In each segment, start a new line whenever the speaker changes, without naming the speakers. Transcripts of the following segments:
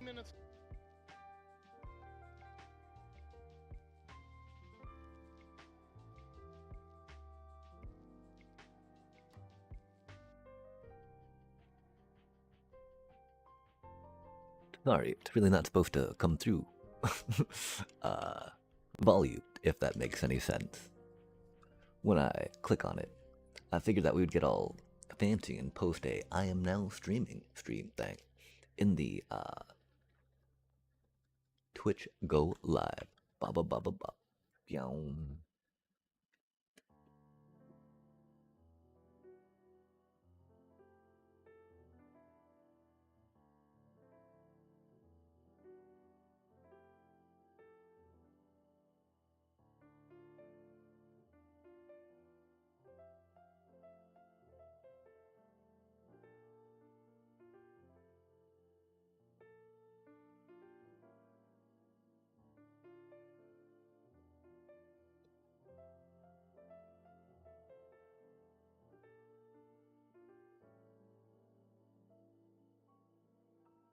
minutes.
Sorry, it's really not supposed to come through volume, if that makes any sense. When I click on it, I figured that we would get all fancy and post a I am now streaming stream thing in the Twitch Go Live. Ba ba ba ba ba. Pyong.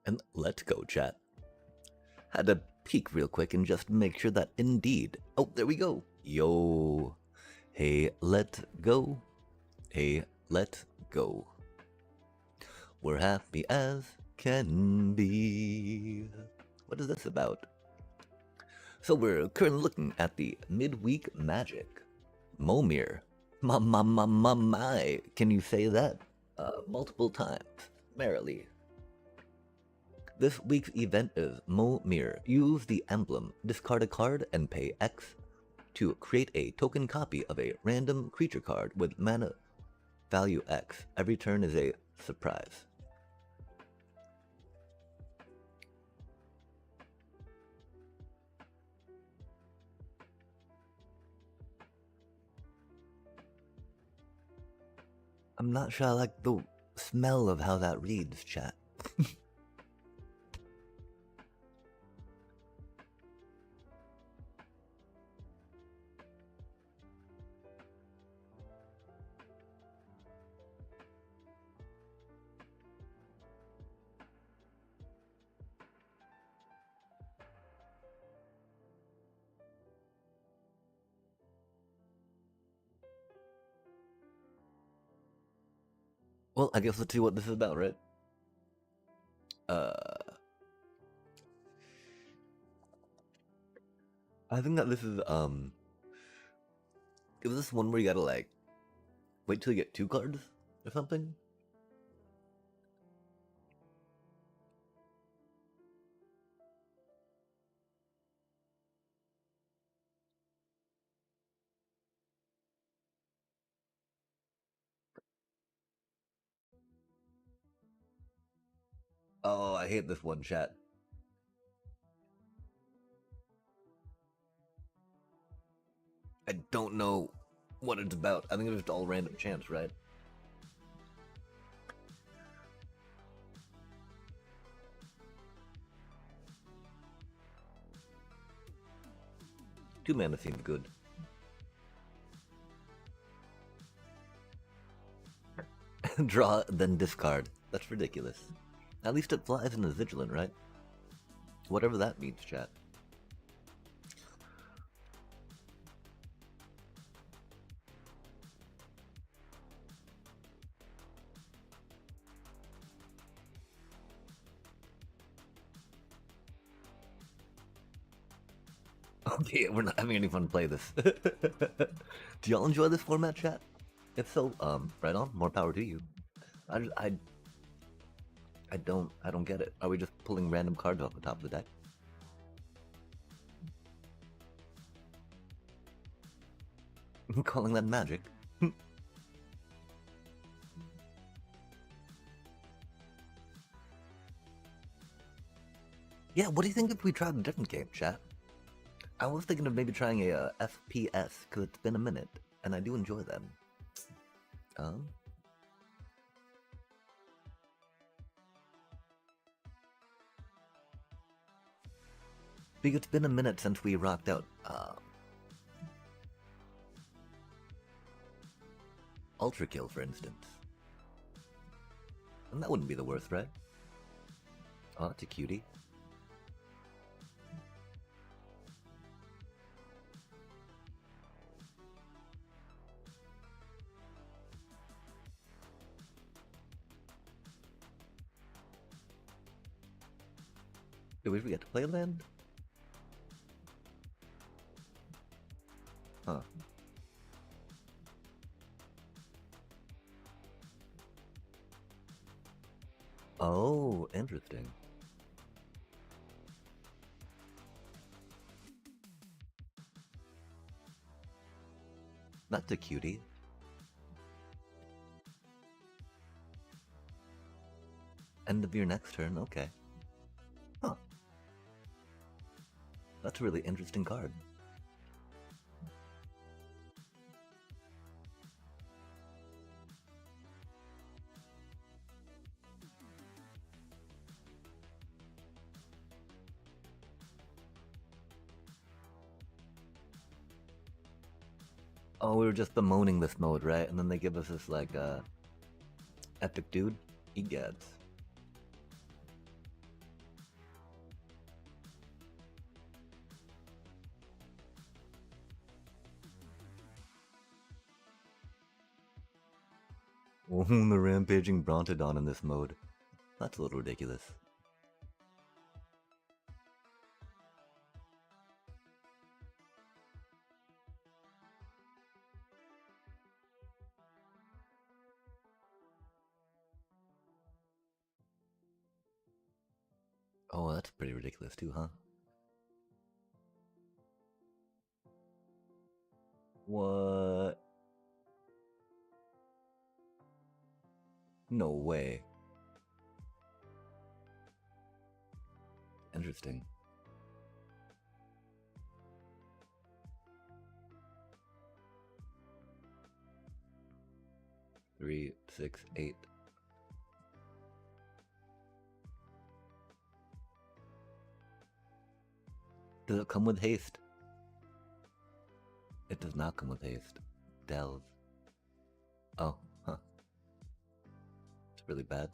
And let's go, chat. Had to peek real quick and just make sure that indeed. Oh, there we go. Yo. Hey, let's go. Hey, let's go. We're happy as can be. What is this about? So we're currently looking at the midweek magic. Momir. My. Can you say that multiple times? Merrily. This week's event is Momir. Use the emblem, discard a card, and pay X to create a token copy of a random creature card with mana value X. Every turn is a surprise. I'm not sure I like the smell of how that reads, chat. Well, I guess let's see what this is about, right? I think that this is, is this one where you gotta, like, wait till you get 2 cards or something? Oh, I hate this one, chat. I don't know what it's about. I think it's just all random chance, right? Two mana seems good. Draw, then discard. That's ridiculous. At least it flies and is vigilant, right? Whatever that means, chat. Okay, we're not having any fun play this. Do y'all enjoy this format, chat? If so, right on. More power to you. I don't get it. Are we just pulling random cards off the top of the deck? Calling that magic. Yeah, what do you think if we tried a different game, chat? I was thinking of maybe trying a FPS, because it's been a minute, and I do enjoy them. Because it's been a minute since we rocked out Ultra Kill, for instance. And that wouldn't be the worst, right? Oh, it's a cutie. Did we forget to play land? Huh. Oh, interesting. That's a cutie. End of your next turn, okay. Huh. That's a really interesting card. Oh, we were just bemoaning this mode, right? And then they give us this, like, epic dude. Egads. Oh, the rampaging Brontodon in this mode. That's a little ridiculous. Oh, that's pretty ridiculous too, huh? What? No way. Interesting. Three, 6, 8. Does it come with haste? It does not come with haste. Delve. Oh, huh. It's really bad.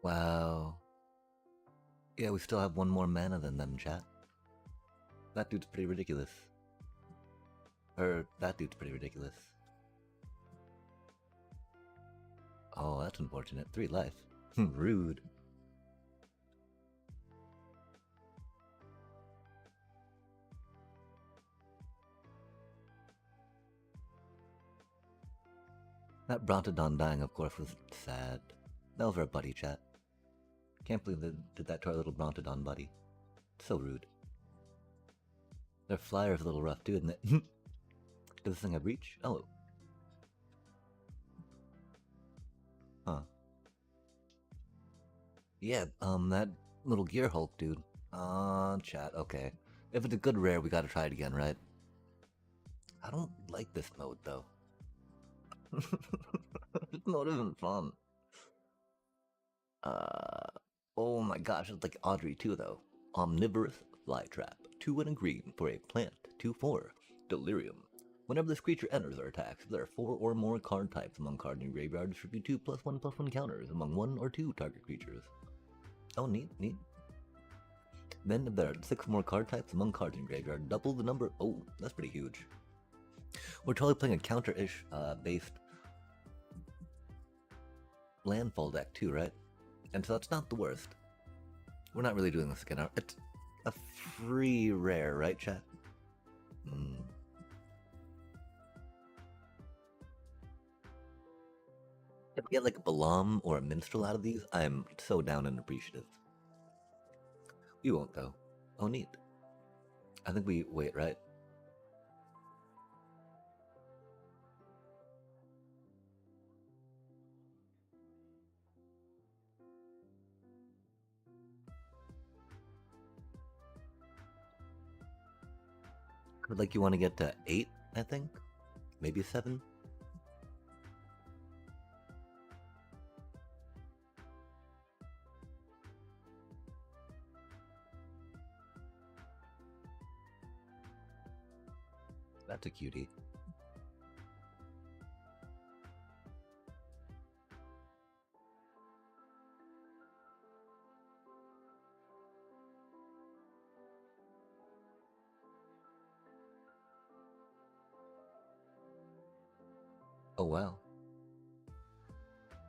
Wow. Yeah, we still have one more mana than them, chat. That dude's pretty ridiculous. That dude's pretty ridiculous. Oh, that's unfortunate. 3 life. Rude. That Brontodon dying, of course, was sad. That was our buddy, chat. Can't believe they did that to our little Brontodon buddy. So rude. Their flyer's a little rough too, isn't it? Does this thing have reach? Oh. Huh. Yeah, that little Gear Hulk dude. Chat, okay. If it's a good rare, we gotta try it again, right? I don't like this mode, though. This mode isn't fun. Oh my gosh, it's like Audrey too, though. Omnivorous Flytrap. 2 and a green for a plant. 2/4. Delirium. Whenever this creature enters or attacks, if there are 4 or more card types among cards in your graveyard, distribute 2 +1/+1 counters among 1 or 2 target creatures. Oh, neat, neat. Then if there are 6 more card types among cards in your graveyard, double the number. Oh, that's pretty huge. We're totally playing a counter-ish based landfall deck too, right? And so that's not the worst. We're not really doing this again. It's a free rare, right, chat? If we get like a Balam or a Minstrel out of these, I'm so down and appreciative. We won't though. Oh, neat. I think we wait, right? Like you want to get to 8, I think? Maybe 7? That's a cutie. Oh wow.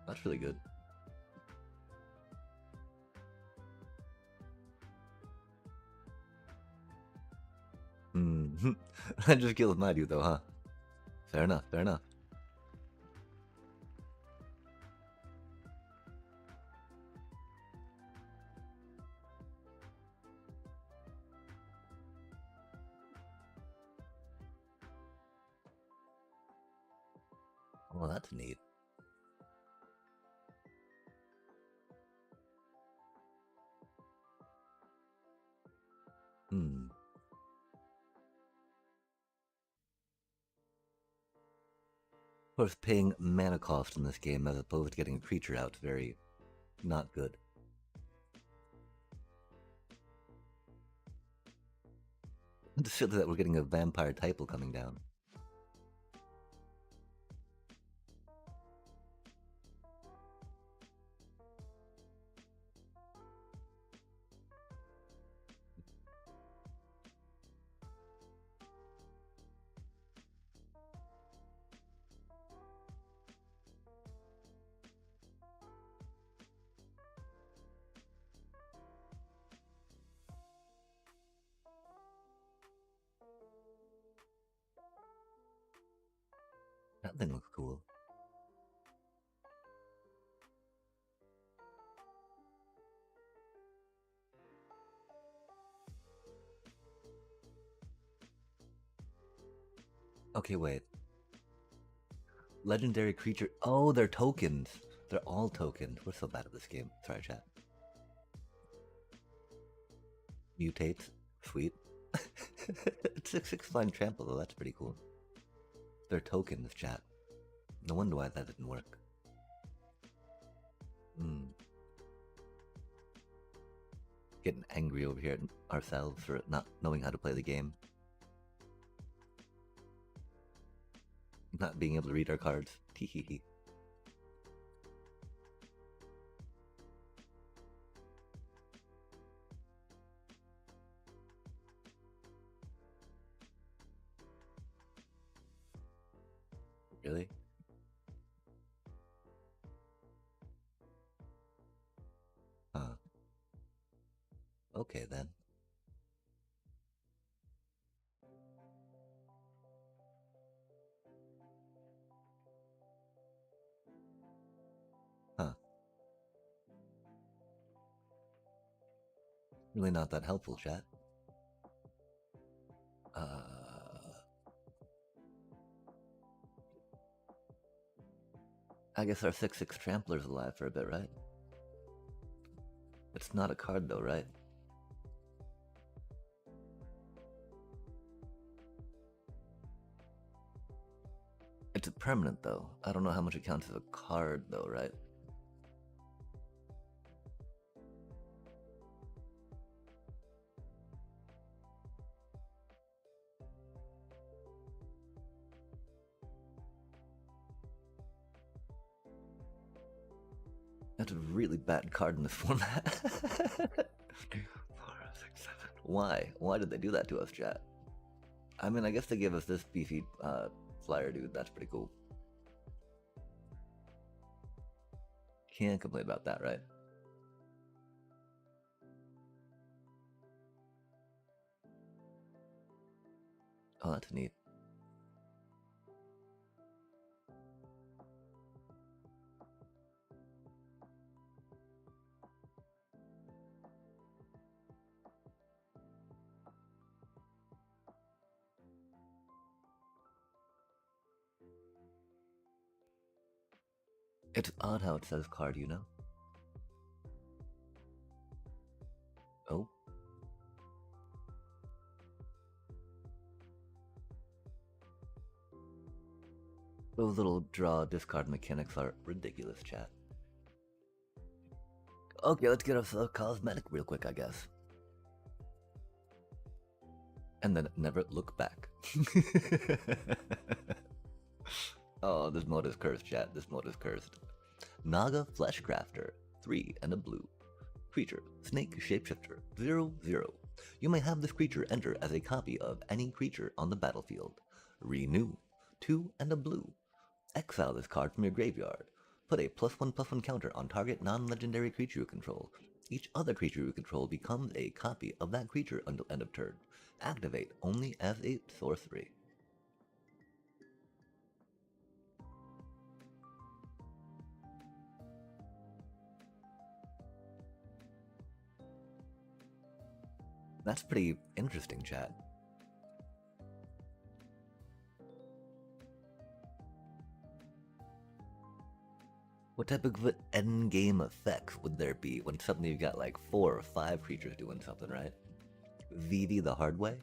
That's really good. I just killed my dude though, huh? Fair enough, fair enough. Well, that's neat. Of course, paying mana cost in this game as opposed to getting a creature out, very not good. It's silly that we're getting a vampire typo coming down. That thing looks cool. Okay, wait. Legendary creature. Oh, they're tokens. They're all tokens. We're so bad at this game. Sorry, chat. Mutates. Sweet. It's 6/6 flying trample, though. That's pretty cool. They're tokens, chat. No wonder why that didn't work. Getting angry over here at ourselves for not knowing how to play the game. Not being able to read our cards. Teehee. Really? Huh. Okay then. Huh. Really not that helpful, chat. I guess our 6/6 Trampler's alive for a bit, right? It's not a card though, right? It's a permanent though. I don't know how much it counts as a card though, right? That's a really bad card in this format. 4, 6, 7. Why? Why did they do that to us, chat? I mean, I guess they gave us this beefy flyer dude. That's pretty cool. Can't complain about that, right? Oh, that's neat. It's odd how it says card, you know? Oh. Those little draw discard mechanics are ridiculous, chat. Okay, let's get us a cosmetic real quick, I guess. and then never look back. Oh, this mode is cursed, chat. This mode is cursed. Naga Fleshcrafter, 3 and a blue. Creature, Snake Shapeshifter, 0/0. You may have this creature enter as a copy of any creature on the battlefield. Renew, 2 and a blue. Exile this card from your graveyard. Put a +1/+1 counter on target non-legendary creature you control. Each other creature you control becomes a copy of that creature until end of turn. Activate only as a sorcery. That's pretty interesting, chat. What type of endgame effects would there be when suddenly you've got like 4 or 5 creatures doing something, right? VV the hard way?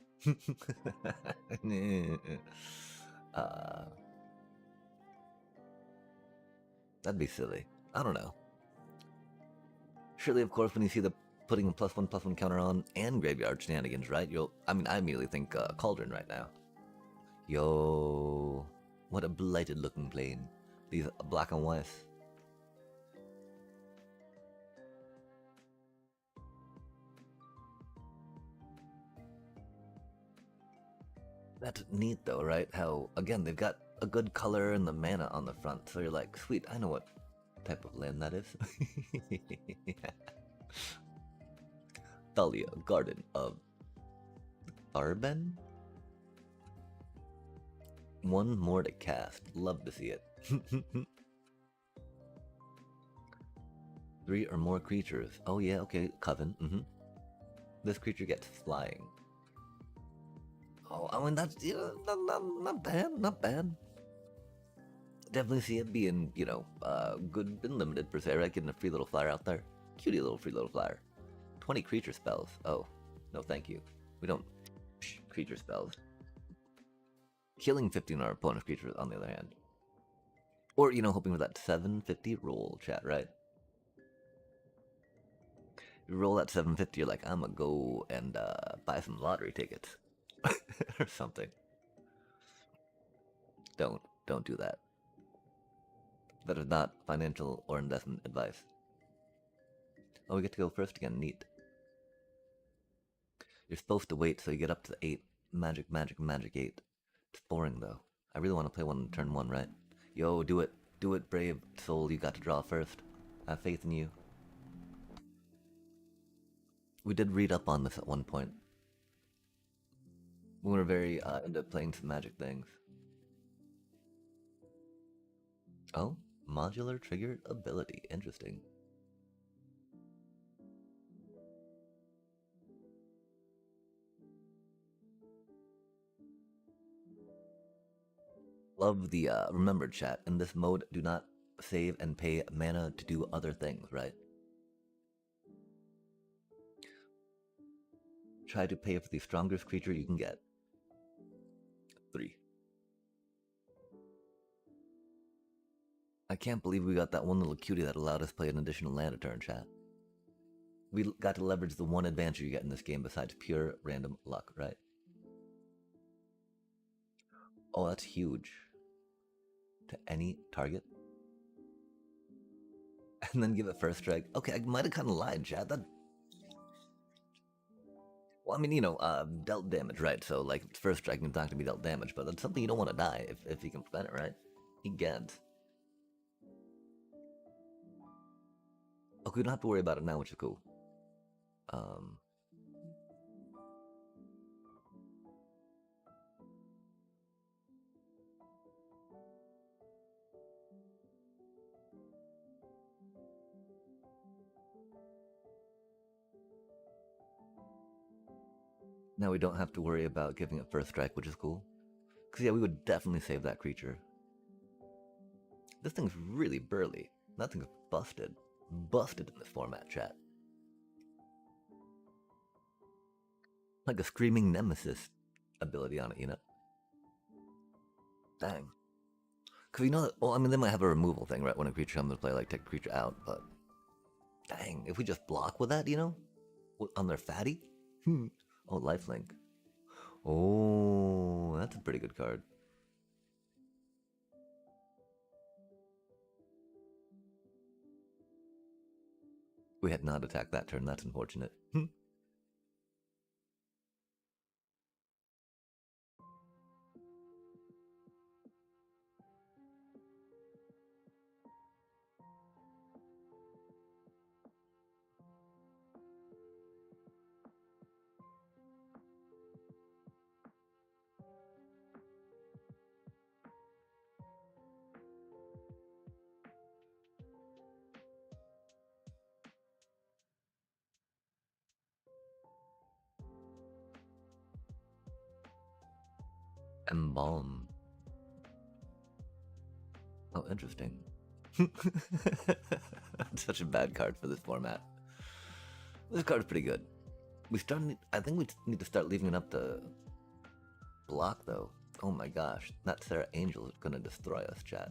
That'd be silly. I don't know. Surely, of course, when you see the putting a +1/+1 counter on and graveyard shenanigans, right? I immediately think Cauldron right now. Yo, what a blighted looking plane. These black and whites. That's neat though, right? How, again, they've got a good color and the mana on the front, so you're like, sweet, I know what type of land that is. Thalia, Garden of Arben? One more to cast. Love to see it. 3 or more creatures. Oh yeah, okay, Coven. This creature gets flying. Oh, I mean, that's, not bad, not bad. Definitely see it being, good and limited per se, right? Getting a free little flyer out there. Cutie little free little flyer. 20 creature spells. Oh, no thank you. We don't creature spells. Killing 15 our opponent's creatures on the other hand. Or, hoping for that 750 roll, chat, right? You roll that 750, you're like, I'm gonna go and buy some lottery tickets. Or something. Don't do that. That is not financial or investment advice. Oh, we get to go first again. Neat. You're supposed to wait so you get up to the 8. Magic 8. It's boring though. I really want to play one on turn 1, right? Yo, do it. Do it, brave soul. You got to draw first. I have faith in you. We did read up on this at one point. We were very into playing some magic things. Oh, modular triggered ability. Interesting. Love the remember, chat. In this mode, do not save and pay mana to do other things, right? Try to pay for the strongest creature you can get. 3. I can't believe we got that one little cutie that allowed us to play an additional land a turn, chat. We got to leverage the one advantage you get in this game besides pure random luck, right? Oh, that's huge. To any target. And then give it first strike. Okay, I might have kind of lied, chat. That... Well, I mean, dealt damage, right? So, like, first strike is not going to be dealt damage, but that's something you don't want to die if you can prevent it, right? Egad. Okay, we don't have to worry about it now, which is cool. Now we don't have to worry about giving it first strike, which is cool. Because, yeah, we would definitely save that creature. This thing's really burly. That thing's busted. Busted in this format, chat. Like a screaming nemesis ability on it, Dang. Because that, well, I mean, they might have a removal thing, right? When a creature comes to play, like, take the creature out, but... Dang, if we just block with that, on their fatty? Oh, lifelink. Oh, that's a pretty good card. We had not attacked that turn, that's unfortunate. Embalm. Oh, interesting. Such a bad card for this format. This card is pretty good. I think we need to start leaving it up to block, though. Oh my gosh, that Sarah Angel is gonna destroy us, chat.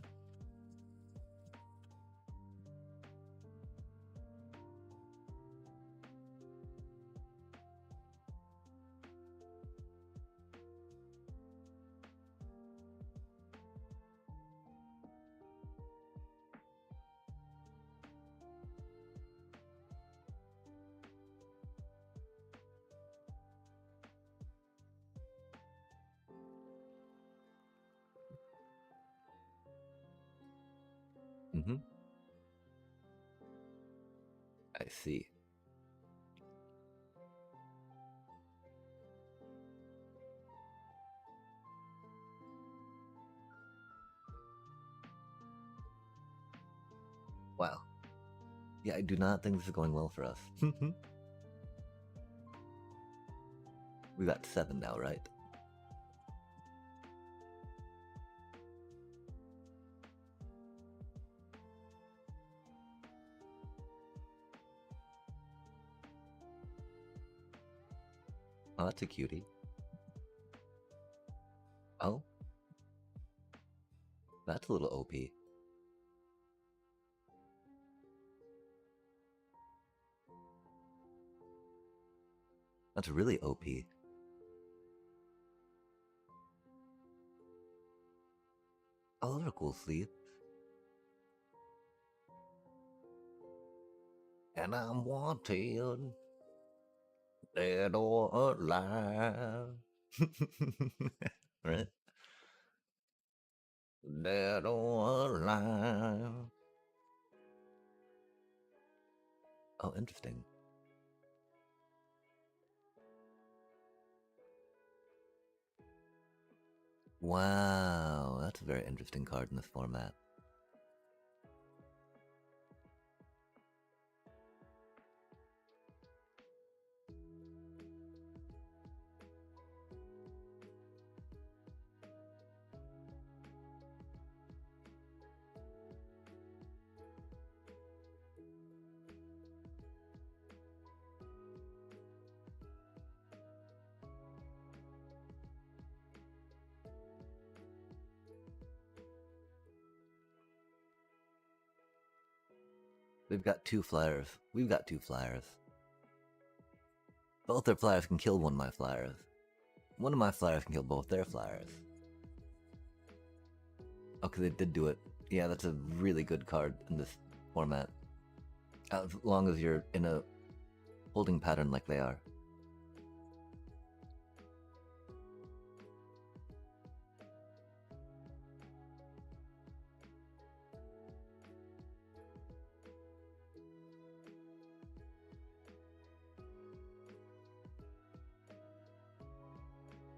Mm-hmm. I see. Wow. Yeah, I do not think this is going well for us. We got 7 now, right? Oh, that's a cutie. Oh, that's a little OP. That's really OP. Oh, those are cool sleeves. And I'm wanted, dead or alive. Right? Dead or alive. Oh, interesting. Wow, that's a very interesting card in this format. We've got 2 flyers. We've got 2 flyers. Both their flyers can kill one of my flyers. One of my flyers can kill both their flyers. Okay, they did do it. Yeah, that's a really good card in this format. As long as you're in a holding pattern like they are.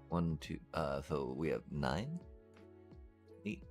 One, two, so we have 9? 8.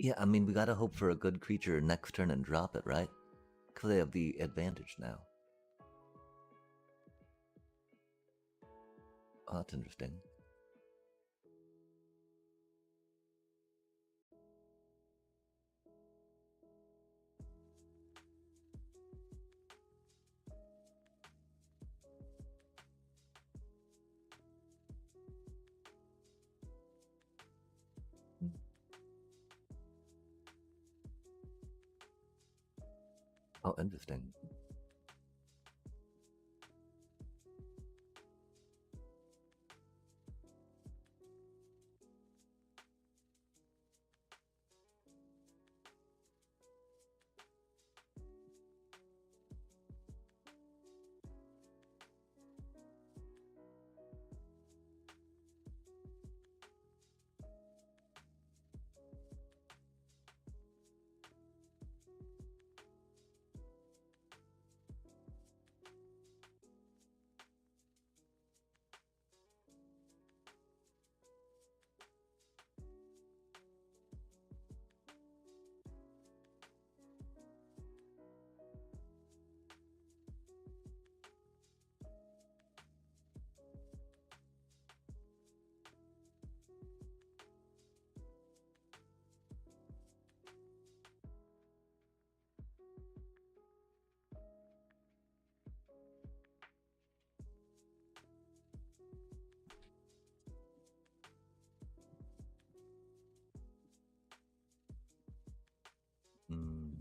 Yeah, I mean, we gotta hope for a good creature next turn and drop it, right? Because they have the advantage now. Oh, that's interesting. Oh, interesting. Mm.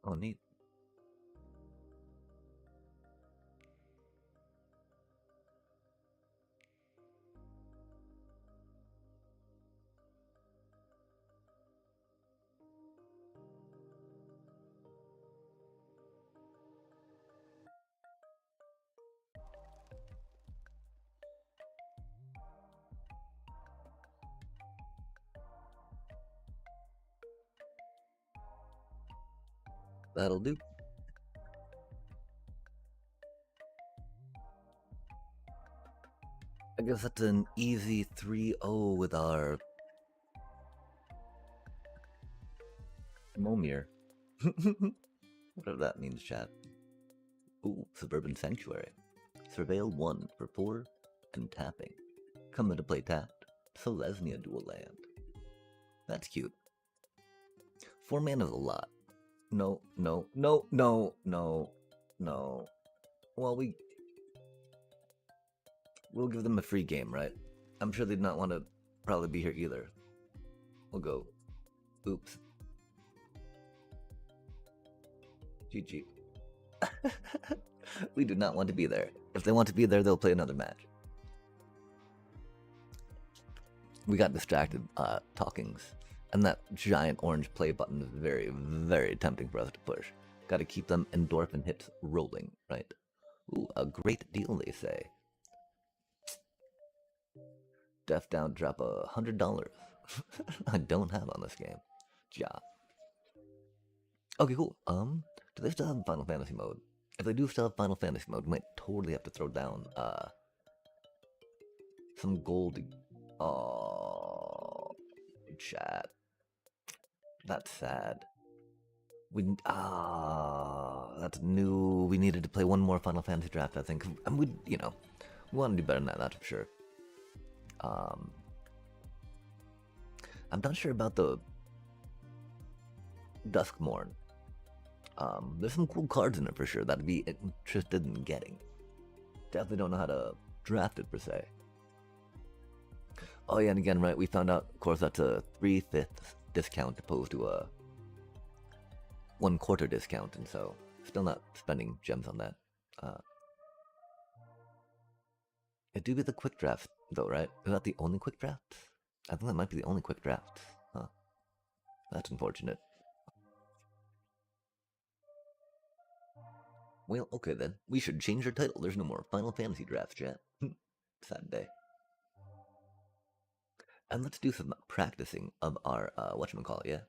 Oh, neat. That'll do. I guess that's an easy 3-0 with our Momir. Whatever that means, chat. Ooh, Suburban Sanctuary. Surveil 1 for 4 and tapping. Come into play tapped. Selesnya dual land. That's cute. 4 mana is a lot. No, no, no, no, no, no. Well, we'll give them a free game, right? I'm sure they'd not want to probably be here either. We'll go. Oops. GG. We do not want to be there. If they want to be there, they'll play another match. We got distracted talkings. And that giant orange play button is very, very tempting for us to push. Got to keep them endorphin hits rolling, right? Ooh, a great deal, they say. Def down, drop $100. I don't have on this game. Ja. Okay, cool. Do they still have Final Fantasy mode? If they do still have Final Fantasy mode, we might totally have to throw down some gold. Oh, chat. That's sad. That's new. We needed to play one more Final Fantasy draft, I think. And we want to do better than that, that's for sure. I'm not sure about the Duskmorn. There's some cool cards in it for sure that I'd be interested in getting. Definitely don't know how to draft it per se. Oh yeah, and again, right, we found out, of course, that's a 3/5 discount opposed to a 1/4 discount, and so still not spending gems on that. It do be the quick draft though, right? Is that the only quick draft? I think that might be the only quick draft. Huh. That's unfortunate. Well, okay then. We should change our title. There's no more Final Fantasy drafts, chat. Sad day. And let's do some practicing of our, whatchamacallit, yeah?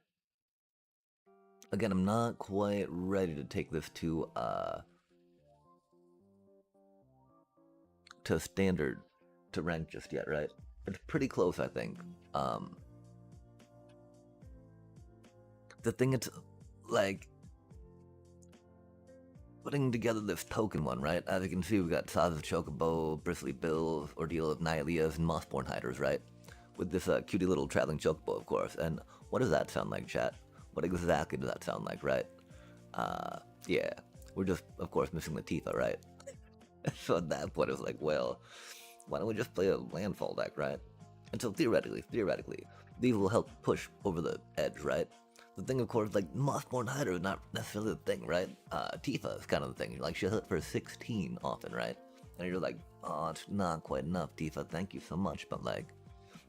Again, I'm not quite ready to take this to standard, to rank just yet, right? It's pretty close, I think. The thing it's, like, putting together this token one, right? As you can see, we've got Saza's Chocobo, Bristly Bill, Ordeal of Nihilias, and Mossborn Hiders, right? With this cutie little traveling chocobo, of course. And what does that sound like, chat? What exactly does that sound like, right? Yeah, we're just, of course, missing the Tifa, right? So at that point, it was like, well, why don't we just play a landfall deck, right? And so theoretically, these will help push over the edge, right? The thing, of course, like, Mossborn Hider is not necessarily the thing, right? Tifa is kind of the thing. Like, she'll hit for 16 often, right? And you're like, oh, it's not quite enough, Tifa, thank you so much, but like,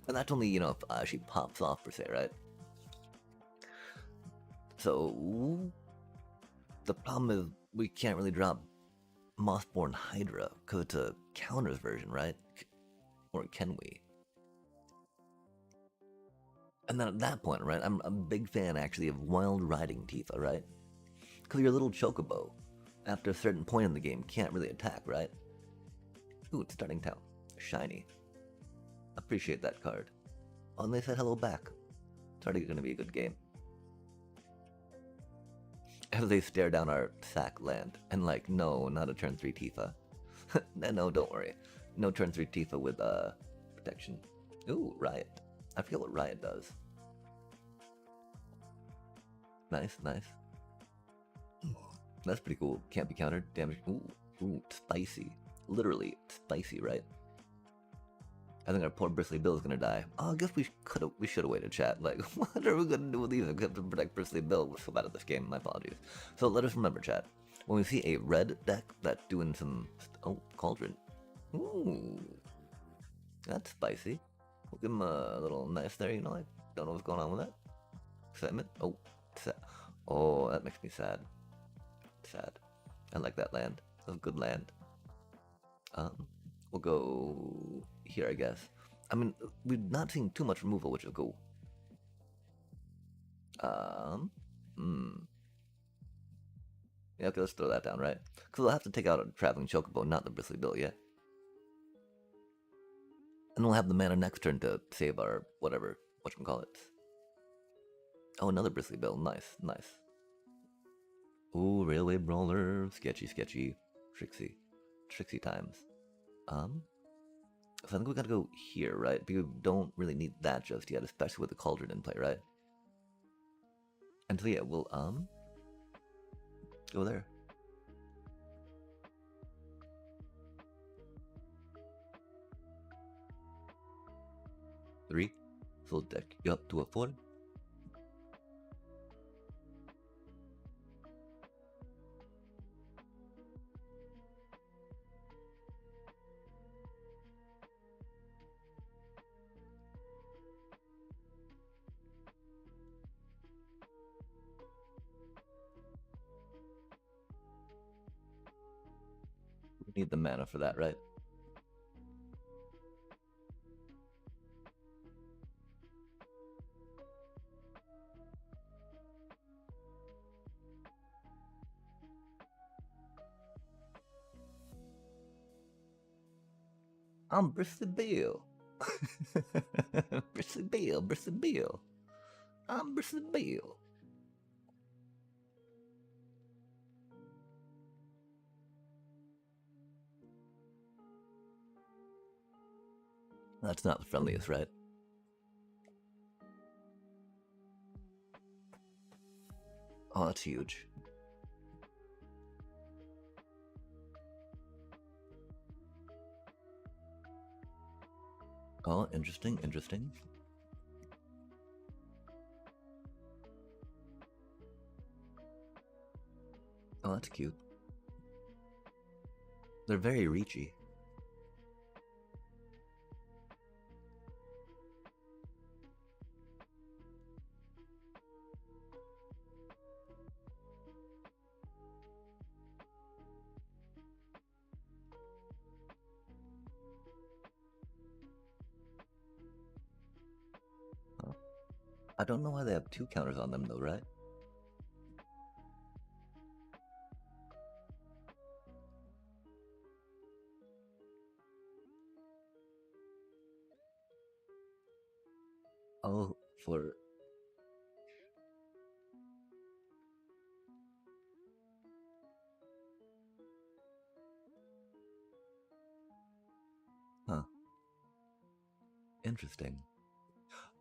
and that's only, if she pops off, per se, right? So, the problem is, we can't really drop Mossborn Hydra, because it's a counters version, right? Or can we? And then at that point, right, I'm a big fan, actually, of Wild Riding Tifa, right? Because your little chocobo, after a certain point in the game, can't really attack, right? Ooh, it's starting town. Shiny. Appreciate that card. Oh, and they said hello back. It's already going to be a good game. As they stare down our sack land, and like, no, not a turn 3 Tifa. No, don't worry. No turn 3 Tifa with protection. Ooh, Riot. I forget what Riot does. Nice, nice. That's pretty cool. Can't be countered. Damage. Ooh, spicy. Literally spicy, right? I think our poor Bristly Bill is gonna die. Oh, I guess we should have waited, chat. Like, what are we gonna do with these except to protect Bristly Bill? We're so bad at this game. My apologies. So let us remember, chat. When we see a red deck that's doing some, Cauldron. Ooh, that's spicy. We'll give him a little nice there. I don't know what's going on with that. Excitement. Oh, sad. Oh, that makes me sad. Sad. I like that land. That's a good land. We'll go here, I guess. I mean, we're not seeing too much removal, which is cool. Yeah, okay, let's throw that down, right? Because we'll have to take out a Traveling Chocobo, not the Bristly Bill yet. And we'll have the mana next turn to save our whatever, whatchamacallit. Oh, another Bristly Bill. Nice, nice. Ooh, Railway Brawler. Sketchy, sketchy. Trixie times. So I think we gotta go here, right? Because we don't really need that just yet, especially with the Cauldron in play, right? And so yeah, we'll, go there. Three. Full deck. You up to a 4? We need the mana for that, right? I'm Bristol Bill. Bristol Bill, Bristol Bill. I'm Bristol Bill. That's not the friendliest, right? Oh, that's huge. Oh, interesting, interesting. Oh, that's cute. They're very reachy. Oh. I don't know why they have 2 counters on them though, right? Oh, for... Huh. Interesting.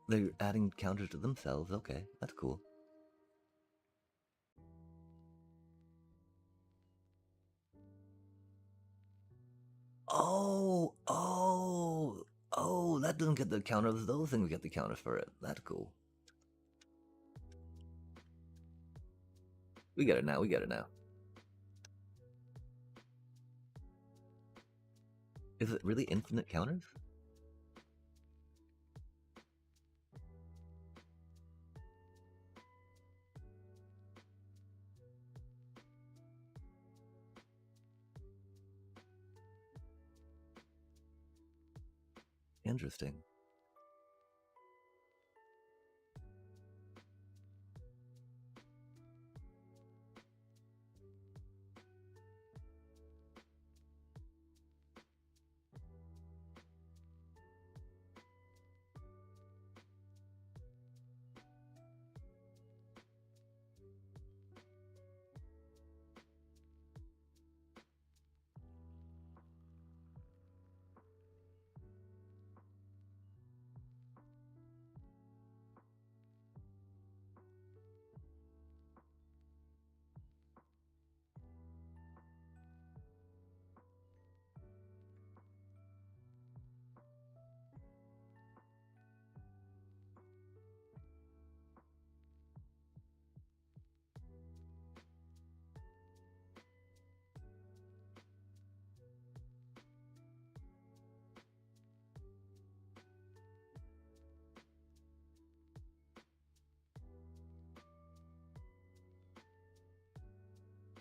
They're adding counters to themselves, okay, that's cool. Oh, that doesn't get the counters, those things get the counters for it. That's cool. We get it now, we get it now. Is it really infinite counters? Interesting.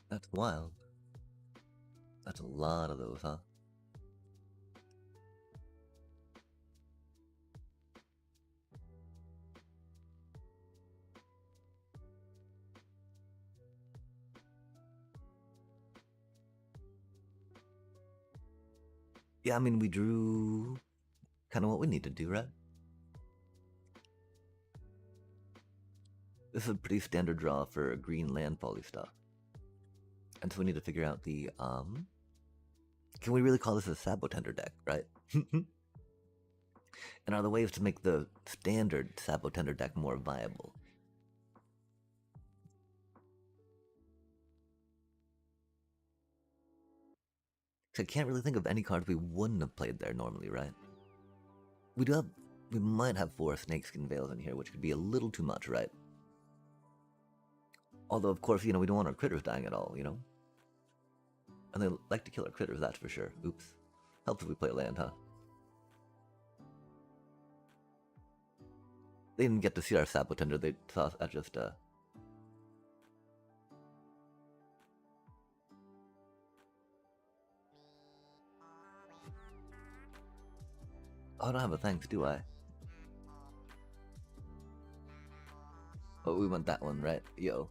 That's wild. That's a lot of those, huh? Yeah, I mean, we drew kind of what we need to do, right? This is a pretty standard draw for green land poly stuff. And so we need to figure out the, can we really call this a Sabotender deck, right? And are there ways to make the standard Sabotender deck more viable? I can't really think of any cards we wouldn't have played there normally, right? We might have 4 Snakeskin Veils in here, which could be a little too much, right? Although, of course, you know, we don't want our critters dying at all, you know? And they like to kill our critters, that's for sure. Oops. Helps if we play land, huh? They didn't get to see our Sabotender, they saw us just, Oh, I don't have a thanks, do I? Oh, we want that one, right? Yo.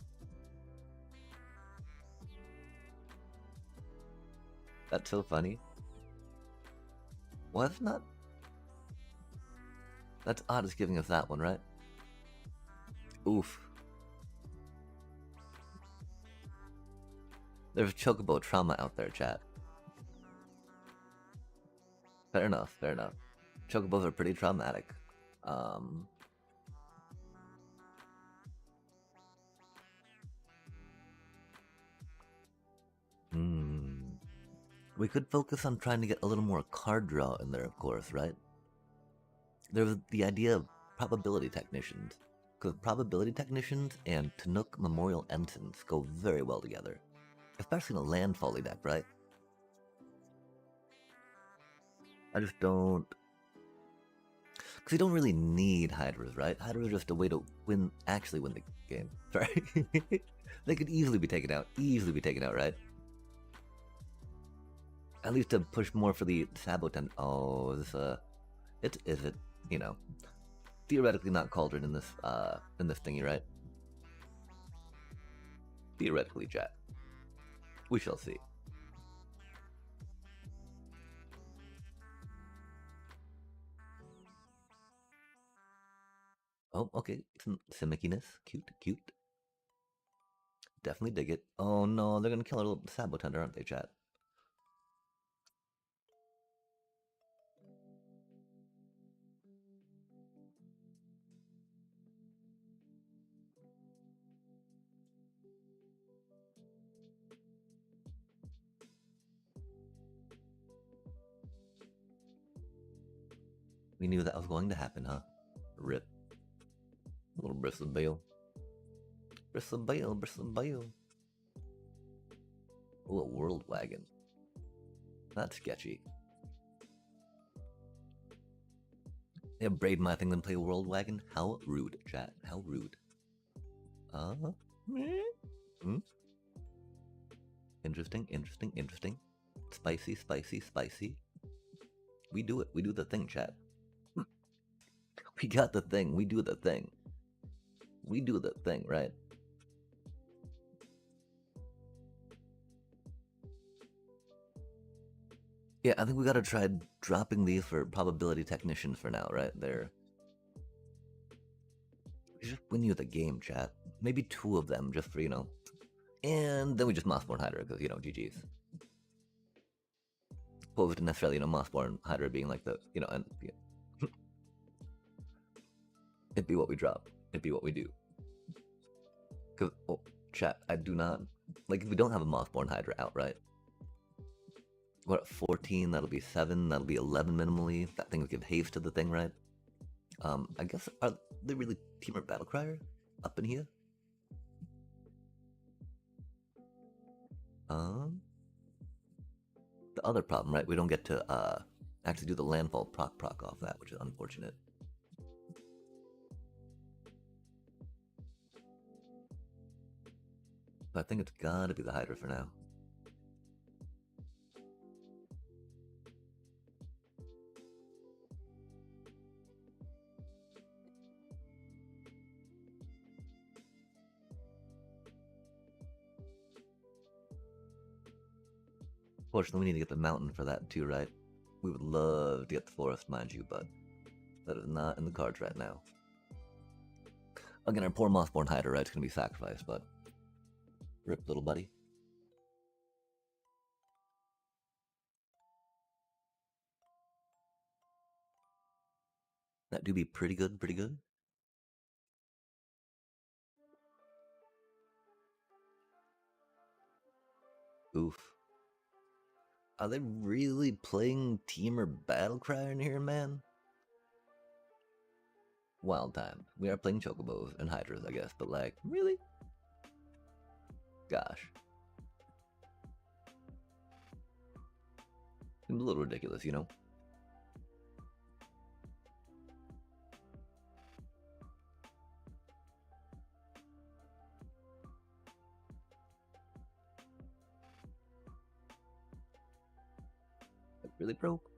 That's so funny. Why is not? That's odd, it's giving us that one, right? Oof. There's chocobo trauma out there, chat. Fair enough, fair enough. Chocobos are pretty traumatic. We could focus on trying to get a little more card draw in there, of course, right? There's the idea of probability technicians. Because probability technicians and Tanook Memorial Ensigns go very well together. Especially in a landfally deck, right? I just don't... Because you don't really need Hydras, right? Hydras are just a way to win, actually win the game. Sorry. They could easily be taken out. Right? At least to push more for the Sabotent. Oh, this, is it, you know, theoretically not Cauldron in this thingy, right? Theoretically, chat. We shall see. Oh, okay. Some Simickiness. Cute, cute. Definitely dig it. Oh no, they're gonna kill our little Sabotender, aren't they, chat? We knew that was going to happen, huh? Rip. Little Bristle Bale. Bristle Bale, Bristle Bale. Oh, a World Wagon. That's sketchy. Yeah, braid my thing then play World Wagon? How rude, chat. How rude. Interesting, interesting, interesting. Spicy, spicy, spicy. We do it. We do the thing, chat. We got the thing. We do the thing. We do the thing, right? Yeah, I think we gotta try dropping these for probability technicians for now, right? They're... We just win you the game, chat. Maybe 2 of them, just for, you know... And then we just Mossborn Hydra, because, you know, GG's. Opposed to necessarily, you know, Mossborn Hydra being like the, you know, and... You know, it'd be what we drop. It'd be what we do. Because, oh, chat, I do not... Like, if we don't have a Mossborn Hydra outright, what, at 14, that'll be 7, that'll be 11 minimally. That thing would give haste to the thing, right? I guess, are they really Teamer Battlecrier up in here? The other problem, right? We don't get to, actually do the landfall proc off that, which is unfortunate. But I think it's gotta be the Hydra for now. Fortunately, we need to get the mountain for that too, right? We would love to get the forest, mind you, but that is not in the cards right now. Again, our poor Mossborn Hydra, right, is going to be sacrificed, but... Rip, little buddy. That do be pretty good, pretty good. Oof. Are they really playing Teamer Battlecry in here, man? Wild time. We are playing Chocobos and Hydras, I guess, but like, really? Gosh. Seems a little ridiculous, you know? Really broke?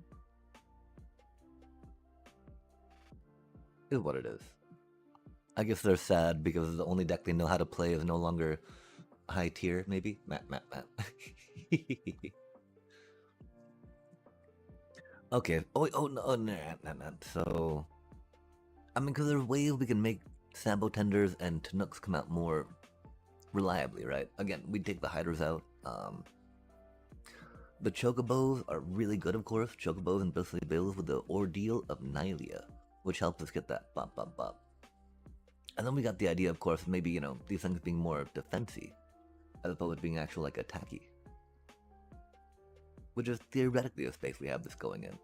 Is what it is. I guess they're sad because the only deck they know how to play is no longer high tier, maybe? Matt. Okay. Oh no, no. So, I mean, because there's ways we can make Sambo Tenders and Tanooks come out more reliably, right? Again, we take the hiders out. The Chocobos are really good, of course. Chocobos and Bristly Bills with the Ordeal of Nylia, which helps us get that bop bop bop. And then we got the idea, of course, maybe, you know, these things being more defensy, as opposed to being actual, like, attacky. Which is theoretically a space we have this going in.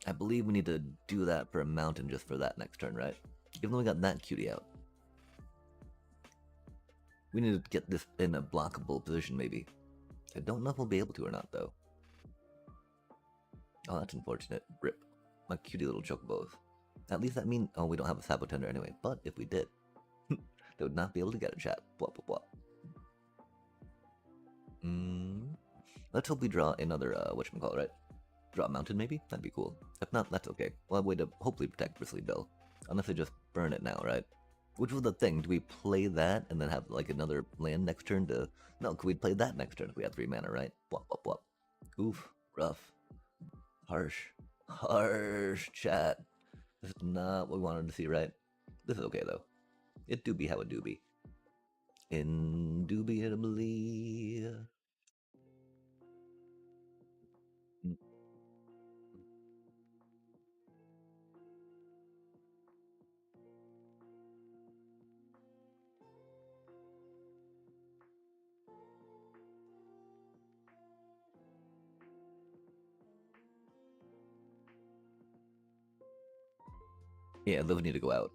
I believe we need to do that for a mountain just for that next turn, right? Even though we got that cutie out. We need to get this in a blockable position, maybe. I don't know if we'll be able to or not, though. Oh, that's unfortunate. Rip. My cutie little chocobos. At least that means... Oh, we don't have a Sabo Tender anyway. But if we did, they would not be able to get a chat. Blah, blah, blah. Let's hope we draw another, whatchamacallit, right? Draw a mountain, maybe? That'd be cool. If not, that's okay. We'll have a way to hopefully protect Bristly Bill. Unless they just burn it now, right? Which was the thing. Do we play that and then have, like, another land next turn to... No, could we play that next turn if we had 3 mana, right? Blah, blah, blah. Oof. Rough. Harsh. Harsh, chat. This is not what we wanted to see, right? This is okay, though. It do be how it do be. Indubitably. Yeah, those need to go out.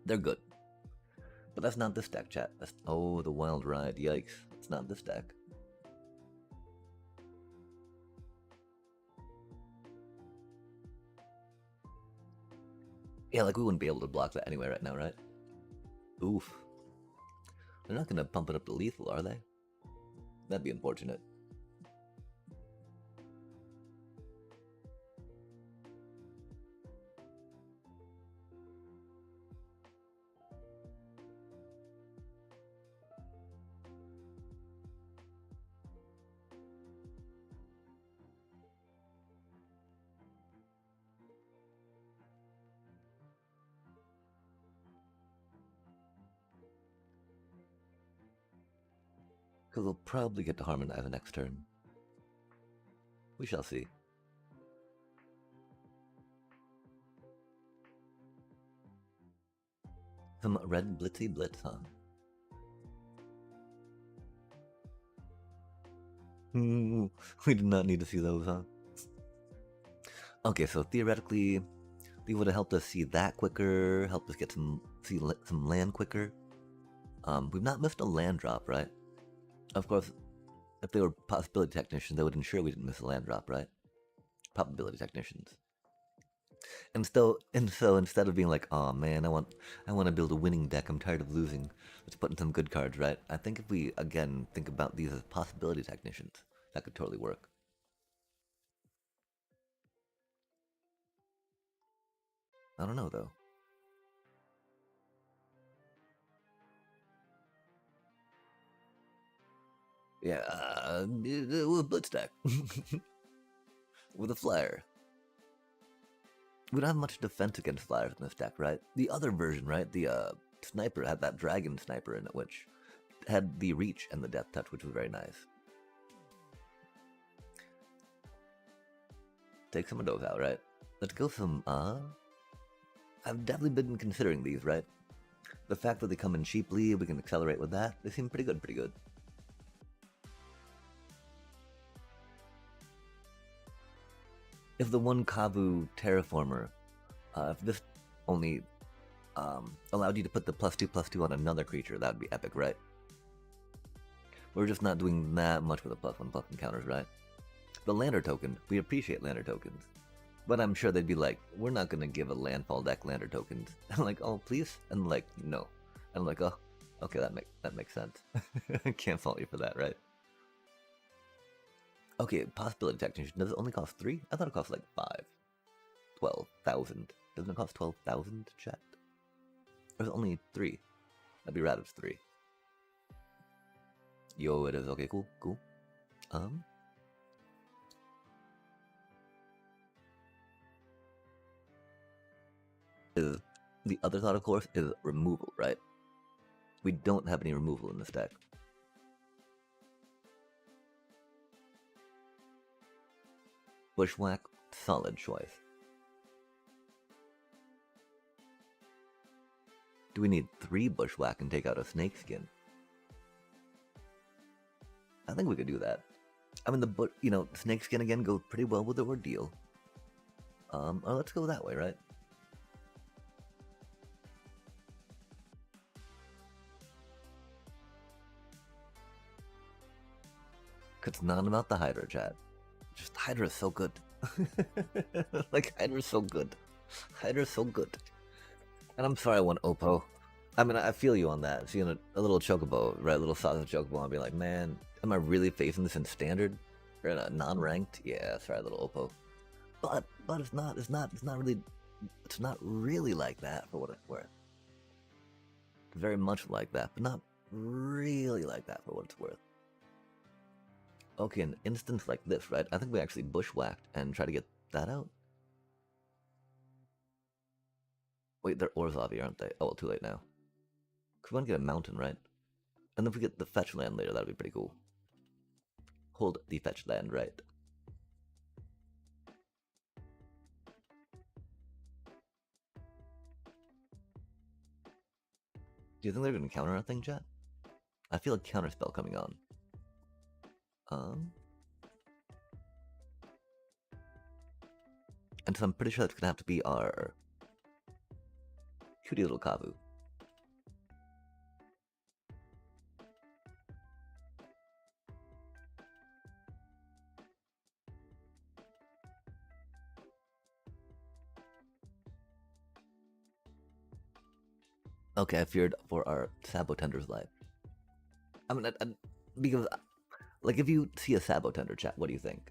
They're good. But that's not this deck, chat. That's, oh, the Wild Ride. Yikes. It's not this deck. Yeah, like we wouldn't be able to block that anyway right now, right? Oof. They're not gonna pump it up to lethal, are they? That'd be unfortunate. Because we'll probably get to harmonize the next turn. We shall see. Some red blitzy blitz, huh? We did not need to see those, huh? Okay, so theoretically, they would have helped us see that quicker, helped us get some land quicker. We've not missed a land drop, right? Of course, if they were possibility technicians, they would ensure we didn't miss a land drop, right? Probability technicians. And so instead of being like, oh man, I want to build a winning deck, I'm tired of losing, let's put in some good cards, right? I think if we again think about these as possibility technicians, that could totally work. I don't know though. Yeah, with blitz deck. With a flyer. We don't have much defense against flyers in this deck, right? The other version, right? The sniper had that dragon sniper in it, which had the reach and the death touch, which was very nice. Take some of those out, right? Let's go some, I've definitely been considering these, right? The fact that they come in cheaply, we can accelerate with that, they seem pretty good, pretty good. If the one Kavu Terraformer, if this only allowed you to put the +2/+2 on another creature, that would be epic, right? We're just not doing that much with the +1/+1 counters, right? The Lander token, we appreciate Lander tokens. But I'm sure they'd be like, we're not gonna give a landfall deck Lander tokens. I'm like, oh please? And like, no. And I'm like, oh, okay, that makes sense. I can't fault you for that, right? Okay, possibility technician, does it only cost 3? I thought it cost like 5. 12,000. Doesn't it cost 12,000 to chat? Or is it only 3? That'd be rad if it's 3. Yo, it is. Okay, cool. The other thought, of course, is removal, right? We don't have any removal in this deck. Bushwhack, solid choice. Do we need 3 Bushwhack and take out a Snakeskin? I think we could do that. I mean, Snakeskin again goes pretty well with the Ordeal. Let's go that way, right? Cause it's not about the Hydra, chat. Just Hydra is so good. Like, Hydra's so good. Hydra's so good. And I'm sorry I won Oppo. I mean, I feel you on that. Seeing a little Chocobo, right? A little sausage Chocobo, I'll be like, man, am I really facing this in Standard? Or in a non-ranked? Yeah, sorry, little Oppo. But it's not really like that for what it's worth. It's very much like that, but not really like that for what it's worth. Okay, an instance like this, right? I think we actually bushwhacked and try to get that out. Wait, they're Orzavi, aren't they? Oh, well, too late now. Cause we want to get a mountain, right? And if we get the fetch land later, that'd be pretty cool. Hold the fetch land, right? Do you think they're going to counter our thing, chat? I feel a counterspell coming on. And so I'm pretty sure that's going to have to be our cutie little Kavu. Okay, I feared for our Sabotender's life. I mean, because, like, if you see a Sabotender, chat, what do you think?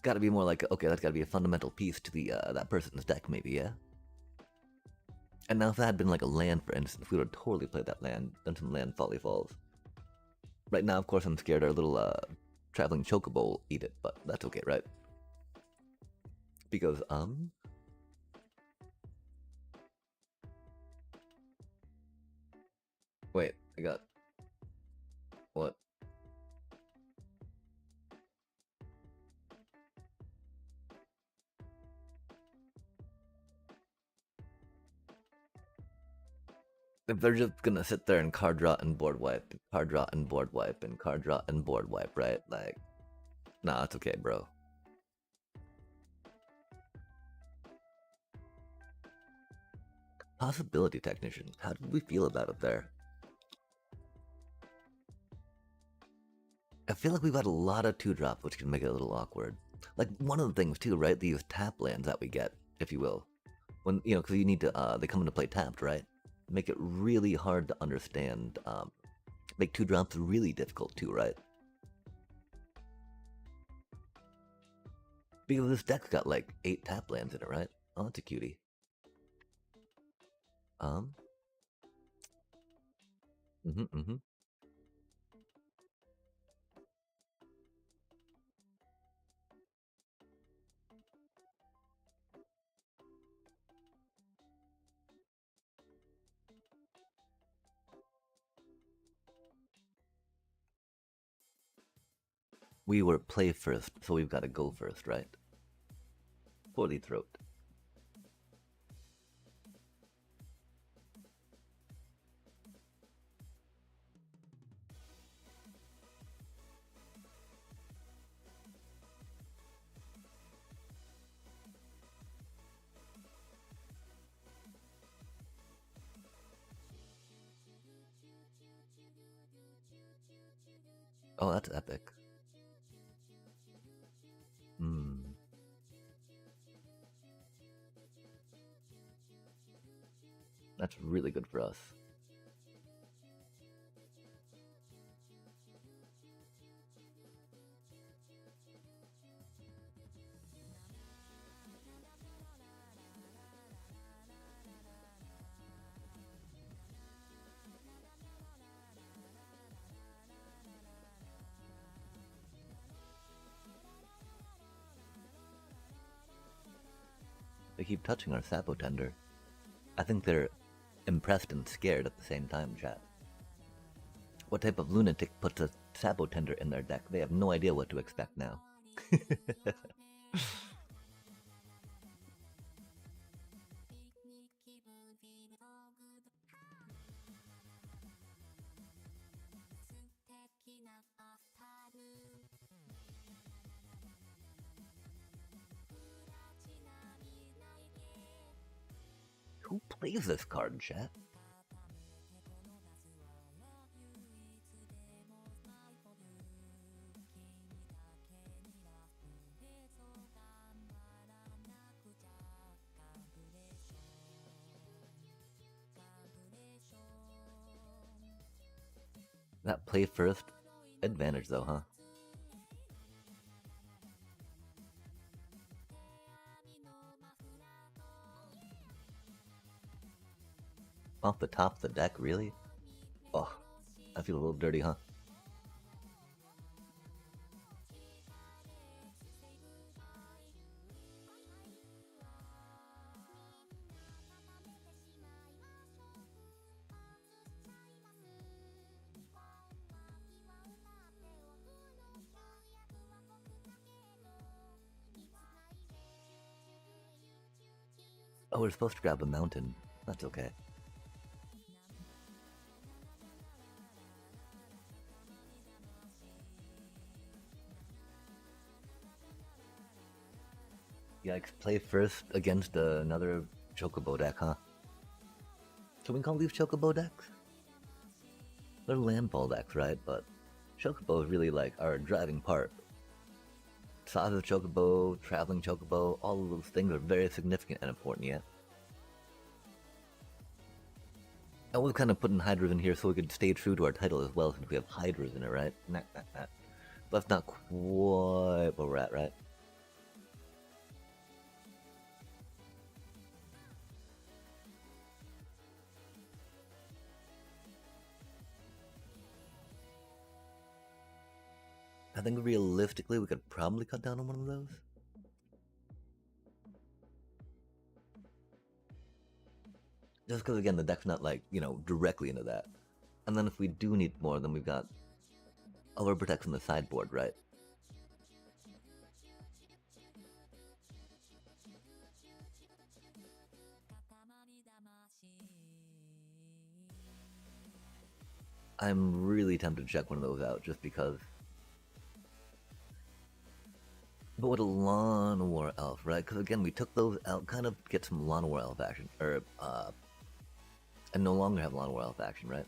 Gotta be more like, okay, that's gotta be a fundamental piece to the that person's deck, maybe, yeah? And now if that had been like a land, for instance, we would have totally played that land, done some land Folly Falls. Right now, of course, I'm scared our little traveling Chocobo will eat it, but that's okay, right? Because, wait, I got... What? If they're just gonna sit there and card draw and board wipe, card draw and board wipe, and card draw and board wipe, right? Like, nah, it's okay, bro. Possibility Technician, how did we feel about it there? I feel like we've got a lot of 2-drop, which can make it a little awkward. Like, one of the things, too, right? These tap lands that we get, if you will. When, you know, because you need to, they come into play tapped, right? Make it really hard to understand. Make 2-drops really difficult, too, right? Because this deck's got, like, 8 tap lands in it, right? Oh, that's a cutie. We were play first, so we've got to go first, right? Poorly throat. Oh, that's epic. That's really good for us. They keep touching our Sapotender. I think they're impressed and scared at the same time, chat. What type of lunatic puts a Sabo Tender in their deck? They have no idea what to expect now. Who plays this card, chat? That play first advantage though, huh? Off the top of the deck, really? Oh, I feel a little dirty, huh? Oh, we're supposed to grab a mountain. That's okay. Yikes, play first against another Chocobo deck, huh? Can we call these Chocobo decks? They're landfall decks, right? But Chocobo is really like our driving part. Size of Chocobo, traveling Chocobo, all of those things are very significant and important, yeah? I was kind of putting Hydras in here so we could stay true to our title as well, since we have Hydras in it, right? Nah. That's not quite where we're at, right? I think realistically we could probably cut down on one of those. Just because, again, the deck's not, like, you know, directly into that. And then if we do need more, then we've got other protects on the sideboard, right? I'm really tempted to check one of those out just because. But with a Lawn War Elf, right? Because again, we took those out kind of to get some Lawn War Elf action. And no longer have Lawn War Elf action, right?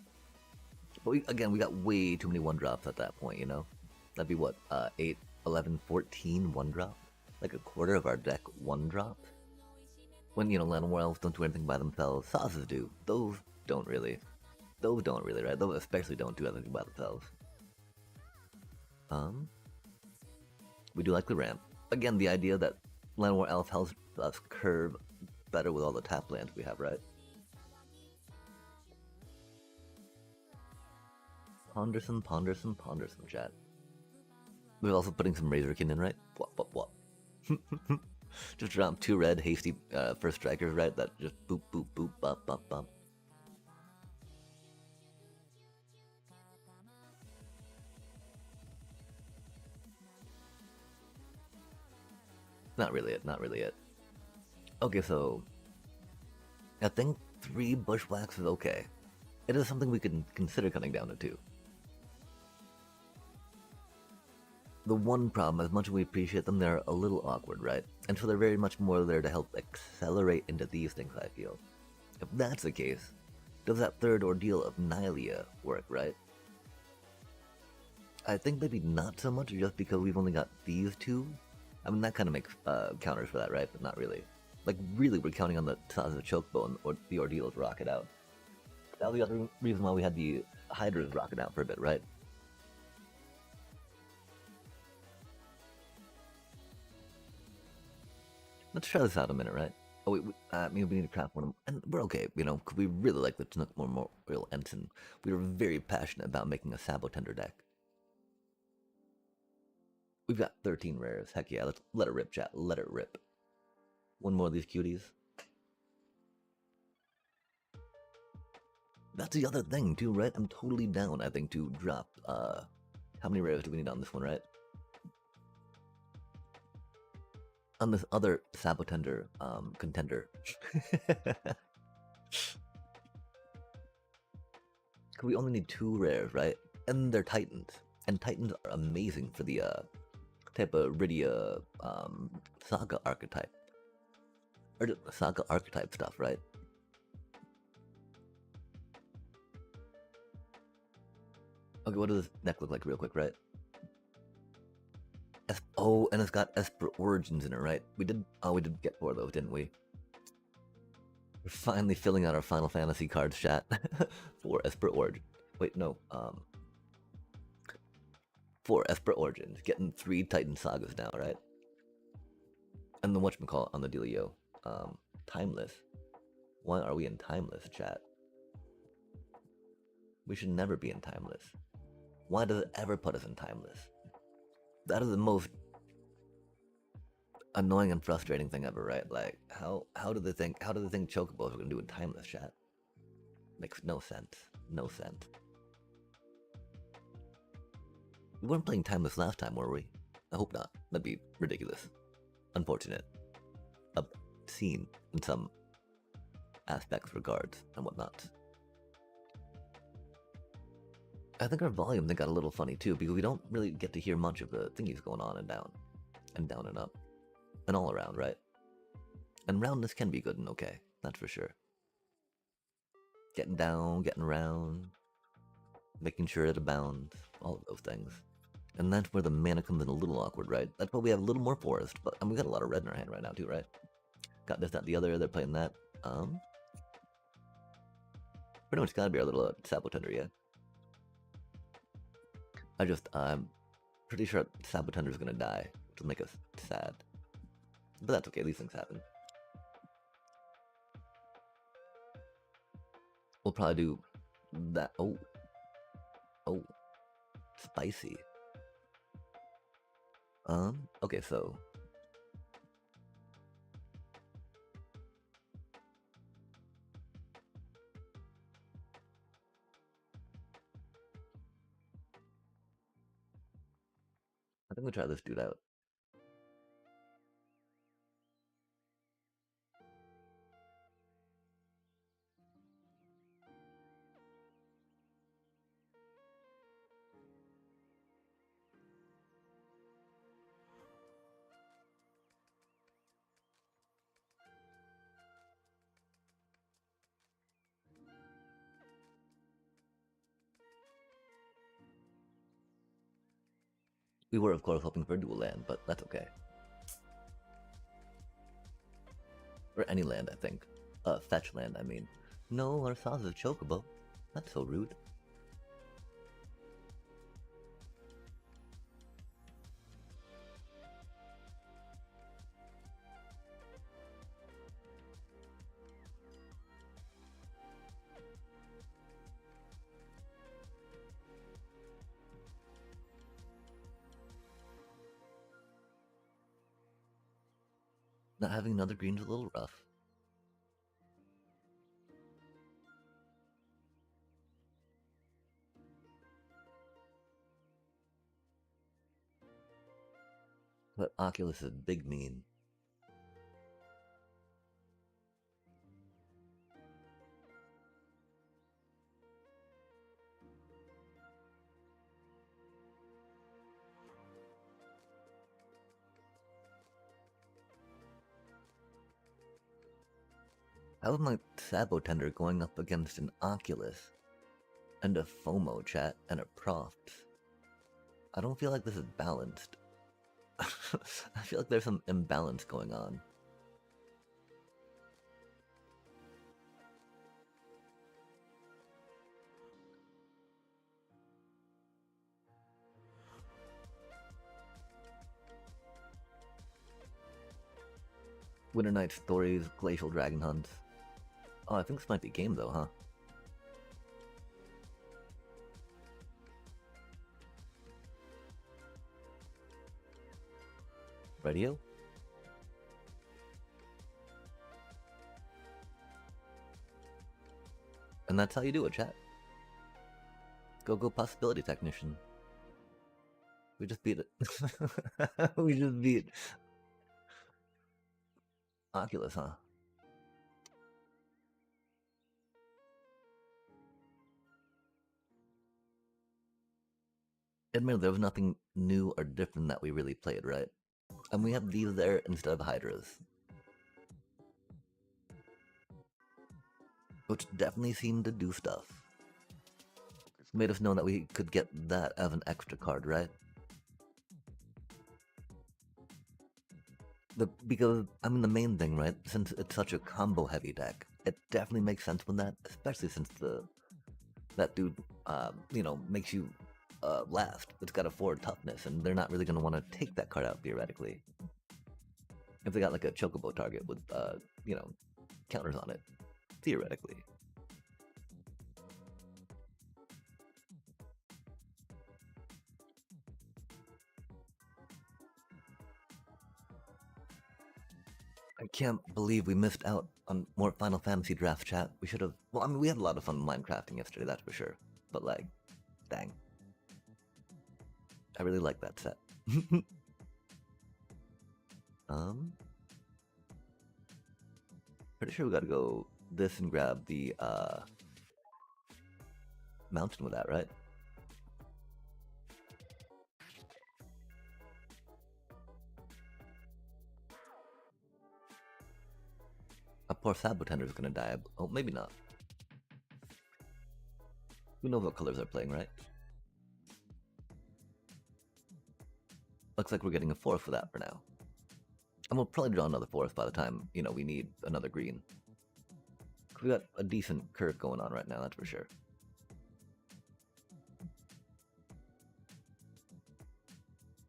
But we got way too many 1-drops at that point, you know? That'd be what, 8, 11, 14 1-drop? Like a quarter of our deck 1-drop? When, you know, Lawn War Elves don't do anything by themselves, Sauces do. Those don't really, right? Those especially don't do anything by themselves. We do like the ramp. Again, the idea that Land War Elf helps us curve better with all the tap lands we have, right? Ponderson, chat. We're also putting some Razorkin in, right? What? Just drop 2 red hasty first strikers, right? That just boop, boop, boop, bop, bop, bop. Not really it. Okay, so I think 3 Bushwhacks is okay. It is something we can consider cutting down to 2. The one problem, as much as we appreciate them, they're a little awkward, right? And so they're very much more there to help accelerate into these things, I feel. If that's the case, does that third ordeal of Nylea work, right? I think maybe not so much just because we've only got these 2. I mean, that kind of makes counters for that, right? But not really. Like, really, we're counting on the size of the Chocobone or the Ordeals rocket out. That was the other reason why we had the Hydras rocket out for a bit, right? Let's try this out a minute, right? Oh, wait, maybe we need to craft one of them. And we're okay, you know, because we really like the Chinook Memorial Ensign. We were very passionate about making a Sabo Tender deck. We've got 13 rares. Heck yeah, let's let it rip, chat. Let it rip. One more of these cuties. That's the other thing too, right? I'm totally down, I think, to drop, how many rares do we need on this one, right? On this other Sabotender, contender. We only need 2 rares, right? And they're Titans. And Titans are amazing for the, type of Rydia, Saga archetype. Or the Saga archetype stuff, right? Okay, what does this deck look like real quick, right? Oh, and it's got Esper Origins in it, right? We did get 4 of those, didn't we? We're finally filling out our Final Fantasy cards, chat. 4 Esper Origins. Wait, no, 4 Esper Origins. Getting 3 Titan Sagas now, right? And the whatchamacallit on the dealio. Timeless. Why are we in Timeless, chat? We should never be in Timeless. Why does it ever put us in Timeless? That is the most annoying and frustrating thing ever, right? Like, how do they think Chocobos are gonna do in Timeless, chat? Makes no sense. No sense. We weren't playing Timeless last time, were we? I hope not. That'd be ridiculous. Unfortunate. Obscene in some aspects, regards, and whatnot. I think our volume then got a little funny too, because we don't really get to hear much of the thingies going on and down and up, and all around, right? And roundness can be good and okay, that's for sure. Getting down, getting round, making sure it abounds, all of those things. And that's where the mana comes in a little awkward, right? That's why we have a little more forest, but we got a lot of red in our hand right now too, right? Got this, that, the other, they're playing that. Pretty much gotta be our little Sabotender, yeah? I'm pretty sure Sabotender's gonna die, which will make us sad. But that's okay, these things happen. We'll probably do that. Oh. Spicy. Okay, so... I think we'll try this dude out. We were, of course, hoping for a dual land, but that's okay. Or any land, I think. Fetch land, I mean. No, our sauce is Chocobo. That's so rude. Not having another green's a little rough. But Oculus is big mean. How is my Sabotender going up against an Oculus? And a FOMO chat and a Proft? I don't feel like this is balanced. I feel like there's some imbalance going on. Winter Night Stories, Glacial Dragon Hunt. Oh, I think this might be game though, huh? Radio? And that's how you do it, chat. Go Possibility Technician. We just beat it. We just beat Oculus, huh? Admittedly, there was nothing new or different that we really played, right? And we have these there instead of Hydras. Which definitely seemed to do stuff. Made us know that we could get that as an extra card, right? Because, I mean, the main thing, right? Since it's such a combo-heavy deck, it definitely makes sense with that, especially since that dude, you know, makes you last. It's got a 4 toughness, and they're not really going to want to take that card out, theoretically. If they got, like, a Chocobo target with, you know, counters on it, theoretically. I can't believe we missed out on more Final Fantasy draft chat. We should have. Well, I mean, we had a lot of fun Minecrafting yesterday, that's for sure. But, like, dang. I really like that set. Pretty sure we gotta go this and grab the, mountain with that, right? A poor Sabotender's gonna die. Oh, maybe not. Who knows what colors they're playing, right? Looks like we're getting a 4th for that for now. And we'll probably draw another 4th by the time, you know, we need another green. We got a decent curve going on right now, that's for sure.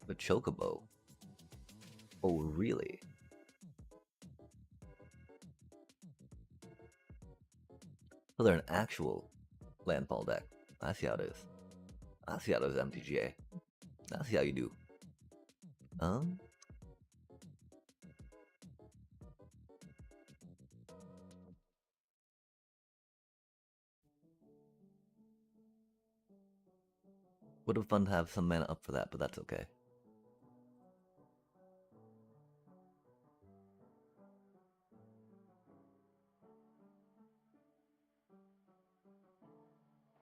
The Chocobo. Oh, really? So they're an actual landfall deck. I see how it is. I see how it is, MTGA. I see how you do. Would have fun to have some mana up for that, but that's okay.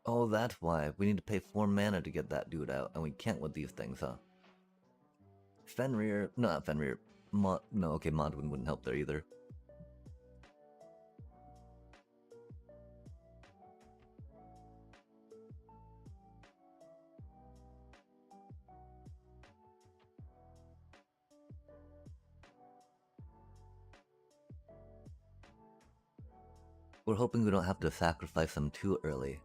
Oh, that's why. We need to pay 4 mana to get that dude out, and we can't with these things, huh? Fenrir... No, not Fenrir. No, okay, Modwin wouldn't help there either. We're hoping we don't have to sacrifice them too early.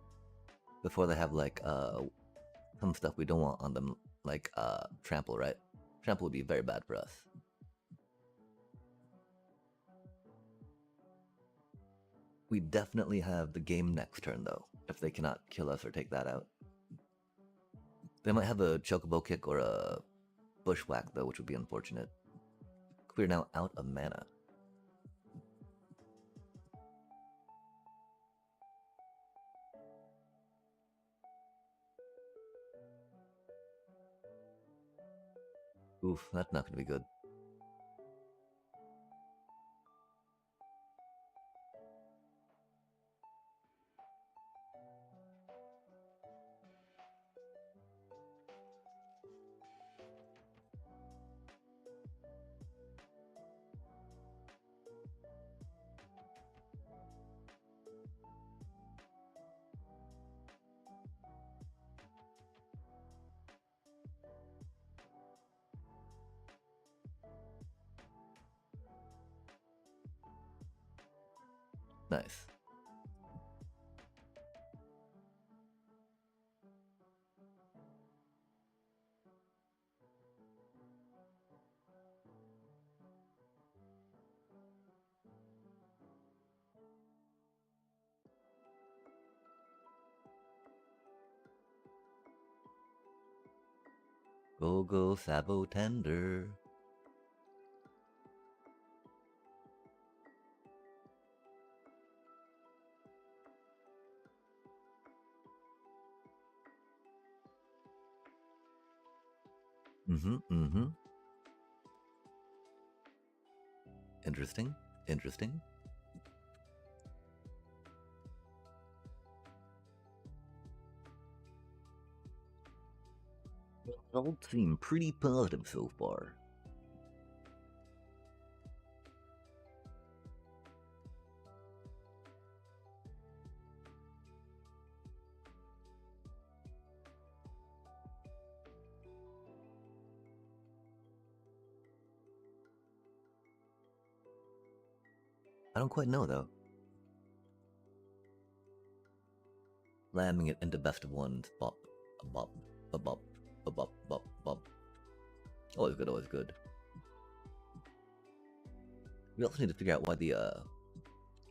Before they have, like, some stuff we don't want on them, like, Trample, right? Trample would be very bad for us. We definitely have the game next turn, though, if they cannot kill us or take that out. They might have a Chocobo Kick or a Bushwhack, though, which would be unfortunate. We're now out of mana. Oof, that's not going to be good. Nice. Go Sabotender. Interesting. Interesting. All seem pretty positive so far. I don't quite know though. Slamming it into best of ones. Bop, a bop, a bop, a bop, bop, bop. Always good, always good. We also need to figure out why the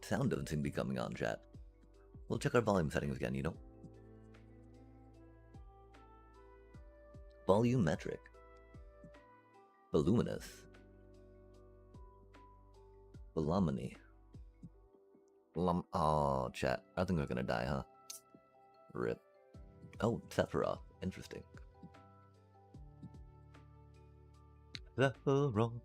sound doesn't seem to be coming on, chat. We'll check our volume settings again, you know? Volumetric. Voluminous. Voluminy. Oh, chat. I think we're gonna die, huh? Rip. Oh, Sephiroth. Interesting. Sephiroth.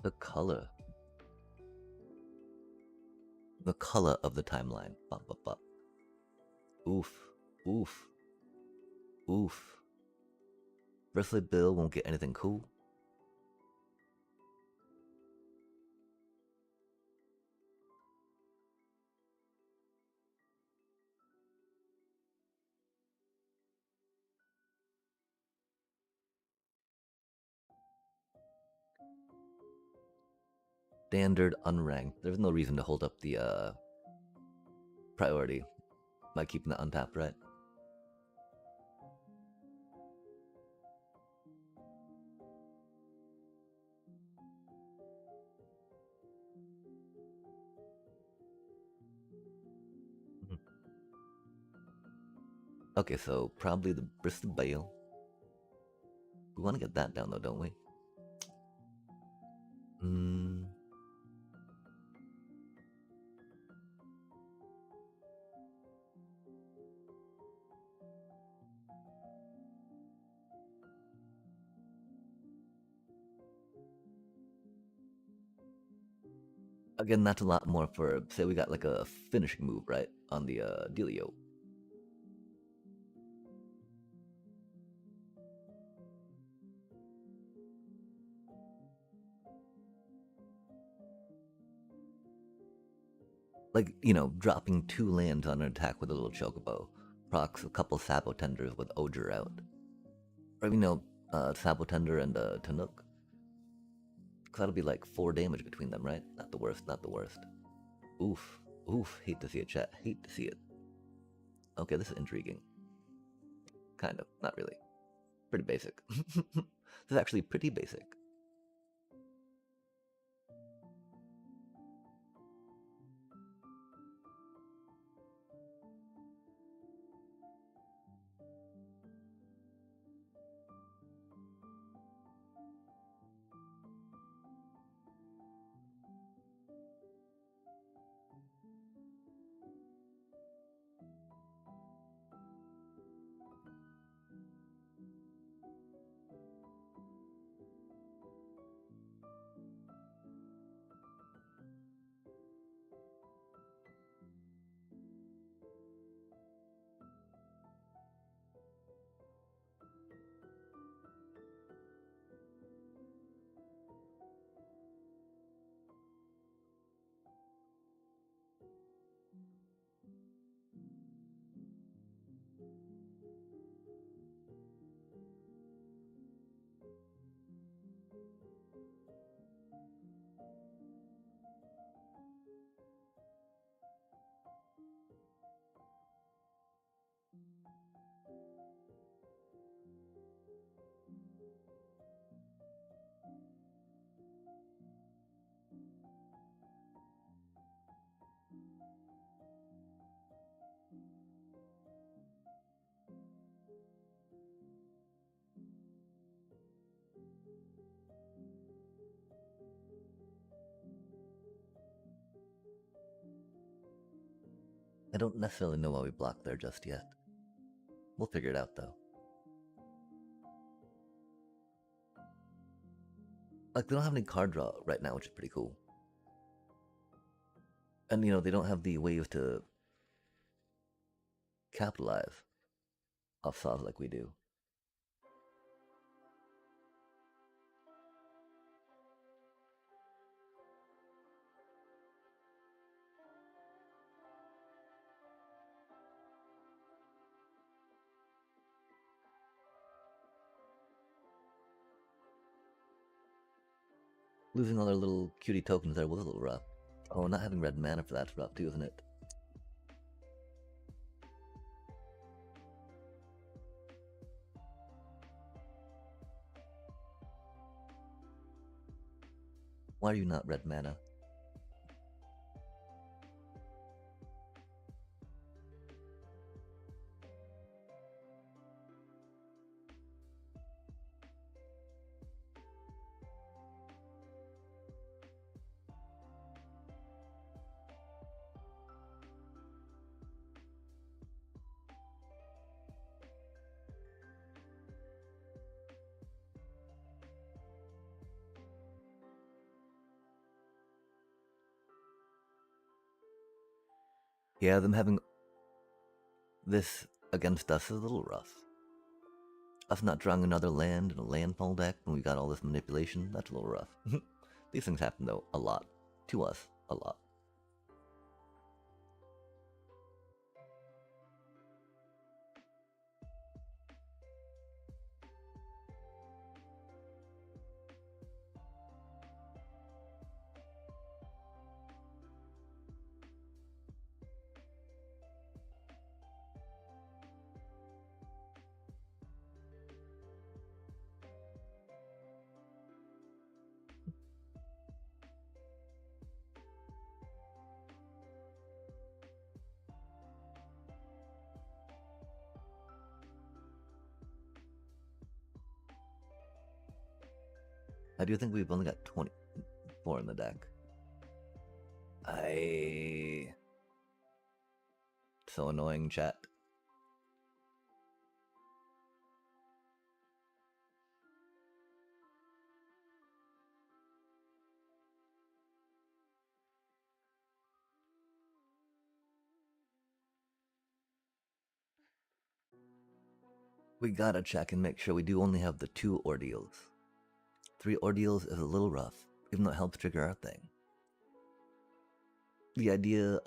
The color. The color of the timeline. Bop, bop, bop. Oof. Oof. Oof. Bristly Bill won't get anything cool. Standard unranked. There's no reason to hold up the priority by keeping that untapped, right? Okay, so probably the Bristol Bale. We want to get that down though, don't we? Again, that's a lot more for, say we got like a finishing move, right? On the dealio. Like, you know, dropping 2 lands on an attack with a little chocobo. Procs a couple Sabo Tenders with Oger out. Or, you know, Sabo Tender and Tanuk. Cause that'll be like 4 damage between them, right? Not the worst, not the worst. Oof. Oof. Hate to see it, chat. Hate to see it. Okay, this is intriguing. Kind of. Not really. Pretty basic. This is actually pretty basic. I don't necessarily know why we blocked there just yet. We'll figure it out, though. Like, they don't have any card draw right now, which is pretty cool. And, you know, they don't have the ways to capitalize off saws like we do. Losing all their little cutie tokens there was a little rough. Oh, not having red mana for that's rough too, isn't it? Why are you not red mana? Yeah, them having this against us is a little rough. Us not drawing another land in a landfall deck when we got all this manipulation, that's a little rough. These things happen, though, a lot. To us, a lot. I do think we've only got 24 in the deck. So annoying, chat. We gotta check and make sure we do only have the 2 ordeals. 3 ordeals is a little rough, even though it helps trigger our thing. The idea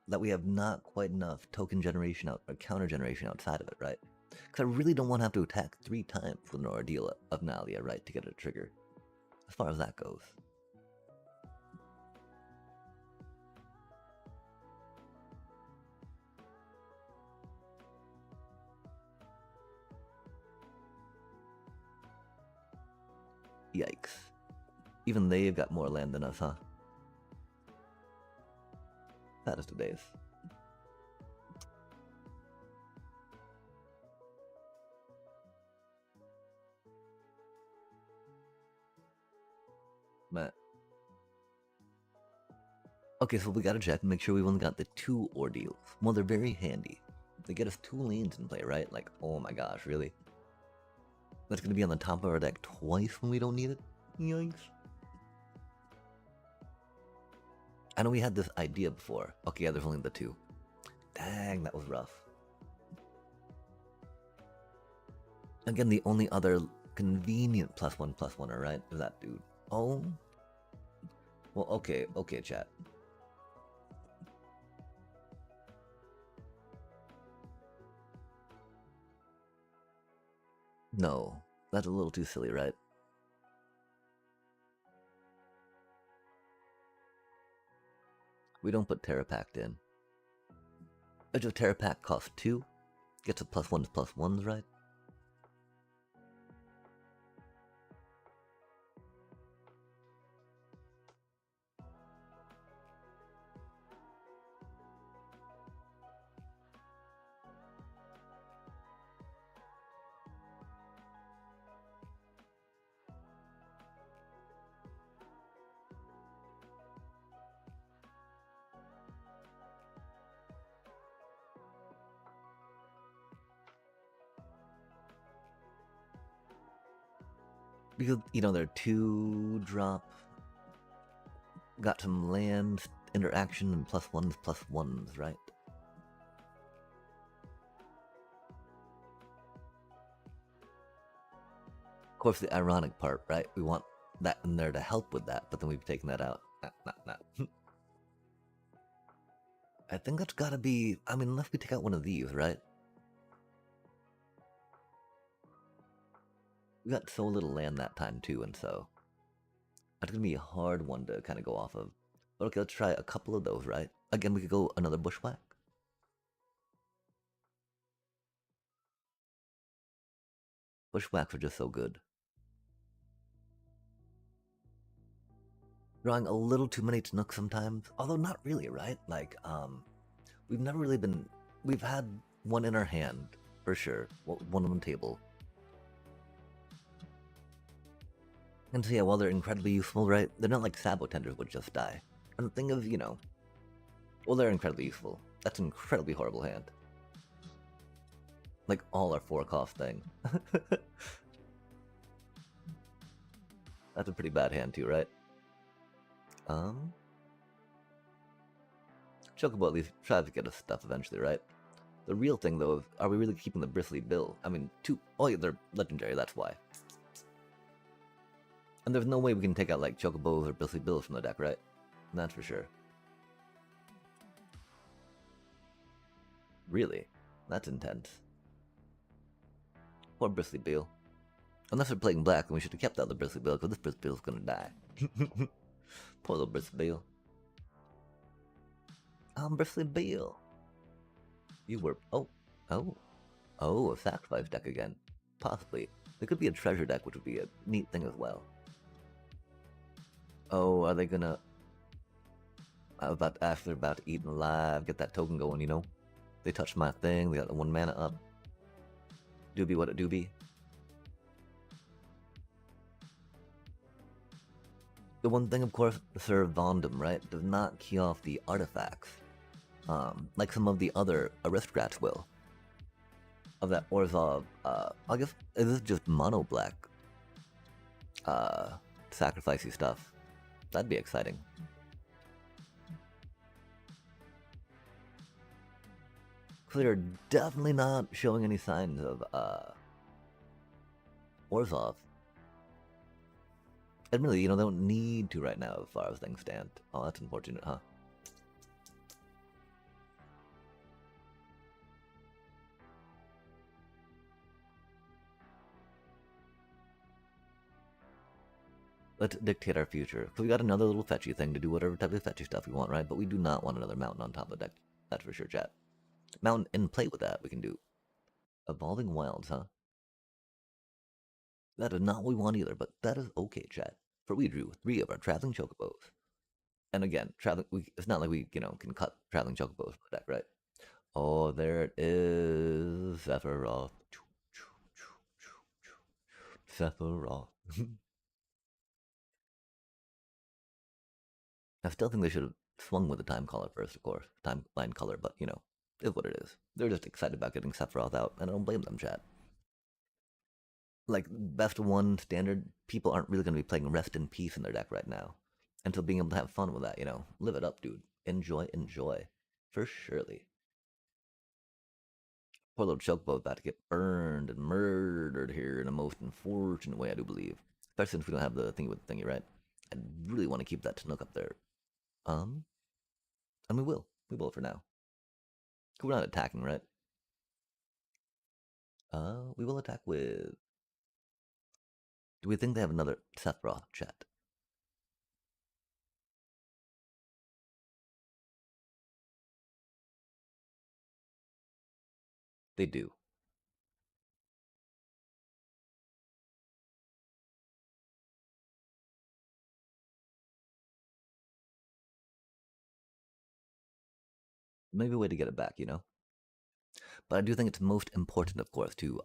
that we have not quite enough token generation or counter generation outside of it, right? Because I really don't want to have to attack 3 times with an ordeal of Nalia, right, to get a trigger. As far as that goes. Yikes. Even they've got more land than us, huh? Saddest of days. Matt. Okay, so we gotta check and make sure we've only got the 2 ordeals. Well, they're very handy. They get us 2 lanes in play, right? Like, oh my gosh, really? That's gonna be on the top of our deck twice when we don't need it? Yikes. I know we had this idea before. Okay, yeah, there's only the 2. Dang, that was rough. Again, the only other convenient +1/+1er, right? Is that dude. Oh. Well, okay, chat. No, that's a little too silly, right? We don't put Terra Pact in. It's just Terra Pact costs 2. Gets a +1/+1s, right? Because, you know, they're 2-drop, got some land interaction and +1s, right? Of course, the ironic part, right? We want that in there to help with that, but then we've taken that out. Nah. I think that's gotta be, I mean, unless we take out one of these, right? We got so little land that time too, and so that's gonna be a hard one to kind of go off of. But okay, let's try a couple of those, right? Again, we could go another bushwhack. Bushwhacks are just so good. Drawing a little too many Chinook sometimes, although not really, right? Like, we've never really been. We've had one in our hand for sure, one on the table. And so yeah, while they're incredibly useful, right? They're not like Sabotenders would just die. And the thing is, you know, well, they're incredibly useful. That's an incredibly horrible hand. Like all our 4-cost thing. That's a pretty bad hand too, right? Chocobo at least tries to get us stuff eventually, right? The real thing though is, are we really keeping the Bristly Bill? I mean, oh yeah, they're legendary, that's why. And there's no way we can take out like Chocobos or Bristly Bills from the deck, right? That's for sure. Really? That's intense. Poor Bristly Bill. Unless we're playing black, then we should have kept out the Bristly Bill, because this Bristly Bill's gonna die. Poor little Bristly Bill. Bristly Bill. You were... Oh. A sacrifice deck again. Possibly. There could be a treasure deck, which would be a neat thing as well. Oh, are they gonna... I was about to ask, they're about to eat alive, get that token going, you know? They touched my thing, they got the 1 mana up. Doobie what it doobie. The one thing, of course, Sir Vondum, right, does not key off the artifacts. Like some of the other aristocrats will. Of that Orzhov, I guess, is this just mono black? Sacrificey stuff. That'd be exciting. They're definitely not showing any signs of, Orzhov. Admittedly, you know, they don't need to right now as far as things stand. Oh, that's unfortunate, huh? Let's dictate our future. So we got another little fetchy thing to do whatever type of fetchy stuff we want, right? But we do not want another mountain on top of the deck. That's for sure, chat. Mountain and play with that we can do. Evolving Wilds, huh? That is not what we want either, but that is okay, chat. For we drew 3 of our Traveling Chocobos. And again, it's not like we, you know, can cut Traveling Chocobos from the deck, right? Oh, there it is. Sephiroth. Sephiroth. I still think they should have swung with the time color first, of course. Timeline color, but, you know, is what it is. They're just excited about getting Sephiroth out, and I don't blame them, chat. Like, best of 1 standard, people aren't really going to be playing Rest in Peace in their deck right now. And so being able to have fun with that, you know, live it up, dude. Enjoy. For surely. Poor little Chocobo about to get burned and murdered here in a most unfortunate way, I do believe. Especially since we don't have the thingy with the thingy, right? I really want to keep that Chinook up there. And we will. We will for now. We're not attacking, right? We will attack with... Do we think they have another Sephiroth, chat? They do. Maybe a way to get it back, you know? But I do think it's most important, of course, to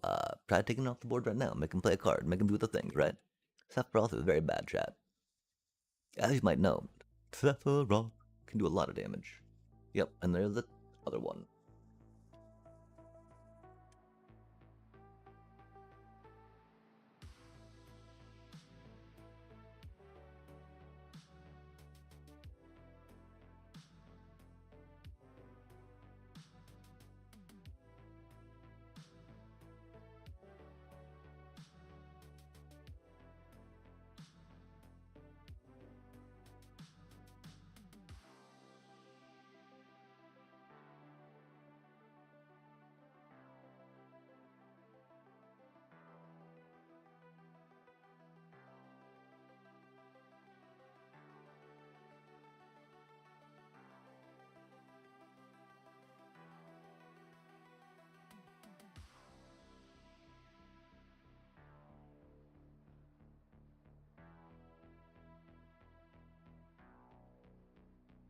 try taking it off the board right now. Make him play a card. Make him do the things, right? Sephiroth is very bad, chat. As you might know, Sephiroth can do a lot of damage. Yep, and there's the other one.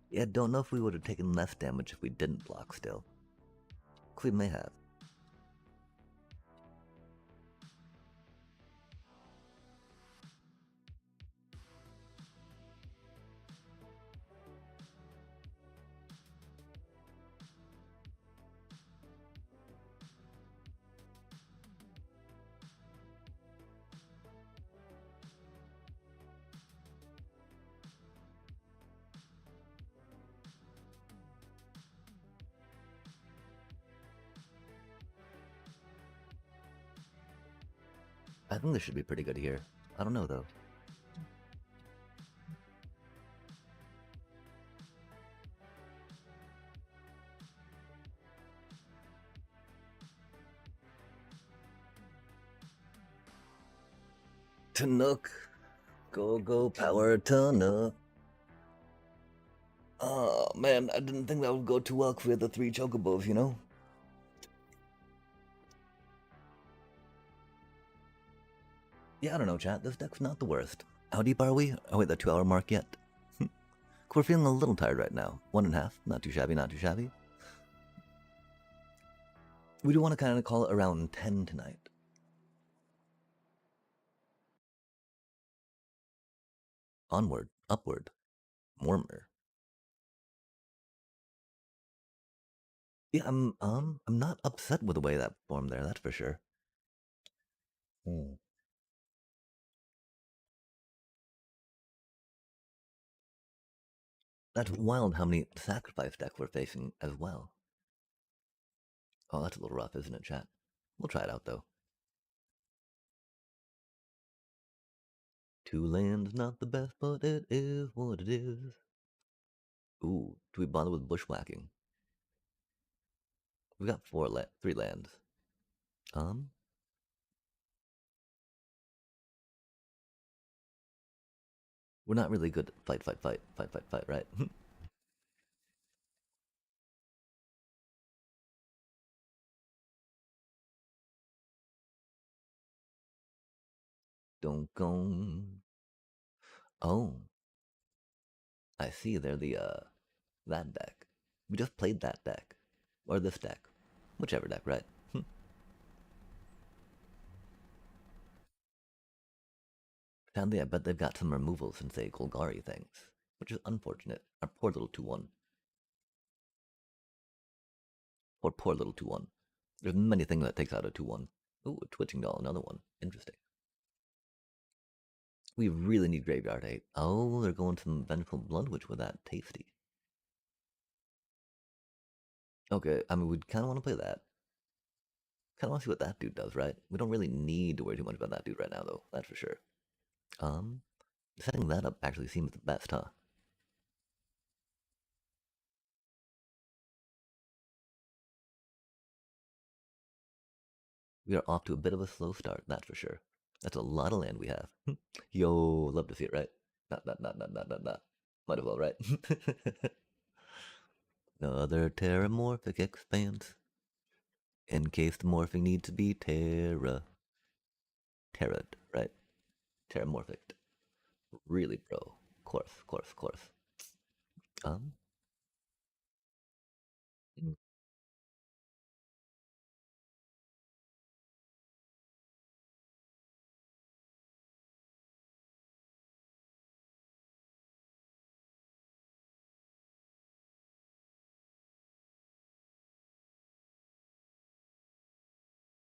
Yeah, don't know if we would have taken less damage if we didn't block still. We may have. I think this should be pretty good here. I don't know though. Tanook. Go power Tanook. Oh man, I didn't think that would go too well if we had the 3 chocobos, you know? Yeah, I don't know, chat. This deck's not the worst. How deep are we? Oh wait, the 2 hour mark yet? We're feeling a little tired right now. 1.5. Not too shabby, not too shabby. We do want to kind of call it around 10 tonight. Onward, upward, warmer. Yeah, I'm not upset with the way that formed there, that's for sure. Hmm. That's wild how many sacrifice decks we're facing as well. Oh, that's a little rough, isn't it, chat? We'll try it out though. 2 lands, not the best, but it is what it is. Ooh, do we bother with bushwhacking? We got 3 lands. Um, we're not really good at fight, right? Don't go. Oh, I see. They're the that deck. We just played that deck, or this deck, whichever deck, right? Sadly, I bet they've got some removals since they Golgari things, which is unfortunate. Our poor little 2/1. Poor little 2/1. There's many things that takes out a 2/1. Ooh, a twitching doll, another one. Interesting. We really need Graveyard Hate. Oh, they're going some Vengeful Bloodwitch with that. Tasty. Okay, I mean, we'd kind of want to play that. Kind of want to see what that dude does, right? We don't really need to worry too much about that dude right now, though. That's for sure. Um, Setting that up actually seems the best, huh? We are off to a bit of a slow start, that's for sure. That's a lot of land we have. Yo, love to see it, right? Not. Might as well, right? Another terramorphic expanse. In case the morphing needs to be terrad, right? Terramorphic. Really, bro. Course. Um, mm,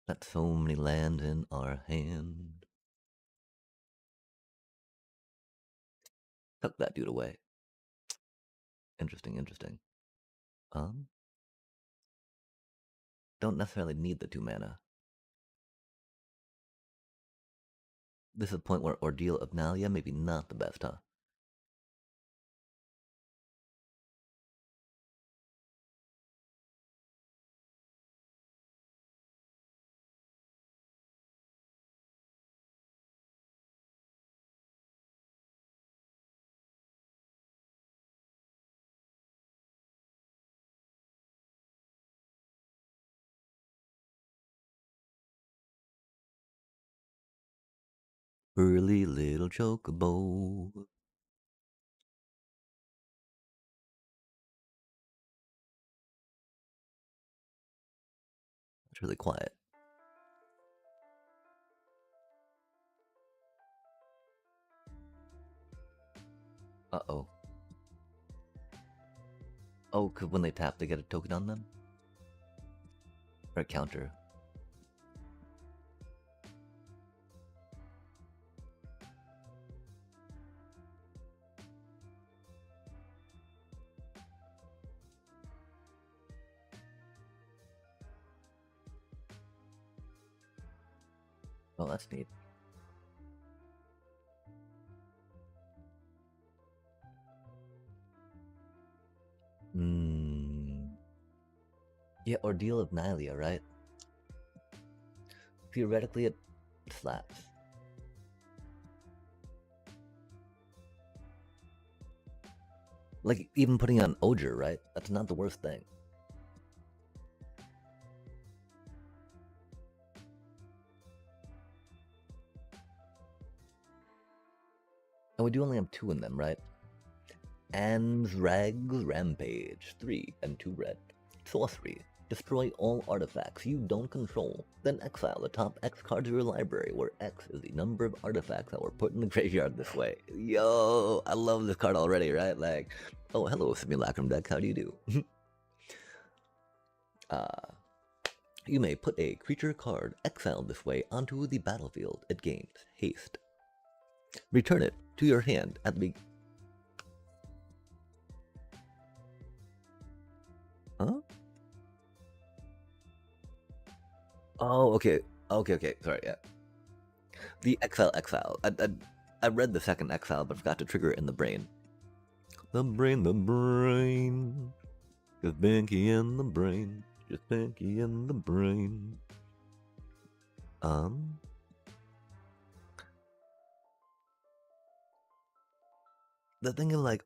Got so many lands in our hand. Tuck that dude away. Interesting. Um, don't necessarily need the 2 mana. This is a point where Ordeal of Nalia maybe not the best, huh? Early little chocobo. It's really quiet. Uh-oh. Oh, because when they tap, they get a token on them? Or a counter. Oh, that's neat. Yeah, Ordeal of Nylia, right? Theoretically, it slaps. Like, even putting on Oger, right? That's not the worst thing. And we do only have 2 in them, right? Anzrag's Rampage. 3 and 2 red. Sorcery. Destroy all artifacts you don't control. Then exile the top X cards of your library, where X is the number of artifacts that were put in the graveyard this way. Yo, I love this card already, right? Like, oh, hello, Simulacrum deck, how do you do? You may put a creature card exiled this way onto the battlefield. It gains haste. Return it to your hand at the... Huh? Oh, okay. Okay. Sorry, yeah. The exile. I read the second exile, but forgot to trigger it in the brain. The brain. Just Binky in the brain. Just Binky in the brain. The thing is, like,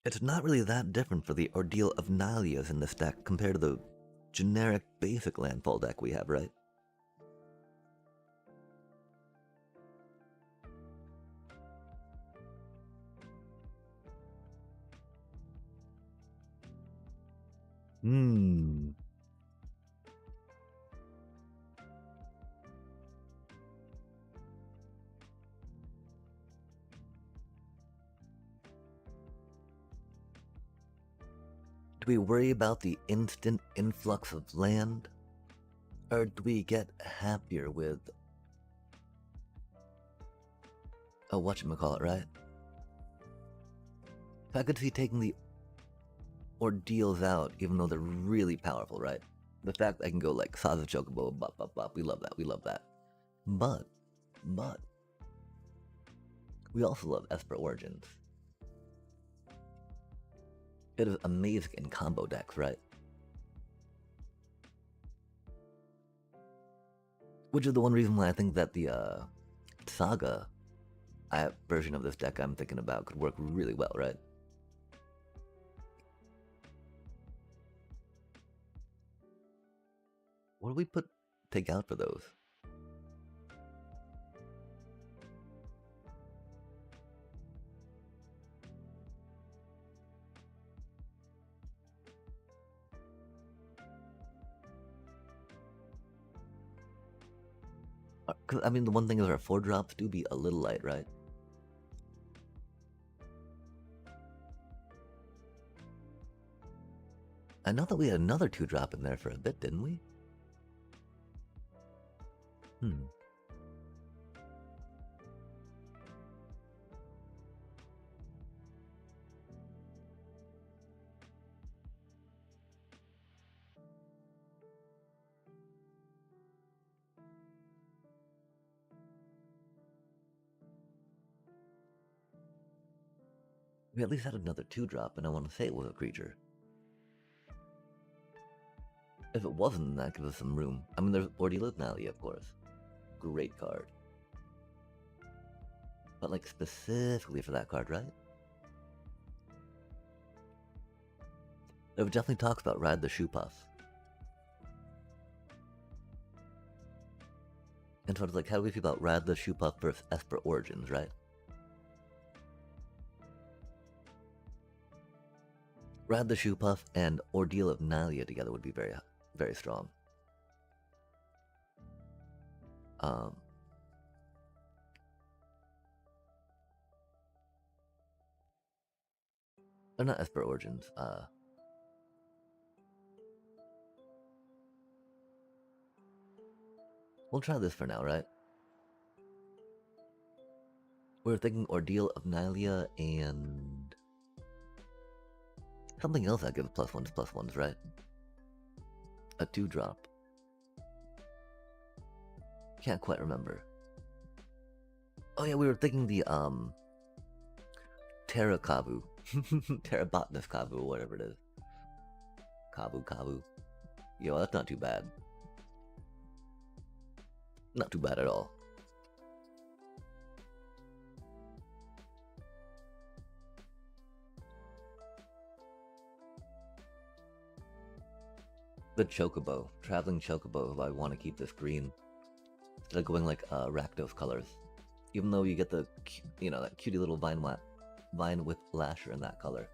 it's not really that different for the Ordeal of Nylias in this deck compared to the generic basic landfall deck we have, right? Do we worry about the instant influx of land? Or do we get happier with... Oh, whatchamacallit, right? I could see taking the Ordeals out, even though they're really powerful, right? The fact that I can go like Saza Chocobo, bop, we love that. But, we also love Esper Origins. It is amazing in combo decks, right? Which is the one reason why I think that the Saga version of this deck I'm thinking about could work really well, right? What do we take out for those? Because, I mean, the one thing is our 4-drops do be a little light, right? I know that we had another 2-drop in there for a bit, didn't we? We at least had another 2-drop, and I want to say it was a creature. If it wasn't, that gives us some room. I mean, there's Ordeal of Nylia, of course. Great card. But, like, specifically for that card, right? It definitely talks about Ride the Shoe Puff. And so it's like, how do we feel about Ride the Shoe Puff versus Esper Origins, right? Rad the Shoe Puff and Ordeal of Nalia together would be very, very strong. Or not Esper Origins. We'll try this for now, right? We're thinking Ordeal of Nalia and something else that gives +1s, right? A 2-drop. Can't quite remember. Oh yeah, we were thinking the Terra Kavu. Terra Botanist Kavu, or whatever it is. Kavu. Yo, that's not too bad. Not too bad at all. The Chocobo, Traveling Chocobo, if I want to keep this green. Instead of going like Rakdos colors. Even though you get the, that cutie little vine with Lasher in that color.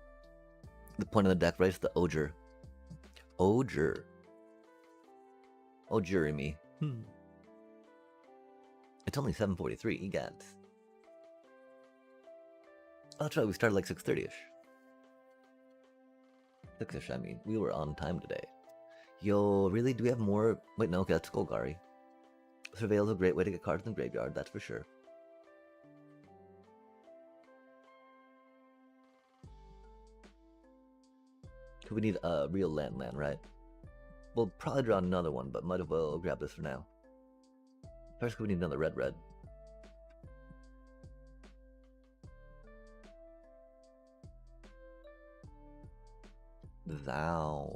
The point of the deck, right, is the Oger. Ogerimi. It's only 7:43, egads. Oh, that's right, we started like 6:30ish. 6ish, I mean. We were on time today. Yo, really? Do we have more? Wait, no, okay, that's Golgari. Surveil is a great way to get cards in the graveyard, that's for sure. We need a real land, right? We'll probably draw another one, but might as well grab this for now. First, we need another red. Thou.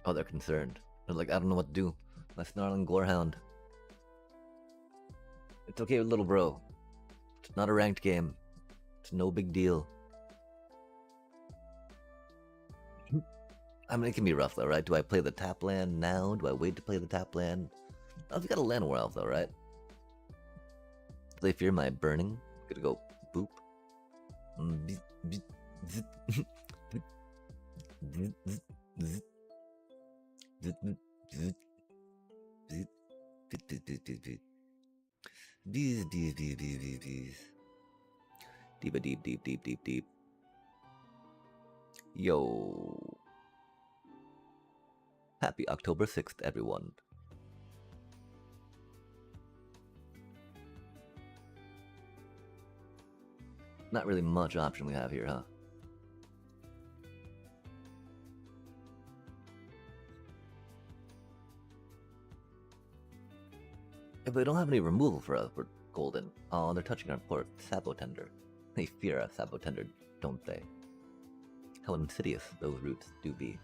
Oh, they're concerned. They're like, I don't know what to do. My snarling gorehound. It's okay, little bro. It's not a ranked game. It's no big deal. I mean, it can be rough though, right? Do I play the tap land now? Do I wait to play the tap land? Oh, we got a land war elf though, right? Do they fear my burning? Gonna go boop. These. Deep. Yo. Happy October 6th, everyone. Not really much option we have here, huh? If they don't have any removal for us, we're golden. Oh, they're touching our port. Sapotender. They fear a Sapotender, don't they? How insidious those roots do be.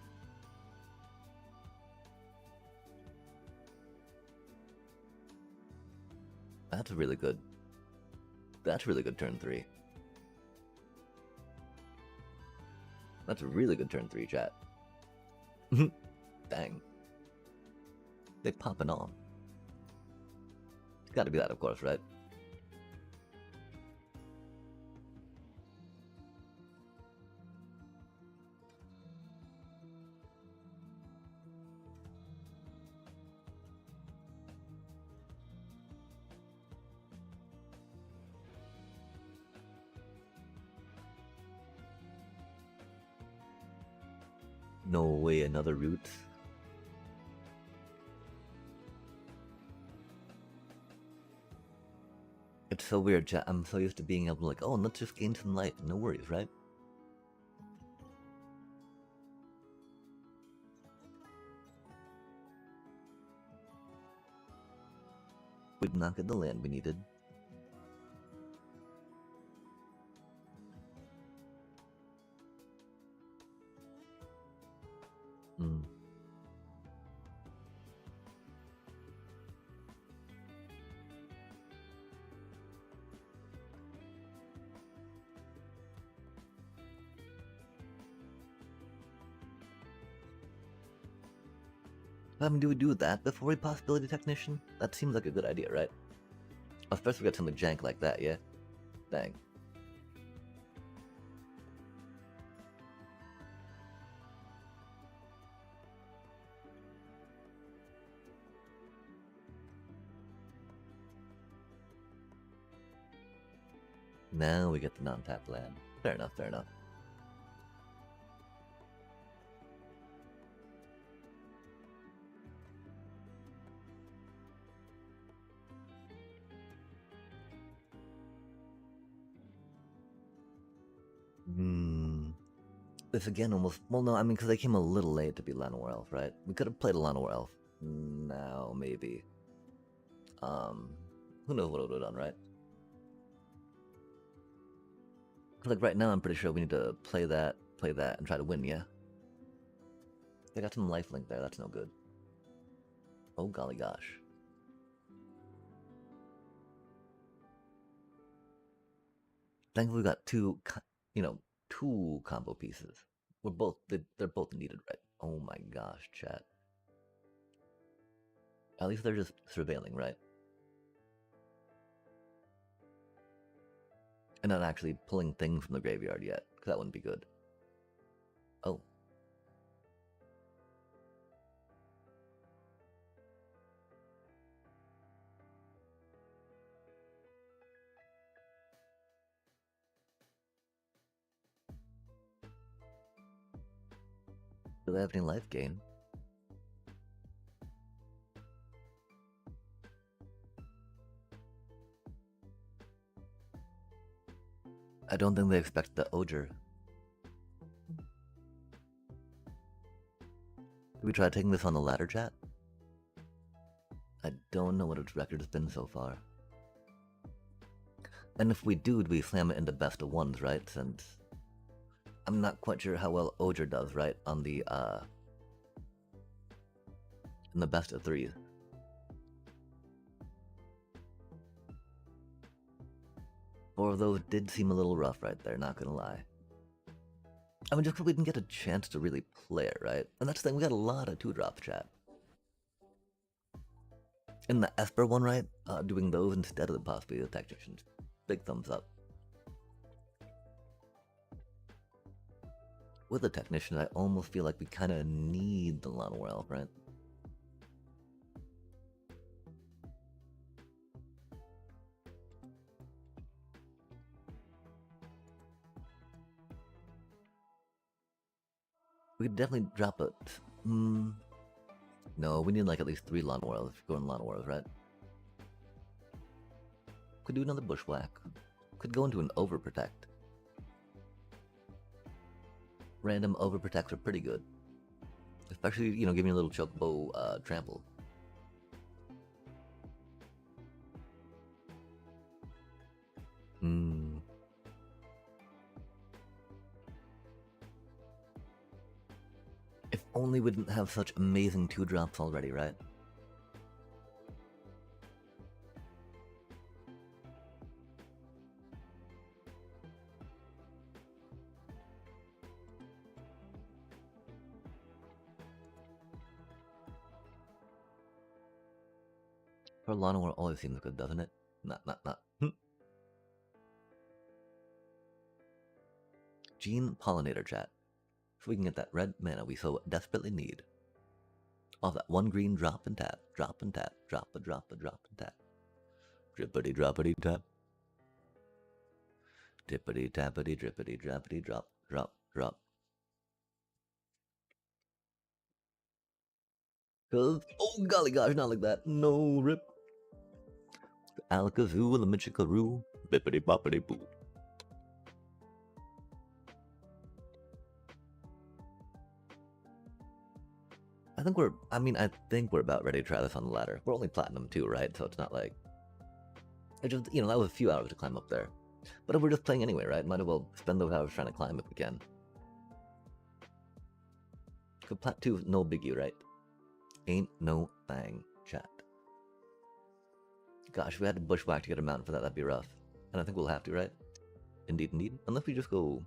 That's really good. That's really good turn 3. That's a really good turn 3, chat. Dang. They popping off. It's gotta be that, of course, right? No way, another route. It's so weird, chat. I'm so used to being able to like, oh, let's just gain some life. No worries, right? We did not get the land we needed. Do we do that before we Possibility Technician? That seems like a good idea, right? Especially if we got something jank like that, yeah? Dang. Now we get the non-tapped land. Fair enough, fair enough. This again almost... Well, no, I mean, because they came a little late to be Llanowar Elf, right? We could have played a Llanowar Elf. Now, maybe. Who knows what it would have done, right? Like, right now, I'm pretty sure we need to play that, and try to win, yeah? They got some lifelink there, that's no good. Oh, golly gosh. Thankfully, we got two combo pieces. They're both needed, right? Oh my gosh, chat. At least they're just surveilling, right? And not actually pulling things from the graveyard yet, because that wouldn't be good. Oh. Do they have any life gain? I don't think they expect the Oger. Did we try taking this on the ladder, chat? I don't know what its record has been so far. And if we do we slam it into best of ones, right? Since I'm not quite sure how well Oger does, right? On the, in the best of threes. 4 of those did seem a little rough right there, not gonna lie. I mean, just because we didn't get a chance to really play it, right? And that's the thing, we got a lot of 2-drops, chat. In the Esper one, right? Doing those instead of the possibly the Technicians. Big thumbs up. With the Technicians, I almost feel like we kind of need the Llanowar Elf, right? We could definitely drop it. No, we need like at least 3 Llanowar Elves if you're going Llanowar Elves, right? Could do another Bushwhack. Could go into an Overprotect. Random Overprotects are pretty good. Especially, giving you a little Chocobo trample. If only we didn't have such amazing 2-drops already, right? For Llanowar always seems good, doesn't it? Not. Gene Pollinator, chat. So we can get that red mana we so desperately need. Off that 1 green drop and tap, drop and tap, drop and tap. Drippity droppity tap. Tippity tappity drippity droppity drop. Cause, oh golly gosh, not like that. No, rip. Alakazoo, the Michikaroo, bippity boppity boo. I think we're about ready to try this on the ladder. We're only Platinum 2, right? So it's not like... It just, that was a few hours to climb up there. But if we're just playing anyway, right? Might as well spend those hours trying to climb if we can. Cause Plat 2 is no biggie, right? Ain't no thing, chat. Gosh, if we had to Bushwhack to get a mountain for that, that'd be rough. And I think we'll have to, right? Indeed. Unless we just go...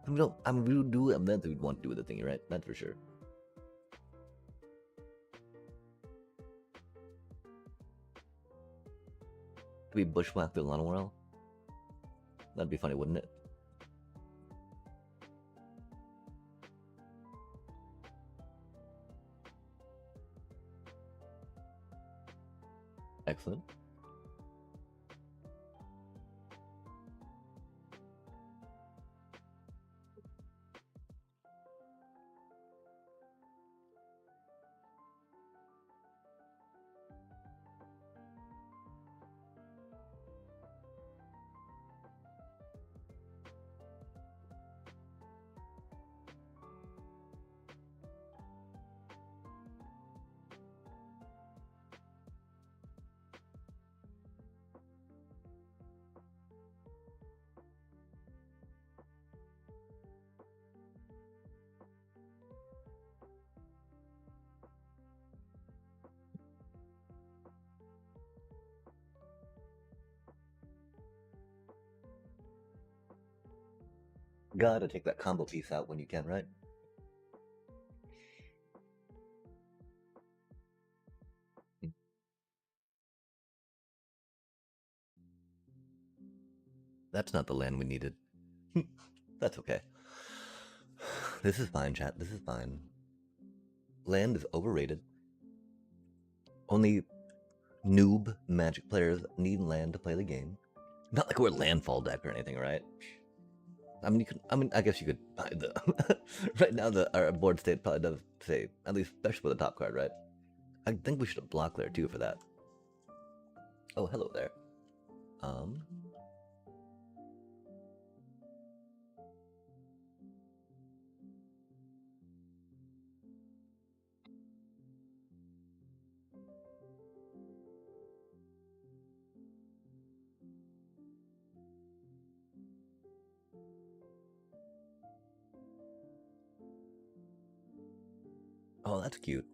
we do events we'd want to do with the thingy, right? That's for sure. Could we Bushwhack the Llanowar Elf? That'd be funny, wouldn't it? Excellent. Gotta take that combo piece out when you can, right? That's not the land we needed. That's okay. This is fine, chat. This is fine. Land is overrated. Only noob Magic players need land to play the game. Not like we're a landfall deck or anything, right? I mean, you can. I mean, I guess you could buy the. Right now, our board state probably does say, at least especially with the top card, right? I think we should have block there too for that. Oh, hello there. Oh, that's cute.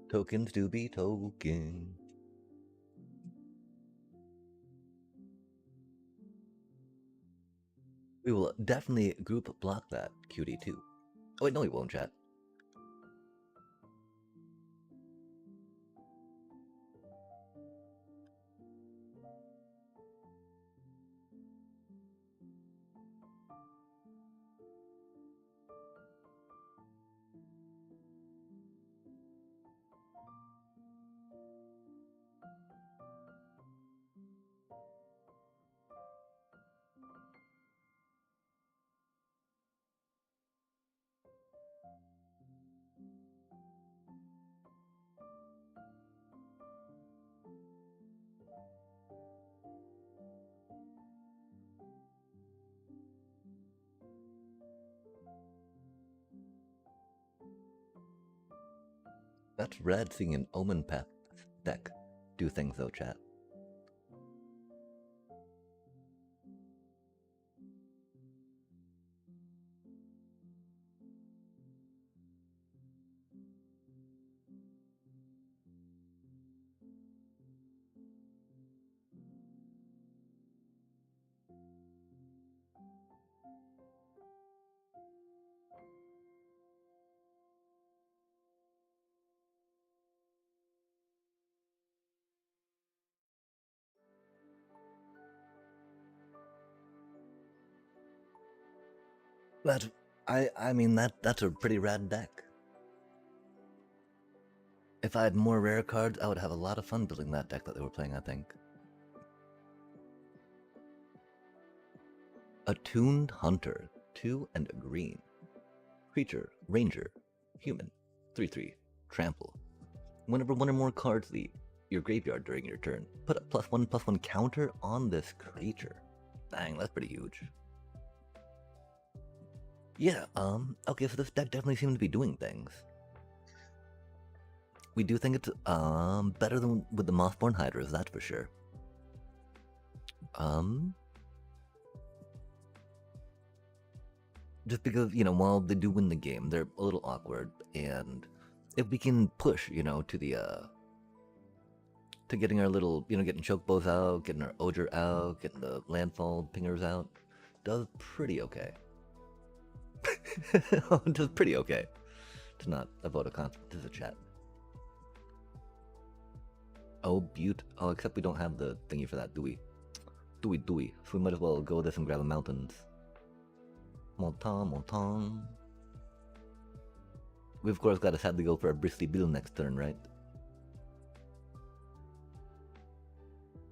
Tokens to be token. We will definitely group block that cutie too. Oh wait, no, we won't, chat. That's red seeing an Omen Path deck do things though, chat. That I mean that's a pretty rad deck. If I had more rare cards, I would have a lot of fun building that deck that they were playing, I think. Attuned Hunter, 2 and a green. Creature, Ranger, Human, 3/3, Trample. Whenever one or more cards leave your graveyard during your turn, put a +1/+1 counter on this creature. Dang, that's pretty huge. Yeah, okay, so this deck definitely seems to be doing things. We do think it's, better than with the Mothborn Hydras, that's for sure. Just because, you know, while they do win the game, they're a little awkward, and if we can push, you know, to the, to getting our little, you know, getting Chokebows out, getting our Oger out, getting the Landfall Pingers out, does pretty okay. Does pretty okay. To not a vote of confidence to the chat. Oh, Butte. Oh, except we don't have the thingy for that, do we? Do we? So we might as well go with this and grab the mountains. Montan. We of course gotta sadly go for a Bristly Bill next turn, right?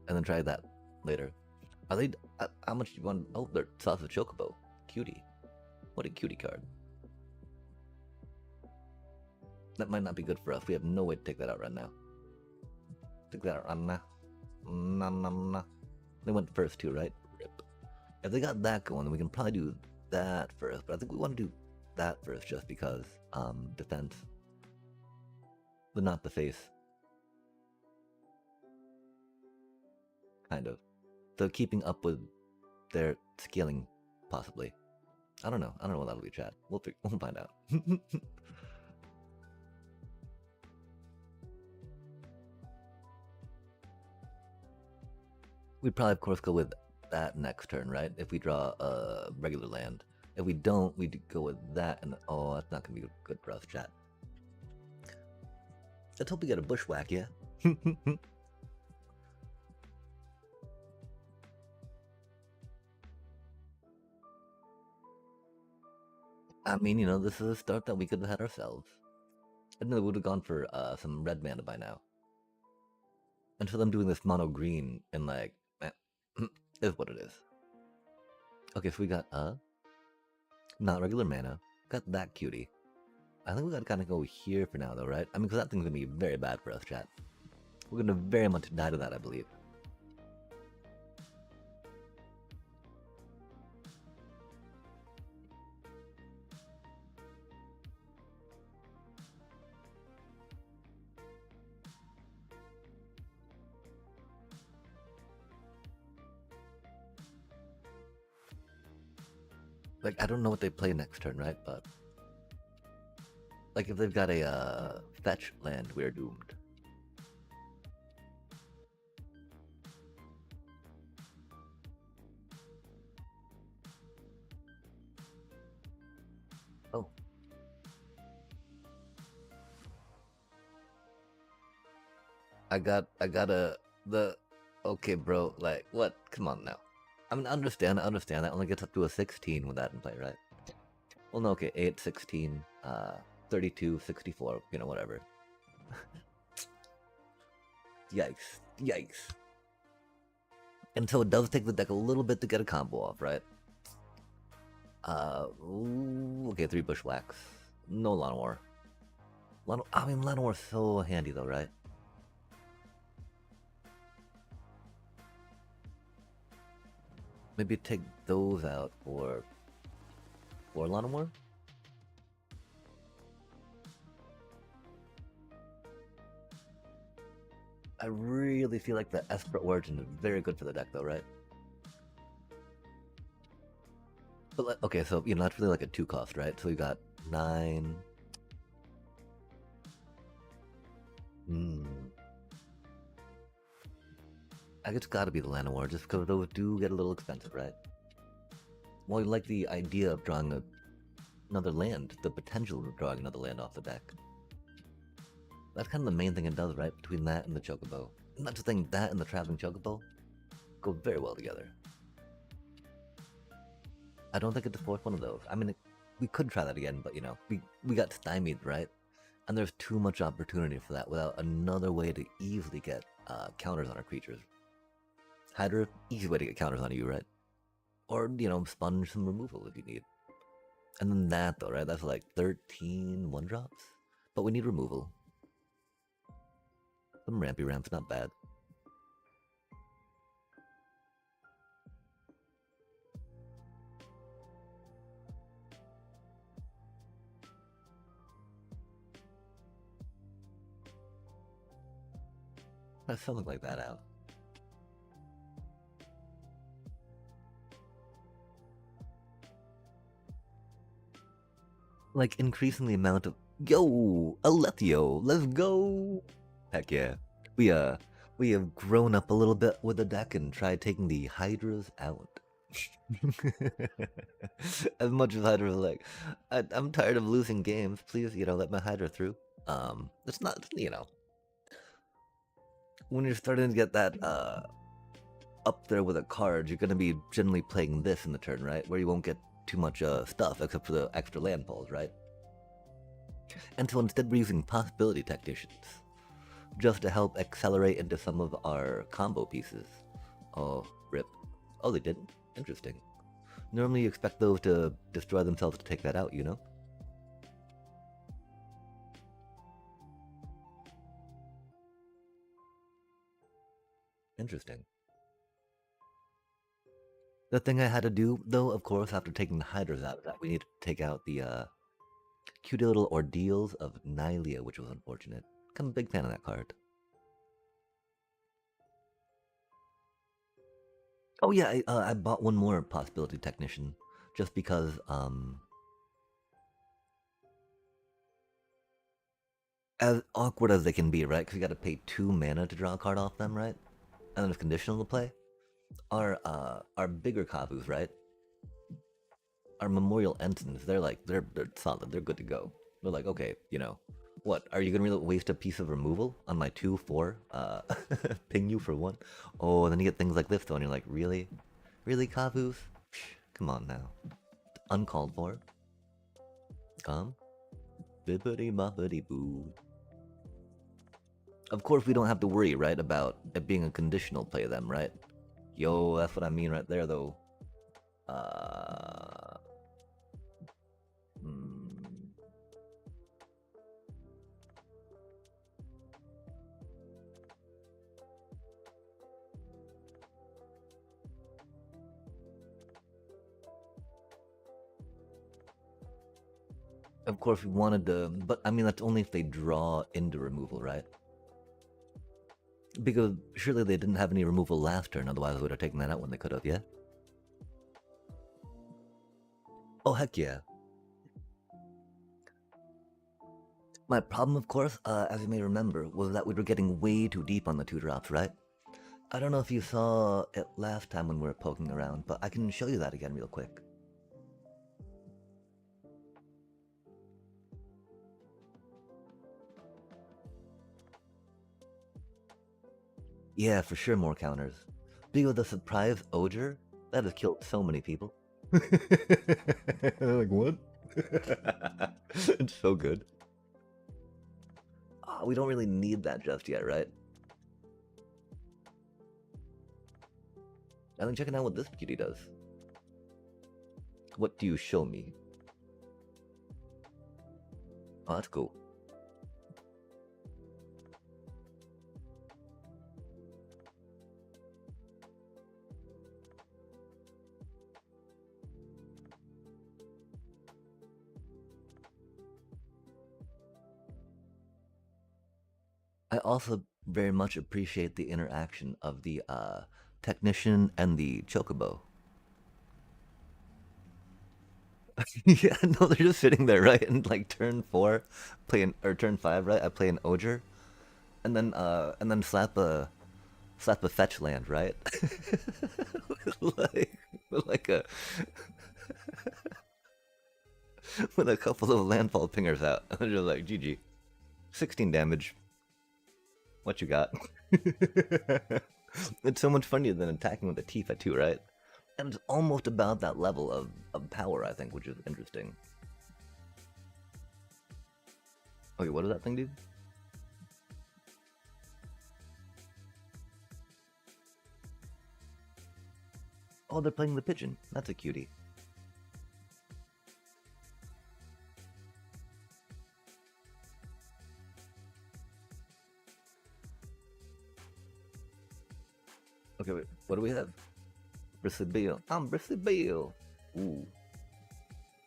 And then try that later. Are they? How much do you want? Oh, they're Sausage Chocobo. Cutie. What a cutie card. That might not be good for us. We have no way to take that out right now. Take that out right now. Nah. They went first too, right? Rip. If they got that going, then we can probably do that first. But I think we want to do that first just because defense. But not the face. Kind of. So keeping up with their scaling, possibly. I don't know what that'll be, chat. We'll find out. We'd probably, of course, go with that next turn, right? If we draw a regular land. If we don't, we'd go with that, and oh, that's not gonna be good for us, chat. Let's hope we get a bushwhack, yeah? I mean, you know, this is a start that we could have had ourselves. I know we would have gone for some red mana by now. Until them doing this mono green and like, is what it is. Okay, so we got not regular mana. Got that cutie. I think we gotta kind of go here for now, though, right? I mean, because that thing's gonna be very bad for us, chat. We're gonna very much die to that, I believe. Like, I don't know what they play next turn, right? But like, if they've got a fetch land, we're doomed. Oh. I got the okay, bro. Like, what? Come on now. I mean, I understand. That only gets up to a 16 with that in play, right? Well, no, okay, 8, 16, 32, 64, you know, whatever. Yikes. And so it does take the deck a little bit to get a combo off, right? Okay, 3 bushwhacks. No Llanowar. I mean, Llanowar's so handy though, right? Maybe take those out for Llanowar? I really feel like the Esper Origin is very good for the deck though, right? But okay, so you know that's really like a 2 cost, right? So we got 9. I guess it's gotta be the Llanowar, just because those do get a little expensive, right? Well, I like the idea of drawing another land, the potential of drawing another land off the deck. That's kind of the main thing it does, right? Between that and the Chocobo. I'm not just saying that and the Traveling Chocobo go very well together. I don't think it's the fourth one of those. I mean, we could try that again, but you know, we got stymied, right? And there's too much opportunity for that without another way to easily get counters on our creatures. Hydra, easy way to get counters on you, right? Or, you know, sponge some removal if you need. And then that, though, right? That's like 13 1-drops. But we need removal. Some rampy ramps, not bad. Let's something like that out. Like, increasing the amount of... Yo! Alethio! Let's go! Heck yeah. We have grown up a little bit with the deck and tried taking the Hydras out. As much as Hydra's like, I'm tired of losing games. Please, you know, let my Hydra through. It's not, you know, when you're starting to get that up there with a card, you're gonna be generally playing this in the turn, right? Where you won't get too much stuff except for the extra land pulls, right? And so instead we're using Possibility Technicians just to help accelerate into some of our combo pieces. Oh, rip. Oh, they didn't? Interesting. Normally you expect those to destroy themselves to take that out, you know? Interesting. The thing I had to do, though, of course, after taking the Hydras out, that we need to take out the cute little ordeals of Nylea, which was unfortunate. I'm a big fan of that card. Oh yeah, I bought one more Possibility Technician, just because, as awkward as they can be, right? Because you gotta pay 2 mana to draw a card off them, right? And then it's conditional to play. our bigger Kabus, right? Our memorial ensigns, they're solid, they're good to go. They're like, okay, what? Are you gonna really waste a piece of removal on my 2/4? Ping you for 1? Oh, and then you get things like this though, and you're like, really? Really, Kabus? Come on now. Uncalled for. Come. Bippity boppity boo. Of course, we don't have to worry, right, about it being a conditional play them, right? Yo, that's what I mean right there, though. Hmm. Of course, we wanted to, but I mean, that's only if they draw into removal, right? Because surely they didn't have any removal last turn, otherwise they would have taken that out when they could have, yeah? Oh, heck yeah. My problem, of course, as you may remember, was that we were getting way too deep on the 2-drops, right? I don't know if you saw it last time when we were poking around, but I can show you that again real quick. Yeah, for sure more counters. Because the surprise Oger, that has killed so many people. Like, what? It's so good. Oh, we don't really need that just yet, right? I think checking out what this beauty does. What do you show me? Oh, that's cool. I also very much appreciate the interaction of the technician and the chocobo. Yeah, no, they're just sitting there, right? And like turn 4, or turn 5, right? I play an Oger, and then slap a fetch land, right? like like a with a couple of landfall pingers out. I'm just like, GG. 16 damage. What you got? It's so much funnier than attacking with a Tifa too, right? And it's almost about that level of power, I think, which is interesting. Okay, what does that thing do? Oh, they're playing the pigeon. That's a cutie. Okay, wait, what do we have? Bristly Beal. I'm Bristly Beal. Ooh.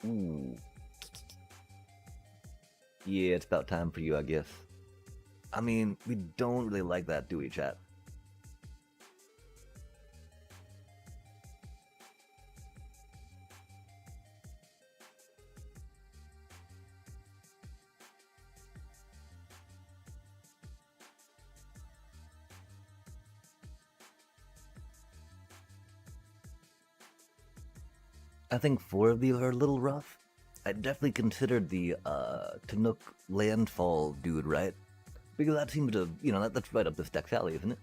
Ooh. Yeah, it's about time for you, I guess. I mean, we don't really like that, do we, chat? I think 4 of these are a little rough. I definitely considered the Tanook landfall dude, right? Because that seems to, that's right up this deck's alley, isn't it?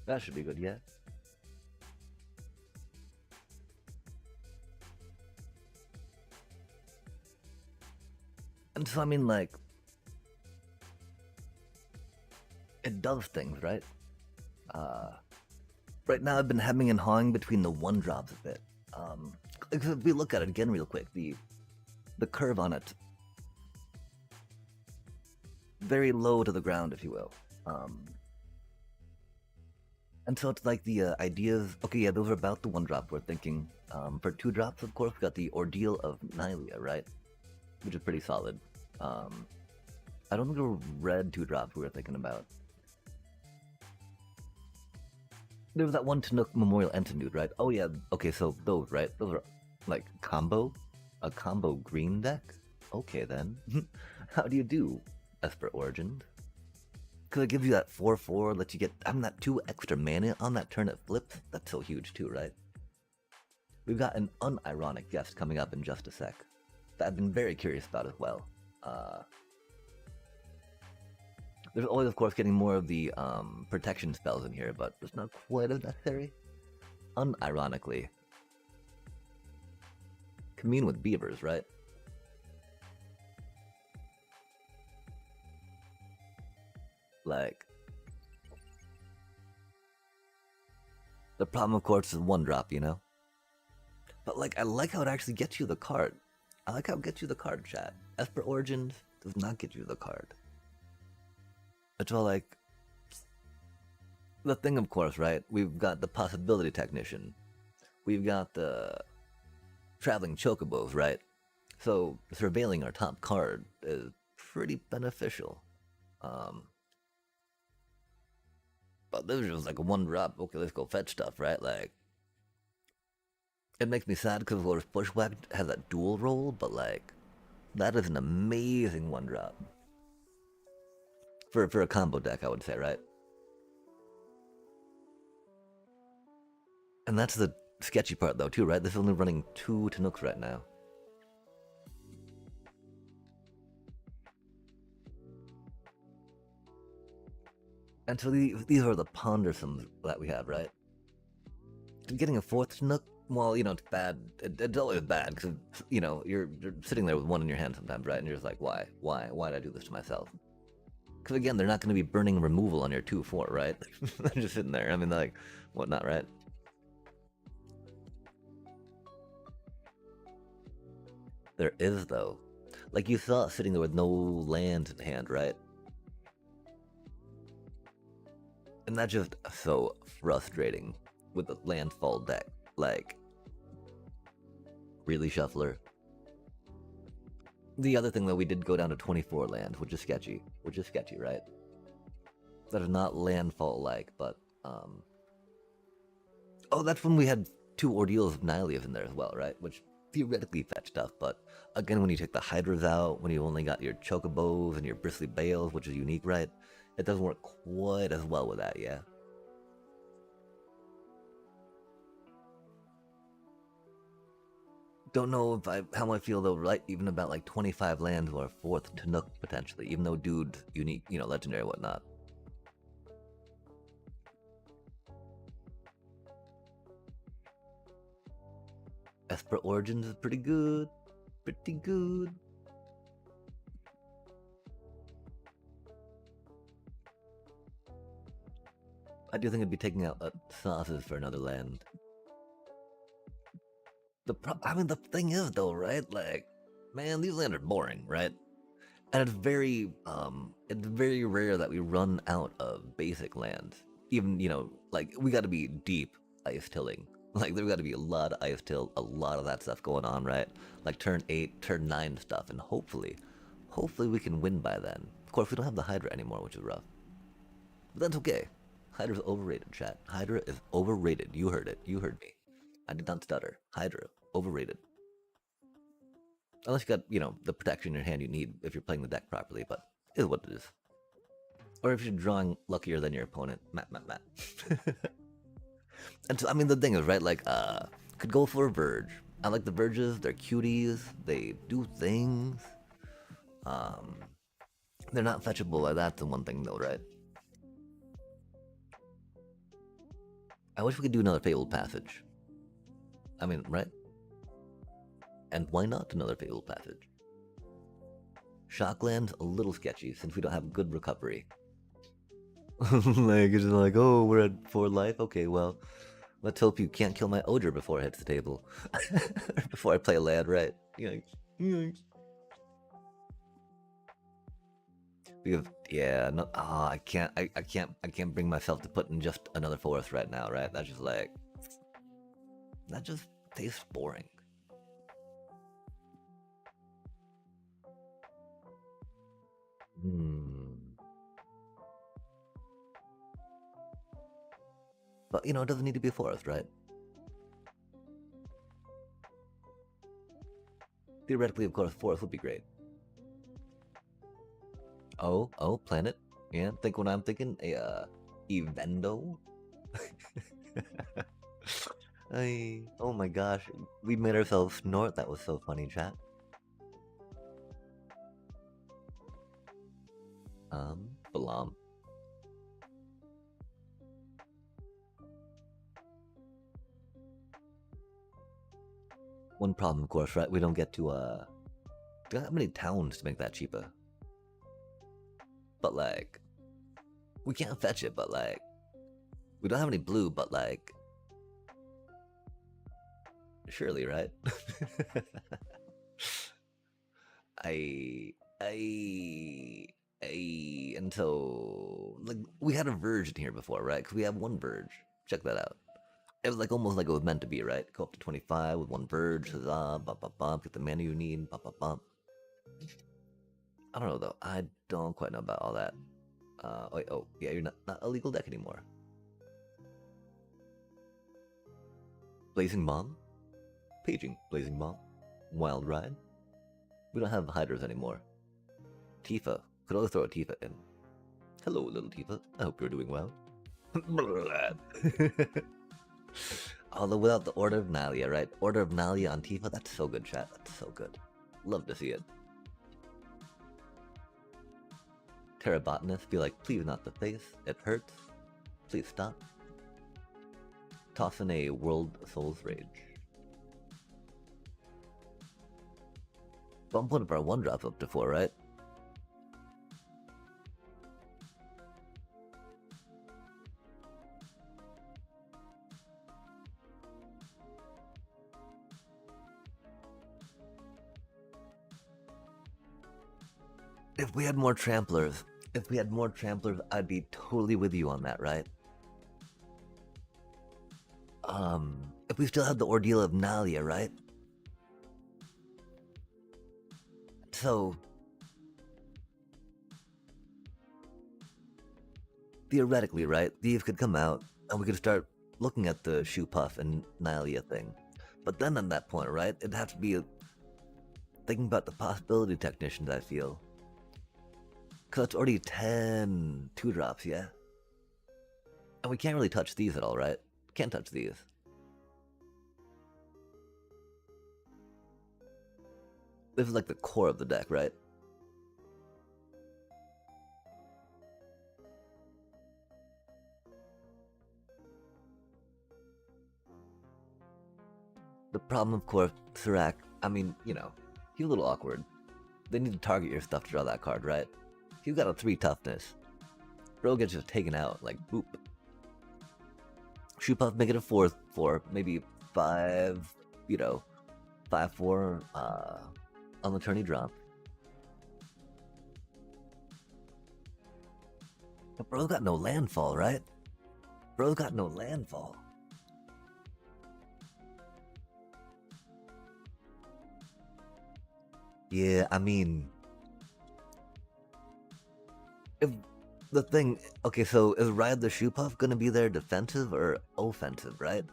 That should be good, yeah. And so, I mean, like, it does things, right? Uh, right now, I've been hemming and hawing between the one drops a bit. If we look at it again real quick, the curve on it, very low to the ground, if you will. And so it's like the ideas. Okay, yeah, those are about the one drop we're thinking. For two drops, of course, we got the Ordeal of Nylea, right? Which is pretty solid. I don't think there were red two drops we were thinking about. There was that one Tanook Memorial Entitude, right? Oh yeah, okay, so those, right? Those are like a combo green deck? Okay then. How do you do, Esper Origins? Because it gives you that 4/4, lets you get, that 2 extra mana on that turn it flips. That's so huge too, right? We've got an unironic guest coming up in just a sec that I've been very curious about as well. There's always, of course, getting more of the protection spells in here, but it's not quite as necessary. Unironically. Commune with beavers, right? Like, the problem, of course, is one drop, you know? But, like, I like how it actually gets you the card. I like how it gets you the card, chat. Esper Origins does not get you the card. It's all like, the thing, of course, right? We've got the Possibility Technician. We've got the Traveling Chocobos, right? So, surveilling our top card is pretty beneficial. But this is just like a one drop. Okay, let's go fetch stuff, right? Like, it makes me sad because Lotus Bushwhack has that dual role, but like, that is an amazing one drop. For a combo deck, I would say, right? And that's the sketchy part, though, too, right? This is only running 2 Tanooks right now. And so these are the pondersomes that we have, right? Getting a 4th Tanook, well, you know, it's bad. It's always bad because, you know, you're sitting there with one in your hand sometimes, right? And you're just like, why? Why did I do this to myself? Because again, they're not going to be burning removal on your 2/4, right? They're just sitting there. I mean, like, whatnot, right? There is, though. Like, you saw sitting there with no land in hand, right? And that's just so frustrating with the landfall deck. Like, really, Shuffler? The other thing, though, we did go down to 24 land, which is sketchy. Right? That is not landfall-like, but, oh, that's when we had 2 Ordeals of Nylea in there as well, right? Which theoretically fetch stuff, but again, when you take the Hydras out, when you only got your Chocobos and your Bristly Bales, which is unique, right? It doesn't work quite as well with that, yeah? Don't know how I feel though, right? Even about like 25 lands or a 4th Tanook potentially, even though dude, unique, you know, legendary, whatnot. Esper Origins is pretty good. Pretty good. I do think I'd be taking out sauces for another land. I mean, the thing is though, right? Like, man, these lands are boring, right? And it's very rare that we run out of basic lands. Even, you know, like, we gotta be deep ice tilling. Like, there's gotta be a lot of ice till, a lot of that stuff going on, right? Like, turn 8, turn 9 stuff, and hopefully we can win by then. Of course, we don't have the Hydra anymore, which is rough. But that's okay. Hydra's overrated, chat. Hydra is overrated. You heard it. You heard me. I did not stutter. Hydra, overrated. Unless you got, you know, the protection in your hand you need if you're playing the deck properly, but it is what it is. Or if you're drawing luckier than your opponent. Matt. And so, I mean, the thing is, right, like, could go for a Verge. I like the Verges, they're cuties, they do things. They're not fetchable, like that's the one thing though, right? I wish we could do another Fabled Passage. I mean, right? And why not another Fabled Passage? Shockland's a little sketchy since we don't have good recovery. Like, it's like, oh, we're at 4 life? Okay, well, let's hope you can't kill my Odor before it hits the table. Before I play a land, right? Yikes. Yikes. Because, yeah, no, I can't bring myself to put in just another forest right now, right? That's just like, that just tastes boring. But, you know, it doesn't need to be a forest, right? Theoretically, of course, forest would be great. Oh, planet. Yeah, think what I'm thinking? A, Evendo? Oh my gosh, we made ourselves snort. That was so funny, chat. Balam. One problem, of course, right? We don't get to, don't have many towns to make that cheaper. But, like, we can't fetch it, but, like, we don't have any blue, but, like, surely, right? And so, like, we had a Verge in here before, right? Because we have one Verge. Check that out. It was like almost like it was meant to be, right? Go up to 25 with one Verge, huzzah, bump, bump, bump, get the mana you need, bump, bump, bump. I don't know though. I don't quite know about all that. Wait, oh, yeah, you're not a legal deck anymore. Blazing Bomb? Paging Blazing Bomb. Wild Ride? We don't have Hydras anymore. Tifa. Could always throw a Tifa in. Hello, little Tifa. I hope you're doing well. Although without the Order of Nalia, right? Order of Nalia on Tifa, that's so good, chat. That's so good. Love to see it. Terrabotanist, be like, please not the face. It hurts. Please stop. Toss in a World Souls Rage. Bump one of our 1-drops up to 4, right? If we had more tramplers, I'd be totally with you on that, right? If we still had the Ordeal of Nalia, right? So, theoretically, right, these could come out, and we could start looking at the Shoe Puff and Nalia thing. But then at that point, right, it'd have to be thinking about the possibility technicians, I feel. Because it's already 10 2-drops, yeah? And we can't really touch these at all, right? Can't touch these. This is like the core of the deck, right? The problem, of course, Serac, I mean, you know, he's a little awkward. They need to target your stuff to draw that card, right? He's got a 3 toughness. Bro gets just taken out, like, boop. Shoe Puff, make it a 4/4, maybe 5, you know, 5/4 on the turn he dropped. But bro's got no landfall, right? Bro's got no landfall. Yeah, I mean, if the thing, okay, so is Ride the Shoe Puff gonna be there defensive or offensive, right?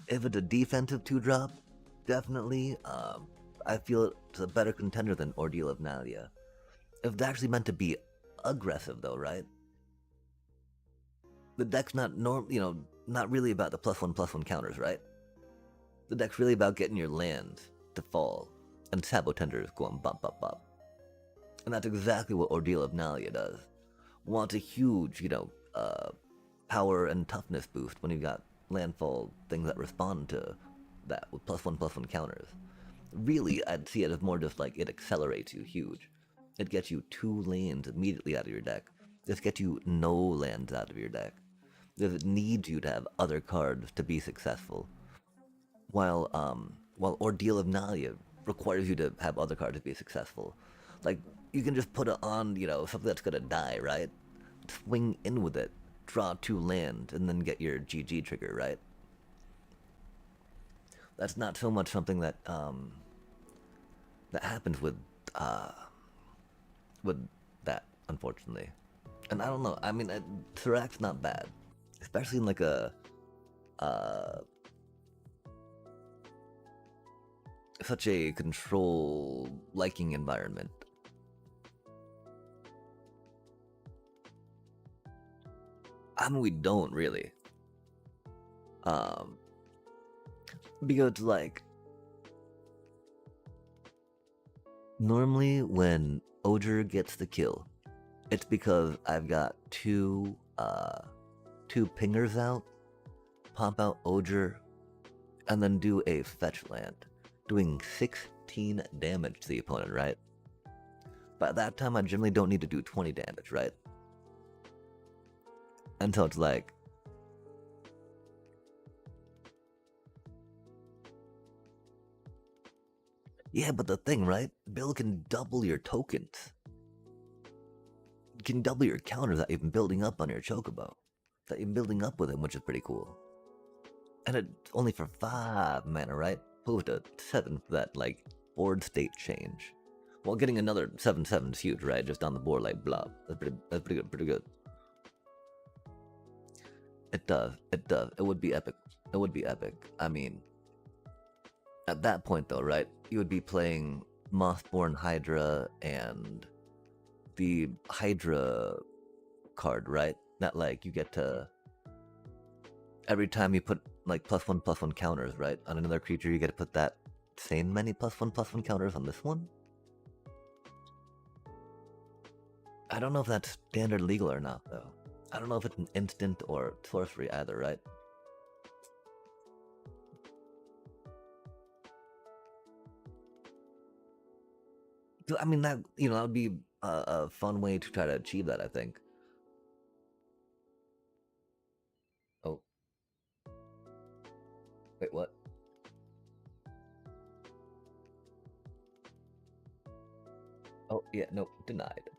If it's a defensive 2-drop, definitely, I feel it's a better contender than Ordeal of Nalia. If it's actually meant to be aggressive, though, right? The deck's not not really about the +1/+1 counters, right? The deck's really about getting your lands to fall and Sabotenders going bop bop bop. And that's exactly what Ordeal of Nalia does. Wants a huge, power and toughness boost when you've got landfall things that respond to that with +1/+1 counters. Really, I'd see it as more just like it accelerates you huge. It gets you 2 lanes immediately out of your deck. This gets you no lands out of your deck. This needs you to have other cards to be successful. While Ordeal of Nalia requires you to have other cards to be successful. Like, you can just put it on, something that's gonna die, right? Swing in with it, draw 2 lands, and then get your GG trigger, right? That's not so much something that that happens with that, unfortunately. And I don't know. I mean, Thrak's not bad, especially in like a such a control liking environment. I mean, we don't really. Because like normally when Oger gets the kill, it's because I've got two pingers out, pop out Oger, and then do a fetch land, doing 16 damage to the opponent, right? By that time, I generally don't need to do 20 damage, right? Until it's like, yeah, but the thing, right? Bill can double your tokens. You can double your counters that you've been building up on your Chocobo. That you've been building up with him, which is pretty cool. And it's only for 5 mana, right? Opposed to 7 for that, like, board state change. While getting another 7/7 is huge, right? Just on the board, like, blah. That's pretty good. It does. It would be epic. I mean, at that point, though, right? You would be playing Mothborn Hydra and the Hydra card, right? That, like, you get to... Every time you put, like, +1/+1 counters, right? On another creature, you get to put that same many +1/+1 counters on this one? I don't know if that's standard legal or not, though. I don't know if it's an instant or sorcery either, right? I mean, that would be a fun way to try to achieve that, I think. Oh. Wait, what? Oh, yeah, no, denied.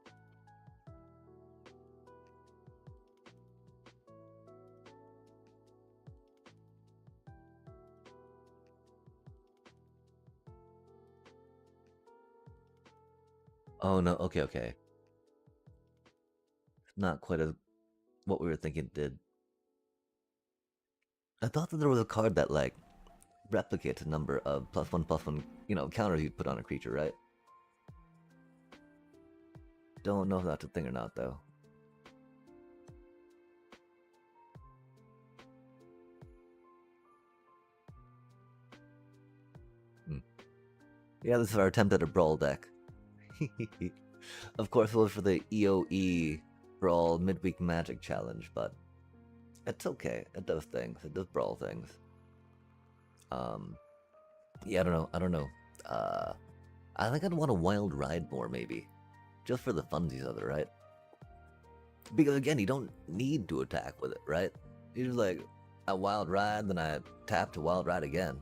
Oh, no, okay. Not quite as what we were thinking it did. I thought that there was a card that, like, replicates a number of +1/+1, counters you'd put on a creature, right? Don't know if that's a thing or not, though. Yeah, this is our attempt at a brawl deck. Of course, it was for the EOE Brawl Midweek Magic Challenge, but it's okay. It does things. It does brawl things. Yeah, I don't know. I think I'd want a wild ride more, maybe. Just for the funsies of it, right? Because again, you don't need to attack with it, right? You're just like, a wild ride, then I tap to wild ride again.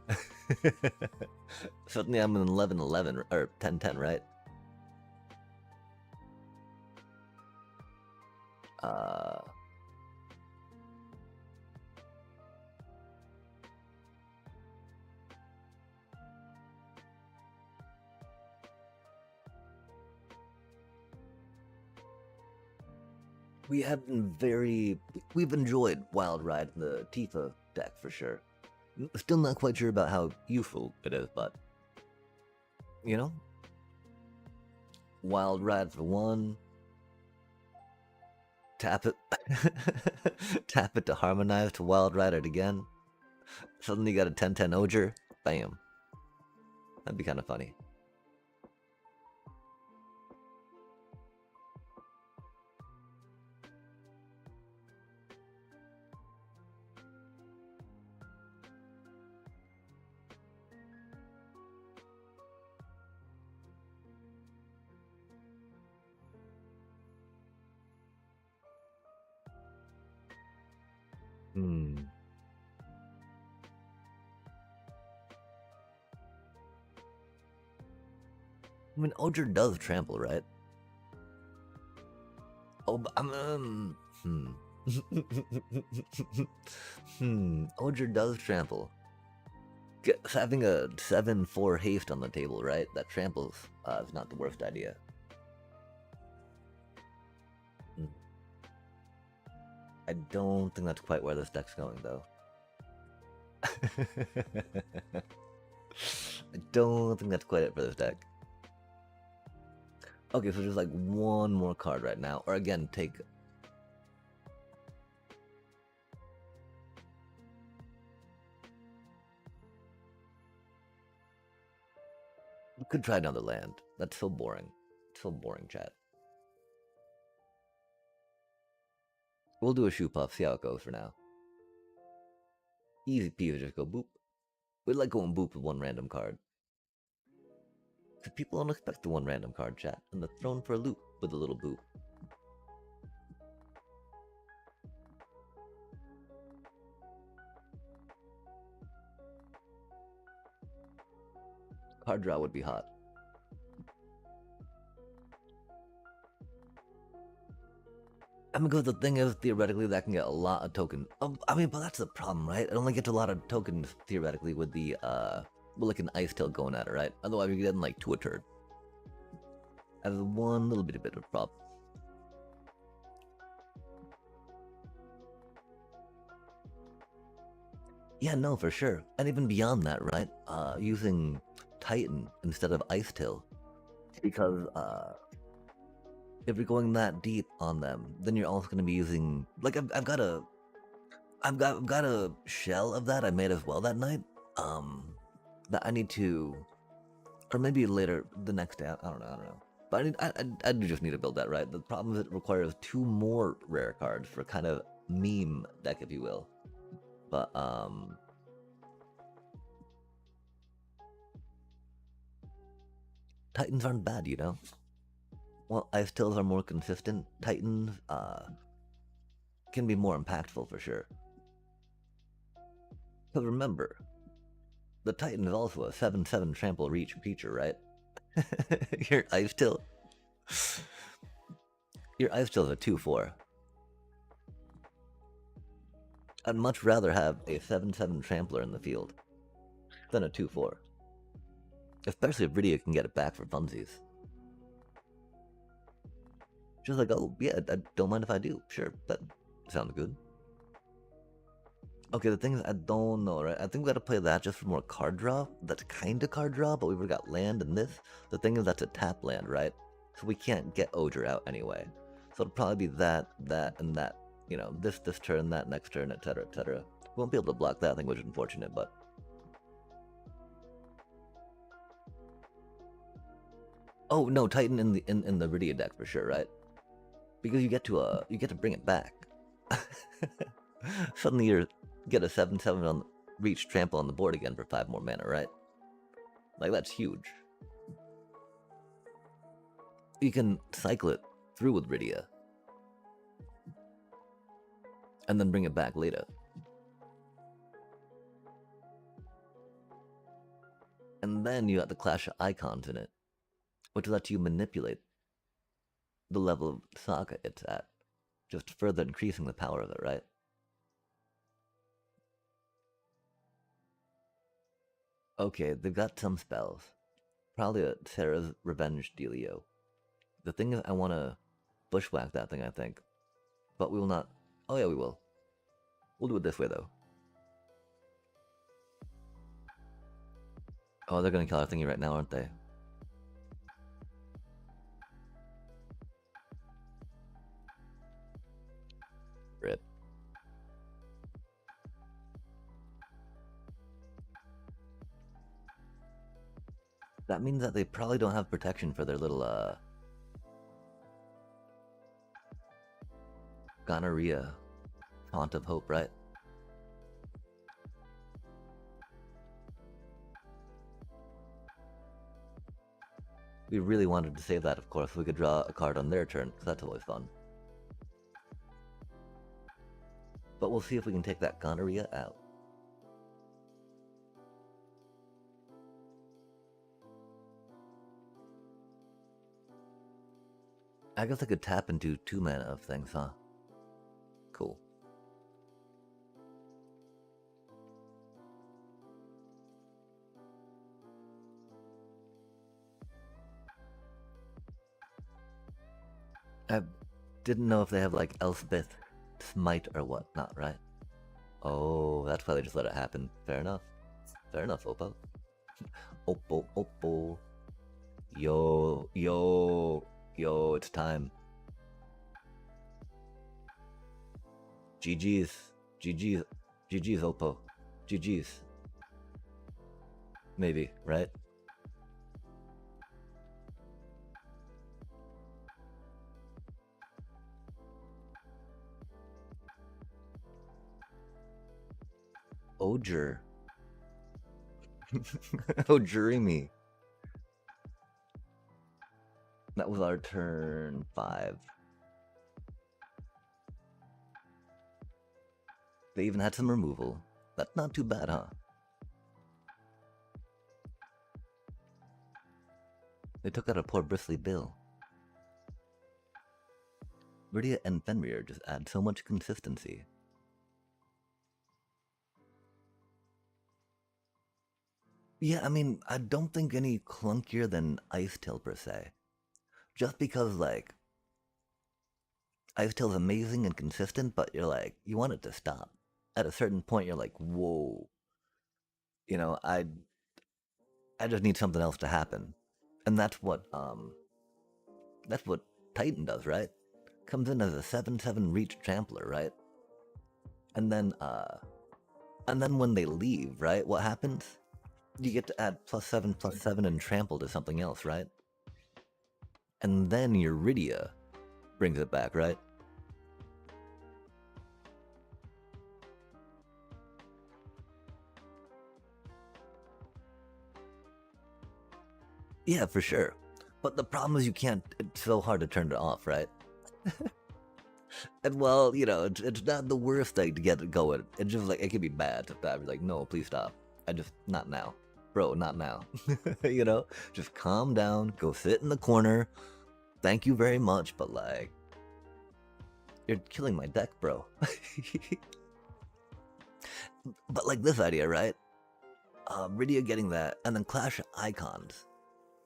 Suddenly I'm in 11/11, or 10/10, right? We've enjoyed Wild Ride in the Tifa deck for sure. Still not quite sure about how useful it is, but Wild Ride for 1, tap it, tap it to harmonize to Wild Ride it again. Suddenly you got a 10/10 Oger, bam. That'd be kind of funny. Hmm. I mean, Oger does trample, right? Oh, but Oger does trample. Having a 7-4 haste on the table, right? That tramples is not the worst idea. Hmm. I don't think that's quite where this deck's going, though. I don't think that's quite it for this deck. Okay, so just like one more card right now. Or again, take... We could try another land. That's so boring. So boring, chat. We'll do a shoe puff, see how it goes for now. Easy peasy, just go boop. We like going boop with one random card. Because people don't expect the one random card, chat. And they're thrown for a loop with a little boop. Card draw would be hot. I mean, because the thing is, theoretically, that can get a lot of tokens. I mean, but that's the problem, right? It only gets a lot of tokens, theoretically, with the, well, like an ice tail going at it, right? Otherwise, you're getting, like, 2 a turn. That's one little bit of a problem. Yeah, no, for sure. And even beyond that, right? Using Titan instead of Ice Tail. Because, if you're going that deep on them, then you're also going to be using... Like, I've got a shell of that I made as well that night. That I need to... Or maybe later, the next day, I don't know. But I do just need to build that, right? The problem is it requires 2 more rare cards for kind of meme deck, if you will. But, Titans aren't bad, you know? Well, Ice Tails are more consistent. Titans, can be more impactful for sure. Because remember, the Titan is also a 7/7 trample reach creature, right? Your Ice Tail... Your Ice Tail is a 2/4. I'd much rather have a 7/7 trampler in the field than a 2/4. Especially if Rydia can get it back for funsies. She's like, oh, yeah, I don't mind if I do. Sure, that sounds good. Okay, the thing is, I don't know, right? I think we gotta play that just for more card draw. That's kind of card draw, but we've got land and this. The thing is, that's a tap land, right? So we can't get Oger out anyway. So it'll probably be that, and that. You know, this turn, that next turn, etc., etc. We won't be able to block that thing, which is unfortunate, but... Oh, no, Titan in the Rydia deck for sure, right? Because you get to bring it back. Suddenly you get a 7/7 on reach trample on the board again for 5 more mana, right? Like, that's huge. You can cycle it through with Rydia. And then bring it back later. And then you got the Clash of Icons in it, which lets you manipulate the level of saga it's at, just further increasing the power of it, right? Okay, they've got some spells. Probably a Sarah's Revenge dealio. The thing is, I want to bushwhack that thing, I think. But we will not... Oh yeah, we will. We'll do it this way, though. Oh, they're gonna kill our thingy right now, aren't they? Rip. That means that they probably don't have protection for their little, gonorrhea. Font of Hope, right? We really wanted to save that, of course, so we could draw a card on their turn, because that's always fun. But we'll see if we can take that gonorrhea out. I guess I could tap into 2 mana of things, huh? Cool. I didn't know if they have like Elspeth, Smite, or whatnot, right? Oh, that's why they just let it happen. Fair enough. Fair enough, Oppo. Oppo, Oppo. Yo, yo, yo, it's time. GG's. GG's. GG's, Oppo. GG's. Maybe, right? Oger. Ojurimi. That was our turn 5. They even had some removal. That's not too bad, huh? They took out a poor bristly bill. Rydia and Fenrir just add so much consistency. Yeah, I mean, I don't think any clunkier than Ice Tail per se. Just because, like, Ice Tail's amazing and consistent, but you're like, you want it to stop. At a certain point, you're like, whoa. You know, I just need something else to happen. And that's what Titan does, right? Comes in as a 7/7 reach trampler, right? And then when they leave, right, what happens? You get to add +7/+7 and trample to something else, right? And then your Rydia brings it back, right? Yeah, for sure. But the problem is you can't, it's so hard to turn it off, right? And well, you know, it's not the worst thing to get it going. It's just like, it can be bad to that. Like, no, please stop. Not now. Bro, not now. You know? Just calm down, go sit in the corner. Thank you very much, but like, you're killing my deck, bro. But like this idea, right? Rydia getting that, and then Clash of Icons.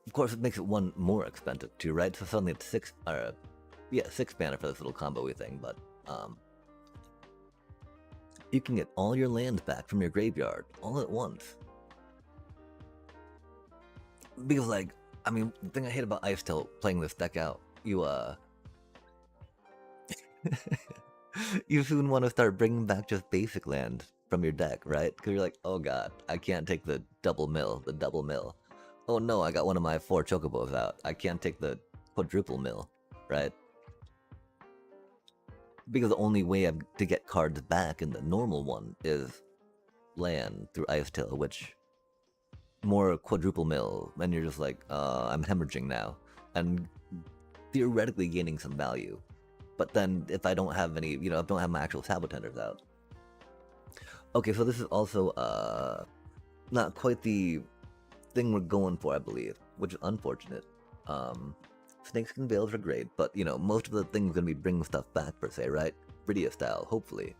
Of course, it makes it one more expensive too, right? So suddenly it's 6 mana for this little combo-y thing, but you can get all your lands back from your graveyard all at once. Because, like, I mean, the thing I hate about Ice Tail playing this deck out, you you soon want to start bringing back just basic land from your deck, right? Because you're like, oh god, I can't take the double mill. Oh no, I got one of my 4 chocobos out. I can't take the quadruple mill, right? Because the only way to get cards back in the normal one is land through Ice Tail, which more quadruple mill, and you're just like, I'm hemorrhaging now, and theoretically gaining some value. But then if I don't have any, you know, I don't have my actual Sabotenders out. Okay, so this is also not quite the thing we're going for, I believe, which is unfortunate. Snakes and Veils are great, but, you know, most of the things gonna be bringing stuff back, per se, right? Rydia style, hopefully.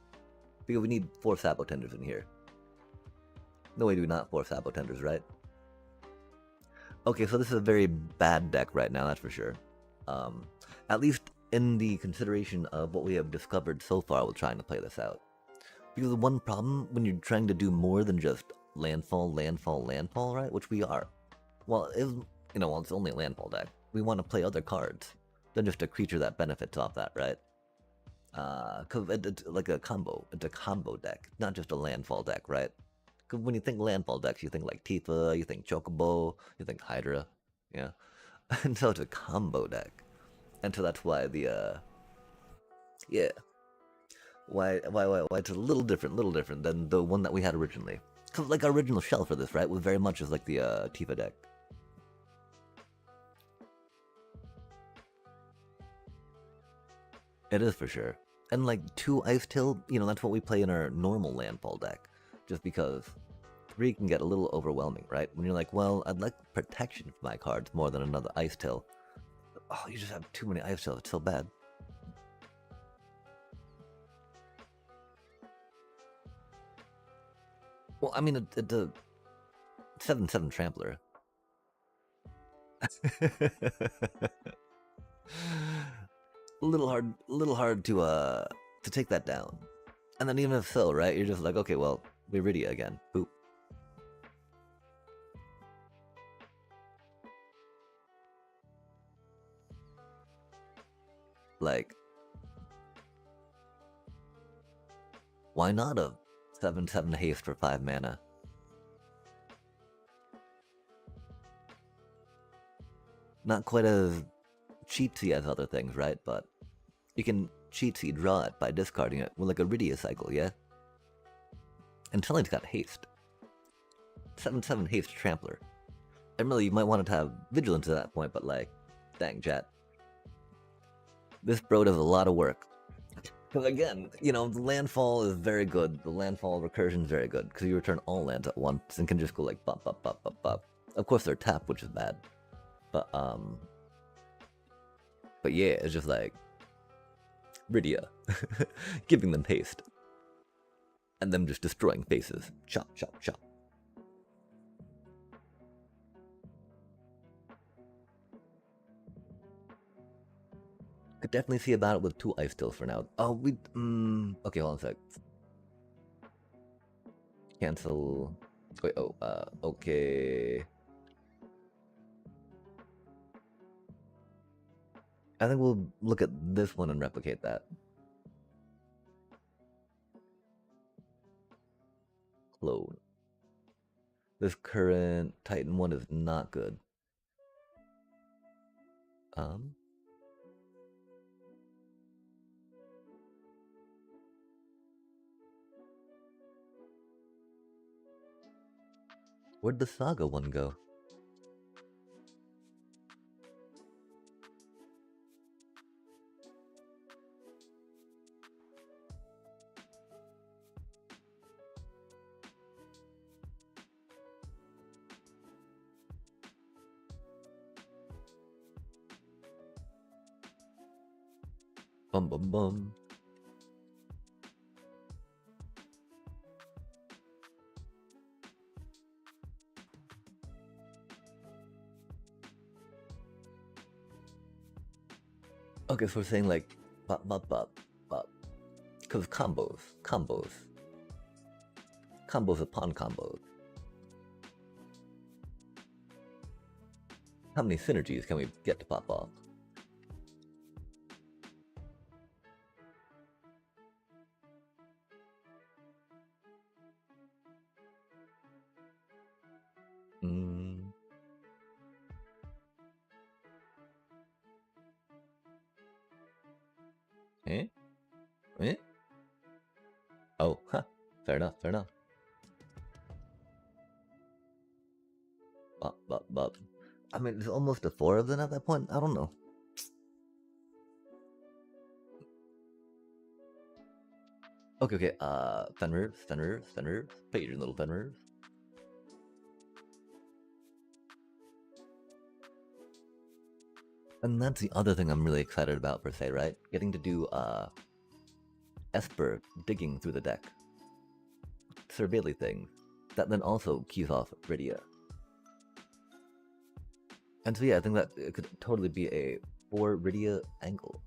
Because we need 4 Sabotenders in here. No way do we not 4 Sabotenders, right? Okay, so this is a very bad deck right now, that's for sure. At least in the consideration of what we have discovered so far while trying to play this out. Because the one problem when you're trying to do more than just landfall, right? Which we are. Well, it's only a landfall deck. We want to play other cards than just a creature that benefits off that, right? Because it's like a combo. It's a combo deck, not just a landfall deck, right? Because when you think landfall decks, you think like Tifa, you think Chocobo, you think Hydra, yeah? And so it's a combo deck. And so that's why the, yeah. Why it's a little different than the one that we had originally. Because like our original shell for this, right, was very much as like the Tifa deck. It is for sure. And like 2 Ice Till, you know, that's what we play in our normal landfall deck. Just because 3 can get a little overwhelming, right? When you're like, well, I'd like protection for my cards more than another Ice Till. Oh, you just have too many Ice Tills, it's so bad. Well, I mean, it's a 7/7 Trampler. a little hard to take that down. And then even if so, right, you're just like, okay, well, Viridia again. Boop. Like, why not a 7/7 haste for 5 mana? Not quite as cheatsy as other things, right? But you can cheatsy draw it by discarding it with like a Rydia cycle, yeah? And Tully's got haste. 7/7 haste Trampler. And really, you might want to have vigilance at that point, but like, dang, chat. This bro does a lot of work. Because again, you know, the landfall is very good. The landfall recursion is very good because you return all lands at once and can just go like bop, bop, bop, bop, bop. Of course, they're tapped, which is bad. But yeah, it's just like Rydia, giving them haste, and them just destroying faces. Chop, chop, chop. Could definitely see about it with 2 Ice Tills for now. Oh, okay, hold on a sec. Cancel. Wait, okay. I think we'll look at this one and replicate that. Clone. This current Titan one is not good. Where'd the Saga one go? Bum bum bum. Okay, so we're saying like bop bop bop bop. Because combos upon combos. How many synergies can we get to pop off? Eh? Eh? Oh, huh. Fair enough, fair enough. Bop, bop, bop. I mean, there's almost a 4 of them at that point. I don't know. Okay. Fenrir's. Page your little Fenrir's. And that's the other thing I'm really excited about, per se, right? Getting to do, Esper digging through the deck. Surveilly thing. That then also keys off Rydia. And so yeah, I think that it could totally be a 4 Rydia angle.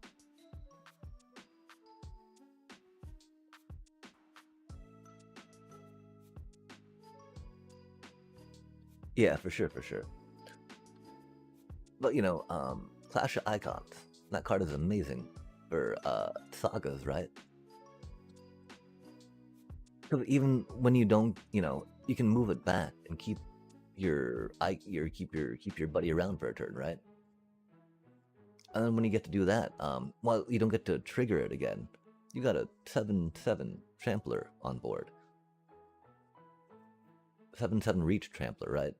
Yeah, for sure. But you know, Clash of Icons. That card is amazing for sagas, right? Because even when you don't, you know, you can move it back and keep your buddy around for a turn, right? And then when you get to do that, well, you don't get to trigger it again. You got a 7/7 Trampler on board. 7/7 Reach Trampler, right?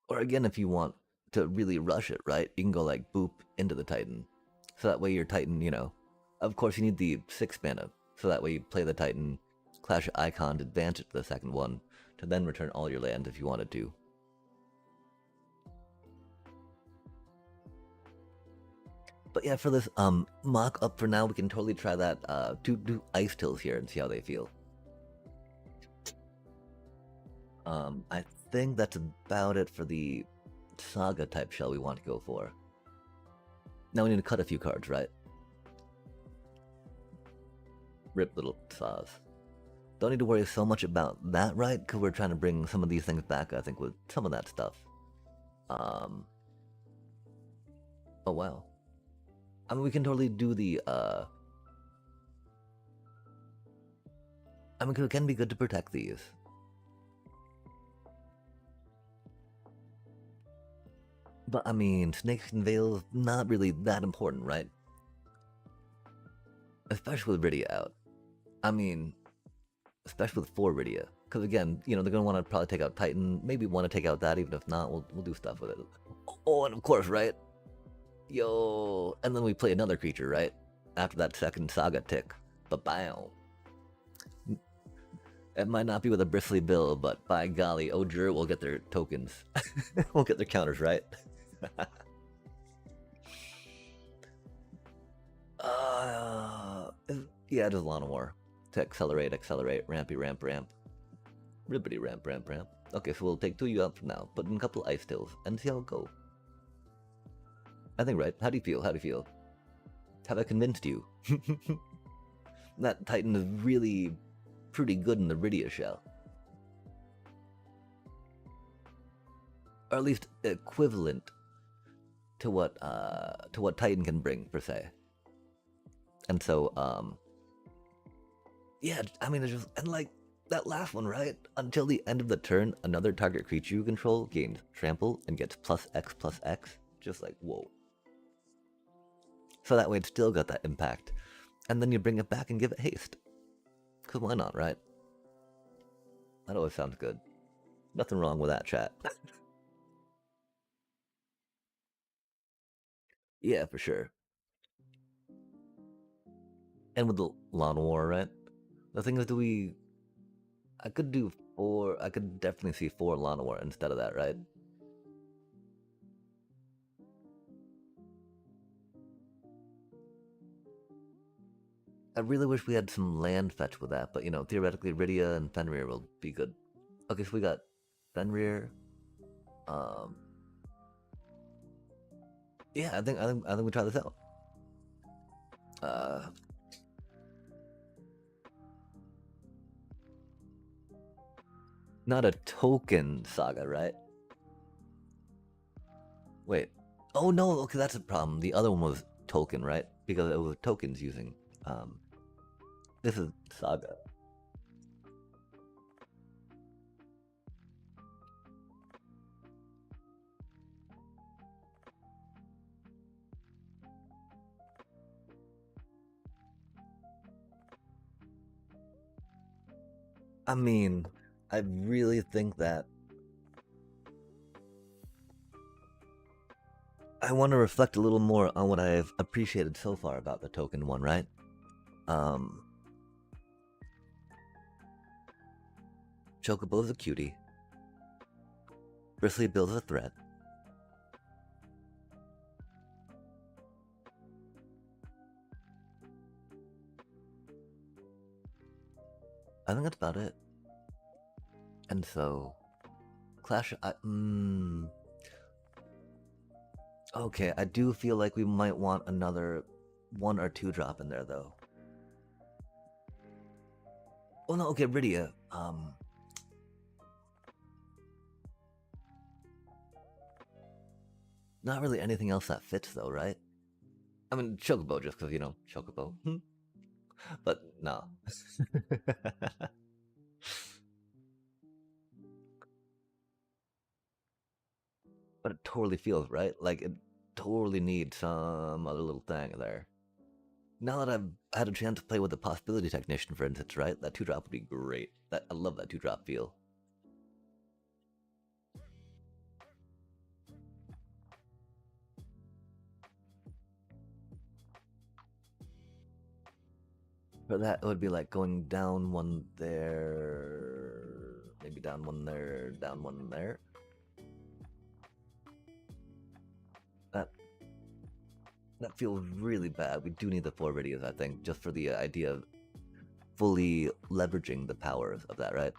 Or again, if you want to really rush it, right? You can go like boop into the Titan. So that way your Titan, of course you need the 6 mana. So that way you play the Titan, Clash of Icons, advance it to the second one, to then return all your lands if you wanted to. But yeah, for this mock up for now, we can totally try that do Ice Tills here and see how they feel. I think that's about it for the Saga type shell we want to go for. Now we need to cut a few cards, right? Rip little saws. Don't need to worry so much about that, right? Because we're trying to bring some of these things back, I think, with some of that stuff. Oh wow. I mean, we can totally do the, I mean, it can be good to protect these. But, I mean, Snakes and Veils, not really that important, right? Especially with Rydia out. I mean, especially with 4 Rydia. Because again, they're going to want to probably take out Titan, maybe want to take out that, even if not, we'll do stuff with it. Oh, and of course, right? Yo, and then we play another creature, right? After that second Saga tick. Ba-bow. It might not be with a bristly bill, but by golly, Ojur will get their tokens. We'll get their counters, right? Yeah, just Llanowar. To accelerate, rampy, ramp. Ribbity, ramp. Okay, so we'll take 2 you out for now, put in a couple Ice Tills, and see how it goes. I think, right? How do you feel? Have I convinced you? That Titan is really pretty good in the Rydia shell. Or at least equivalent to what Titan can bring, per se. And so, yeah, I mean, it's just, and like, that last one, right? Until the end of the turn, another target creature you control gains trample and gets +X+X. Just like, whoa. So that way it's still got that impact. And then you bring it back and give it haste. Because why not, right? That always sounds good. Nothing wrong with that, chat. Yeah, for sure. And with the Llanowar, right? The thing is, I could do 4, I could definitely see 4 Llanowar instead of that, right? I really wish we had some land fetch with that, but theoretically Rydia and Fenrir will be good. Okay, so we got Fenrir. Yeah, I think we try this out. Not a token saga, right? Wait. Oh no, okay, that's a problem. The other one was token, right? Because it was tokens using. This is saga. I mean, I really think that I want to reflect a little more on what I've appreciated so far about the token one, right? Chocobo's a cutie. Bristly Bill's a threat. I think that's about it. And so, Clash. Okay, I do feel like we might want another 1 or 2 drop in there, though. Oh no, okay, Rydia. Not really anything else that fits, though, right? I mean, Chocobo, just because, Chocobo. But, no. But it totally feels right. Like, it totally needs some other little thing there. Now that I've had a chance to play with the Possibility Technician, for instance, right? That 2-drop would be great. I love that 2-drop feel. For that, it would be like going down one there, maybe down one there, down one there. That that feels really bad. We do need the 4 radius, I think, just for the idea of fully leveraging the powers of that, right?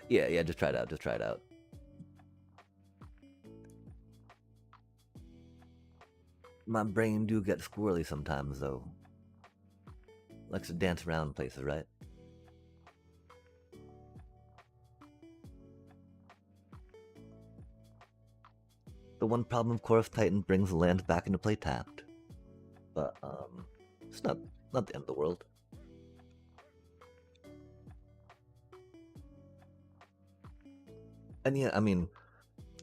Yeah, just try it out, just try it out. My brain do get squirrely sometimes, though. Likes to dance around places, right? The one problem, of course, Titan brings the land back into play tapped. But, it's not the end of the world. And yeah, I mean,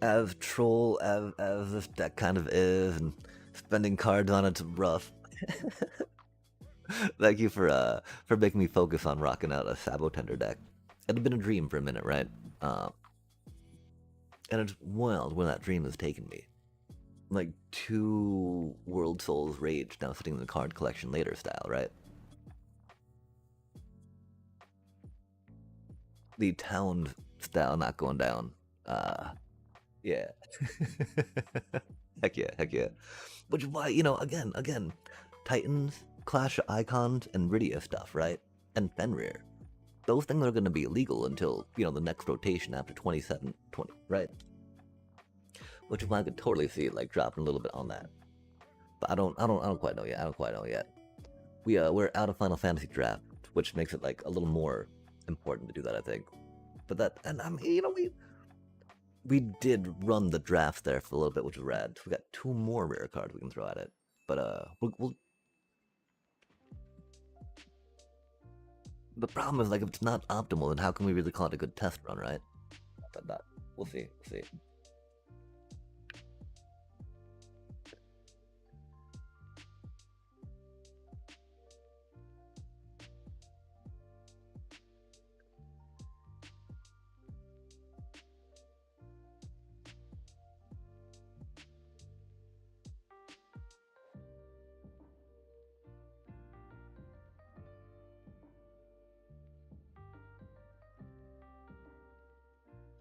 as troll as this deck kind of is, and spending cards on it's rough. Thank you for making me focus on rocking out a Sabotender deck. It had been a dream for a minute, right? And it's wild where that dream has taken me. Like 2 World Souls Rage now sitting in the card collection later style, right? The town style not going down. Yeah. Heck yeah. Which is why, again, Titans, Clash of Icons, and Rydia stuff, right? And Fenrir. Those things are going to be illegal until, the next rotation after 27-20, right? Which is why I could totally see it, like, dropping a little bit on that. But I don't quite know yet. We're out of Final Fantasy draft, which makes it, like, a little more important to do that, I think. But that, and I mean, we did run the draft there for a little bit, which was rad. We got 2 more rare cards we can throw at it. But we'll the problem is, like, if it's not optimal, then how can we really call it a good test run, right? But we'll see.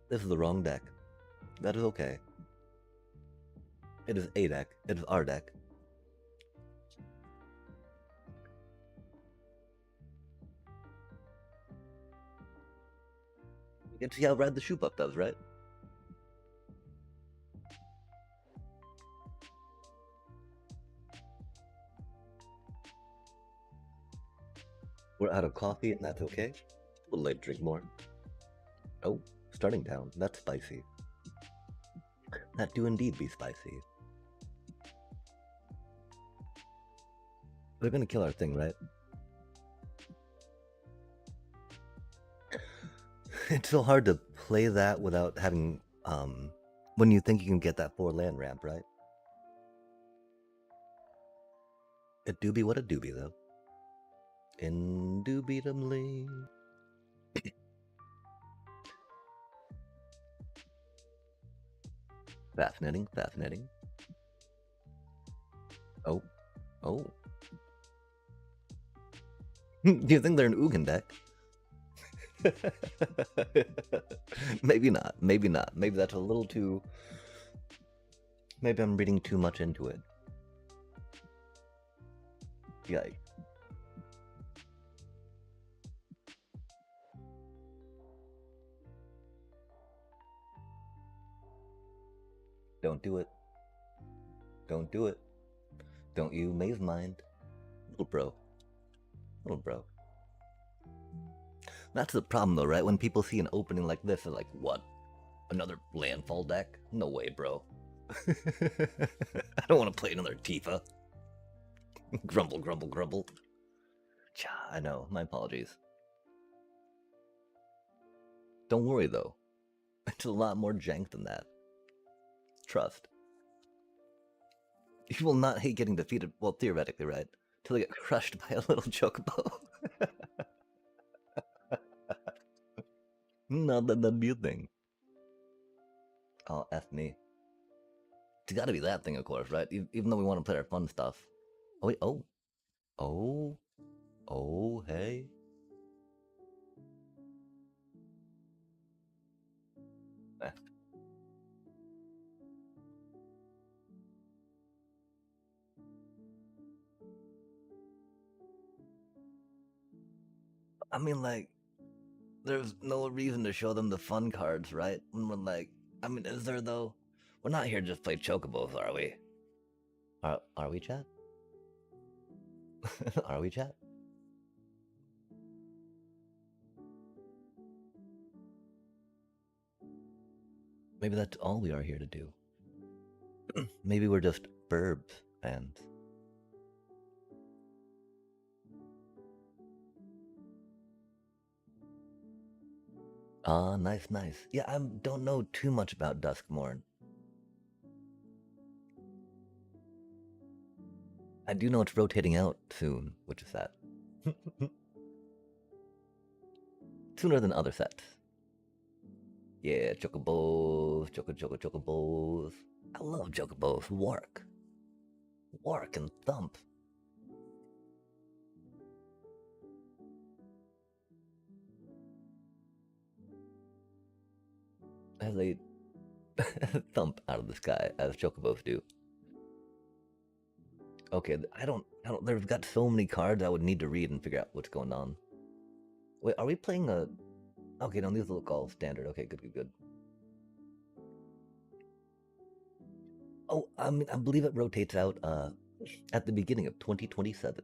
This is the wrong deck. That is okay. It is a deck. It is our deck. You can see how rad the shoot up does, right? We're out of coffee, and that's okay. We'll let drink more. Oh, starting down. That's spicy. That do indeed be spicy. They're gonna kill our thing, right? It's so hard to play that without having, when you think you can get that 4 land ramp, right? It do be what it do be, though. Indubitably. Fascinating. Oh. Do you think they're an Ugin deck? Maybe not. Maybe that's a little too... Maybe I'm reading too much into it. Yikes. Don't do it. Don't you maze mind. Little bro. That's the problem though, right? When people see an opening like this, they're like, what? Another landfall deck? No way, bro. I don't want to play another Tifa. Grumble. Cha, I know. My apologies. Don't worry though. It's a lot more jank than that. Trust. You will not hate getting defeated, well, theoretically, right? Till they get crushed by a little chocobo. Not that that'd be a thing. Oh, F me. It's gotta be that thing, of course, right? Even though we want to play our fun stuff. Oh, wait, oh. Oh, hey. Eh. I mean, like, there's no reason to show them the fun cards, right? When we're like, I mean, is there though? We're not here to just play chocobos, are we? Are we, chat? Are we, chat? Maybe that's all we are here to do. Maybe we're just burbs and. Ah, nice, nice. Yeah, I don't know too much about Duskmorn. I do know it's rotating out soon, which is sad. Sooner than other sets. Yeah, chocobos, chocobos. I love chocobos. Work and thump. As they thump out of the sky, as chocobos do. Okay, I don't. They've got so many cards I would need to read and figure out what's going on. Wait, are we playing a? Okay, no, these look all standard. Okay, good. Oh, I mean, I believe it rotates out at the beginning of 2027.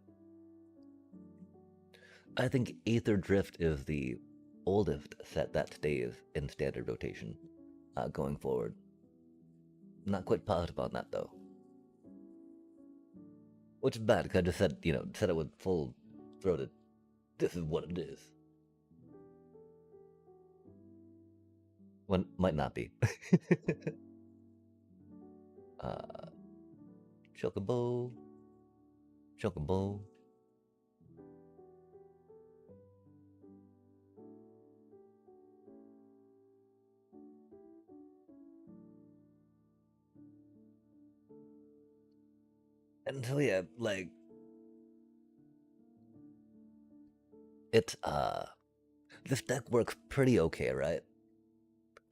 I think Aether Drift is the oldest set that stays in standard rotation going forward. Not quite positive on that though. Which is bad because I just said, said it with full throated. This is what it is. When might not be. Chocobo. Chocobo. And so yeah, like it's this deck works pretty okay, right?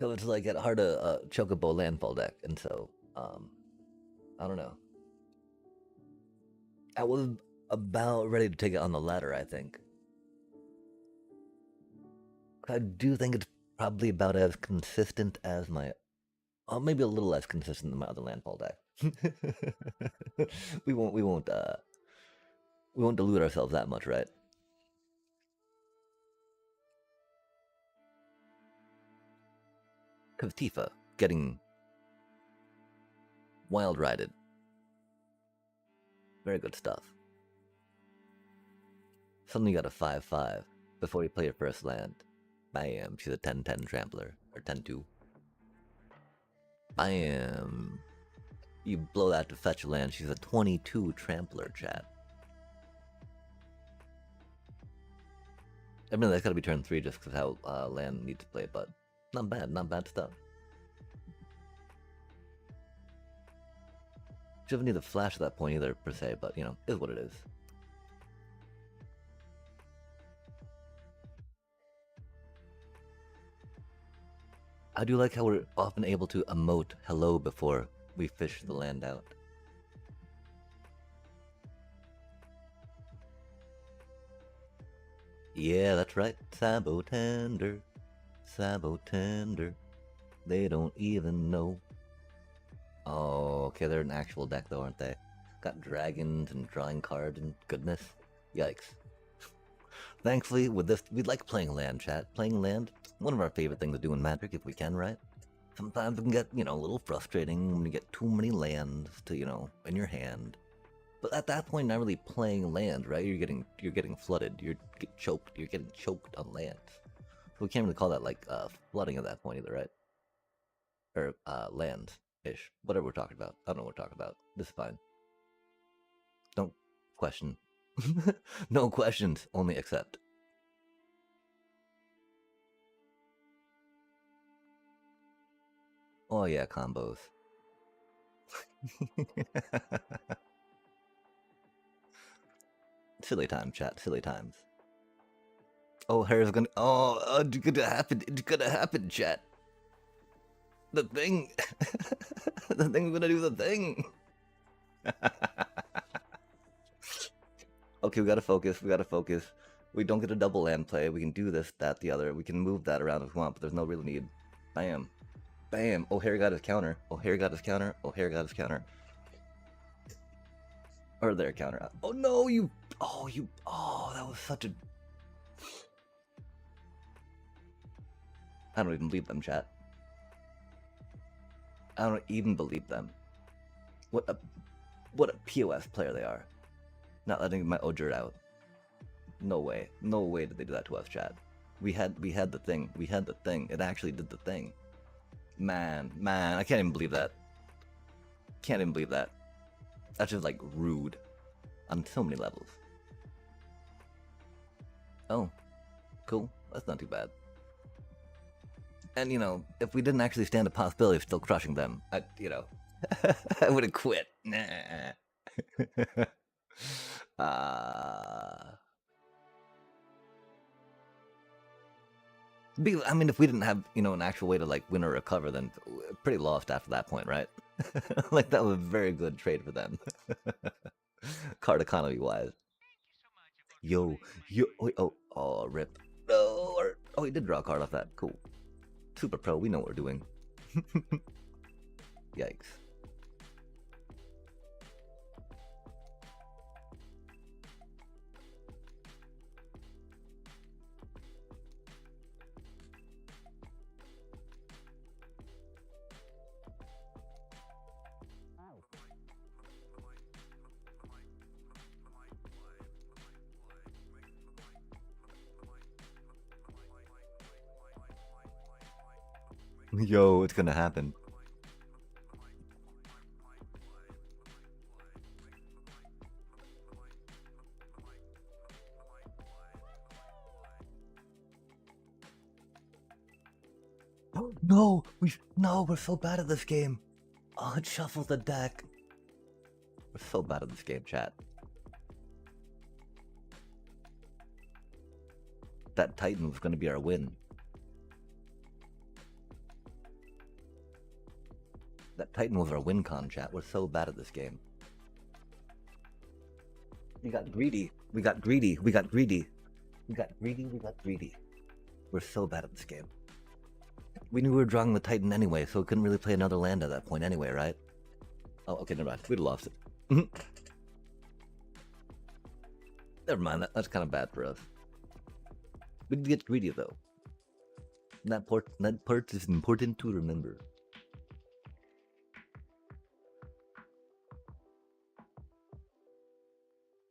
So it's like at heart a chocobo landfall deck, and so I don't know. I was about ready to take it on the ladder, I think. I do think it's probably about as consistent as my, maybe a little less consistent than my other landfall deck. we won't delude ourselves that much, right? Because Tifa getting wild rided. Very good stuff. Suddenly you got a 5/5 before you play your first land. Bam, she's a 10/10 trampler, or 10/2. Bam. You blow that to fetch a land, she's a 22 trampler, chat. I mean, that's gotta be turn 3 just because how land needs to play, but not bad stuff. Shouldn't need the flash at that point either, per se, but is what it is. I do like how we're often able to emote hello before we fish the land out. Yeah, that's right. Sabo Tender. They don't even know. Oh, okay, they're an actual deck though, aren't they? Got dragons and drawing cards and goodness. Yikes. Thankfully, with this, we like playing land, chat. Playing land, one of our favorite things to do in Magic if we can, right? Sometimes it can get, a little frustrating when you get too many lands to, in your hand. But at that point, not really playing land, right? You're getting flooded. You're getting choked on lands. So we can't really call that like flooding at that point either, right? Or lands-ish. Whatever we're talking about. I don't know what we're talking about. This is fine. Don't question. No questions, only accept. Oh yeah, combos. Silly time, chat. Silly times. Oh, hair's gonna. Oh, it's gonna happen. It's gonna happen, chat. The thing. The thing's gonna do the thing. Okay, we gotta focus. We gotta focus. We don't get a double land play. We can do this, that, the other. We can move that around if we want, but there's no real need. Bam. Bam. Oh, hair got his counter. Oh, hair got his counter. Oh, hair got his counter. Or their counter. Oh, no, you. Oh, you. Oh, that was such a. I don't even believe them, chat. I don't even believe them. What a POS player they are. Not letting my Ojert out. No way. No way did they do that to us, chat. We had the thing. We had the thing. It actually did the thing. Man, I can't even believe that. Can't even believe that. That's just like rude. On so many levels. Oh. Cool. That's not too bad. And, you know, if we didn't actually stand a possibility of still crushing them, I would have quit. Nah. I mean, if we didn't have, an actual way to, like, win or recover, then we're pretty lost after that point, right? Like, that was a very good trade for them. Card economy-wise. Yo, oh, rip. No, oh, he did draw a card off that. Cool. Super pro, we know what we're doing. Yikes. Yo, it's gonna happen. No, we're so bad at this game. Oh, it shuffles the deck. We're so bad at this game, chat. That Titan was gonna be our win. That Titan was our win con, chat. We're so bad at this game. We got greedy. We got greedy. We got greedy. We got greedy. We got greedy. We're so bad at this game. We knew we were drawing the Titan anyway, so we couldn't really play another land at that point anyway, right? Oh, okay, never mind. We'd lost it. Never mind, that's kind of bad for us. We did get greedy, though. That part is important to remember.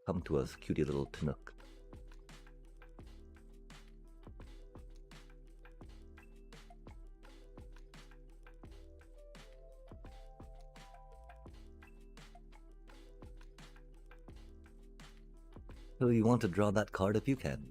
Come to us, cutie little Tanook. So you want to draw that card if you can.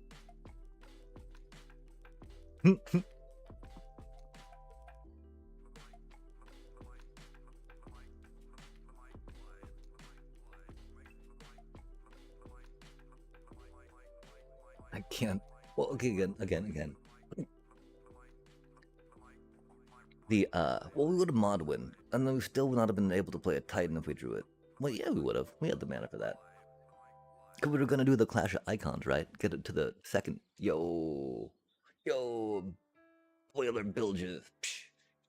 I can't. Well, okay, again. The, well, we would have mod win, and then we still would not have been able to play a Titan if we drew it. Well, yeah, we would have. We had the mana for that. Because we were going to do the Clash of Icons, right? Get it to the second. Yo, boiler bilges. Psh,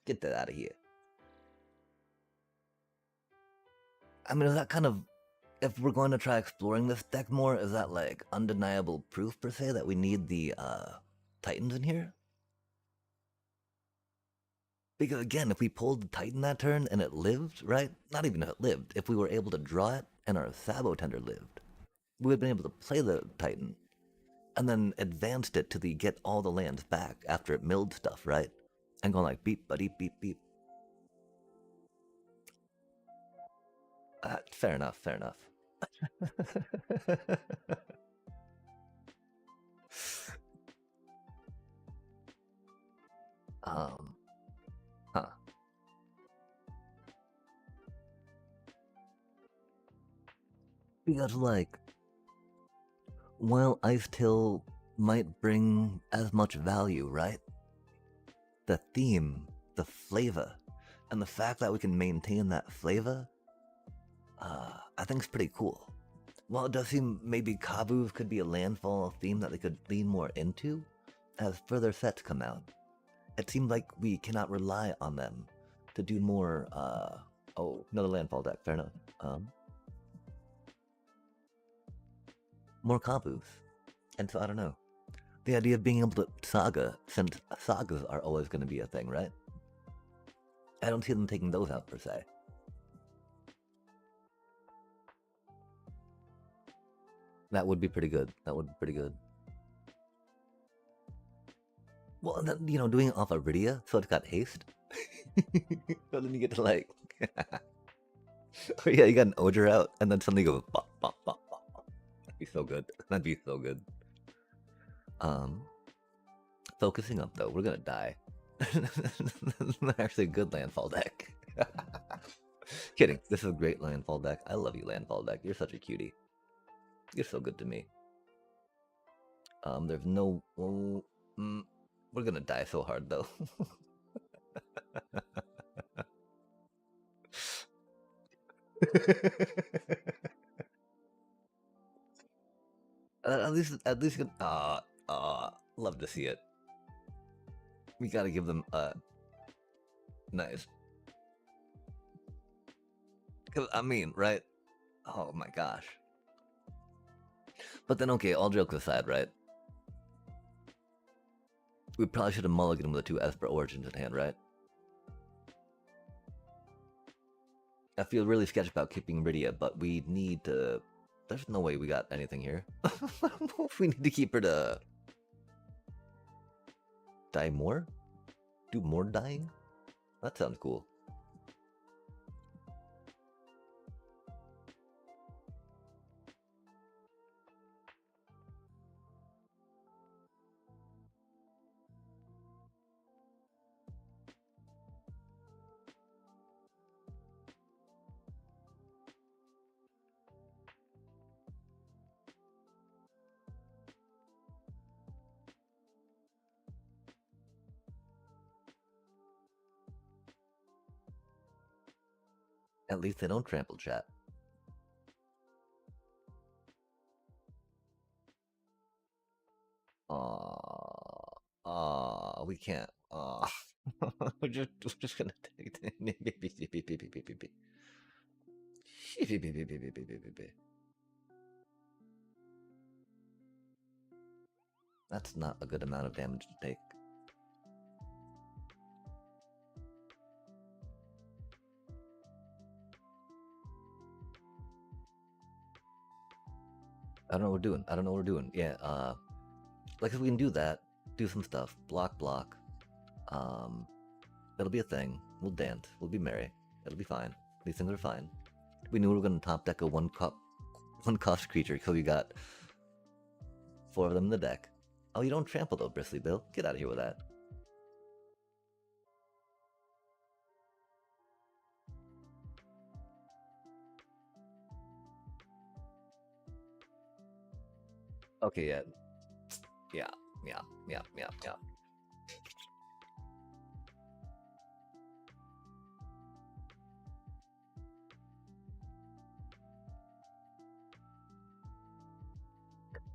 get that out of here. I mean, is that kind of, if we're going to try exploring this deck more, is that like undeniable proof per se that we need the Titans in here? Because again, if we pulled the Titan that turn and it lived, right? Not even if it lived, if we were able to draw it and our Sabo Tender lived, we would have been able to play the Titan and then advanced it to the get all the lands back after it milled stuff, right? And going like beep, buddy, beep, beep. Fair enough. Huh. Because like, while Ice Till might bring as much value, right? The theme, the flavor, and the fact that we can maintain that flavor, I think is pretty cool. While it does seem maybe Kabu's could be a landfall theme that they could lean more into, as further sets come out, it seems like we cannot rely on them to do more, oh, another landfall deck, fair enough. More Kabus. And so, I don't know. The idea of being able to Saga, since Sagas are always going to be a thing, right? I don't see them taking those out, per se. That would be pretty good. That would be pretty good. Well, and then, you know, doing it off Iridia, so it's got haste. So then you get to, like... Oh yeah, you got an Odger out, and then suddenly you go... Bop, bop, bop, bop. That'd be so good. That'd be so good. Focusing up, though. We're gonna die. Actually a good landfall deck. Kidding. This is a great landfall deck. I love you, landfall deck. You're such a cutie. You're so good to me. There's no... we're gonna die so hard, though. At least, love to see it. We gotta give them, nice. Cause, I mean, right? Oh my gosh. But then, okay, all jokes aside, right? We probably should have mulliganed with the 2 Esper Origins in hand, right? I feel really sketchy about keeping Iridia, but we need to... There's no way we got anything here. We need to keep her to... Die more? Do more dying? That sounds cool. At least they don't trample chat. We can't. We're just gonna take That's not a good amount of damage to take. I don't know what we're doing. I don't know what we're doing. Yeah, like if we can do that, do some stuff, block. It'll be a thing. We'll dance. We'll be merry. It'll be fine. These things are fine. We knew we were gonna top deck a one cost creature because we got 4 of them in the deck. Oh, you don't trample though, Bristly Bill. Get out of here with that. Okay, yeah. Yeah.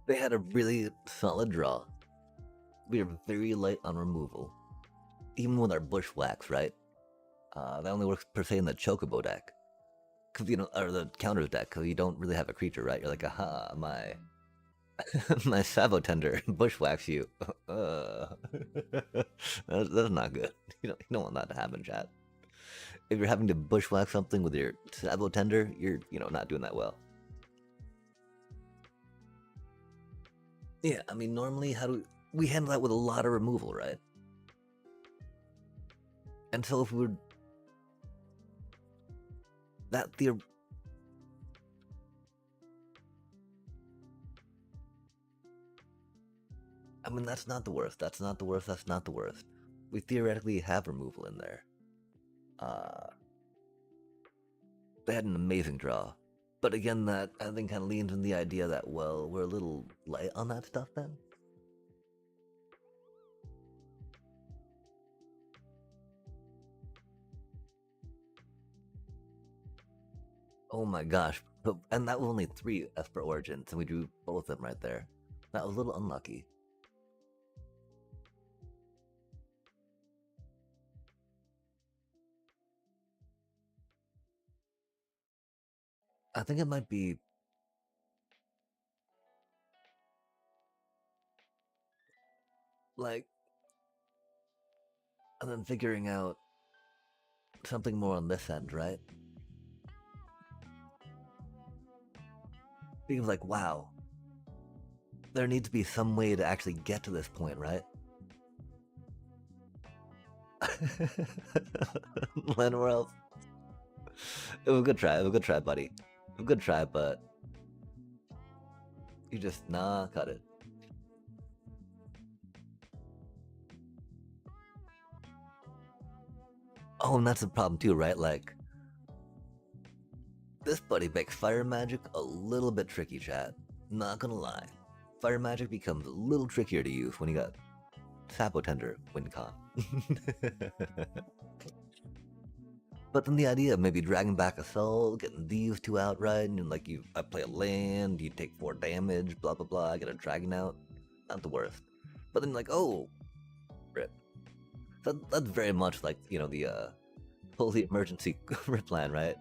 They had a really solid draw. We are very light on removal. Even with our bushwhacks, right? That only works per se in the Chocobo deck. Cause you know, or the counters deck, cause you don't really have a creature, right? You're like, aha, my my Savotender bushwhacks you. That's not good. You don't want that to happen, chat. If you're having to bushwhack something with your Savotender, you're not doing that well. Yeah, I mean, normally how do we handle that with a lot of removal, right? And so if we were that I mean, that's not the worst. That's not the worst. We theoretically have removal in there. They had an amazing draw. But again, that I think kind of leans in the idea that, well, we're a little light on that stuff then. Oh my gosh. And that was only 3 Esper Origins, and we drew both of them right there. That was a little unlucky. I think it might be like, and then figuring out something more on this end, right? Being like, wow, there needs to be some way to actually get to this point, right? Land where else? It was a good try. It was a good try, buddy. It was a good try, but you just cut it. Oh, and that's the problem too, right? Like, this buddy makes fire magic a little bit tricky, chat. Not gonna lie. Fire magic becomes a little trickier to use when you got Sapo Tender win con. But then the idea of maybe dragging back a soul, getting these two out right, and like I play a land, you take 4 damage, blah blah blah, I get a dragon out, not the worst. But then like, oh, rip. That's very much like, you know, the holy emergency rip plan, right?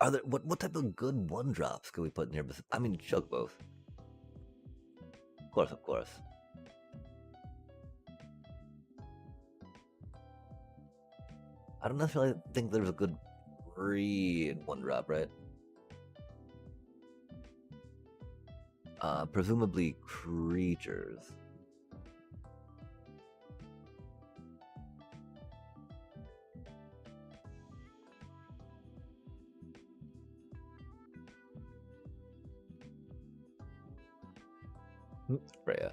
Are there what type of good 1-drops could we put in here? I mean, chug both. Of course, of course. I don't necessarily think there's a good read 1-drop, right? Presumably creatures. Freya.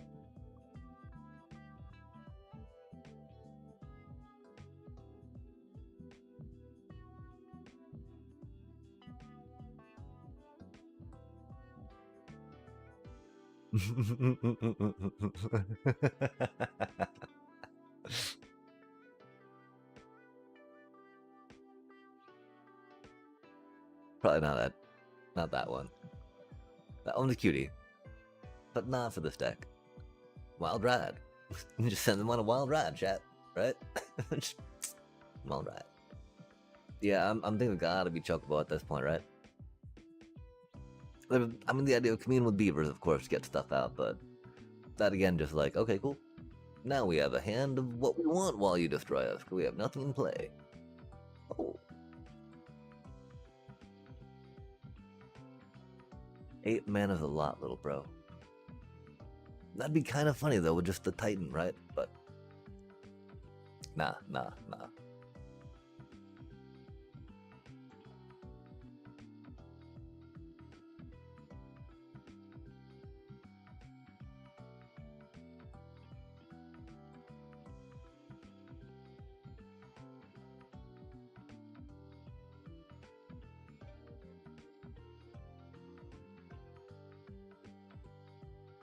Probably not that one. That one's a cutie, but not for this deck. Wild ride. You just send them on a wild ride, chat, right? Wild ride. Yeah, I'm thinking gotta be chocobo at this point, right? I mean, the idea of commune with beavers, of course, get stuff out, but that again, just like, okay, cool. Now we have a hand of what we want while you destroy us, because we have nothing in play. Oh. 8 mana's a lot, little bro. That'd be kind of funny, though, with just the Titan, right? But nah.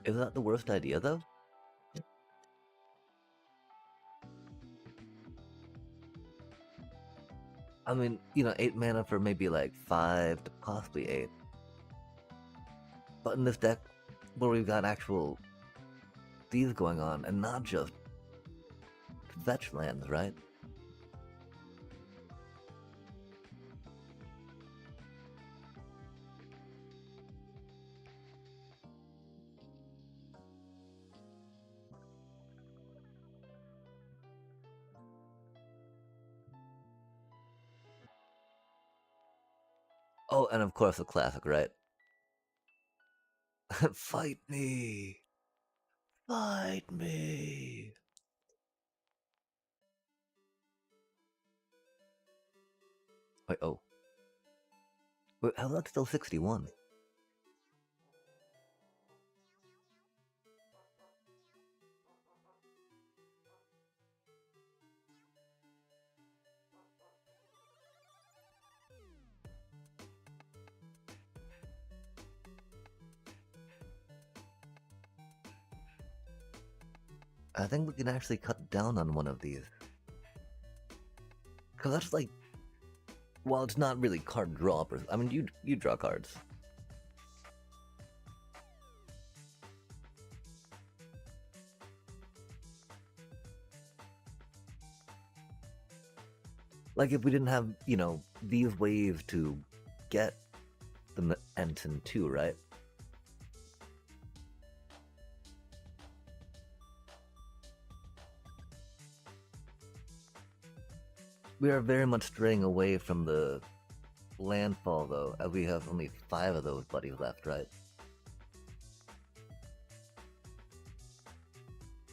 Is that the worst idea, though? I mean, you know, 8 mana for maybe like 5 to possibly 8. But in this deck, where we've got actual these going on, and not just fetch lands, right? Oh, and of course the classic, right? Fight me! Fight me! Wait, oh. Wait, how's that still 61? I think we can actually cut down on one of these. Because that's like, well, it's not really card draw. I mean, you draw cards. Like if we didn't have, you know, these waves to get the Ensign too, right? We are very much straying away from the landfall, though, as we have only 5 of those buddies left, right?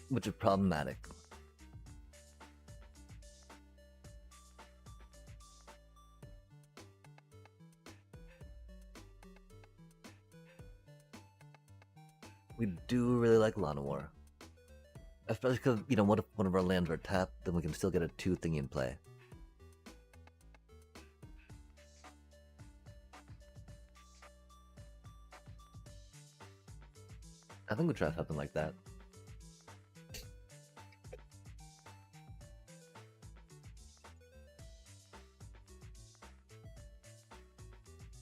Which is problematic. We do really like Llanowar. Especially because, you know, what if one of our lands are tapped, then we can still get a 2 thingy in play. I think we'll try something like that.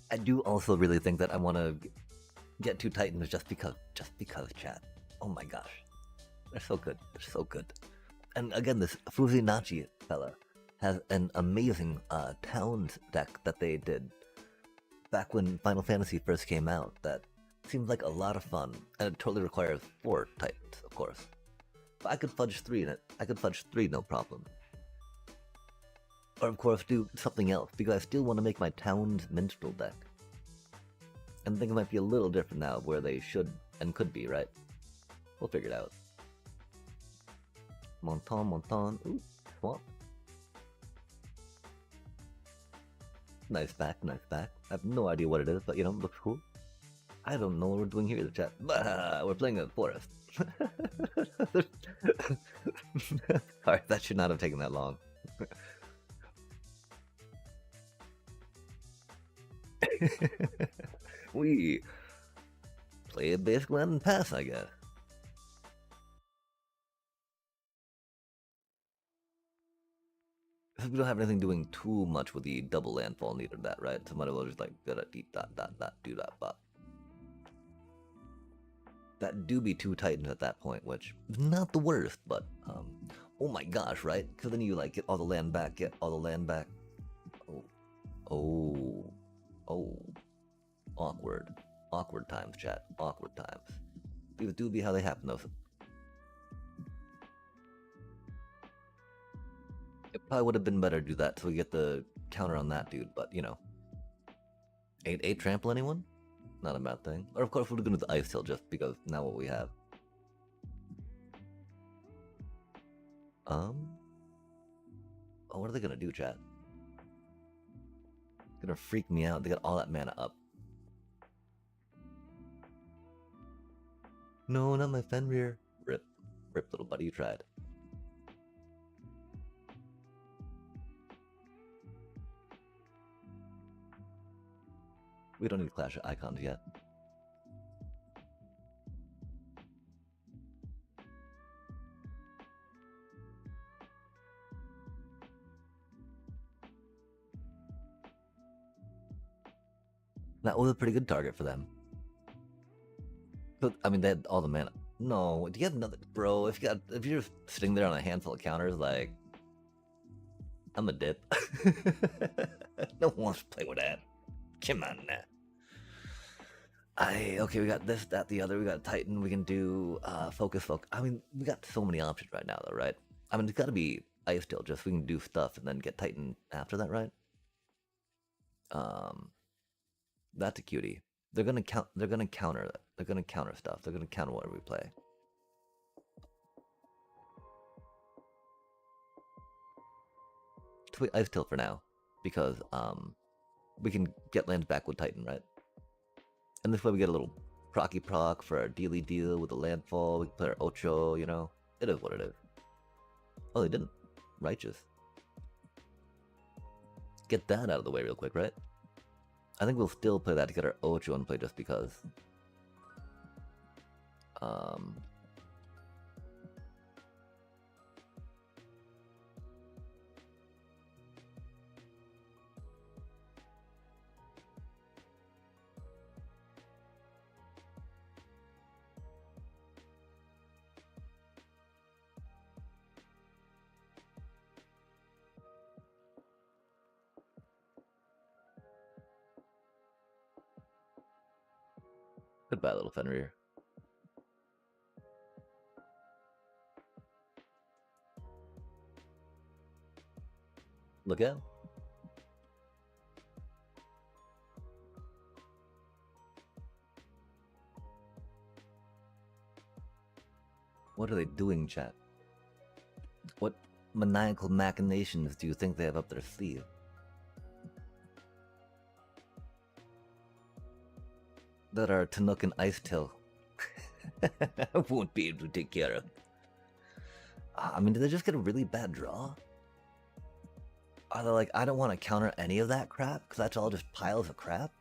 I do also really think that I want to get 2 Titans just because, chat. Oh my gosh. They're so good. They're so good. And again, this Fuzinachi fella has an amazing Towns deck that they did back when Final Fantasy first came out that seems like a lot of fun, and it totally requires 4 Titans, of course. But I could fudge 3 in it. I could fudge 3, no problem. Or of course do something else, because I still want to make my Towns Minstrel deck. And I think it might be a little different now, where they should and could be, right? We'll figure it out. Monton, ooh, swamp. Nice back. I have no idea what it is, but you know, it looks cool. I don't know what we're doing here in the chat, but we're playing a forest. Alright, that should not have taken that long. We play a basic land and pass, I guess. We don't have anything doing too much with the double landfall neither that, right? So might as well just like do that. That do be 2 Titans at that point, which is not the worst, but oh my gosh, right? Because then you like get all the land back, Oh, awkward times, chat. Awkward times. These do be how they happen, though. It probably would have been better to do that so we get the counter on that dude, but you know. 8 trample anyone? Not a bad thing. Or of course we're gonna do the ice tail just because now what we have. Oh, what are they gonna do, chat? Gonna freak me out. They got all that mana up. No, not my Fenrir. Rip, little buddy, you tried. We don't need Clash of Icons yet. That was a pretty good target for them. But, I mean, they had all the mana. No, do you have another, bro? If you're just sitting there on a handful of counters, like, I'm a dip. No one wants to play with that. Come on now. Okay, we got this, that, the other. We got Titan. We can do focus. I mean, we got so many options right now, though, right? I mean, it's got to be Ice Tail, just so we can do stuff and then get Titan after that, right? That's a cutie. They're gonna counter that. They're gonna counter stuff. They're gonna counter whatever we play. So we Ice Tail for now, because we can get lands back with Titan, right? And this way we get a little procky proc for our dealy deal with the landfall. We can play our Ocho, you know. It is what it is. Oh, they didn't. Righteous. Get that out of the way real quick, right? I think we'll still play that to get our Ocho in play just because. Goodbye, little Fenrir. Look out. What are they doing, chat? What maniacal machinations do you think they have up their sleeve? That our Tanook and Ice Till won't be able to take care of. I mean, did they just get a really bad draw? Are they like, I don't want to counter any of that crap, because that's all just piles of crap?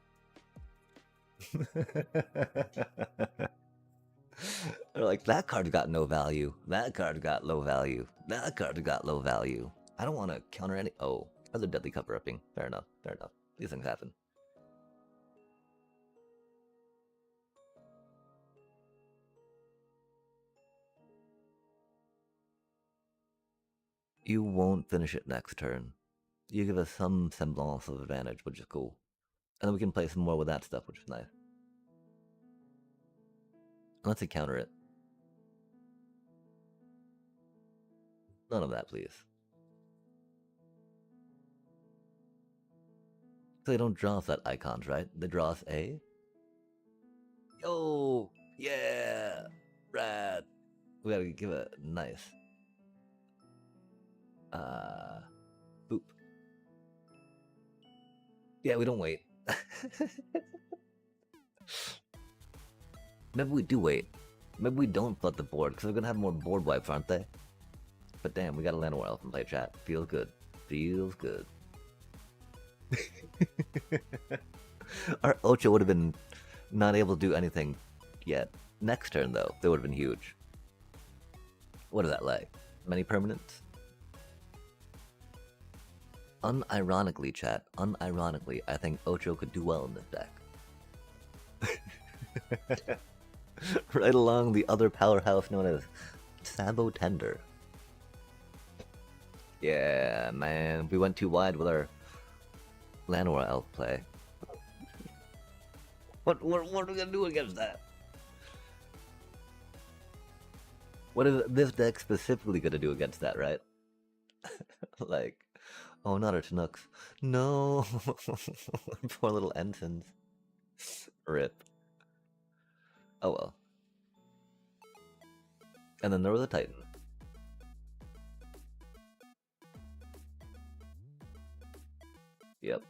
They're like, that card's got no value. That card's got low value. That card's got low value. I don't want to counter any. Oh, other deadly cover-upping. Fair enough. Fair enough. These things happen. You won't finish it next turn. You give us some semblance of advantage, which is cool. And then we can play some more with that stuff, which is nice. Let's see, counter it. None of that, please. So they don't draw us that icons, right? They draw us A. Yo! Yeah! Rad! We gotta give it nice. Boop. Yeah, we don't wait. Maybe we do wait. Maybe we don't flood the board, because they're gonna have more board wipes, aren't they? But damn, we got a Llanowar Elf and play chat. Feels good. Feels good. Our Ocho would have been not able to do anything yet. Next turn, though, they would have been huge. What is that like? Many permanents? Unironically, chat, unironically, I think Ocho could do well in this deck. Right along the other powerhouse known as Sabo Tender. Yeah, man, we went too wide with our Llanowar Elf play. What are we gonna do against that? What is this deck specifically gonna do against that, right? Like, oh, not our Tanooks. No! Poor little ensigns. Rip. Oh well. And then there was a Titan. Yep.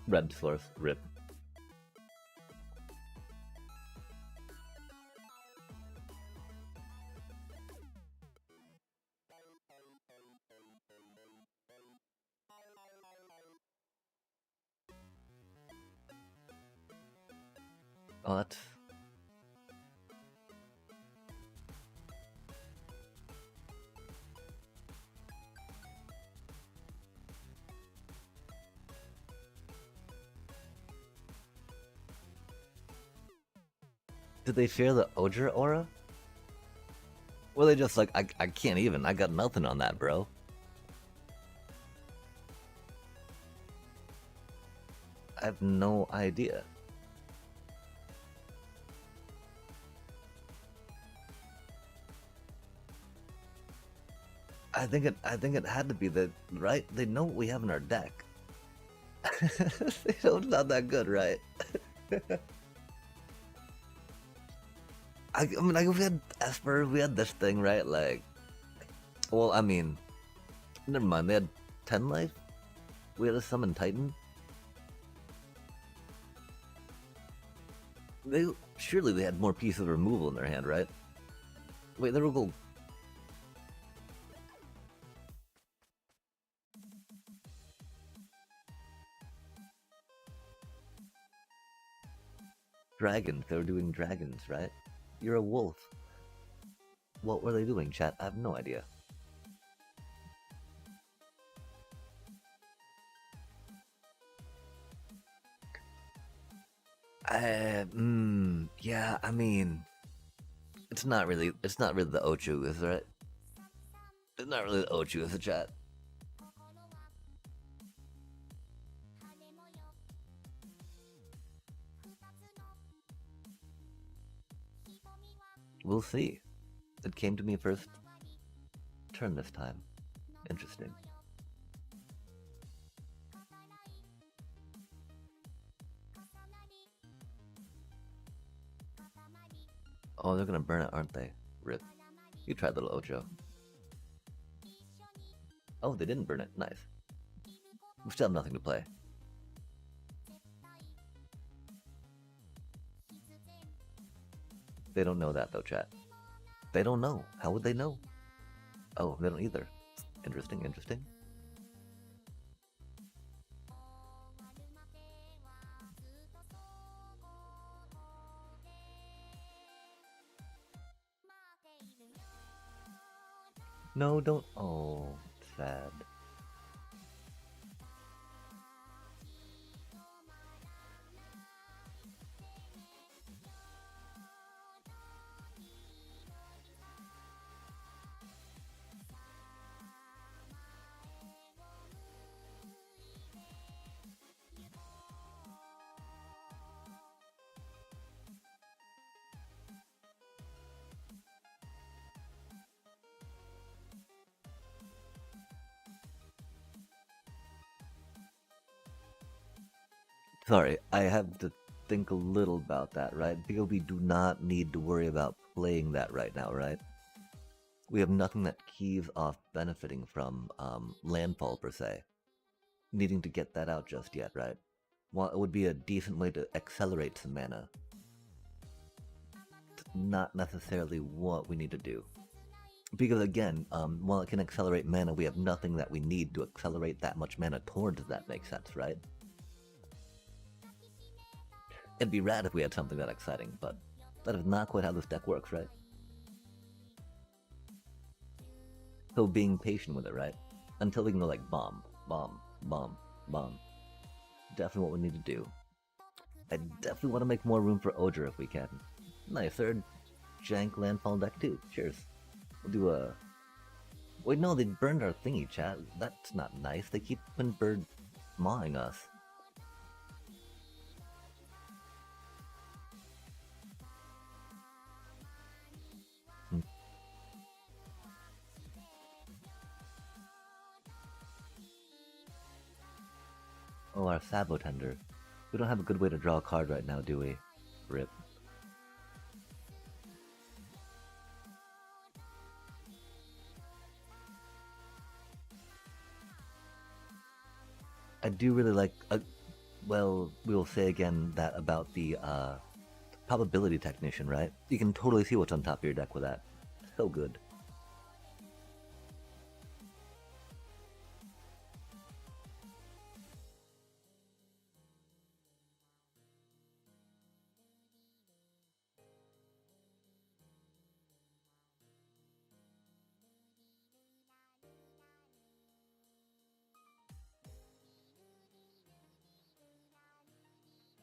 Red source, rip. Oh, that's... Did they fear the Odra aura? Were they just like, I can't even, I got nothing on that, bro? I have no idea. I think it had to be the right. They know what we have in our deck. They know it's not that good, right? I mean, like, we had Esper, we had this thing, right? Like, well, I mean, never mind. They had 10 life. We had a summon Titan. Surely they had more pieces of removal in their hand, right? Wait, there we go. Dragons. They were doing dragons, right? You're a wolf. What were they doing, chat? I have no idea. Yeah, I mean, it's not really the Ochu, is it? It's not really the Ochu, is it, chat? We'll see. It came to me first turn this time. Interesting. Oh, they're gonna burn it, aren't they? Rip. You tried, little Ocho. Oh, they didn't burn it. Nice. We still have nothing to play. They don't know that, though, chat. They don't know. How would they know? Oh, they don't either. Interesting, interesting. No, don't. Oh, sad. Sorry, I have to think a little about that, right? Because we do not need to worry about playing that right now, right? We have nothing that keys off benefiting from landfall per se. Needing to get that out just yet, right? Well, it would be a decent way to accelerate some mana. It's not necessarily what we need to do. Because again, while it can accelerate mana, we have nothing that we need to accelerate that much mana towards that makes sense, right? It'd be rad if we had something that exciting, but that is not quite how this deck works, right? So being patient with it, right? Until we can go like bomb, bomb, bomb, bomb. Definitely what we need to do. I definitely want to make more room for Odra if we can. Nice, third jank landfall deck too. Cheers. We'll do a... Wait, no, they burned our thingy, chat. That's not nice. They keep bird mawing us. Oh, our Sabo Tender. We don't have a good way to draw a card right now, do we? Rip. I do really like... well, we will say again that about the probability technician, right? You can totally see what's on top of your deck with that. So good.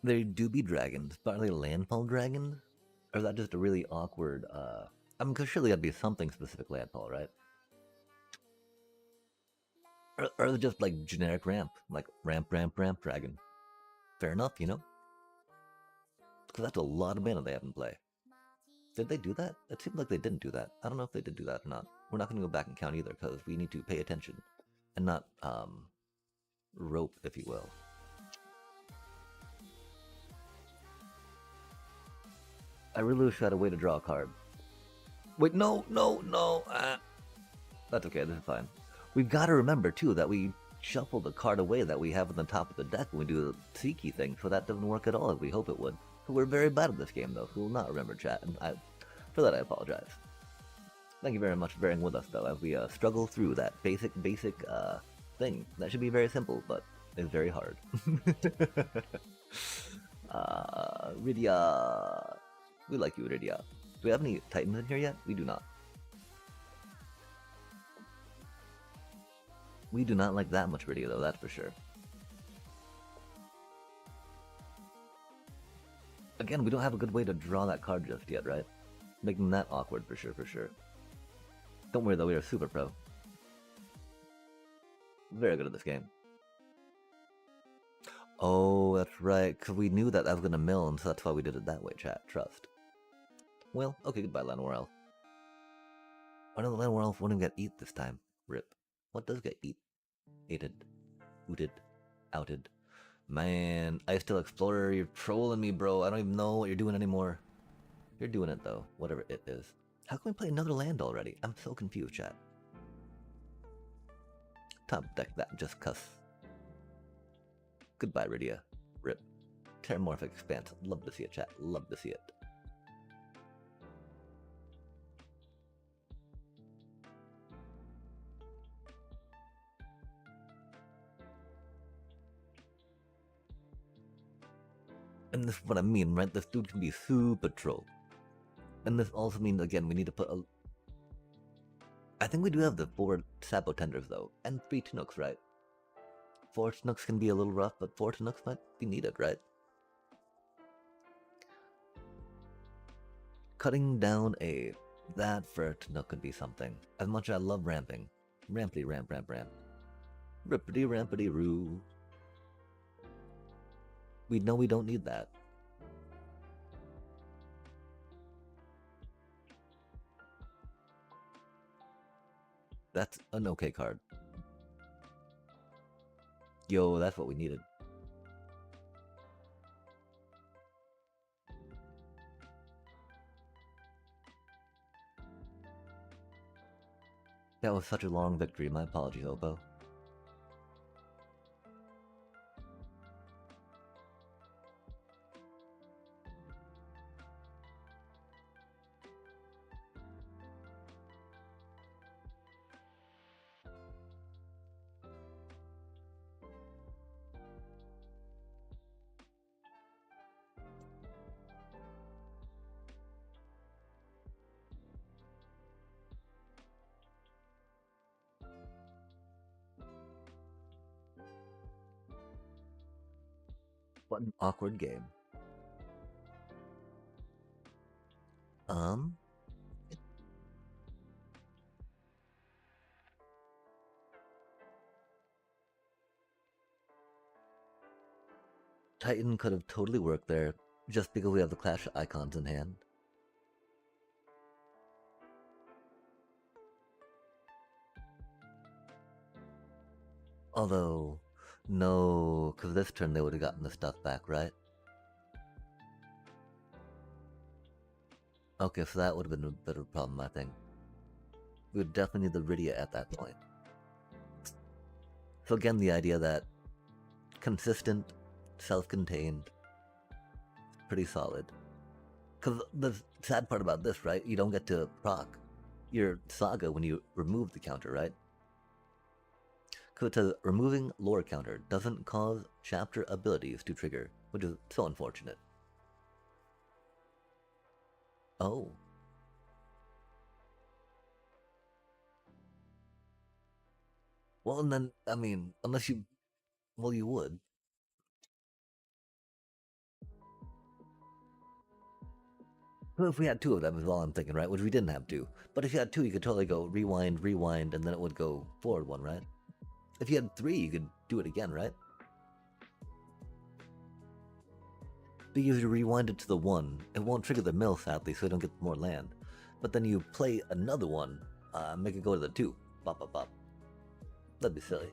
There do be dragons, but are they landfall dragons? Or is that just a really awkward, I mean, because surely that'd be something specific landfall, right? Or is it just like generic ramp? Like ramp, ramp, ramp dragon? Fair enough, you know? Because that's a lot of mana they have in play. Did they do that? It seemed like they didn't do that. I don't know if they did do that or not. We're not going to go back and count either, because we need to pay attention. And not, rope, if you will. I really wish I had a way to draw a card. Wait, no, no, no. That's okay, this is fine. We've got to remember, too, that we shuffle the card away that we have on the top of the deck when we do the Seeky thing, so that doesn't work at all as we hope it would. So we're very bad at this game, though, so we'll not remember chat, and for that I apologize. Thank you very much for bearing with us, though, as we struggle through that basic thing. That should be very simple, but is very hard. Rydia. We like you, Rydia. Do we have any Titans in here yet? We do not. We do not like that much Rydia, though, that's for sure. Again, we don't have a good way to draw that card just yet, right? Making that awkward for sure, for sure. Don't worry though, we are super pro. Very good at this game. Oh, that's right, because we knew that was going to mill, and so that's why we did it that way, chat. Trust. Well, okay, goodbye, Llanowar Elf. I know the Llanowar Elf won't even get eat this time. Rip. What does get eat? Ated. Ooted. Outed. Man, I still Explorer, you're trolling me, bro. I don't even know what you're doing anymore. You're doing it, though. Whatever it is. How can we play another land already? I'm so confused, chat. Top deck that, just cuss. Goodbye, Rydia. Rip. Terramorphic Expanse. Love to see it, chat. Love to see it. And this is what I mean, right? This dude can be super troll. And this also means, again, we need to put a... I think we do have the 4 Sabo Tenders, though. And 3 Chinooks, right? 4 Chinooks can be a little rough, but 4 Chinooks might be needed, right? Cutting down a... That for a Chinook could be something. As much as I love ramping. Rampity ramp ramp ramp. Rippity rampity roo. We know we don't need that. That's an okay card. Yo, that's what we needed. That was such a long victory. My apologies, Opo. What an awkward game. Titan could have totally worked there, just because we have the Clash icons in hand. Although, no, because this turn they would have gotten the stuff back, right? Okay, so that would have been a bit of a problem, I think. We would definitely need the Rydia at that point. So again, the idea that consistent, self-contained, pretty solid. Because the sad part about this, right? You don't get to proc your Saga when you remove the counter, right? Because it says removing lore counter doesn't cause chapter abilities to trigger, which is so unfortunate. Oh. Well, and then, I mean, unless you... Well, you would. Well, if we had 2 of them is all I'm thinking, right? Which we didn't have 2. But if you had 2, you could totally go rewind, rewind, and then it would go forward 1, right? If you had 3, you could do it again, right? Because you rewind it to the 1, it won't trigger the mill, sadly, so you don't get more land. But then you play another one, make it go to the 2. Bop, bop, bop. That'd be silly.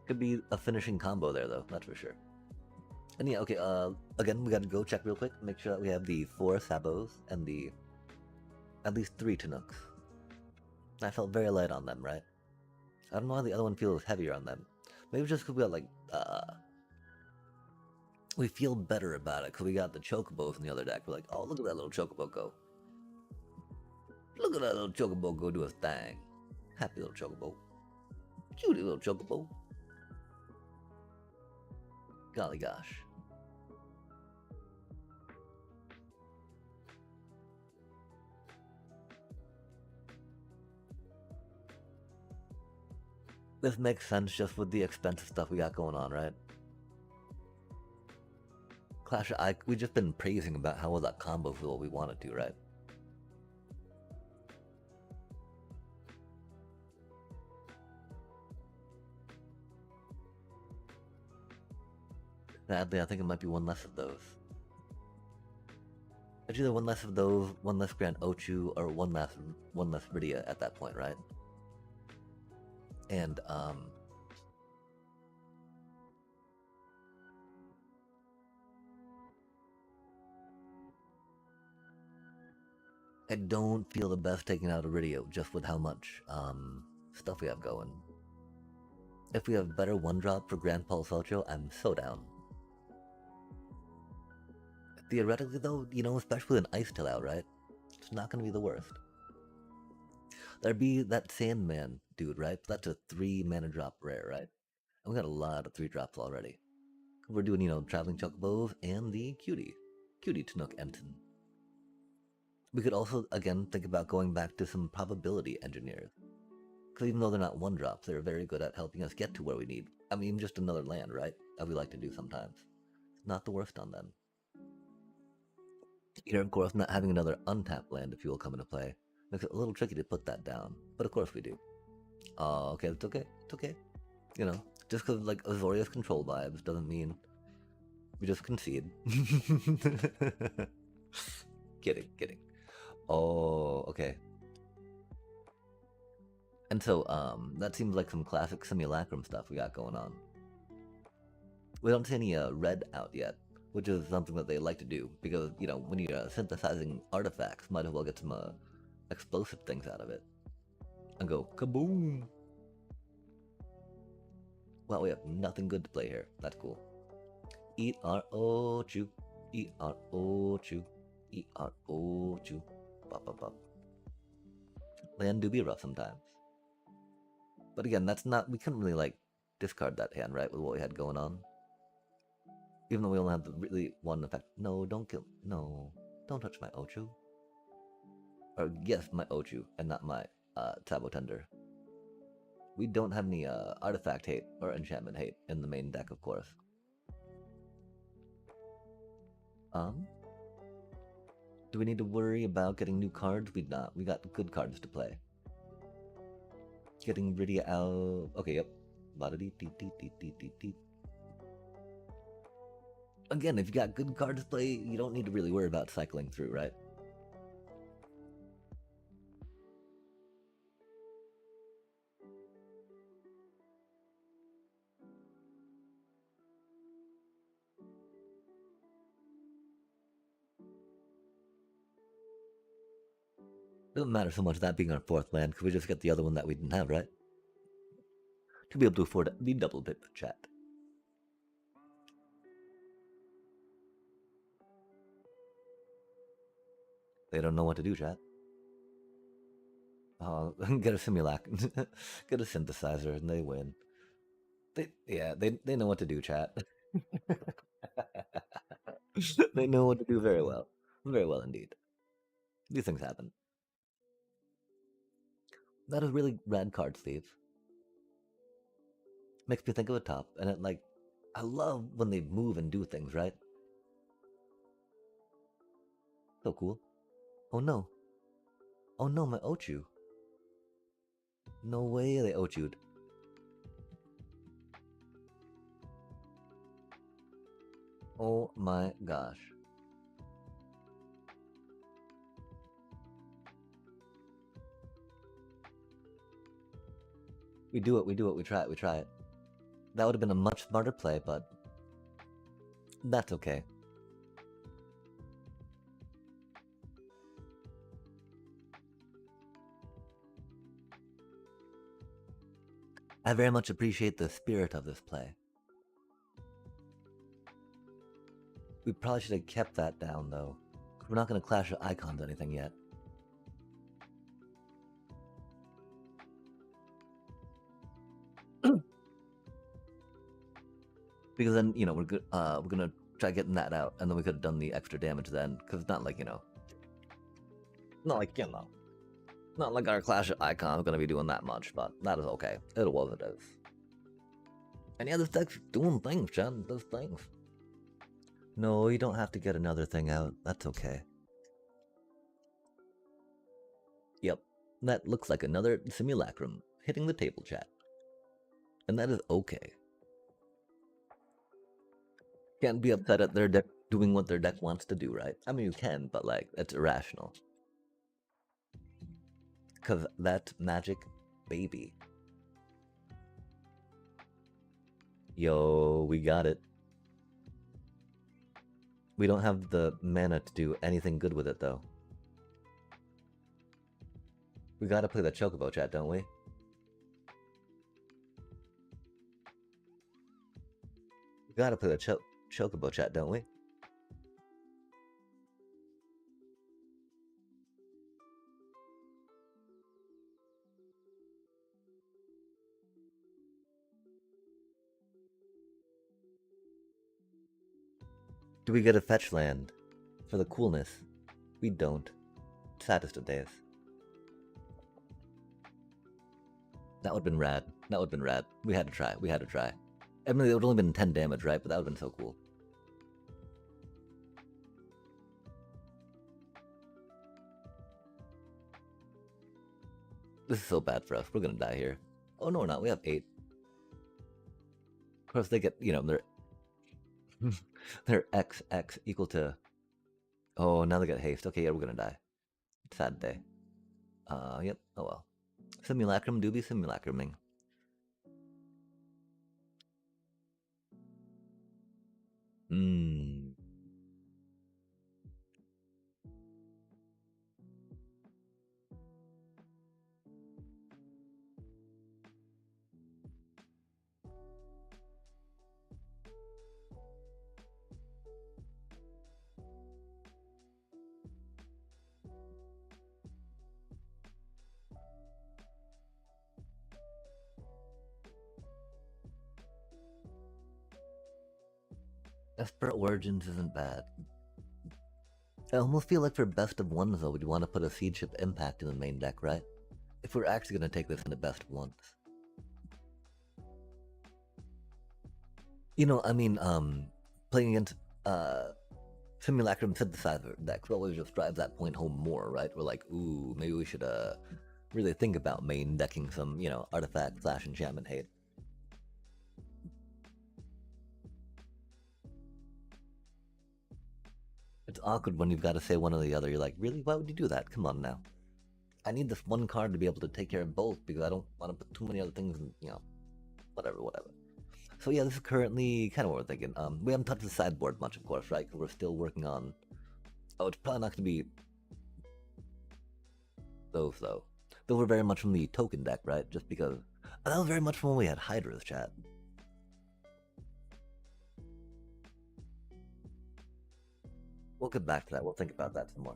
Could be a finishing combo there, though, that's for sure. And yeah, okay, again, we gotta go check real quick, make sure that we have the 4 Sabos and the at least 3 Chinooks. I felt very light on them, right? I don't know why the other one feels heavier on them. Maybe just because we got, like, we feel better about it because we got the Chocobos in the other deck. We're like, oh, look at that little Chocobo go. Look at that little Chocobo go do his thing. Happy little Chocobo. Cutie little Chocobo. Golly gosh. This makes sense just with the expensive stuff we got going on, right? Clash of Icons, we've just been praising about how well that combo for what we wanted to, right? Sadly, I think it might be one less of those. It's either one less of those, one less Grand Ochu, or one less Rydia at that point, right? And I don't feel the best taking out Iridio just with how much stuff we have going. If we have better one drop for Grand Pulse Ultra, I'm so down. Theoretically though, you know, especially with an Ice Tail out, right? It's not gonna be the worst. There'd be that Sandman dude, right? That's a 3 mana drop rare, right? And we got a lot of 3 drops already. We're doing, you know, Traveling Chocobos and the Cutie Chinook Enton. We could also, again, think about going back to some probability engineers. Because even though they're not 1-drops, they're very good at helping us get to where we need. I mean, just another land, right? As we like to do sometimes. Not the worst on them. Here, of course, not having another untapped land if you will come into play makes it a little tricky to put that down. But of course we do. Okay, it's okay. It's okay. You know, just because, like, Azorius control vibes doesn't mean we just concede. Kidding. Oh, okay. And so, that seems like some classic simulacrum stuff we got going on. We don't see any red out yet, which is something that they like to do, because, you know, when you're synthesizing artifacts, might as well get some explosive things out of it. And go, kaboom! Well, we have nothing good to play here. That's cool. Eat our Ochu. Eat our Ochu. Eat our Ochu. Bop. Land do be rough sometimes. But again, that's not, we couldn't really, like, discard that hand, right, with what we had going on. Even though we only have the really one effect. No, don't kill, no, don't touch my Ochu. Or yes, my Ochu, and not my Tabo Tender. We don't have any artifact hate or enchantment hate in the main deck, of course. Do we need to worry about getting new cards? We not. We got good cards to play. Getting Rydia out. Okay, yep. Again, if you got good cards to play, you don't need to really worry about cycling through, right? Doesn't matter so much that being our 4th land, because we just get the other one that we didn't have, right? To be able to afford the double bit for chat. They don't know what to do, chat. Get a simulac, get a synthesizer, and they win. They know what to do, chat. They know what to do very well indeed. These things happen. That is really rad card, Steve. Makes me think of a top, and it, like, I love when they move and do things, right? So cool. Oh no. Oh no, my Ochu. No way they Ochu'd. Oh my gosh. We do it, we try it. That would have been a much smarter play, but that's okay. I very much appreciate the spirit of this play. We probably should have kept that down, though. We're not going to clash with icons or anything yet. Because then, you know, we're gonna try getting that out, and then we could have done the extra damage then. Because it's not like, you know, not like our Clash of Icons gonna be doing that much, but that is okay. It was what it is. And yeah, this deck's doing things, Chad. Those things. No, you don't have to get another thing out. That's okay. Yep, that looks like another simulacrum hitting the table, chat. And that is okay. Can't be upset at their deck doing what their deck wants to do, right? I mean, you can, but like, that's irrational. Because that's magic, baby. Yo, we got it. We don't have the mana to do anything good with it, though. We gotta play the Chocobo, chat, don't we? We gotta play the Chocobo, chat, don't we? Do we get a fetch land for the coolness? We don't. Saddest of days. That would've been rad. That would've been rad. We had to try. We had to try. I mean, it would've only been 10 damage, right? But that would've been so cool. This is so bad for us. We're gonna die here. Oh, no, we're not. We have 8. Of course, they get, you know, their XX equal to... Oh, now they get haste. Okay, yeah, we're gonna die. Sad day. Yep. Oh, well. Simulacrum do be simulacruming. Mmm. Esper Origins isn't bad. I almost feel like for best of ones, though, we'd want to put a Seed Ship Impact in the main deck, right? If we're actually going to take this into best of ones. You know, I mean, playing against Simulacrum Synthesizer decks always just drives that point home more, right? We're like, ooh, maybe we should really think about main decking some, you know, artifact / enchantment hate. It's awkward when you've got to say one or the other. You're like, really? Why would you do that? Come on now. I need this one card to be able to take care of both because I don't want to put too many other things in, you know, whatever. So yeah, this is currently kind of what we're thinking. We haven't touched the sideboard much, of course, right? Because we're still working on... Oh, it's probably not going to be those, though. Those were very much from the token deck, right? Just because... that was very much from when we had Hydra's chat. We'll get back to that. We'll think about that some more.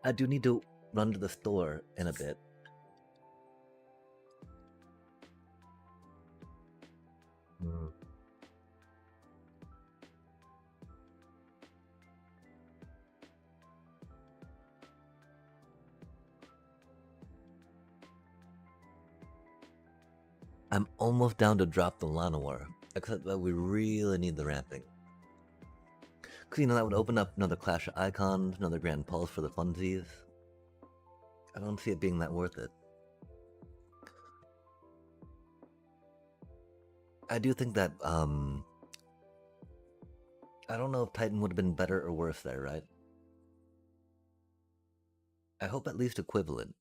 I do need to run to the store in a bit. I'm almost down to drop the Llanowar, except that we really need the ramping. Because, you know, that would open up another Clash of Icons, another Grand Pulse for the funsies. I don't see it being that worth it. I do think that, I don't know if Titan would have been better or worse there, right? I hope at least equivalent.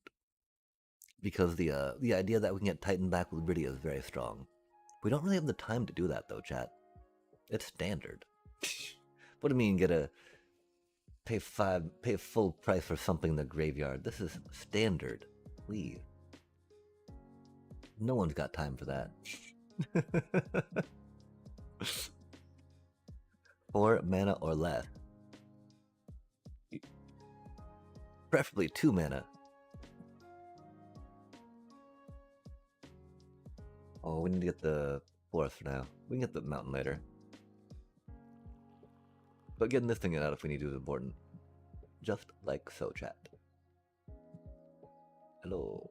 Because the idea that we can get Titan back with Rydia is very strong. We don't really have the time to do that though, chat. It's standard. What do you mean pay full price for something in the graveyard? This is standard. Leave. No one's got time for that. 4 mana or less. Preferably 2 mana. Oh, we need to get the forest for now. We can get the mountain later. But getting this thing out if we need to is important. Just like so, chat. Hello.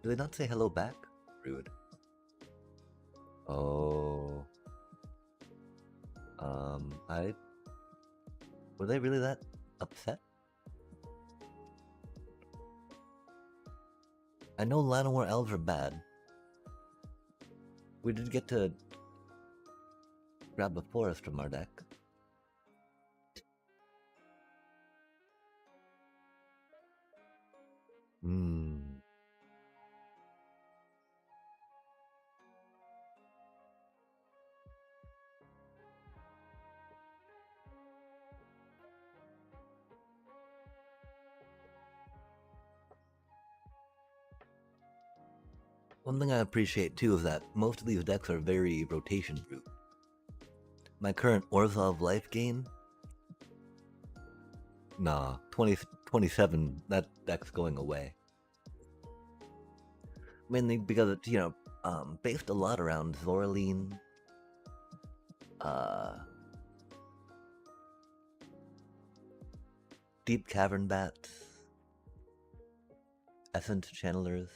Do they not say hello back? Rude. Oh. Were they really that upset? I know Llanowar elves are bad. We did get to grab a forest from our deck. One thing I appreciate too is that most of these decks are very rotation proof. My current Orzhov life gain? Nah, 27, that deck's going away. Mainly because it's, you know, based a lot around Zoraline, Deep Cavern Bats, Essence Channelers,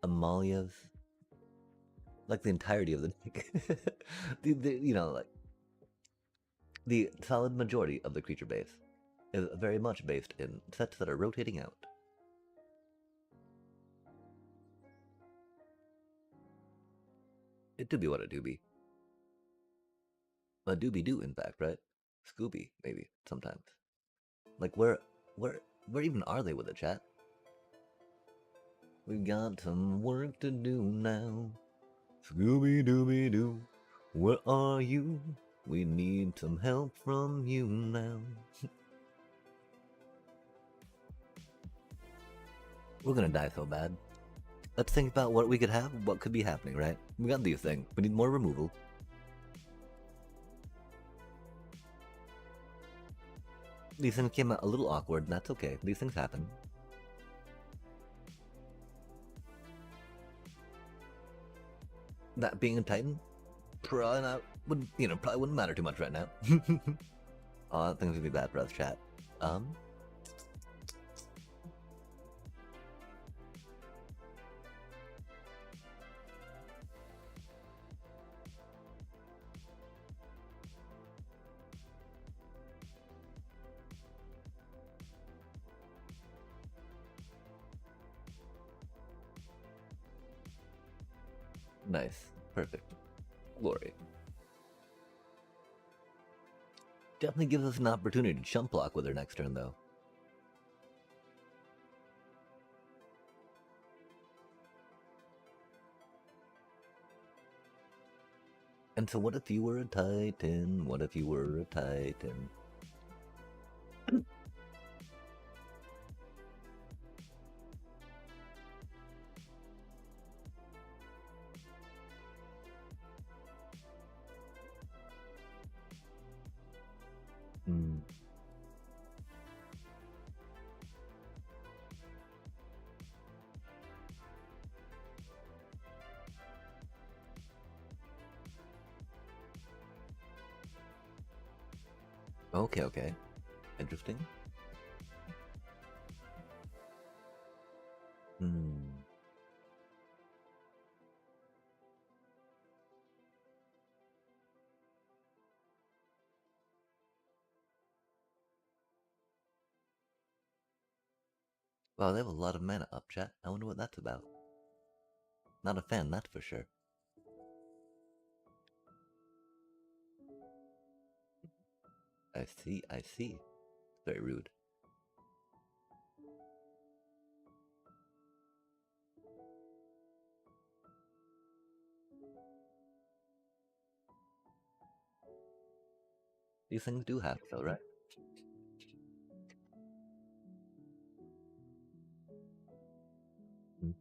Amalias, like the entirety of the deck. You know, like the solid majority of the creature base is very much based in sets that are rotating out. It do be what it do be. A doobie doo, in fact, right? Scooby, maybe sometimes. Like where even are they with the chat? We got some work to do now. Scooby Dooby Doo, where are you? We need some help from you now. We're gonna die so bad. Let's think about what we could have, what could be happening, right? We got these things. We need more removal. These things came out a little awkward, and that's okay. These things happen. That being a Titan, probably not would, you know, probably wouldn't matter too much right now. Oh, that thing's gonna be bad for us, chat. Nice. Perfect. Glory. Definitely gives us an opportunity to chump block with her next turn, though. And so what if you were a Titan? What if you were a Titan? Okay. Interesting. Wow, they have a lot of mana up, chat. I wonder what that's about. Not a fan, that's for sure. I see, I see. Very rude. These things do happen, though, right? Mm.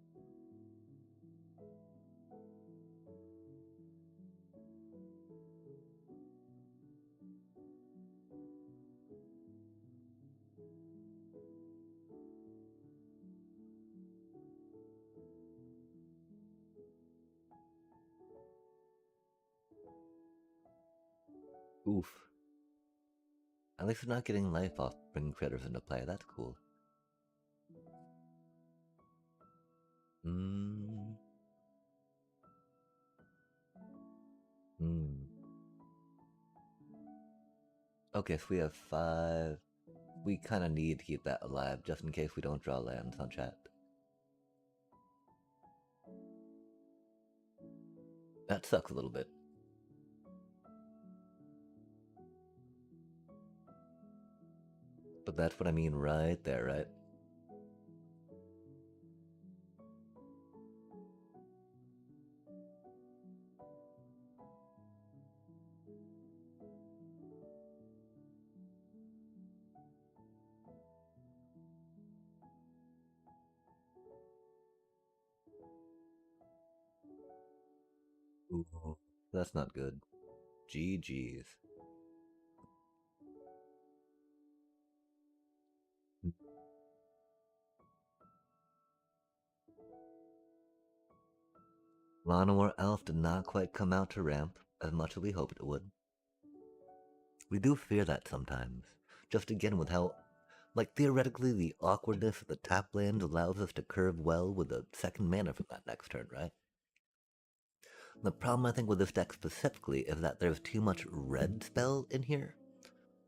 Oof. At least we're not getting life off bringing critters into play. That's cool. Hmm. Hmm. Okay, so we have 5. We kind of need to keep that alive just in case we don't draw lands on chat. That sucks a little bit. But that's what I mean right there, right? Ooh, that's not good. GG's. Llanowar Elf did not quite come out to ramp as much as we hoped it would. We do fear that sometimes. Just again with how, like theoretically, the awkwardness of the tap land allows us to curve well with the second mana from that next turn, right? The problem I think with this deck specifically is that there's too much red spell in here.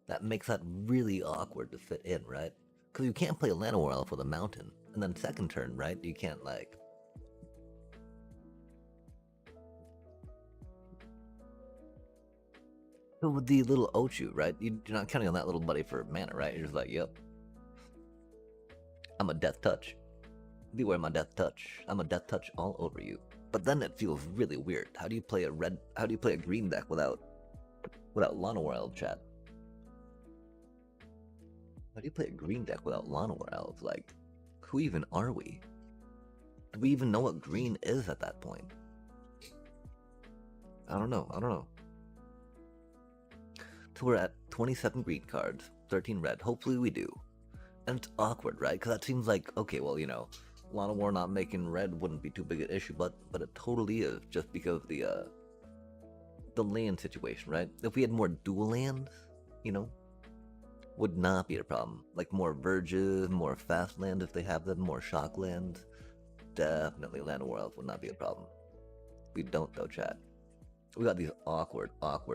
That makes that really awkward to fit in, right? Because you can't play Llanowar Elf with a mountain, and then second turn, right? You can't like. So with the little Ochu, right? You're not counting on that little buddy for mana, right? You're just like, yep, I'm a death touch. Beware my death touch. I'm a death touch all over you. But then it feels really weird. How do you play a red? How do you play a green deck without Llanowar Elf, chat? How do you play a green deck without Llanowar Elf? Like, who even are we? Do we even know what green is at that point? I don't know. I don't know. So we're at 27 green cards, 13 red. Hopefully we do. And it's awkward, right? Because that seems like, okay, well, you know, Llanowar not making red wouldn't be too big an issue, but it totally is, just because of the land situation, right? If we had more dual lands, you know, would not be a problem. Like more verges, more fast land if they have them, more shock lands. Definitely Llanowar Elf would not be a problem. We don't though, chat. We got these awkward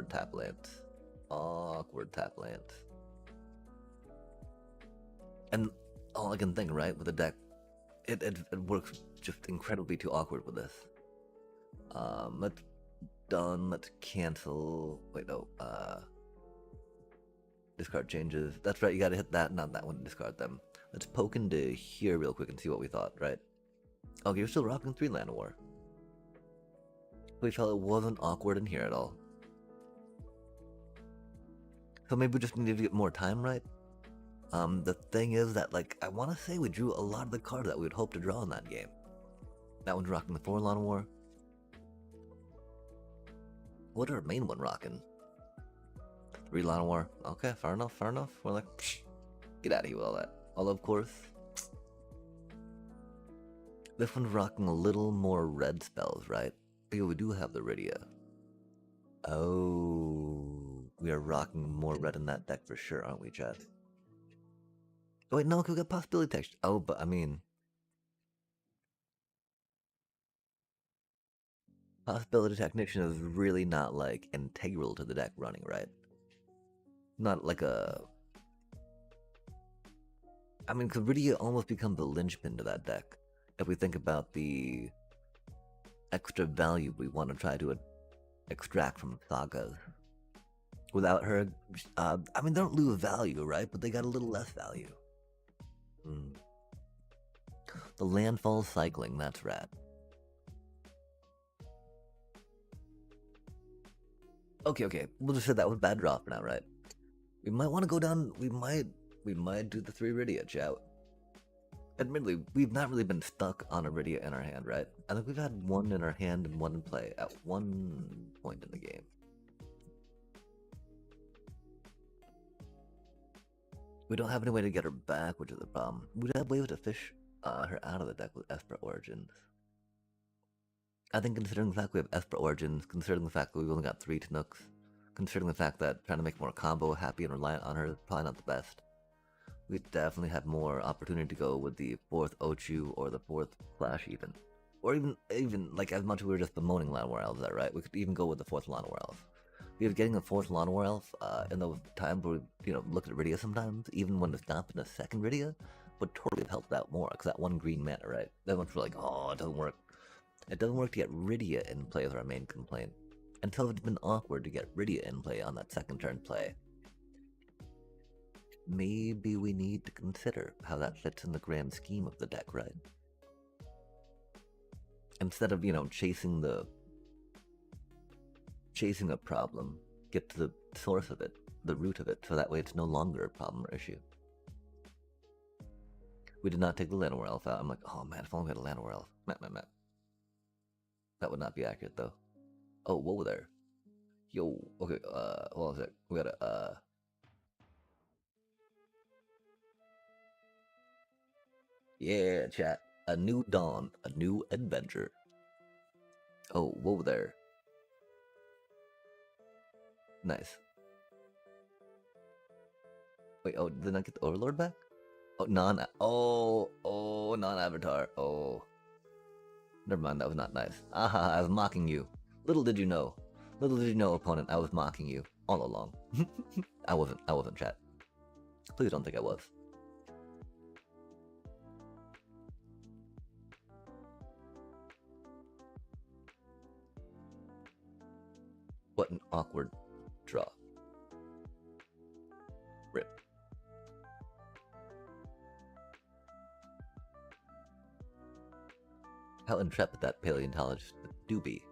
tap lands. Awkward tap lands. And all I can think, right, with the deck, it works just incredibly too awkward with this. Let's done. Let's cancel. Wait, no. Discard changes. That's right. You gotta hit that, not that one. Discard them. Let's poke into here real quick and see what we thought. Right. Okay, you're still rocking 3 Llanowar. We felt it wasn't awkward in here at all. So maybe we just need to get more time, right? The thing is that, like, I want to say we drew a lot of the cards that we would hope to draw in that game. That one's rocking the 4 Llanowar. What are our main one rocking? 3 Llanowar. Okay, fair enough, fair enough. We're like, psh, get out of here with all that. Although, of course, this one's rocking a little more red spells, right? Because we do have the Rydia. Oh, we are rocking more red in that deck for sure, aren't we, Chad? Oh, wait, no, we got possibility text. Oh, but I mean, possibility technician is really not like integral to the deck running, right? Not like a I mean, Iridia almost becomes the linchpin to that deck. If we think about the extra value we want to try to extract from Sagas. Without her, I mean, they don't lose value, right? But they got a little less value. The landfall cycling, that's rad. Okay, we'll just say that was bad draw for now, right? We might want to go down, we might do the 3 Iridia, chat. Admittedly, we've not really been stuck on Iridia in our hand, right? I think we've had one in our hand and one in play at one point in the game. We don't have any way to get her back, which is a problem. We'd have ways to fish her out of the deck with Esper Origins. I think considering the fact we have Esper Origins, considering the fact that we've only got 3 Tanooks, considering the fact that trying to make more combo happy and reliant on her is probably not the best, we definitely have more opportunity to go with the 4th Ochu or the 4th Flash even. Or even like as much as we were just bemoaning Llanowar Elves there, right? We could even go with the 4th Llanowar Elf. We have getting a 4th Llanowar Elf in those times where we, look at Iridia sometimes, even when it's not been a second Iridia, would totally have helped out more, because that 1 green mana, right? That one's like, oh, it doesn't work. It doesn't work to get Iridia in play as our main complaint. Until it's been awkward to get Iridia in play on that second turn play. Maybe we need to consider how that fits in the grand scheme of the deck, right? Instead of, chasing a problem, get to the source of it, the root of it, so that way it's no longer a problem or issue. We did not take the Llanowar Elf out. I'm like, oh man, if only we had a Llanowar Elf. Matt. That would not be accurate though. Oh, whoa there. Yo, okay, hold on a sec. We gotta, yeah, chat. A new dawn, a new adventure. Oh, whoa there. Nice. Wait, oh, did I get the Overlord back? Oh, non-avatar. Oh. Never mind, that was not nice. Aha, I was mocking you. Little did you know, opponent, I was mocking you all along. I wasn't, chat. Please don't think I was. What an awkward draw. Rip. How intrepid that paleontologist do be.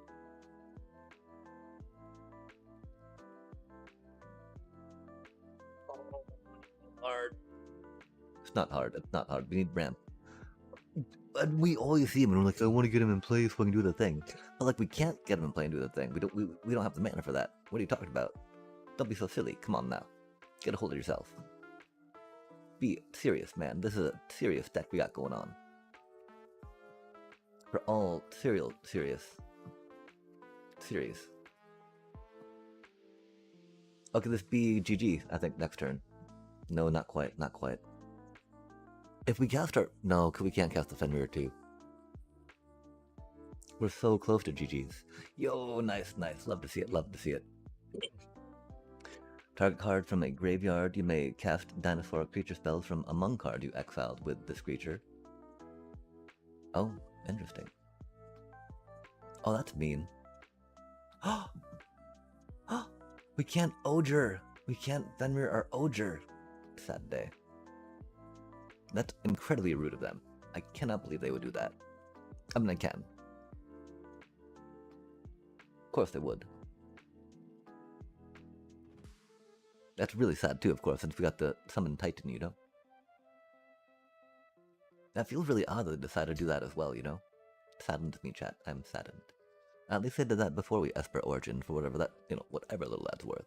Hard. It's not hard. We need ramp. And we always see him and we're like, I want to get him in play so I can do the thing. But like, we can't get him in play and do the thing. We don't have the mana for that. What are you talking about? Don't be so silly. Come on now. Get a hold of yourself. Be serious, man. This is a serious deck we got going on. We're all serious. Okay, this be GG, I think, next turn. No, not quite. If we cast our... No, because we can't cast the Fenrir too. We're so close to GG's. Yo, nice. Love to see it. Target card from a graveyard. You may cast dinosaur creature spells from among cards you exiled with this creature. Oh, interesting. Oh, that's mean. We can't Oger. We can't Fenrir our Oger. Sad day. That's incredibly rude of them. I cannot believe they would do that. I mean, I can. Of course they would. That's really sad too, of course, since we got the Summon Titan, That feels really odd that they decided to do that as well, Saddened me, chat. I'm saddened. At least they did that before we Esper Origin for whatever that, whatever little that's worth.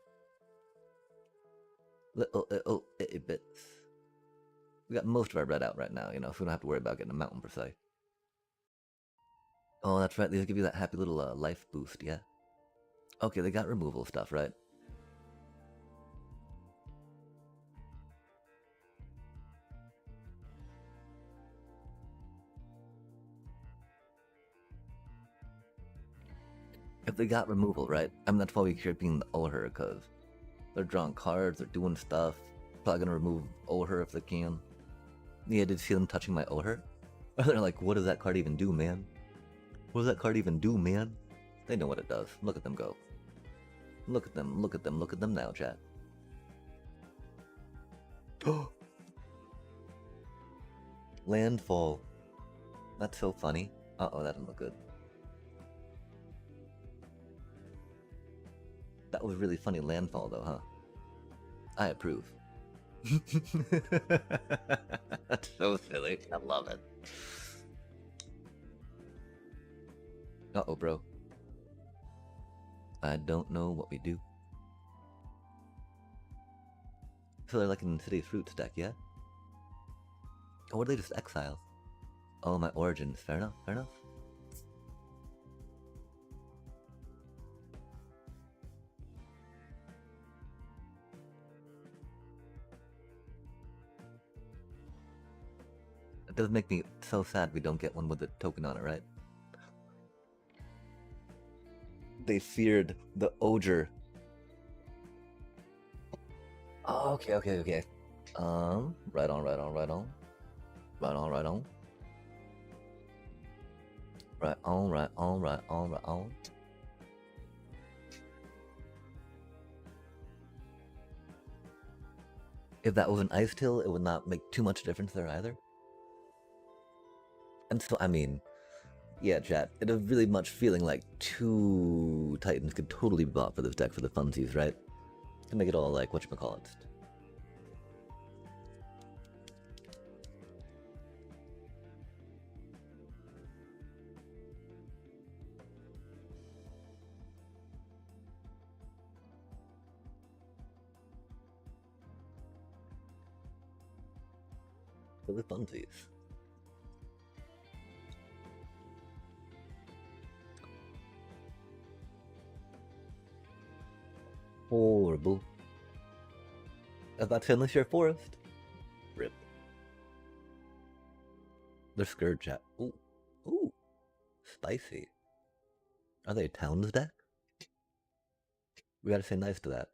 Little bits. We got most of our red out right now, so we don't have to worry about getting a mountain per se. Oh, that's right, these give you that happy little life boost, yeah? Okay, they got removal stuff, right? If they got removal, right? I mean, that's why we keep being the Olher, because they're drawing cards, they're doing stuff. Probably gonna remove Olher if they can. Yeah, did you see them touching my Oher? They're like, what does that card even do, man? What does that card even do, man? They know what it does. Look at them go. Look at them, look at them, look at them now, chat. Landfall. That's so funny. Uh-oh, that didn't look good. That was really funny landfall though, huh? I approve. That's so silly. I love it. Uh-oh, bro. I don't know what we do. So they're like in City's Fruits deck, yeah? Or were they just exiles? Oh, my origins. Fair enough, fair enough. It does make me so sad we don't get one with a token on it, right? They feared the Ogre. Oh, okay. Right on. Right on. Right on. Right on. If that was an Ice Till, it would not make too much difference there either. And so, I mean, yeah, chat, it is really much feeling like 2 Titans could totally be bought for this deck for the funsies, right? To make it all like, whatchamacallit. For the funsies. Horrible. I was about to unleash your forest. Rip. They're scared, chat. Ooh. Ooh. Spicy. Are they a Towns deck? We gotta say nice to that.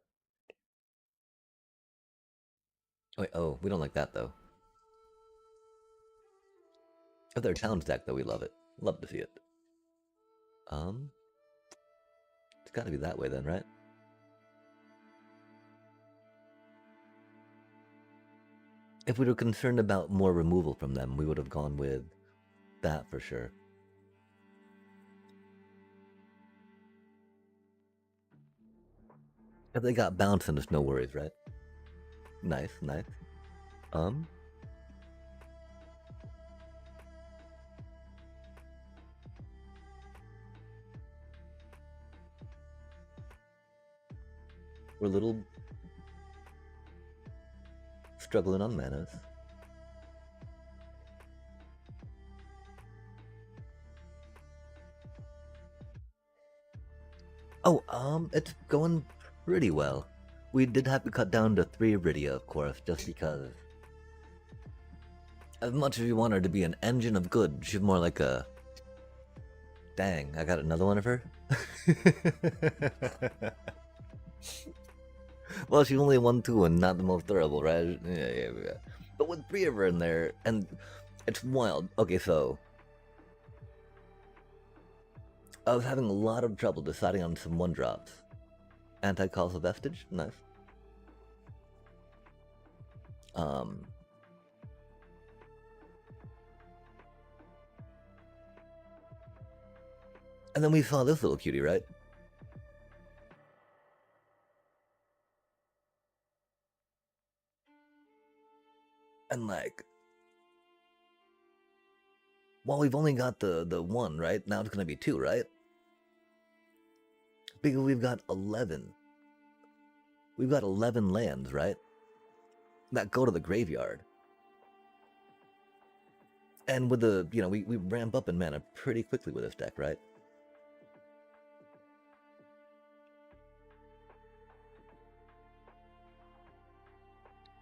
Wait, oh, we don't like that though. If they're a Towns deck though, we love it. Love to see it. It's gotta be that way then, right? If we were concerned about more removal from them, we would have gone with that for sure. If they got bounce, then it's no worries, right? Nice. We're a little struggling on manas. Oh, it's going pretty well. We did have to cut down to 3 Iridia, of course, just because. As much as we want her to be an engine of good, she's more like a. Dang, I got another one of her? Well, she's only 1-2 and not the most durable, right? Yeah. But with 3 of her in there, and it's wild. Okay, so. I was having a lot of trouble deciding on some 1-drops. Anti-causal vestige, nice. And then we saw this little cutie, right? And like, well, we've only got the 1, right? Now it's gonna be 2, right? Because we've got 11. We've got 11 lands, right? That go to the graveyard. And with the, we ramp up in mana pretty quickly with this deck, right?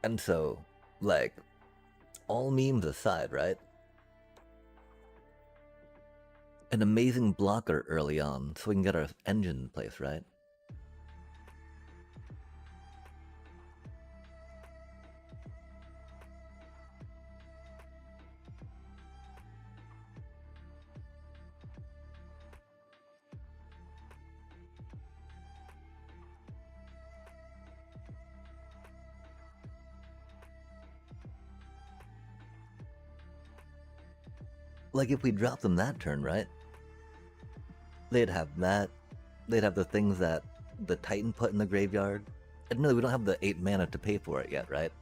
And so, like, all memes aside, right? An amazing blocker early on so we can get our engine in place, right? Like, if we drop them that turn, right? They'd have that. They'd have the things that the Titan put in the graveyard. And no, we don't have the 8 mana to pay for it yet, right?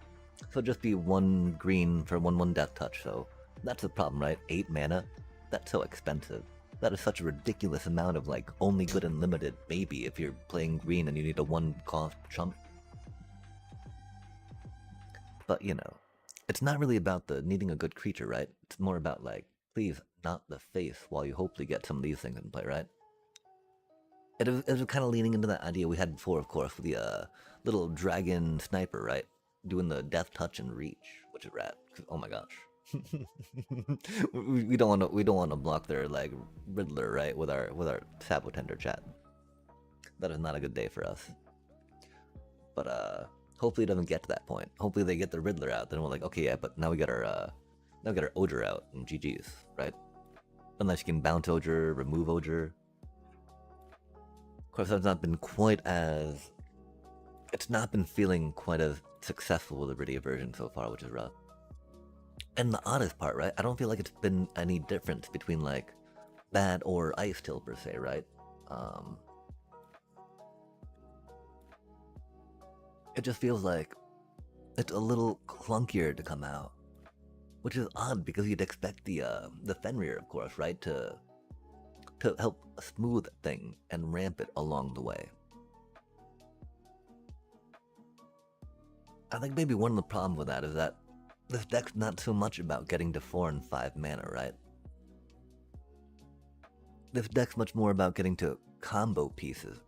So it'd just be 1 green for 1/1 Death Touch, so that's the problem, right? 8 mana? That's so expensive. That is such a ridiculous amount of, like, only good and limited, maybe, if you're playing green and you need a 1-cost chump. But, you know, it's not really about the needing a good creature, right? It's more about, like, please, not the face, while you hopefully get some of these things in play, right? It was kind of leaning into that idea we had before, of course, with the little dragon sniper, right? Doing the death touch and reach, which is rad. Oh my gosh, we don't want to block their like Riddler, right? With our Sabotender chat. That is not a good day for us. But hopefully it doesn't get to that point. Hopefully they get the Riddler out. Then we're like, okay, yeah, but now we got our Odre out and GG's, right? Unless you can bounce Odre, remove Odre. Of course, that's not been quite as... It's not been feeling quite as successful with the Rydia version so far, which is rough. And the oddest part, right? I don't feel like it's been any difference between, like, Bad or Ice Till, per se, right? It just feels like it's a little clunkier to come out. Which is odd, because you'd expect the Fenrir, of course, right? To help smooth thing and ramp it along the way. I think maybe one of the problems with that is that this deck's not so much about getting to 4 and 5 mana, right? This deck's much more about getting to combo pieces.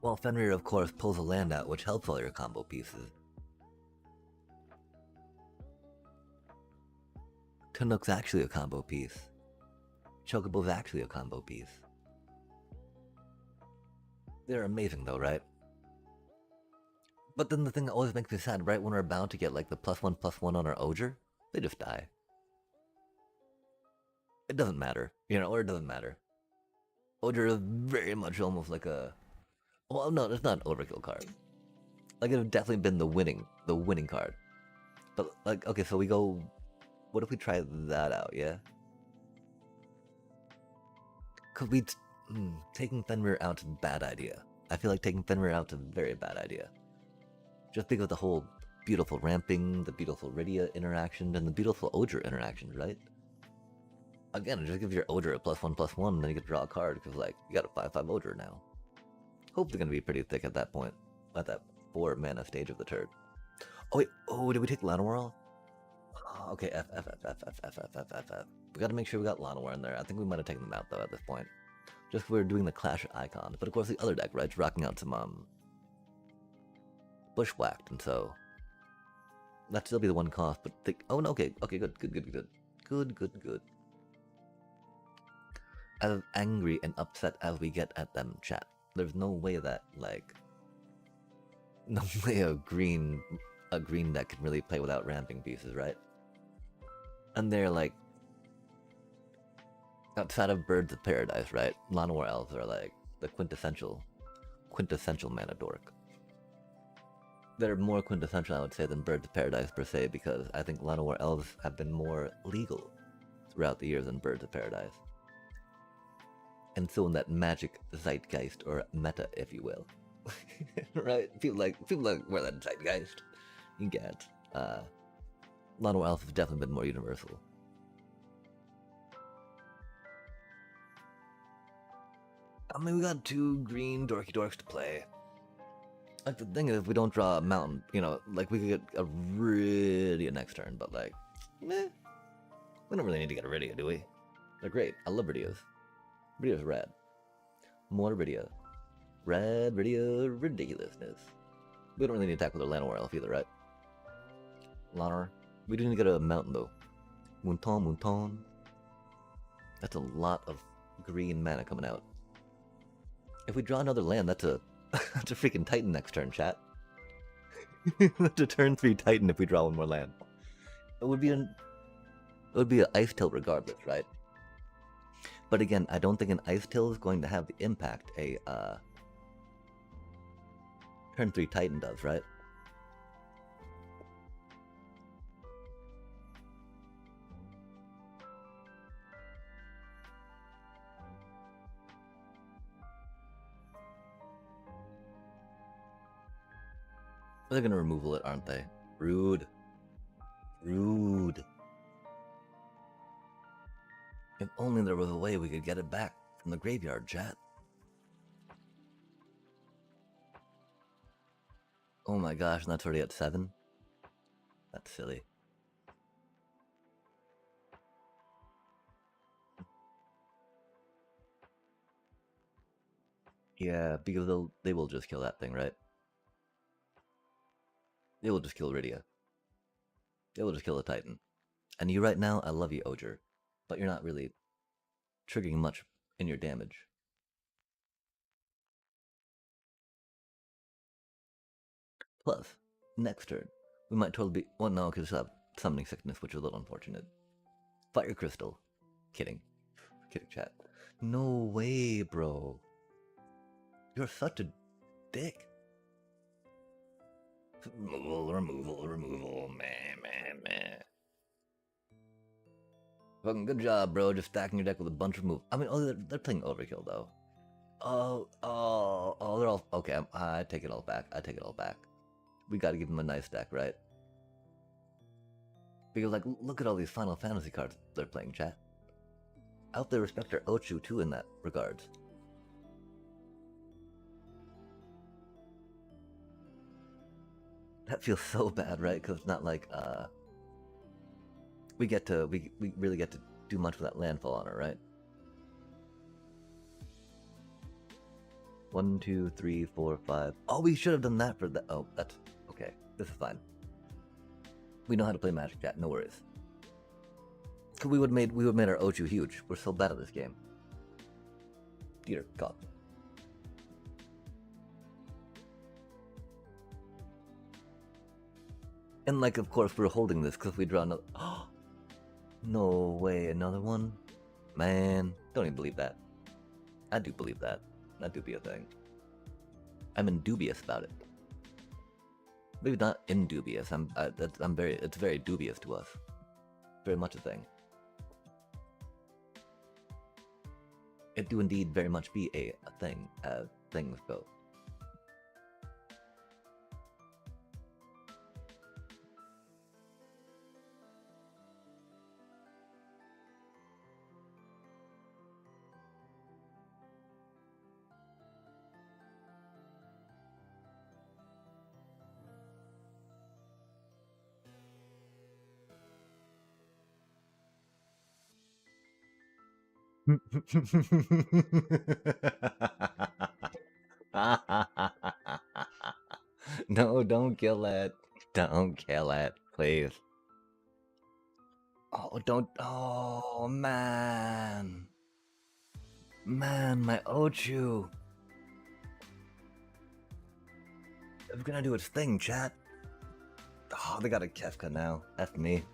While Fenrir, of course, pulls a land out, which helps all your combo pieces. Tanook's actually a combo piece. Chocobo's actually a combo piece. They're amazing though, right? But then the thing that always makes me sad, right when we're about to get like the +1/+1 on our Odre, they just die. It doesn't matter, you know, or it doesn't matter. Odre is very much almost like a... Well, no, it's not an overkill card. Like, it would definitely been the winning card. But, like, okay, so we go... What if we try that out, yeah? Because we... taking Fenrir out's a bad idea. I feel like taking Fenrir out's a very bad idea. Just because of the whole beautiful ramping, the beautiful Rydia interaction, and the beautiful Odre interactions, right? Again, it just gives your Odre a +1/+1, and then you can draw a card, because, like, you got a 5/5 Odre now. Hopefully gonna be pretty thick at that point, at that 4 mana stage of the turn. Oh wait, did we take Llanowar? Oh, okay, F. We gotta make sure we got Llanowar in there. I think we might have taken them out though at this point. Just we're doing the Clash of Icons, but of course the other deck, right, is rocking out some Bushwhacked, and so that'd still be the 1 cost. But oh no, okay, good. As angry and upset as we get at them, chat. There's no way that, like, no way a green deck can really play without ramping pieces, right? And they're like, outside of Birds of Paradise, right? Llanowar Elves are like the quintessential mana dork. They're more quintessential, I would say, than Birds of Paradise per se, because I think Llanowar Elves have been more legal throughout the years than Birds of Paradise. And so in that magic zeitgeist, or meta, if you will. Right? People like we're that zeitgeist. You get. Llanowar Elves have definitely been more universal. I mean, we got 2 green dorky dorks to play. Like, the thing is, if we don't draw a mountain, you know, like, we could get a Rydia next turn, but, like, meh. We don't really need to get a Rydia, do we? They're great. I love Rydias. Rydia's rad. More Rydia. Rad Rydia ridiculousness. We don't really need to attack with our Llanowar Elf either, right? Llanowar. We do need to get a mountain, though. Moonton. That's a lot of green mana coming out. If we draw another land, that's a that's a freaking Titan next turn, chat. That's a turn 3 Titan if we draw 1 more land. It would be an Ice Till regardless, right? But again, I don't think an Ice Till is going to have the impact a turn 3 Titan does, right? They're gonna removal it, aren't they? Rude. Rude. If only there was a way we could get it back from the graveyard, chat. Oh my gosh, and that's already at 7? That's silly. Yeah, because they will just kill that thing, right? They will just kill Rydia. They will just kill the Titan. And you right now, I love you, Oger, but you're not really triggering much in your damage. Plus, next turn, we might totally be... Well, no, because we have Summoning Sickness, which is a little unfortunate. Fire Crystal. Kidding. Kidding, chat. No way, bro. You're such a dick. Removal, man. Fucking good job, bro. Just stacking your deck with a bunch of removal. I mean, oh, they're playing overkill, though. Oh, they're all... Okay, I take it all back. We gotta give them a nice deck, right? Because, like, look at all these Final Fantasy cards they're playing, chat. I hope they respect their Ochu, too, in that regards. That feels so bad, right? Because it's not like, we really get to do much with that landfall on her, right? 1, 2, 3, 4, 5. Oh, we should have done that for that. Oh, that's okay. This is fine. We know how to play Magic, chat. No worries. Cause we would have made our Ochu huge. We're so bad at this game. Dear God. And like, of course, we're holding this because we draw another. Oh, no way, another one? Man, don't even believe that. I do believe that. That do be a thing. I'm indubious about it. Maybe not indubious. It's very dubious to us. Very much a thing. It do indeed very much be a thing, as things go. No, don't kill it. Don't kill it, please. Oh, don't. Oh, man. Man, my Ochu. It's gonna do its thing, chat. Oh, they got a Kefka now. That's me.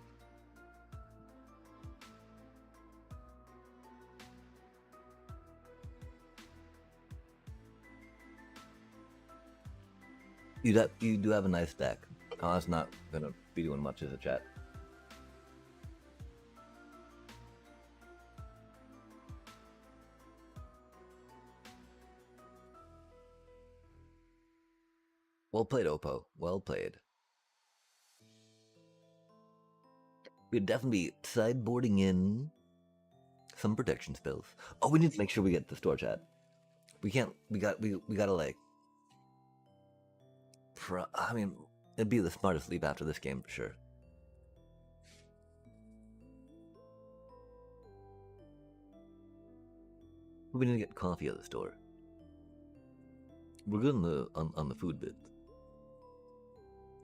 You do have a nice deck. Oh, it's not gonna be doing much as a chat. Well played, Oppo. Well played. We'd definitely be sideboarding in some protection spells. Oh, we need to make sure we get the store, chat. We can't. We gotta like. I mean, it'd be the smartest leap after this game for sure. We need to get coffee at the store. We're good on the food bit.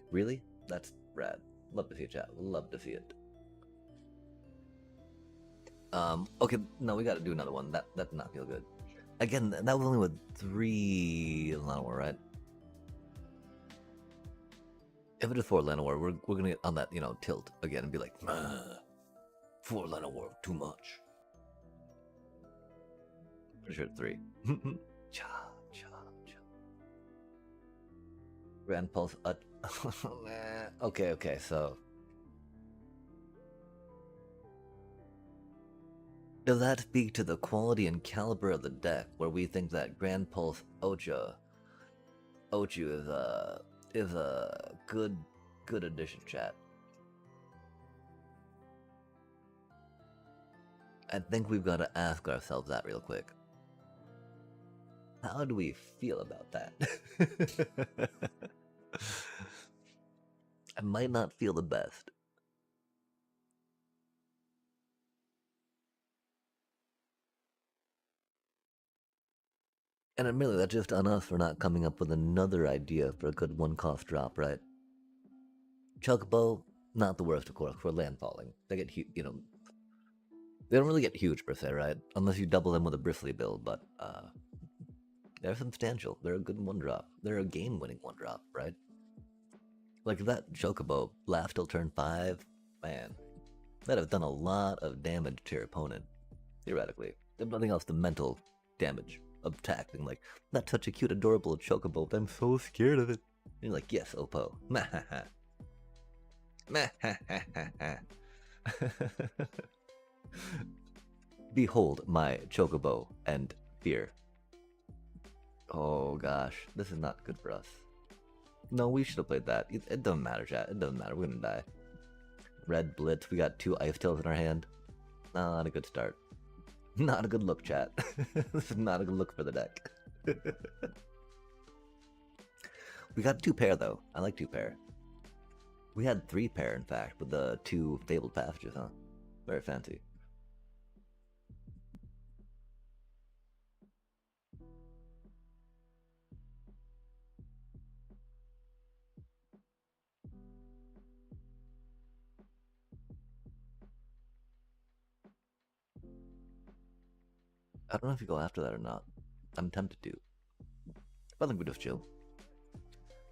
Really? That's rad. Love to see it, chat. Love to see it. Okay, no, we gotta do another one. That did not feel good. Again, that was only with 3 Llanowar, right? If it is 4 Llanowar, we're gonna get on that, tilt again and be like, 4 Llanowar, too much. Pretty sure it's 3. Cha. Grand Pulse. Okay, so. Does that speak to the quality and caliber of the deck, where we think that Grand Pulse Ochu is is a good addition, chat. I think we've got to ask ourselves that real quick. How do we feel about that? I might not feel the best. And admittedly, that's just on us for not coming up with another idea for a good one-cost drop, right? Chocobo, not the worst, of course, for landfalling. They get huge, you know. They don't really get huge per se, right? Unless you double them with a bristly build, but they're substantial. They're a good one-drop. They're a game-winning one-drop, right? Like that Chocobo laughed till turn 5, man, that'd have done a lot of damage to your opponent, theoretically. If nothing else, the mental damage of attacking, like, that's such a cute, adorable Chocobo, but I'm so scared of it. And you're like, yes, Oppo. Mahaha. Mahaha. Behold my Chocobo and fear. Oh gosh, this is not good for us. No, we should have played that. It doesn't matter, chat. It doesn't matter. We're gonna die. Red Blitz. We got 2 Ice Tails in our hand. Not a good start. Not a good look, chat. This is not a good look for the deck. We got 2 pair, though. I like 2 pair. We had 3 pair, in fact, with the 2 Fabled Passages, huh? Very fancy. I don't know if you go after that or not. I'm tempted to. But I think we just chill.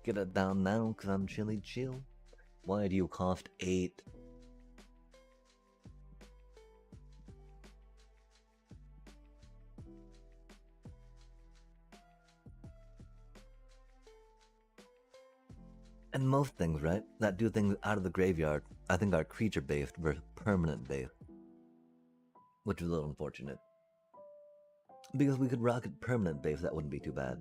Get it down now, cause I'm chilly chill. Why do you cost 8? And most things, right, that do things out of the graveyard, I think are creature-based versus permanent-based. Which is a little unfortunate. Because we could rock it permanent-based, that wouldn't be too bad.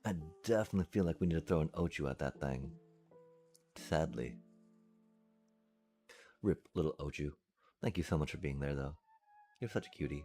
I definitely feel like we need to throw an Ochu at that thing. Sadly. Rip, little Ochu. Thank you so much for being there, though. You're such a cutie.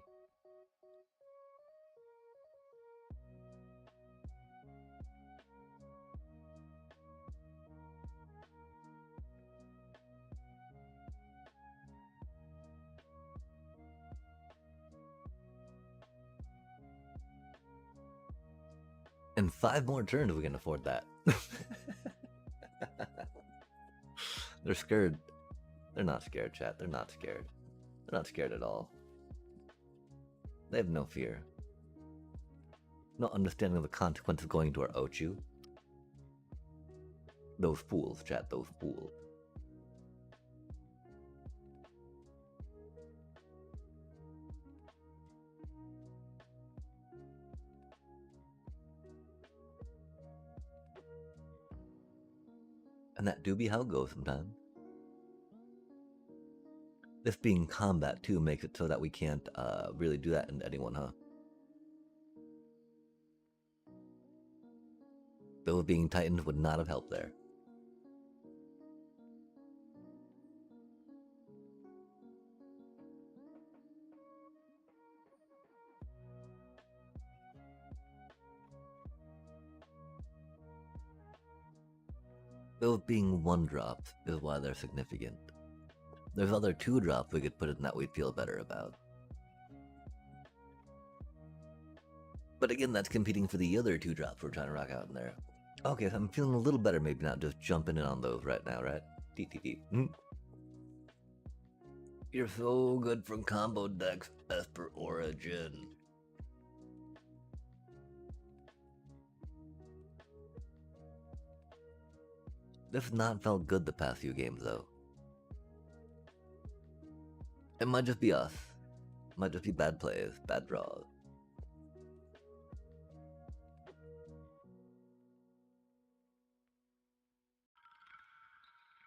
In 5 more turns, we can afford that. They're scared. They're not scared, chat. They're not scared. They're not scared at all. They have no fear. No understanding of the consequences of going to our Ochu. Those fools, chat. Those fools. And that do be how it goes sometimes. This being combat, too, makes it so that we can't really do that in anyone, huh? Those being Titans would not have helped there. Those being 1-drops is why they're significant. There's other 2-drops we could put in that we'd feel better about. But again, that's competing for the other 2-drops we're trying to rock out in there. Okay, so I'm feeling a little better, maybe not just jumping in on those right now, right? You're so good from combo decks as per origin. This has not felt good the past few games, though. It might just be us. It might just be bad plays, bad draws.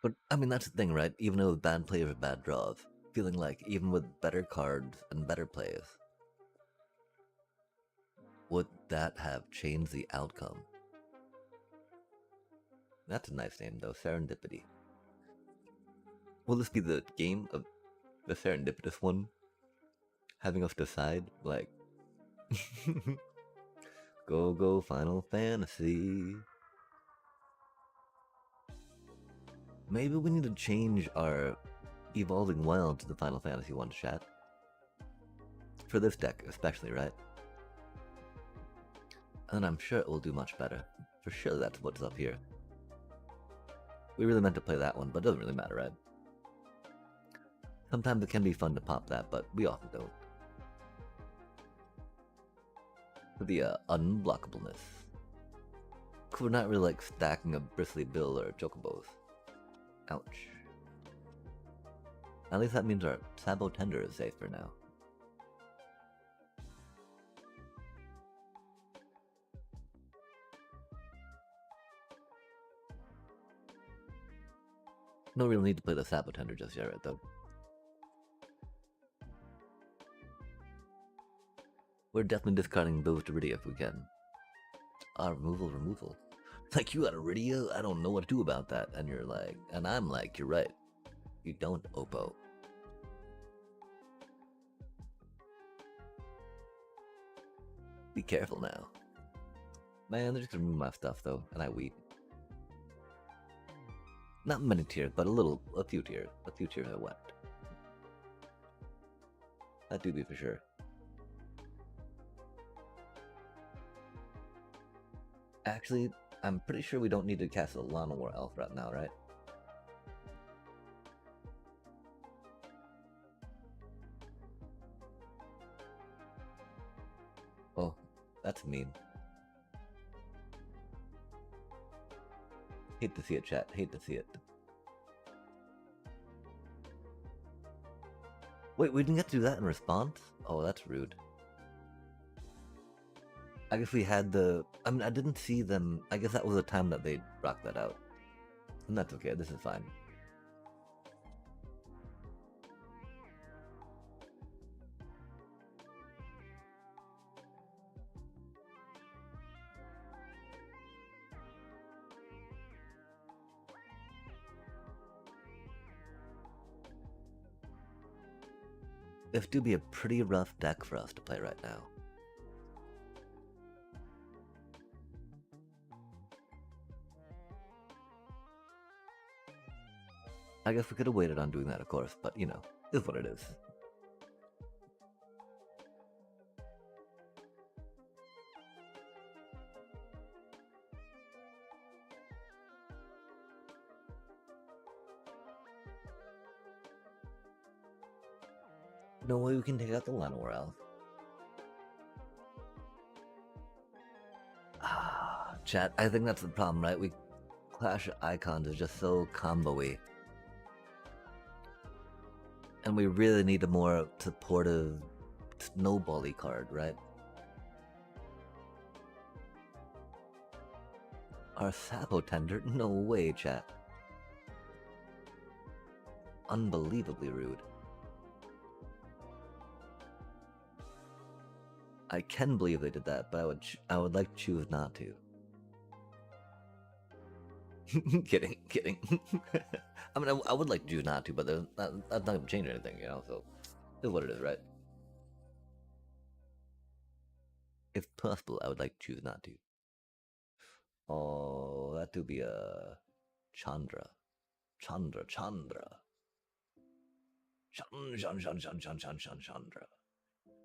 But, I mean, that's the thing, right? Even though with bad plays or bad draws, feeling like even with better cards and better plays, would that have changed the outcome? That's a nice name, though. Serendipity. Will this be the game of the serendipitous one? Having us decide, like, go Final Fantasy. Maybe we need to change our Evolving Wild to the Final Fantasy one, chat. For this deck, especially, right? And I'm sure it will do much better. For sure that's what's up here. We really meant to play that one, but it doesn't really matter, right? Sometimes it can be fun to pop that, but we often don't. For the unblockableness. We're not really like stacking a Bristly Bill or Chocobos. Ouch. At least that means our Sabo Tender is safe for now. No real need to play the Sabo Tender just yet, right, though. We're definitely discarding those to Iridia if we can. Removal. Like, you got Iridia? I don't know what to do about that. And you're like, and I'm like, you're right. You don't, Oppo. Be careful now. Man, they're just gonna remove my stuff though, and I weep. Not many tears, but a few tears. A few tears I wept. That do be for sure. Actually, I'm pretty sure we don't need to cast a Llanowar Elf right now, right? Oh, that's mean. Hate to see it, chat. Hate to see it. Wait, we didn't get to do that in response? Oh, that's rude. I guess we had the... I mean, I didn't see them... I guess that was the time that they rocked that out. And that's okay, this is fine. This do be a pretty rough deck for us to play right now. I guess we could have waited on doing that, of course, but you know, is what it is. No way we can take out the Llanowar Elf. Ah, chat, I think that's the problem, right? Clash of Icons is just so combo-y. And we really need a more supportive, snowball-y card, right? Our Sabo Tender? No way, chat. Unbelievably rude. I can believe they did that, but I would like to choose not to. Kidding. I mean, I would like to choose not to, but that's not going to change anything, you know, so it's what it is, right? If possible, I would like to choose not to. Oh, that would be a Chandra. Chandra. Chandra.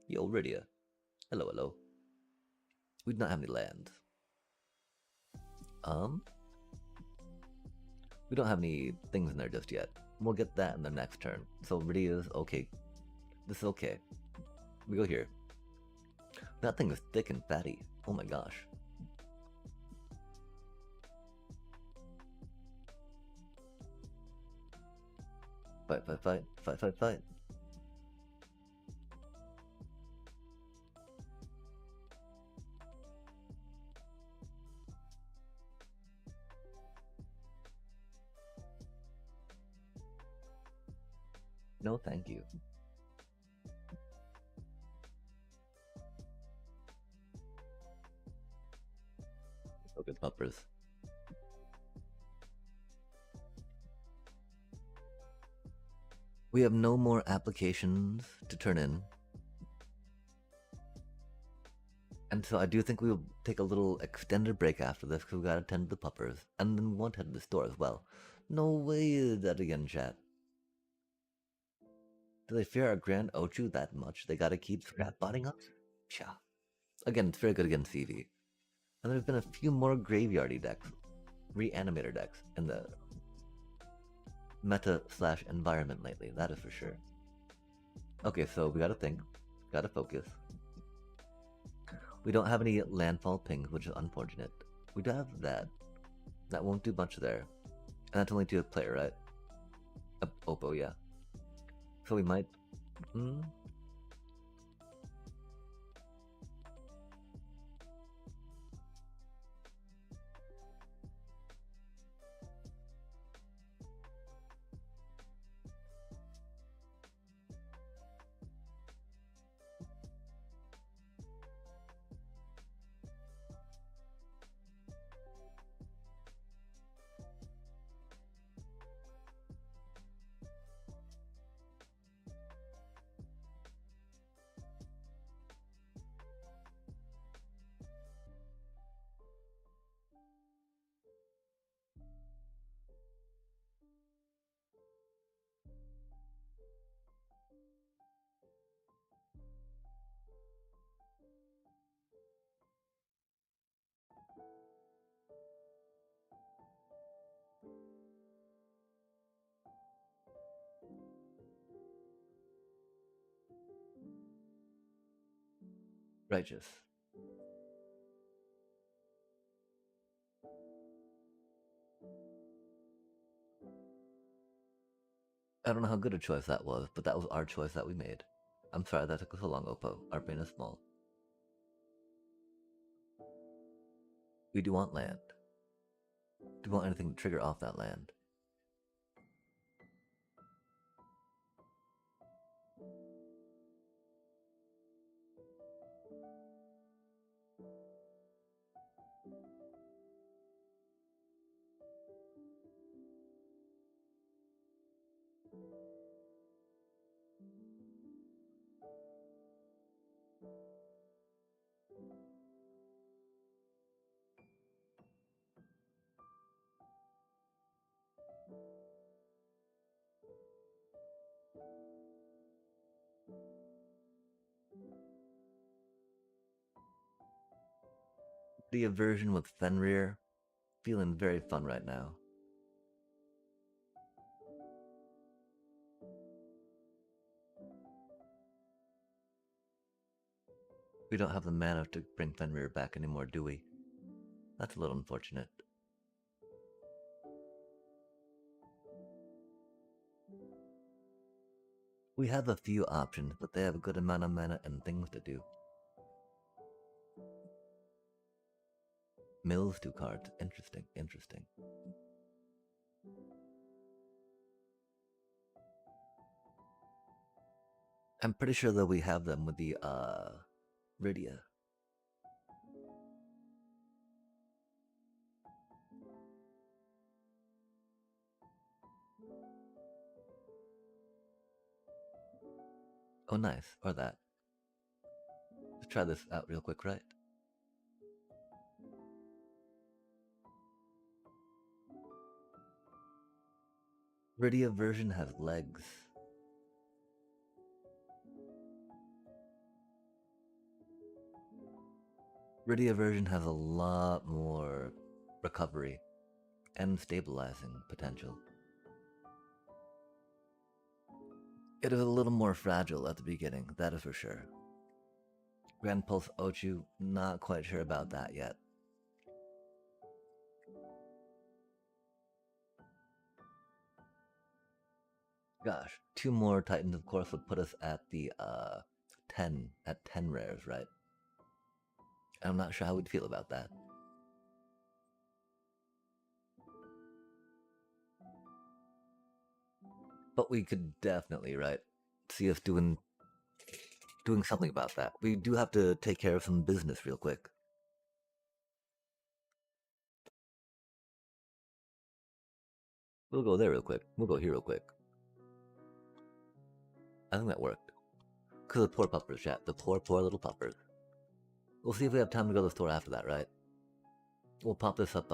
Yo, Rydia. Hello. We do not have any land. We don't have any things in there just yet. We'll get that in the next turn. So Rydia's okay. This is okay. We go here. That thing is thick and fatty. Oh my gosh. Fight. No, thank you. Oh, good puppers. We have no more applications to turn in. And so I do think we'll take a little extended break after this because we gotta tend to the puppers. And then we want to head to the store as well. No way is that again, chat. Do they fear our Grand Ochu that much? They gotta keep scrap-botting us? Psha. Again, it's very good against CV. And there's been a few more graveyardy decks, reanimator decks, in the meta/environment lately, that is for sure. Okay, so we gotta think, gotta focus. We don't have any landfall pings, which is unfortunate. We do have that. That won't do much there. And that's only to a player, right? Oppo, yeah. So we might... Righteous. I don't know how good a choice that was, but that was our choice that we made. I'm sorry that took so long, Oppo. Our brain is small. We do want land. Do we want anything to trigger off that land? The aversion with Fenrir, feeling very fun right now. We don't have the mana to bring Fenrir back anymore, do we? That's a little unfortunate. We have a few options, but they have a good amount of mana and things to do. Mills 2 cards. Interesting, interesting. I'm pretty sure that we have them with the, Rydia. Oh, nice. Or that. Let's try this out real quick, right? Rydia version has legs. Rydia version has a lot more recovery and stabilizing potential. It is a little more fragile at the beginning, that is for sure. Grand Pulse Ochu, not quite sure about that yet. Gosh, 2 more Titans of course would put us at the 10 rares, right? And I'm not sure how we'd feel about that. But we could definitely, right, see us doing something about that. We do have to take care of some business real quick. We'll go there real quick. We'll go here real quick. I think that worked. Because the poor puppers, chat. The poor, poor little puppers. We'll see if we have time to go to the store after that, right? We'll pop this up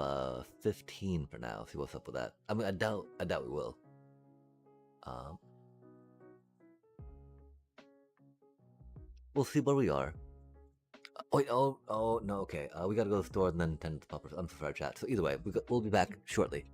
15 for now, see what's up with that. I mean, I doubt we will. We'll see where we are. Wait, oh, no, okay. We gotta go to the store and then tend to the puppers. I'm so sorry, chat. So either way, we'll be back shortly.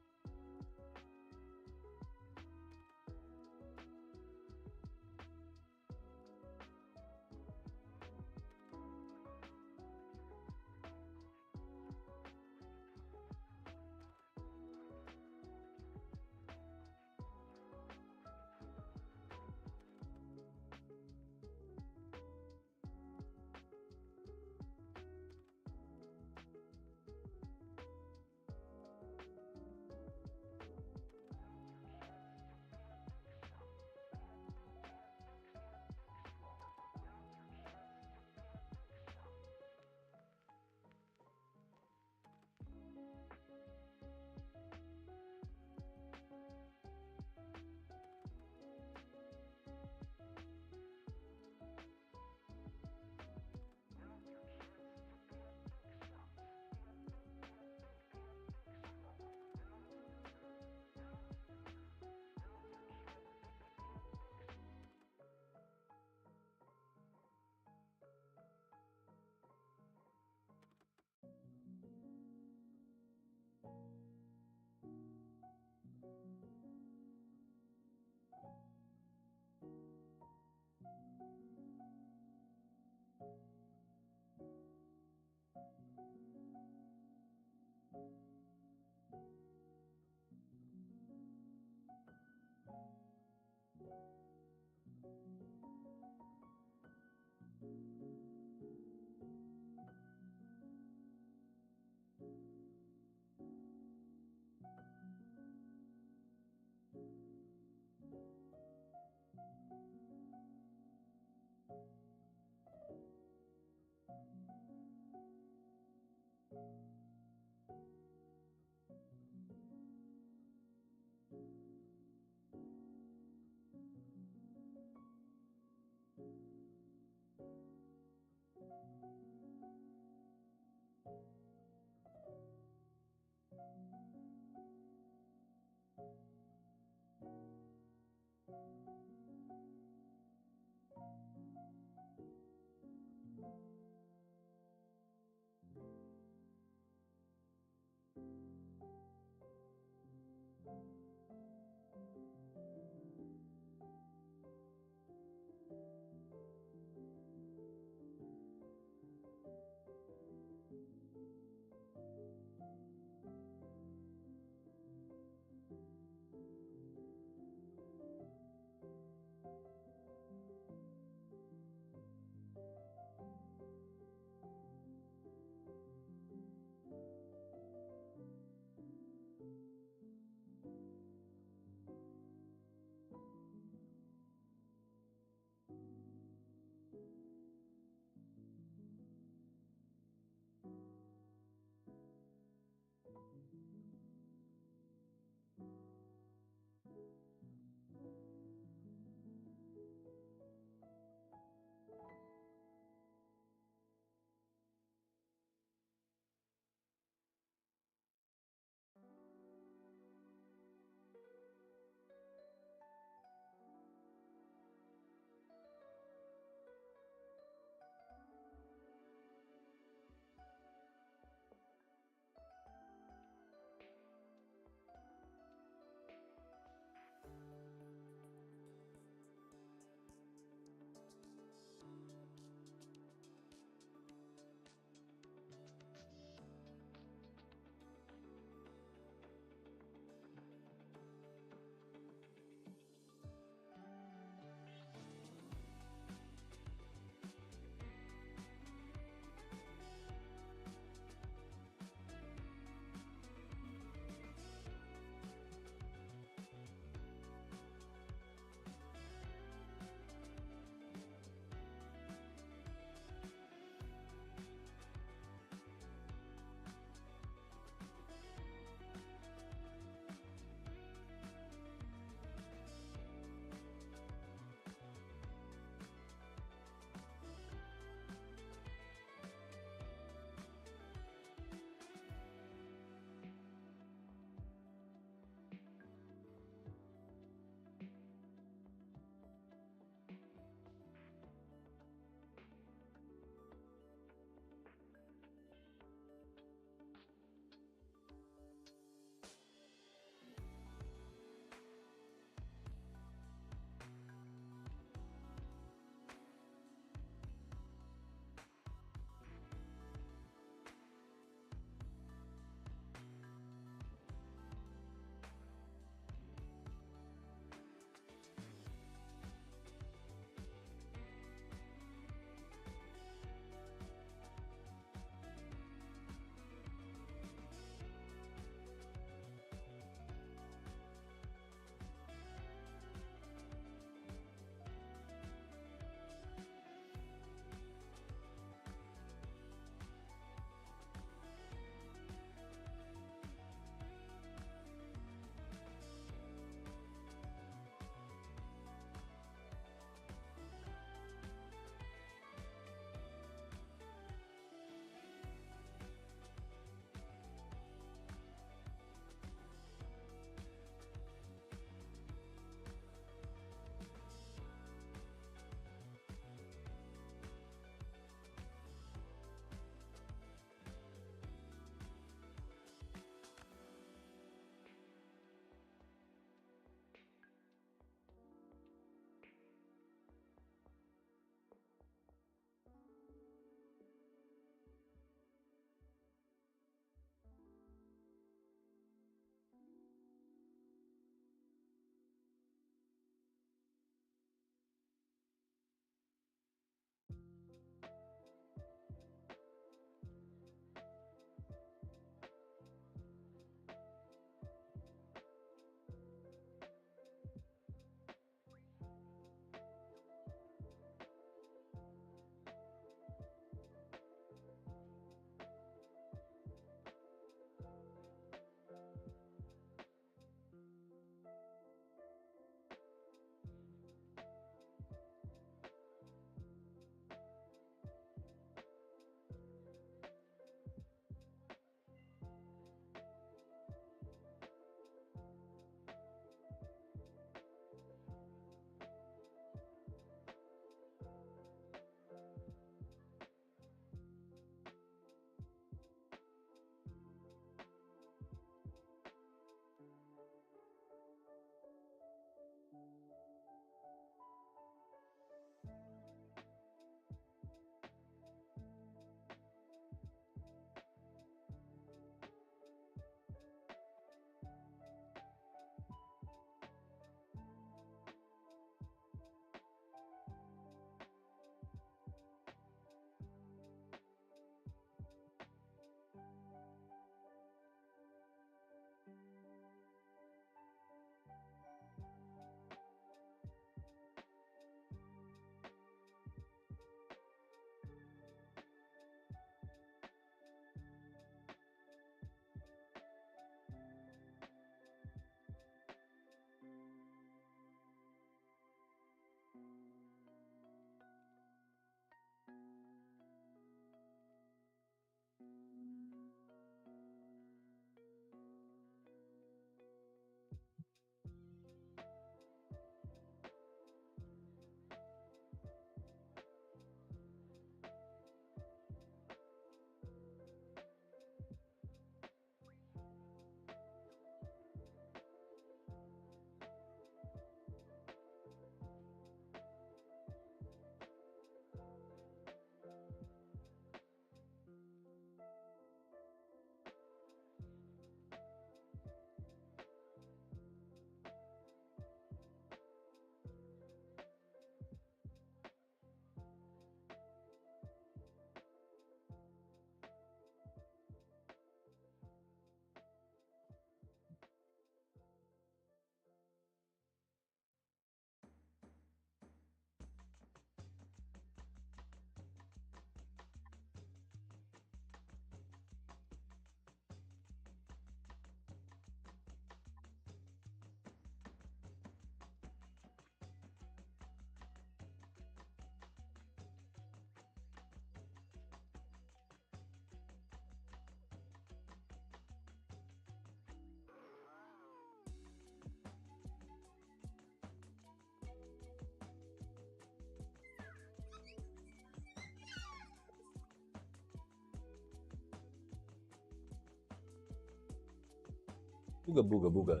Booga booga booga.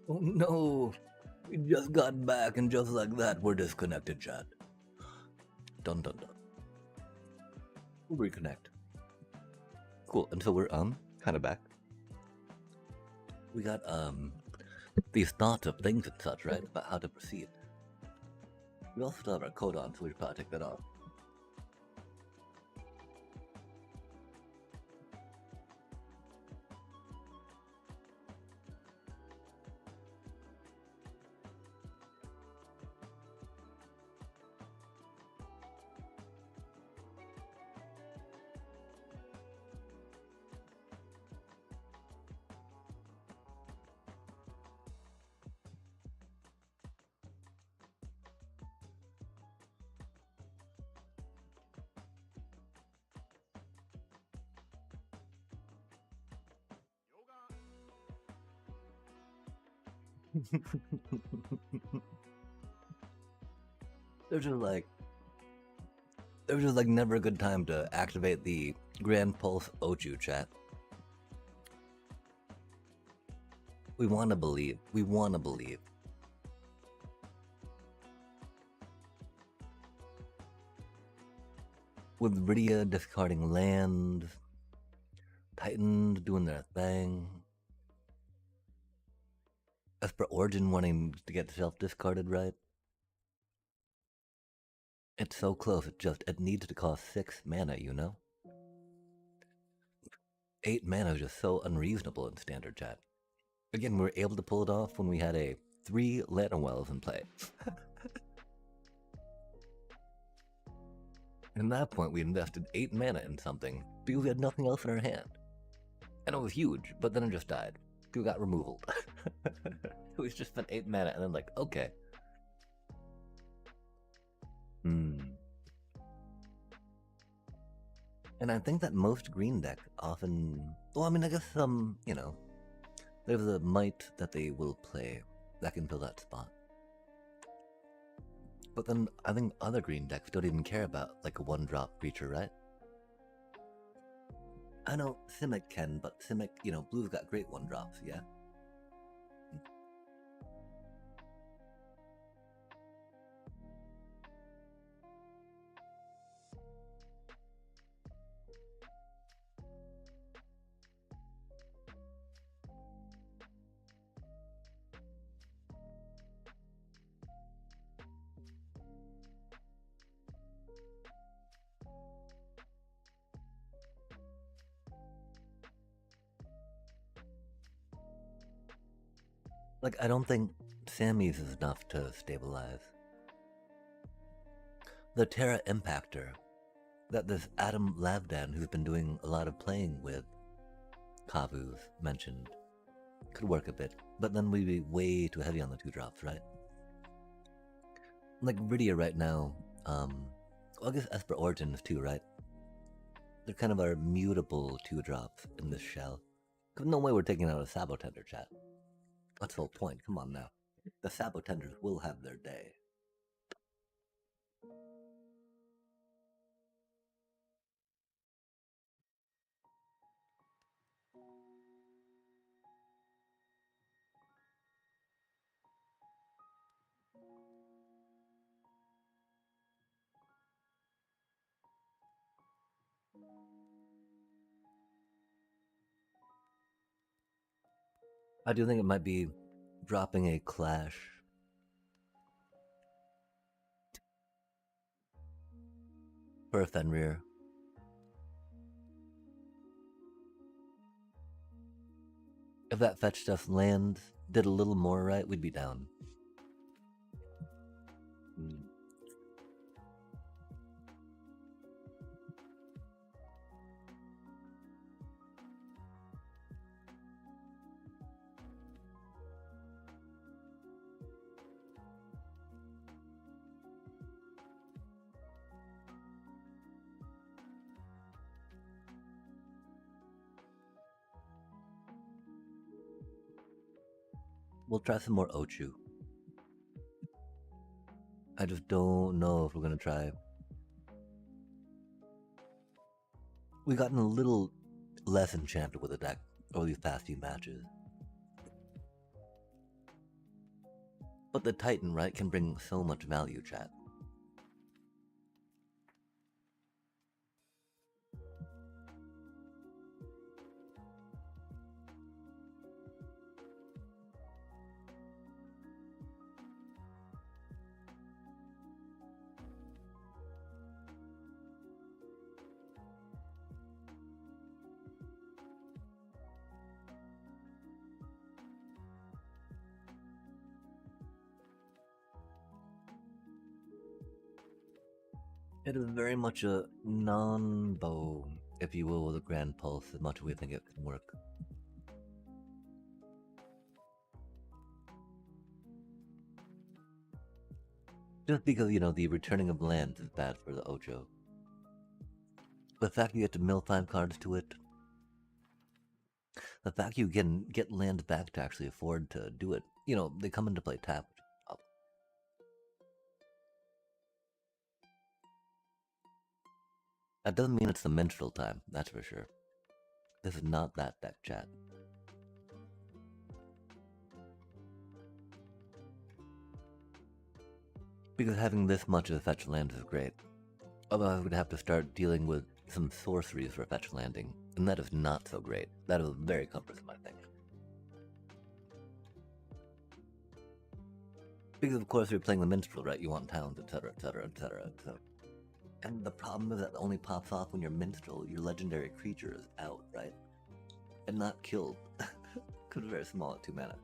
Oh no! We just got back and just like that, we're disconnected, chat. Dun dun dun. We'll reconnect. Cool, and so we're, kind of back. We got, these thoughts of things and such, right? About how to proceed. We also still have our coat on, so we should probably take that off. There's just like never a good time to activate the Grand Pulse Ochu, chat. We want to believe. We want to believe. With Rydia discarding land, Titans doing their thing, Esper Origin wanting to get self-discarded, right? It's so close, it needs to cost 6 mana, you know? 8 mana is just so unreasonable in standard, chat. Again, we were able to pull it off when we had a 3 Lantern Wells in play. And at that point, we invested 8 mana in something because we had nothing else in our hand. And it was huge, but then it just died. We got removal. We just spent 8 mana and then like, okay. And I think that most green decks often... Well, I mean, I guess some, you know, there's a might that they will play that can fill that spot. But then I think other green decks don't even care about like a 1-drop creature, right? I know Simic can, but Simic, you know, blue's got great 1-drops, yeah? Like, I don't think Sammy's is enough to stabilize. The Terra Impactor that this Adam Lavdan, who's been doing a lot of playing with Kavu's, mentioned, could work a bit, but then we'd be way too heavy on the 2-drops, right? Like Rydia right now, well, I guess Esper Origin is too, right? They're kind of our mutable 2-drops in this shell. No way we're taking out a Sabotender, chat. That's the whole point, come on now. The Sabotenders will have their day. I do think it might be dropping a Clash. For a Fenrir. If that fetched us land, did a little more right, we'd be down. We'll try some more Ochu. I just don't know if we're gonna try. We've gotten a little less enchanted with the deck over these past few matches. But the Titan, right, can bring so much value, chat. It is very much a non-bow, if you will, with a Grand Pulse, as much as we think it can work. Just because, you know, the returning of lands is bad for the Ocho. The fact you get to mill 5 cards to it, the fact you can get lands back to actually afford to do it, you know, they come into play tapped. That doesn't mean it's the minstrel time, that's for sure. This is not that deck, chat. Because having this much of fetch lands is great. Otherwise, we'd have to start dealing with some sorceries for fetch landing, and that is not so great. That is very cumbersome, I think. Because of course you're playing the minstrel, right? You want towns, etc., etc., etc. So, and the problem is that it only pops off when you're minstrel. Your legendary creature is out, right? And not killed. Because it's very small at 2 mana.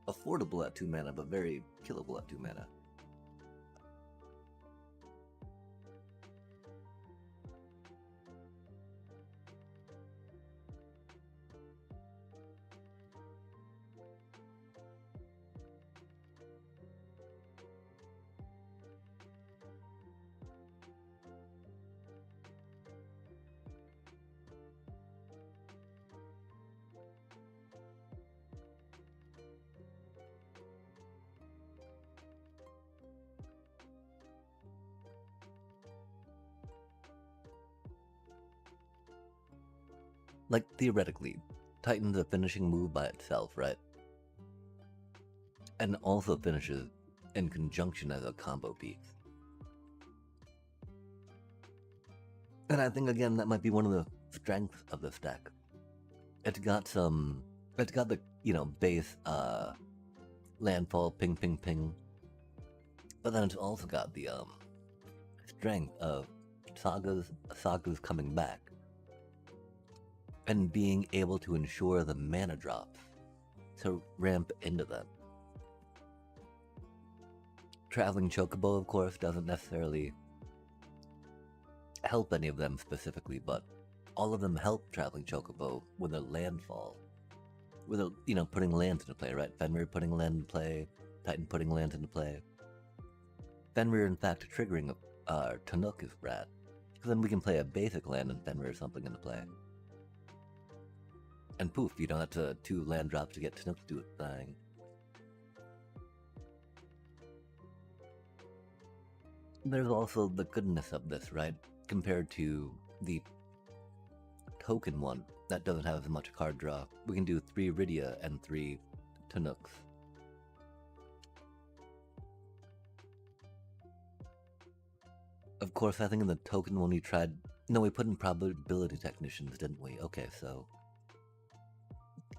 Affordable at 2 mana, but very killable at 2 mana. Like, theoretically, Titan's a finishing move by itself, right? And also finishes in conjunction as a combo piece. And I think, again, that might be one of the strengths of this deck. It's got the, you know, base, landfall, ping, ping, ping. But then it's also got the, strength of sagas coming back. And being able to ensure the mana drops to ramp into them. Traveling Chocobo, of course, doesn't necessarily help any of them specifically, but all of them help Traveling Chocobo with their landfall. With, you know, putting lands into play, right? Fenrir putting land into play, Titan putting lands into play. Fenrir, in fact, triggering Tanuk is rad. Because then we can play a basic land and Fenrir something into play. And poof, you know, that's 2 land drops to get Tanuk to do its thing. There's also the goodness of this, right? Compared to the token one that doesn't have as much card draw. We can do 3 Rydia and 3 Tanuks. Of course, I think in the token one we tried... No, we put in probability technicians, didn't we? Okay, so...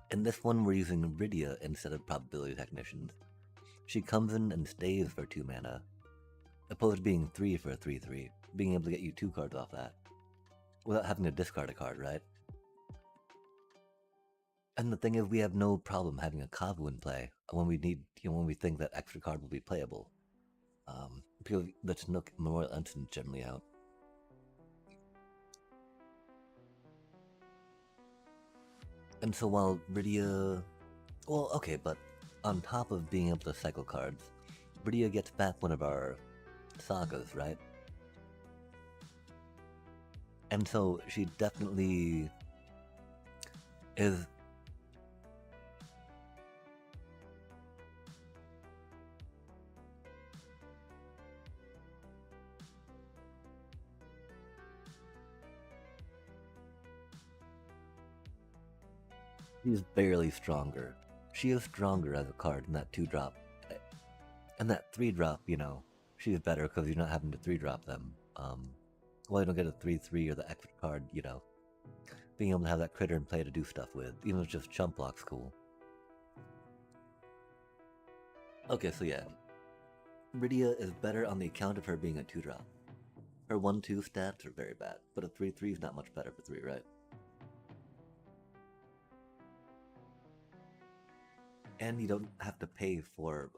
In this one, we're using Rydia instead of probability technicians. She comes in and stays for 2 mana, opposed to being 3 for a 3/3, being able to get you 2 cards off that, without having to discard a card, right? And the thing is, we have no problem having a Kavu in play when we need, you know, when we think that extra card will be playable. Because the Chinook Memorial Ensign generally out. And so while Rydia... Well, okay, but on top of being able to cycle cards, Rydia gets back one of our sagas, right? And so she definitely is She's barely stronger. She is stronger as a card in that 2-drop. And that 3-drop, you know, she's better because you're not having to 3-drop them. Well, you don't get a 3/3 or the extra card, you know. Being able to have that critter in play to do stuff with, even if it's just chump block's cool. Okay, so yeah. Rydia is better on the account of her being a 2-drop. Her 1/2 stats are very bad, but a 3/3 is not much better for 3, right? And you don't have to pay for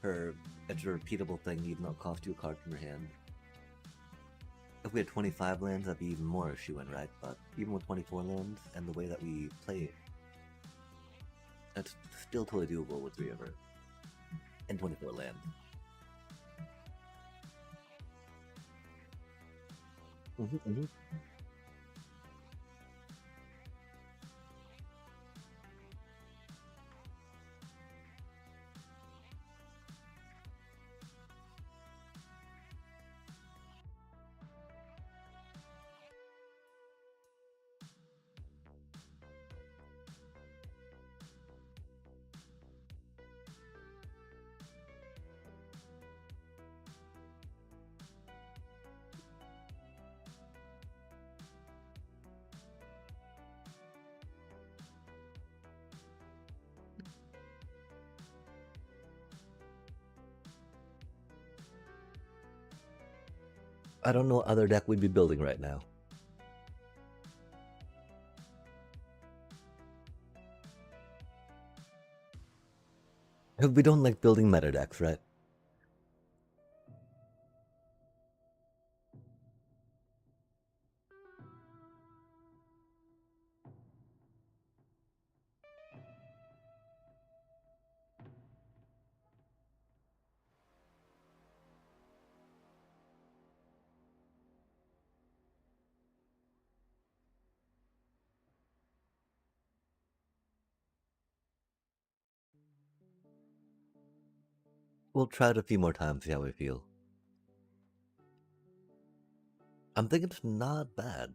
her. It's a repeatable thing, even though it costs you a card from your hand. If we had 25 lands, that'd be even more if she went, right? But even with 24 lands and the way that we play it, it's still totally doable with 3 of her. And 24 lands. I don't know what other deck we'd be building right now. Because we don't like building meta decks, right? We'll try it a few more times, see how we feel. I'm thinking it's not bad.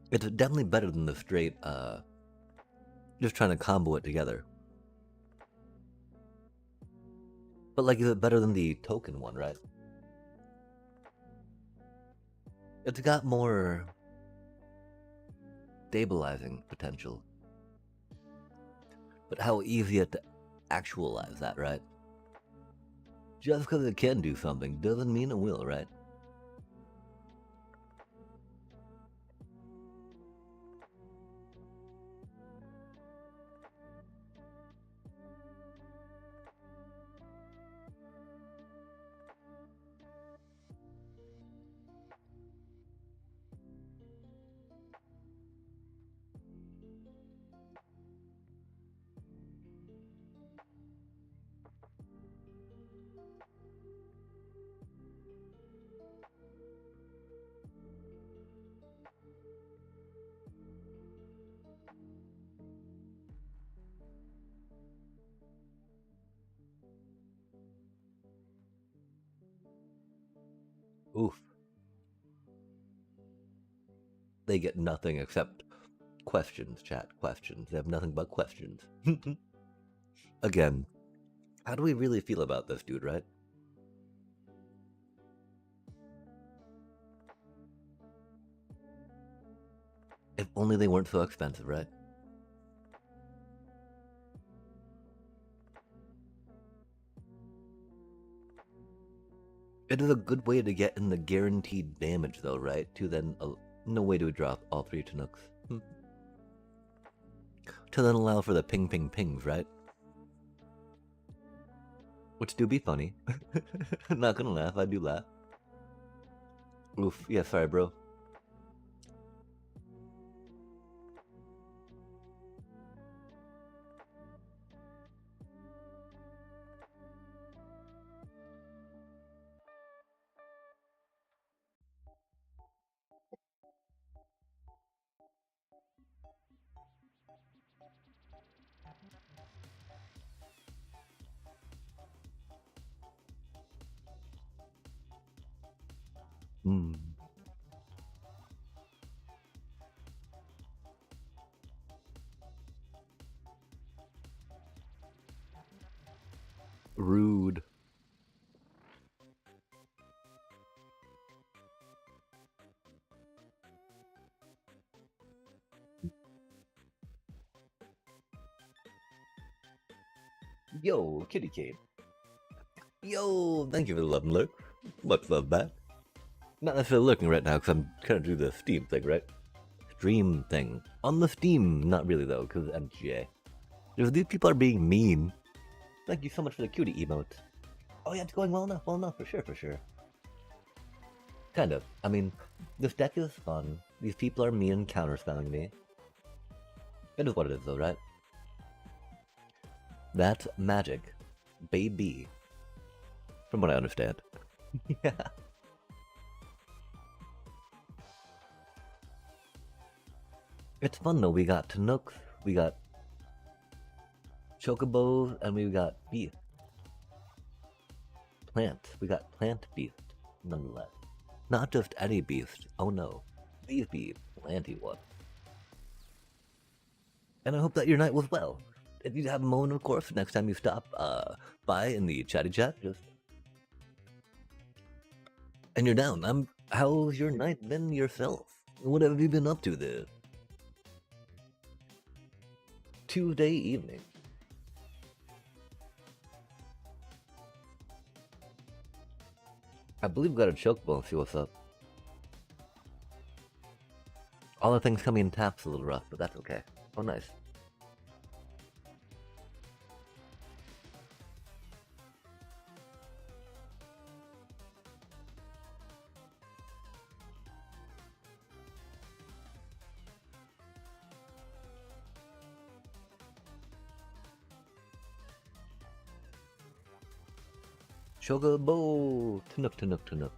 It's definitely better than the straight, just trying to combo it together. But, like, is it better than the token one, right? It's got more stabilizing potential. But how easy it to actualize that, right? Just because it can do something doesn't mean it will, right? Oof. They get nothing except questions, chat. Questions. They have nothing but questions. Again, how do we really feel about this dude, right? If only they weren't so expensive, right? It is a good way to get in the guaranteed damage, though, right? To then no way to drop all 3 Chinooks. To then allow for the ping ping pings, right? Which do be funny. Not gonna laugh, I do laugh. Oof, yeah, sorry, bro. Hmm. Rude. Yo, kitty Kate. Yo, thank you for the love and look. Much love back. Not necessarily looking right now because I'm trying to do the Steam thing, right? Stream thing. On the Steam, not really though, because MGA. These people are being mean. Thank you so much for the cutie emote. Oh yeah, it's going well enough, for sure, for sure. Kind of. I mean, this deck is fun. These people are mean and counterspelling me. It is what it is though, right? That's magic. Baby. From what I understand. Yeah. It's fun though. We got Tanooks, we got Chocobos, and we got Beast. Plant. We got Plant Beast, nonetheless. Not just any beast. Oh no. These be planty one. And I hope that your night was well. If you have a moment, of course, next time you stop by in the chatty chat, just and you're down. How's your night been yourself? What have you been up to this Tuesday evening? I believe we got a chokeable. See what's up. All the things coming in taps a little rough, but that's okay. Oh, nice. Chocobo! Tanook, Tanook, Tanook.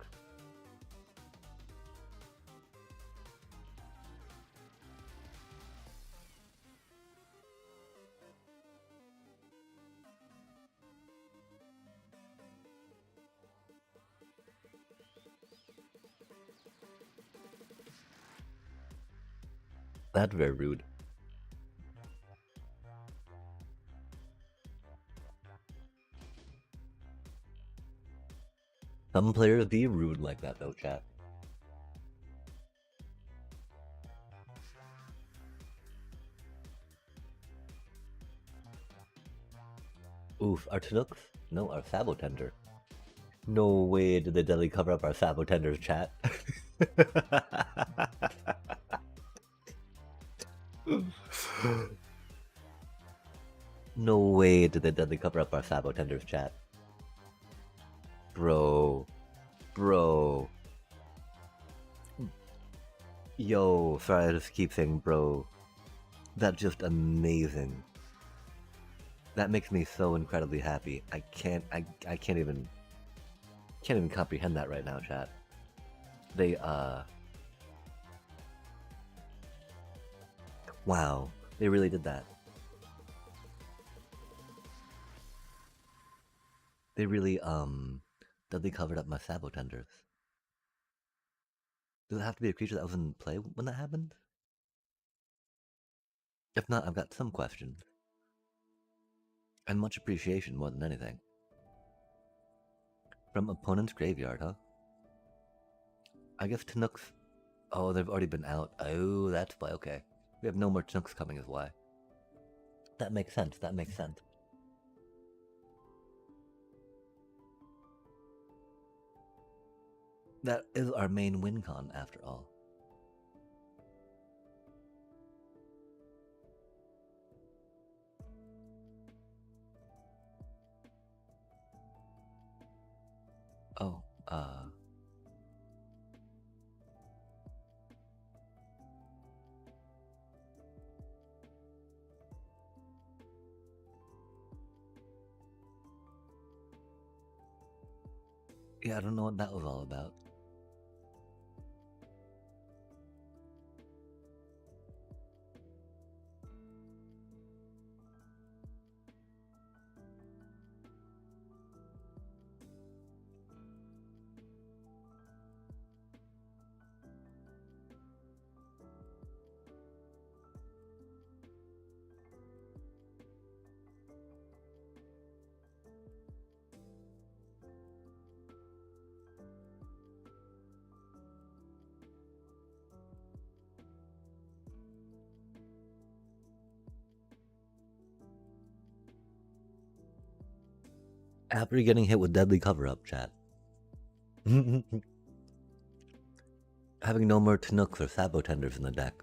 That's very rude. Some players be rude like that though, chat. Oof, our Tanooks? No, our Sabotender. No way did the deli cover up our Sabotender's chat. No way did the deli cover up our Sabotender's chat. Bro. Bro. Yo, sorry, I just keep saying bro. That's just amazing. That makes me so incredibly happy. I can't even comprehend that right now, chat. They wow, they really did that. They really did they covered up my Sabotenders. Does it have to be a creature that was in play when that happened? If not, I've got some questions. And much appreciation more than anything. From opponent's graveyard, huh? I guess Tanooks. Oh, they've already been out. Oh, that's why. Okay. We have no more Tanooks coming, is why. That makes sense. That makes sense. That is our main win con, after all. Oh, yeah, I don't know what that was all about. After getting hit with deadly cover-up, chat. Having no more Tanooks or Sabotenders in the deck.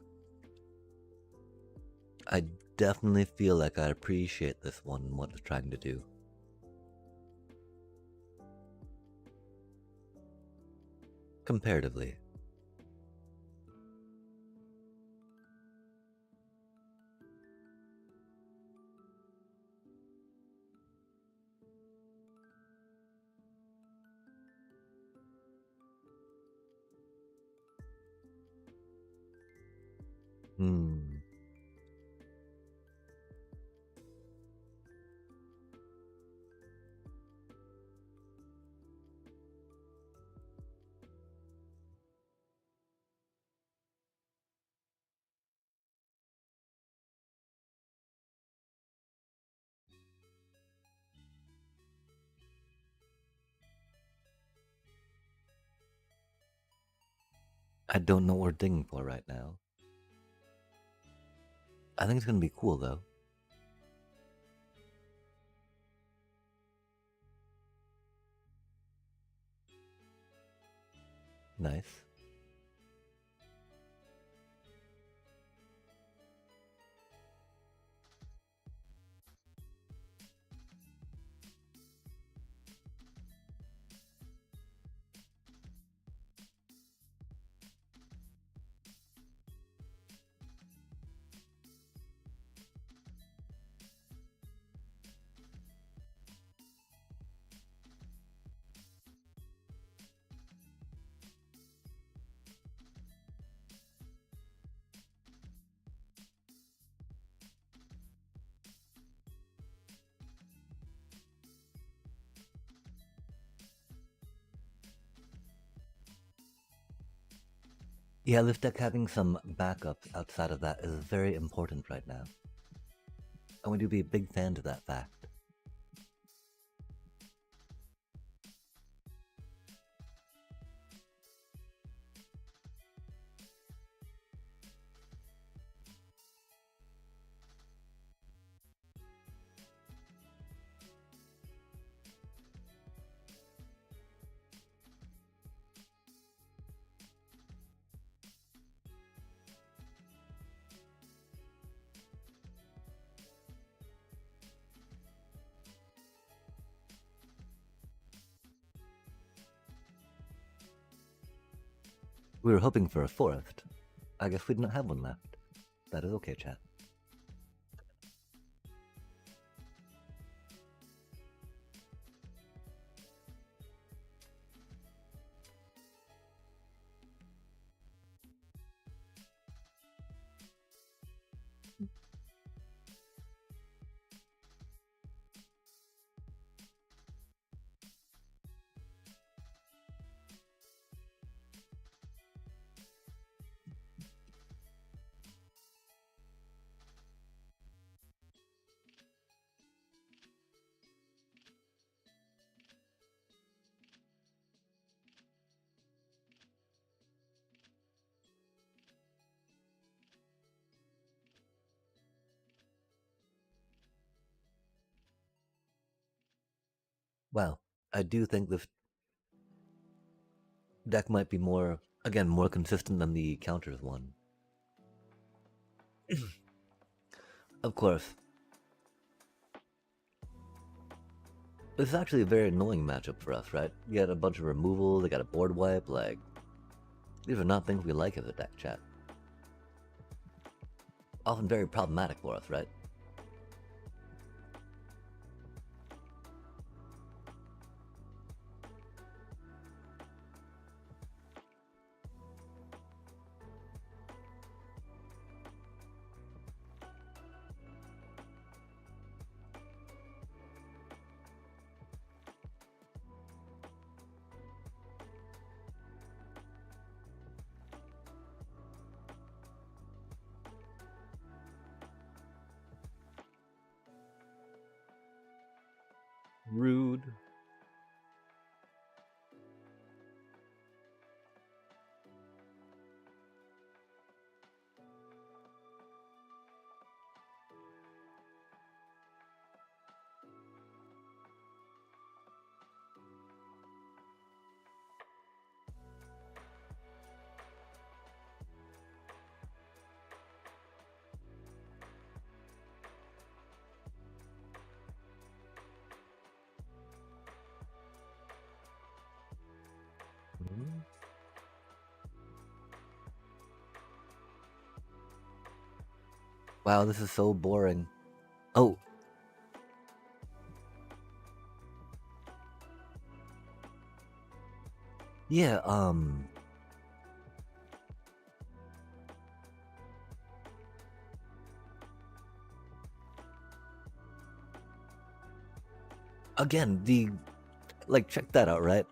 I definitely feel like I appreciate this one and what it's trying to do. Comparatively. I don't know what we're digging for right now. I think it's gonna be cool though. Nice. Yeah, this deck having some backups outside of that is very important right now. And we do be big fans of that fact. We were hoping for a forest. I guess we didn't have one left. That is okay, chat. Well, I do think this deck might be more, again, more consistent than the counters one. Of course. This is actually a very annoying matchup for us, right? You got a bunch of removal, they got a board wipe, like... These are not things we like as a deck, chat. Often very problematic for us, right? Rude. Wow, this is so boring. Oh. Yeah, again, like, check that out, right?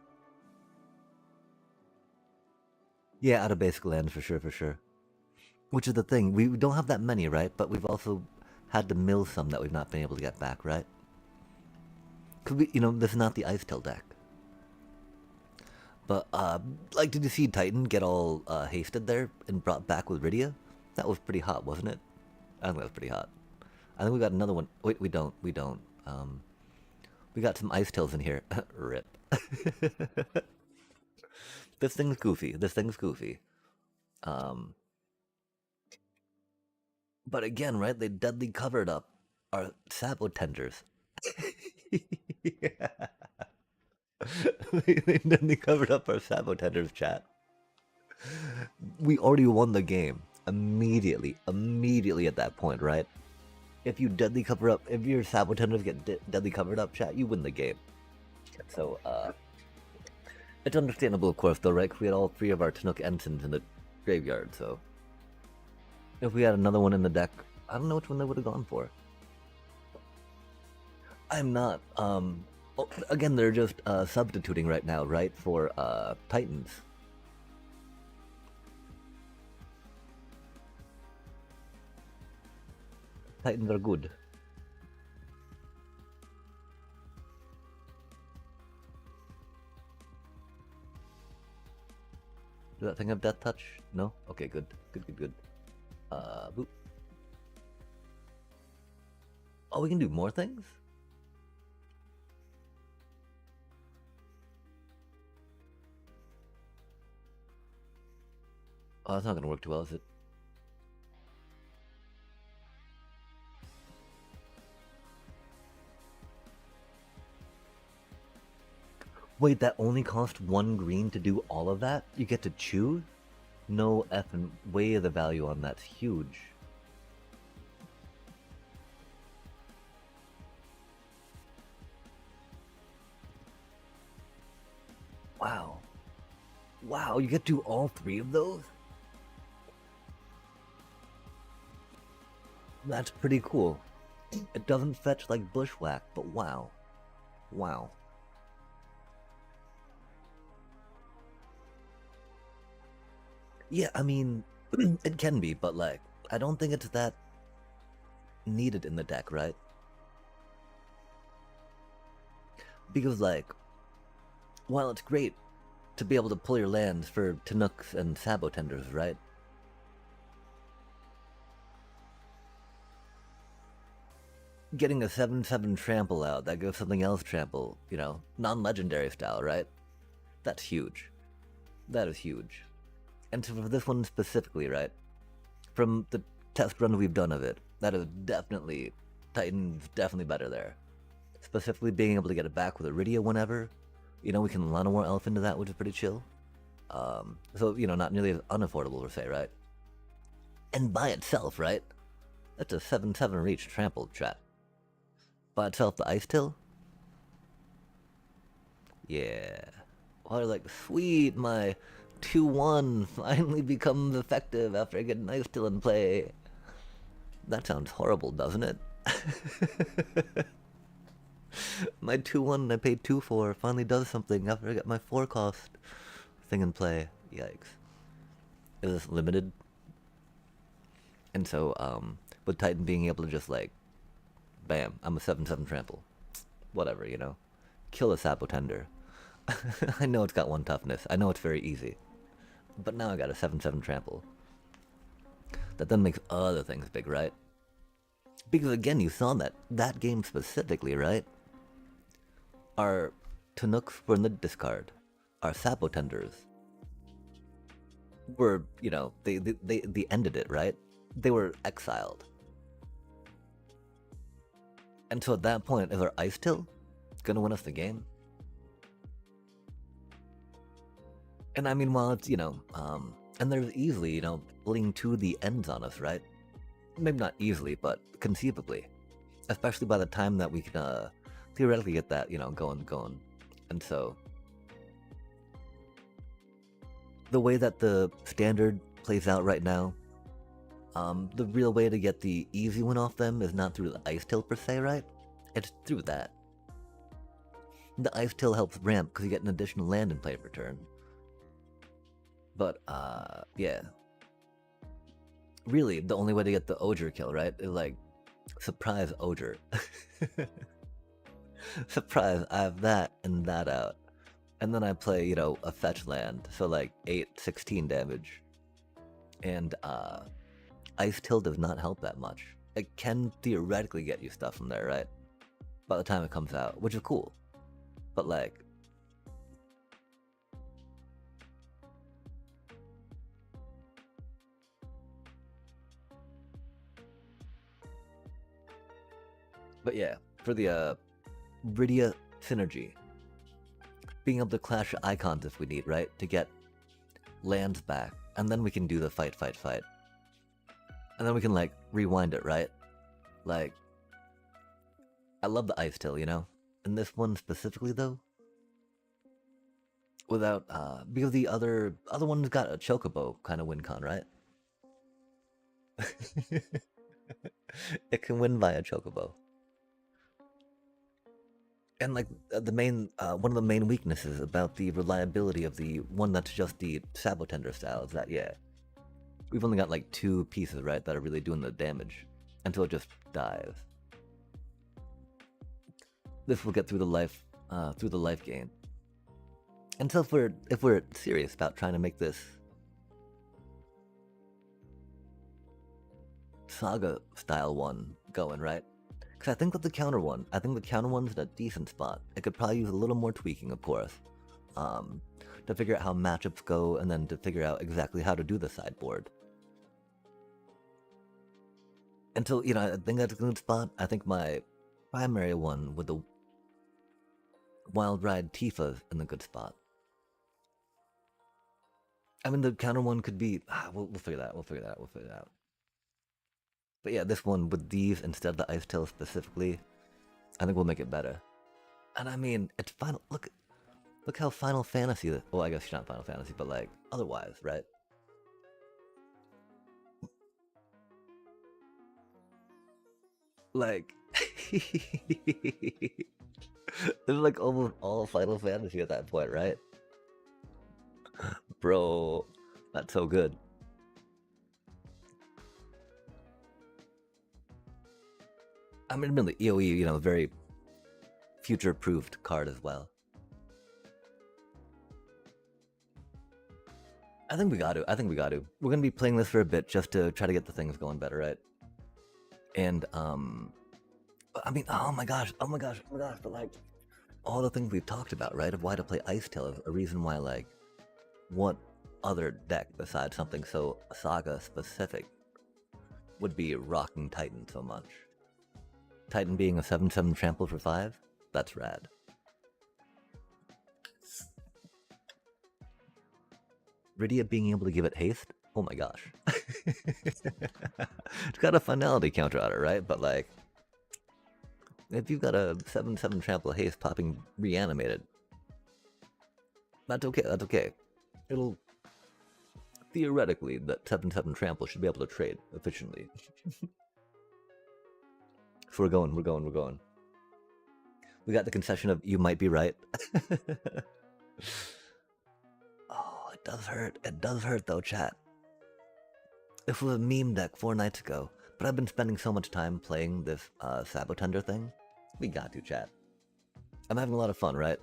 Yeah, out of basic lands, for sure, for sure. Which is the thing, we don't have that many, right? But we've also had to mill some that we've not been able to get back, right? Could we, this is not the Ice Tail deck. But, like, did you see Titan get all hasted there and brought back with Rydia? That was pretty hot, wasn't it? I think that was pretty hot. I think we got another one. Wait, we don't. We don't. We got some Ice Tails in here. Rip. This thing's goofy. This thing's goofy. But again, right? They deadly covered up our Sabo tenders. They deadly covered up our Sabo tenders, chat. We already won the game immediately at that point, right? If you deadly cover up, if your Sabo tenders get deadly covered up, chat, you win the game. So, it's understandable, of course, though, right? 'Cause we had all three of our Tanook ensigns in the graveyard, so if we had another one in the deck, I don't know which one they would have gone for. I'm not. Again, they're just substituting right now, right, for Titans. Titans are good. Does that thing have Death Touch? No? Okay, good. Good. Boop. Oh, we can do more things? Oh, that's not gonna work too well, is it? Wait, that only cost 1 green to do all of that? You get to choose? No effing way the value on that's huge. Wow. Wow, you get to do all 3 of those? That's pretty cool. It doesn't fetch like Bushwhack, but wow. Wow. Yeah, I mean, it can be, but like, I don't think it's that needed in the deck, right? Because like, while it's great to be able to pull your lands for Tanooks and Sabo tenders, right? Getting a 7/7 trample out that goes something else trample, non-legendary style, right? That's huge. That is huge. And so for this one specifically, right? From the test run we've done of it, that is definitely, Titan's definitely better there. Specifically being able to get it back with Iridia whenever, we can Llanowar Elf into that, which is pretty chill. So, not nearly as unaffordable per se, right? And by itself, right? That's a 7/7 reach trample, chat. By itself, the Ice Tail? Yeah. Or like, sweet, my 2/1 finally becomes effective after I get an Ice Tail in play. That sounds horrible, doesn't it? My 2/1 I paid 2 for finally does something after I get my 4 cost thing in play. Yikes. Is this limited? And so, with Titan being able to just like, bam, I'm a 7/7 trample. Whatever, Kill a Sabo tender. I know it's got 1 toughness. I know it's very easy. But now I got a 7/7 trample. That then makes other things big, right? Because again, you saw that game specifically, right? Our Tanooks were in the discard. Our Sabo tenders were, they ended it, right? They were exiled. And so at that point, is our Ice Tail gonna win us the game? And I mean, while it's, and there's easily, pulling to the ends on us, right? maybe not easily, but conceivably. Especially by the time that we can theoretically get that, going. And so, the way that the standard plays out right now, the real way to get the easy one off them is not through the ice till per se, right? It's through that. The ice till helps ramp because you get an additional land in play per turn. But, yeah. Really, the only way to get the Oger kill, right, is like, surprise Oger. Surprise, I have that and that out. And then I play, a fetch land, so like 8-16 damage. And, Ice Till does not help that much. It can theoretically get you stuff from there, right? By the time it comes out, which is cool. But like... But yeah, for the Rydia synergy, being able to clash icons if we need, right? To get lands back, and then we can do the fight. And then we can, like, rewind it, right? Like, I love the Ice Till, And this one specifically, though, without, because the other one's got a Chocobo kind of win con, right? It can win via Chocobo. And, like, the main, one of the main weaknesses about the reliability of the one that's just the Sabotender style is that, yeah, we've only got, like, 2 pieces, right, that are really doing the damage until it just dies. This will get through the life gain. And so if we're serious about trying to make this Saga style one going, right? Because I think that the counter one's in a decent spot. It could probably use a little more tweaking, of course, to figure out how matchups go, and then to figure out exactly how to do the sideboard. Until, I think that's a good spot. I think my primary one with the Wild Ride Tifa's in a good spot. I mean, the counter one could be... we'll figure that out. But yeah, this one with these instead of the Ice Tail specifically, I think we'll make it better. And I mean, it's final... Look how Final Fantasy... Well, I guess she's not Final Fantasy, but like, otherwise, right? Like... It was like almost all Final Fantasy at that point, right? Bro, that's so good. I mean, really, EOE, very future-proofed card as well. I think we got to. We're gonna be playing this for a bit just to try to get the things going better, right? And, I mean, oh my gosh, but like, all the things we've talked about, right, of why to play Ice Tail is a reason why, like, what other deck besides something so Saga-specific would be rocking Titan so much? Titan being a 7/7 trample for 5? That's rad. Rydia being able to give it haste? Oh my gosh. It's got a finality counter on it, right? But like, if you've got a 7/7 trample haste popping reanimated, that's okay. It'll... Theoretically, that 7/7 trample should be able to trade efficiently. So we're going. We got the concession of you might be right. Oh, it does hurt though, chat. This was a meme deck 4 nights ago, but I've been spending so much time playing this Sabotender thing. We got to, chat. I'm having a lot of fun, right?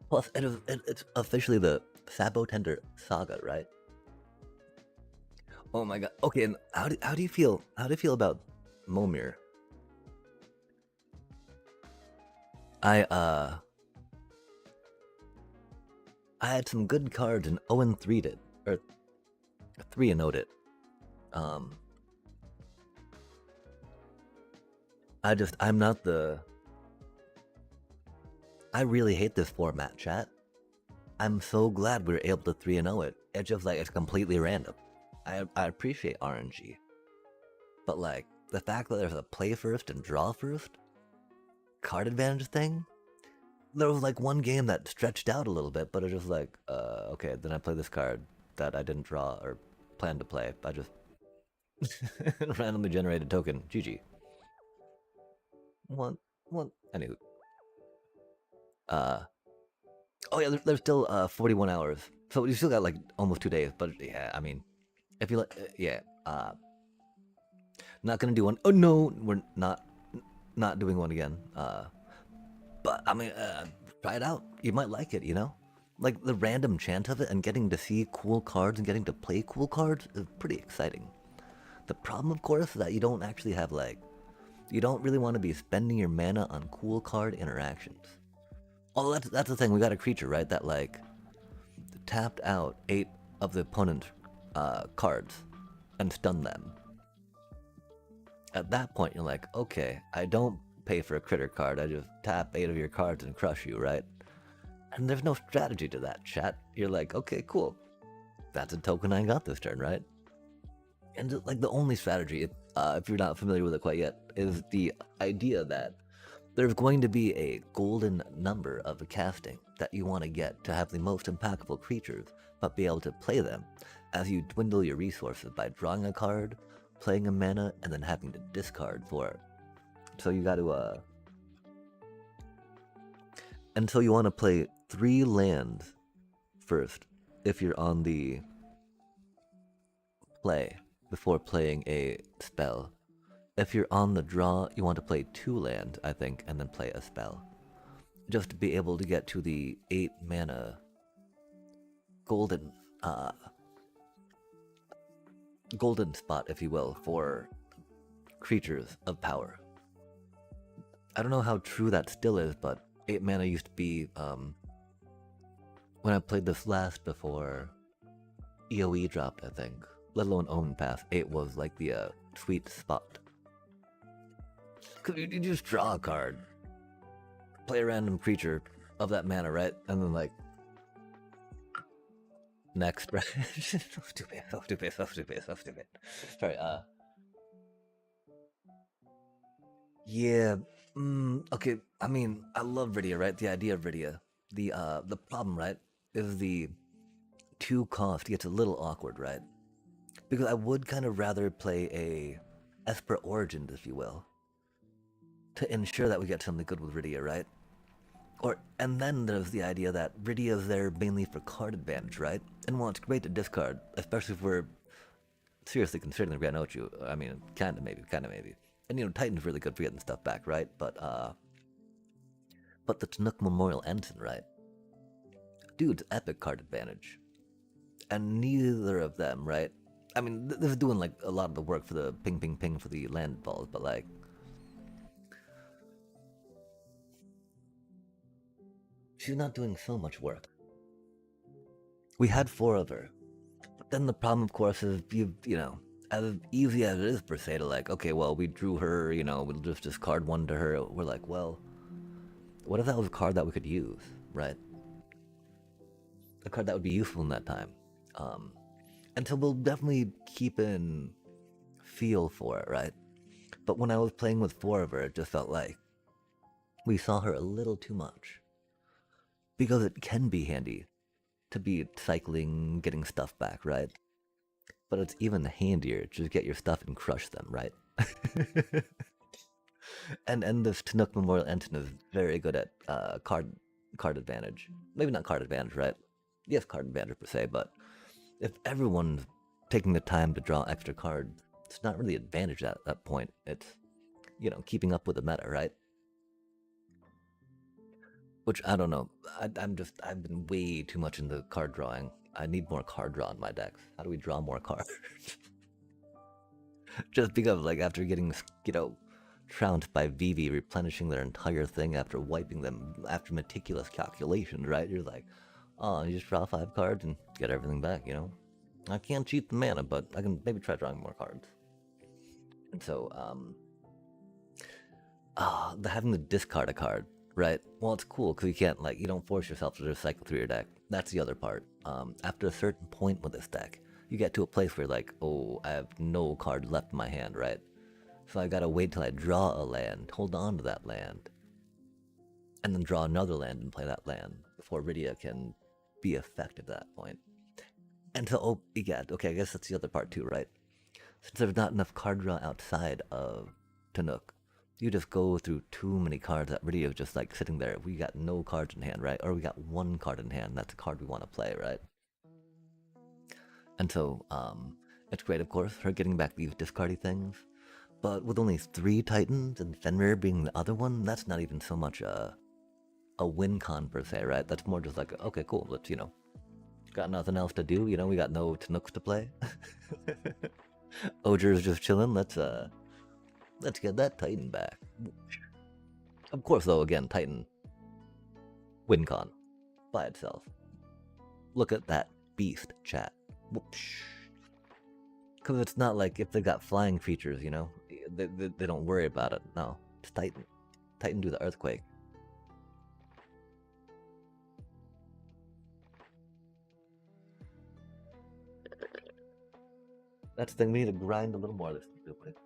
Plus, it's officially the Sabotender Saga, right? Oh my god. Okay, and how do you feel about Momir? I had some good cards and 0-3'd it, or 3-0'd it. I'm not the... I really hate this format, chat. I'm so glad we were able to 3-0 it. It's just like it's completely random. I appreciate RNG, but like the fact that there's a play first and draw first card advantage thing. There was like one game that stretched out a little bit, but it was just like, okay, then I play this card that I didn't draw or plan to play. I just randomly generated token. GG. One. Anywho. Oh yeah, there's still 41 hours, so you still got like almost 2 days. But yeah, I mean, if you like, yeah, not gonna do one. Oh no, we're not doing one again. But I mean, try it out. You might like it, you know? Like the random chance of it and getting to see cool cards and getting to play cool cards is pretty exciting. The problem, of course, is that you don't actually have like, you don't really want to be spending your mana on cool card interactions. Oh, that's the thing. We got a creature, right? That like tapped out 8 of the opponent's cards and stunned them. At that point, you're like, okay, I don't pay for a critter card. I just tap 8 of your cards and crush you, right? And there's no strategy to that, chat. You're like, okay, cool. That's a token I got this turn, right? And like the only strategy, if you're not familiar with it quite yet, is the idea that there's going to be a golden number of a casting that you want to get to have the most impactful creatures, but be able to play them as you dwindle your resources by drawing a card, playing a mana, and then having to discard for it. So you got to, and so you want to play 3 lands first if you're on the play before playing a spell. If you're on the draw, you want to play 2 lands, I think, and then play a spell. Just to be able to get to the 8 mana golden golden spot, if you will, for creatures of power. I don't know how true that still is, but 8 mana used to be, when I played this last before EOE dropped, I think, let alone Omen Pass, 8 was like the sweet spot. Cause you just draw a card, play a random creature of that mana, right? And then like, next, right? So stupid. Sorry, yeah, okay, I mean, I love Rydia, right? The idea of Rydia. The problem, right, is the 2 cost gets a little awkward, right? Because I would kind of rather play a Esper Origins, if you will, to ensure that we get something good with Rydia, right? And then there's the idea that Rydia is there mainly for card advantage, right? And while it's great to discard, especially if we're seriously considering the Grand Ochu, I mean, kinda maybe. And you know, Titan's really good for getting stuff back, right? But the Chinook Memorial Ensign, right? Dude's epic card advantage. And neither of them, right? I mean, this is doing like a lot of the work for the ping for the land balls, but like, she's not doing so much work. We had 4 of her. But then the problem, of course, is you know, as easy as it is per se to like, okay, well, we drew her, you know, we'll just discard 1 to her. We're like, well, what if that was a card that we could use, right? A card that would be useful in that time. And so we'll definitely keep in feel for it, right? But when I was playing with 4 of her, it just felt like we saw her a little too much. Because it can be handy to be cycling, getting stuff back, right? But it's even handier to just get your stuff and crush them, right? and this Chinook Memorial Ensign is very good at card advantage. Maybe not card advantage, right? Yes, card advantage per se, but if everyone's taking the time to draw extra cards, it's not really advantage at that point. It's, you know, keeping up with the meta, right? Which, I don't know, I've been way too much into card drawing. I need more card draw in my decks. How do we draw more cards? Just because, like, after getting, you know, trounced by Vivi replenishing their entire thing after wiping them after meticulous calculations, right? You're like, oh, you just draw 5 cards and get everything back, you know? I can't cheat the mana, but I can maybe try drawing more cards. And so, having to discard a card, right? Well, it's cool because you can't, like, you don't force yourself to just cycle through your deck. That's the other part. After a certain point with this deck, you get to a place where you're like, oh, I have no card left in my hand, right? So I gotta wait till I draw a land, hold on to that land, and then draw another land and play that land before Rydia can be effective at that point. And so, oh, yeah, okay, I guess that's the other part too, right? Since there's not enough card draw outside of Tanook, you just go through too many cards that Rydia is just like sitting there. We got no cards in hand, right? Or we got one card in hand, that's a card we want to play, right? And so, it's great, of course, for getting back these discardy things. But with only 3 Titans and Fenrir being the other one, that's not even so much a win con per se, right? That's more just like, okay, cool, let's, got nothing else to do, we got no Tanooks to play. Oger's just chilling, let's get that Titan back. Of course, though, again, Titan win con by itself. Look at that beast, chat. Because it's not like if they got flying features, they don't worry about it. No, it's Titan. Titan do the earthquake. That's the thing, we need to grind a little more of this real quick.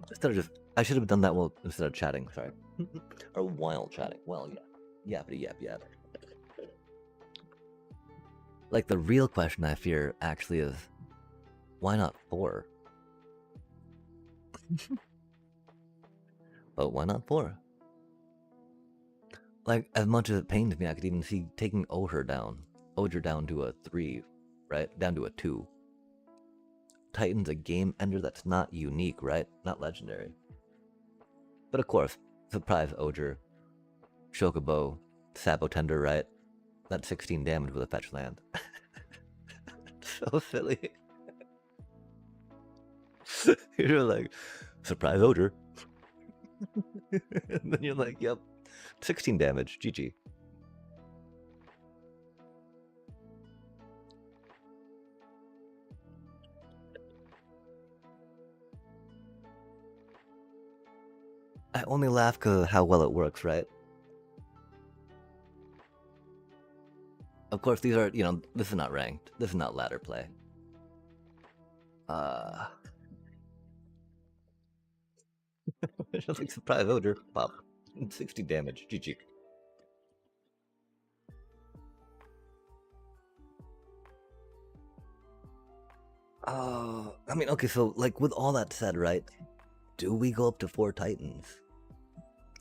Instead of just, I should have done that instead of chatting, sorry. Or while chatting, well, yeah. Yappity yap yap. Like, the real question I fear actually is, why not 4? But why not 4? Like, as much as it pains me, I could even see taking Oger down to a 3, right? Down to a 2. Titan's a game ender that's not unique, right? Not legendary. But of course, surprise Oger, Chocobo, Sabotender, right? That's 16 damage with a fetch land. So silly. You're like, surprise Oger. And then you're like, yep, 16 damage, GG. I only laugh because of how well it works, right? Of course, these are, this is not ranked. This is not ladder play. Just like surprise Oger, pop. 60 damage, GG. I mean, okay, so, like, with all that said, right? Do we go up to 4 Titans?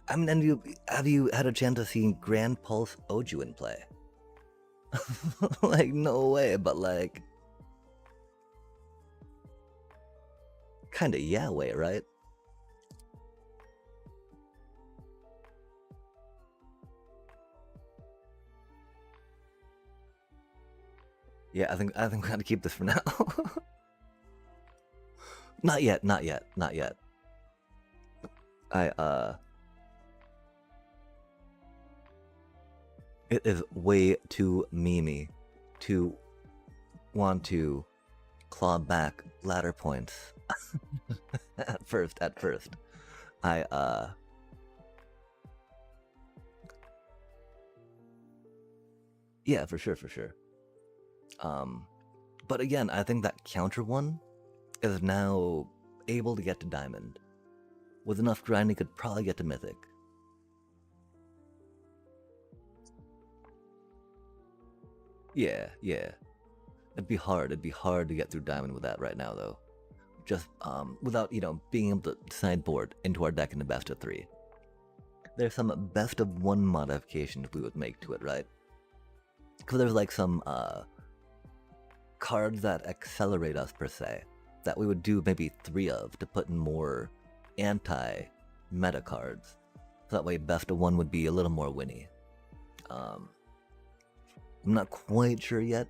I mean, and have you had a chance to see Grand Pulse Oju in play? Like, no way, but like, kinda yeah way, right? Yeah, I think we gotta keep this for now. Not yet. It is way too memey to want to claw back ladder points. at first. Yeah, for sure. But again, I think that counter one is now able to get to Diamond. With enough grinding, could probably get to Mythic. Yeah. It'd be hard to get through Diamond with that right now, though. Just, without, being able to sideboard into our deck in the best of 3. There's some best of 1 modifications we would make to it, right? Because there's like some, cards that accelerate us, per se, that we would do maybe 3 of to put in more anti-meta cards. So that way best of 1 would be a little more winny. I'm not quite sure yet.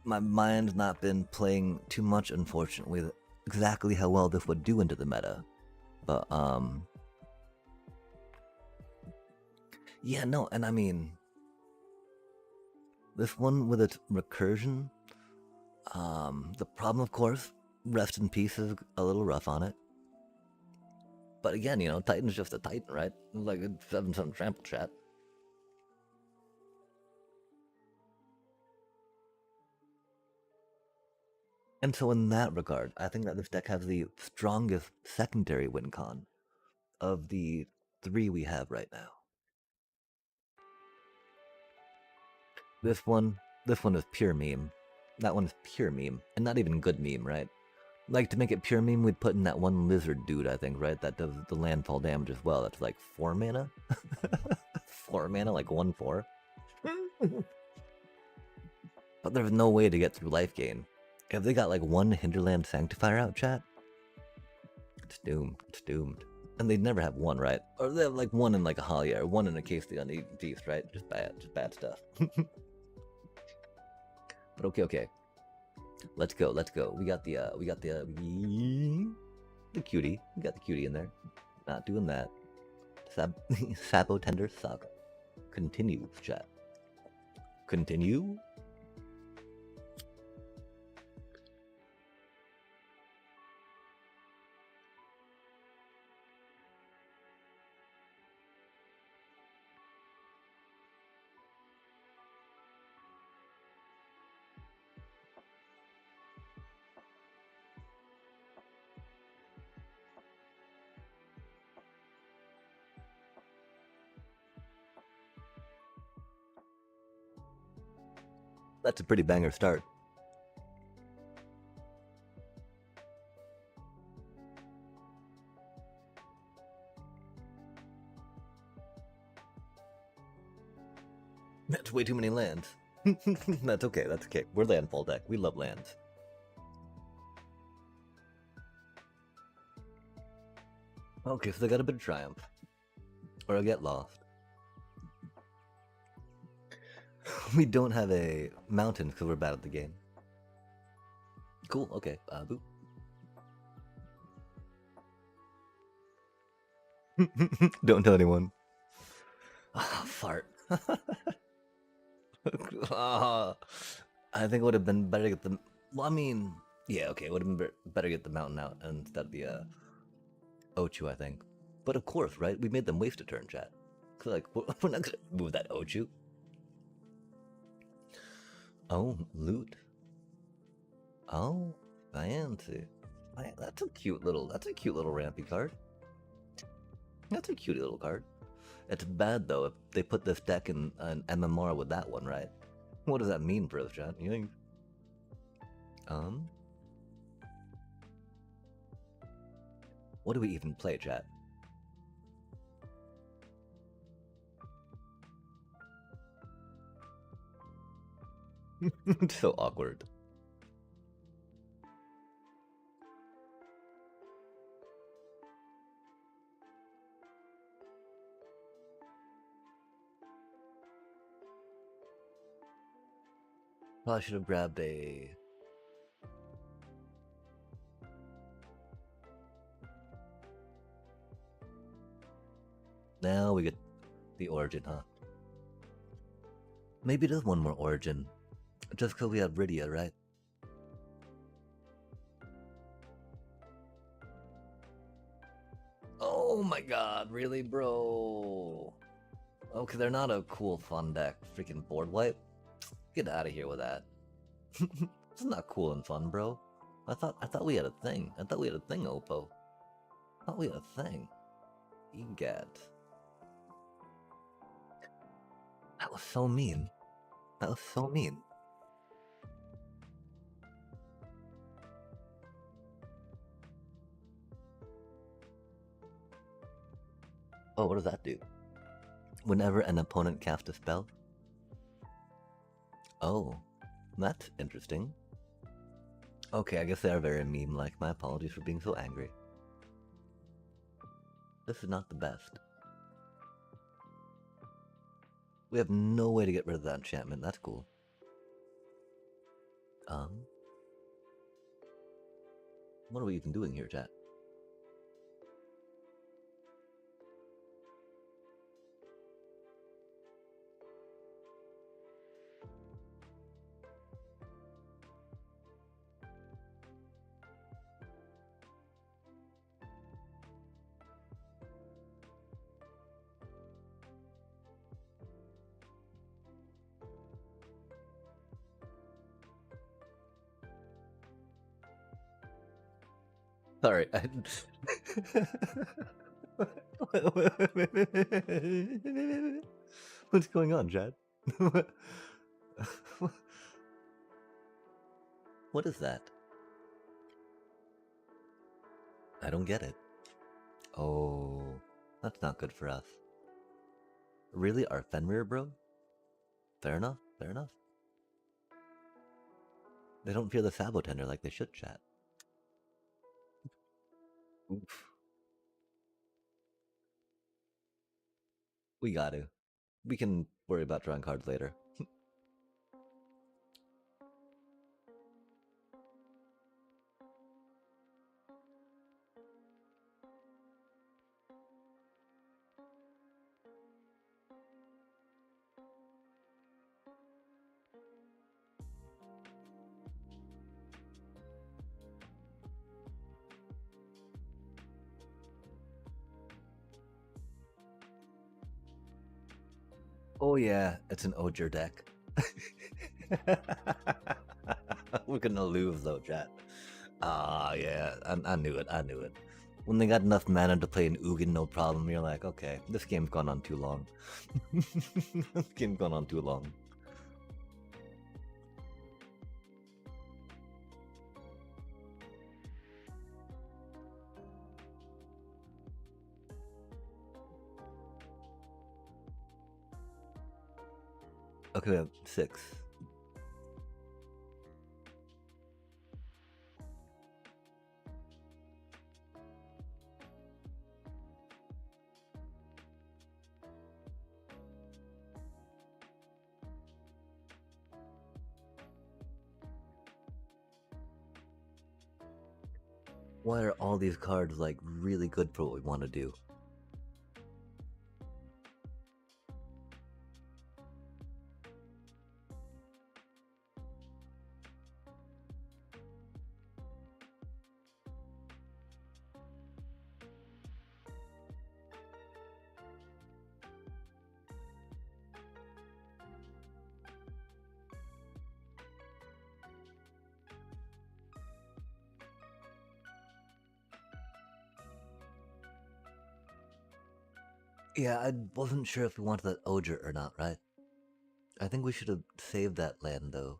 My mind's not been playing too much, unfortunately, with exactly how well this would do into the meta. But, yeah, no, and I mean, this one with its recursion, the problem, of course, Rest in Peace is a little rough on it. But again, Titan's just a Titan, right? Like, it's 7-7 trample chat. And so in that regard, I think that this deck has the strongest secondary win con of the 3 we have right now. This one is pure meme. That one is pure meme, and not even good meme, right? Like, to make it pure meme, we'd put in that one lizard dude, I think, right? That does the landfall damage as well. That's like 4 mana? 4 mana, like 1/4? But there's no way to get through life gain. If they got like one Hinterland Sanctifier out, chat, it's doomed. It's doomed. And they'd never have one, right? Or they have like one in like a Halia, or one in a Case the Uneaten Beast, right? Just bad stuff. But okay. Let's go. We got the cutie. We got the cutie in there. Not doing that. Sabo Tender Saga. Continues, chat. Continue? That's a pretty banger start. That's way too many lands. That's okay. We're landfall deck. We love lands. Okay, so they got a bit of triumph. Or I get lost. We don't have a mountain because we're bad at the game. Cool, okay. Boop. Don't tell anyone. Oh, fart. I think it would have been better to get the... Well, I mean... Yeah, okay, it would have been better to get the mountain out instead of the Ochu, I think. But of course, right? We made them waste a turn, chat. So, like, we're not gonna move that Ochu. Oh, loot. Oh, fancy. That's a cute little rampy card. That's a cute little card. It's bad though if they put this deck in an MMR with that one, right? What does that mean for us, chat? You think? What do we even play, chat? It's so awkward. Probably should have grabbed a... Now we get the origin, huh? Maybe there's one more origin. Just because we have Rydia, right? Oh my god, really, bro? Okay, they're not a cool, fun deck. Freaking board wipe? Get out of here with that. It's not cool and fun, bro. I thought we had a thing. I thought we had a thing, Oppo. I thought we had a thing. Egad. That was so mean. That was so mean. Oh, what does that do? Whenever an opponent casts a spell? Oh, that's interesting. Okay, I guess they are very meme-like. My apologies for being so angry. This is not the best. We have no way to get rid of that enchantment. That's cool. What are we even doing here, chat? Sorry. What's going on, Chad? What is that? I don't get it. Oh, that's not good for us. Really? Our Fenrir, bro? Fair enough, fair enough. They don't fear the Sabotender like they should, chat. Oof. We got to. We can worry about drawing cards later. Oh yeah, it's an Oger deck. We're gonna lose though, chat. Ah, yeah, I knew it, I knew it. When they got enough mana to play an Ugin, no problem, you're like, okay, this game's gone on too long. This game's gone on too long. Okay, we have 6. Why are all these cards like really good for what we want to do? Yeah, I wasn't sure if we wanted that Oger or not, right? I think we should have saved that land though.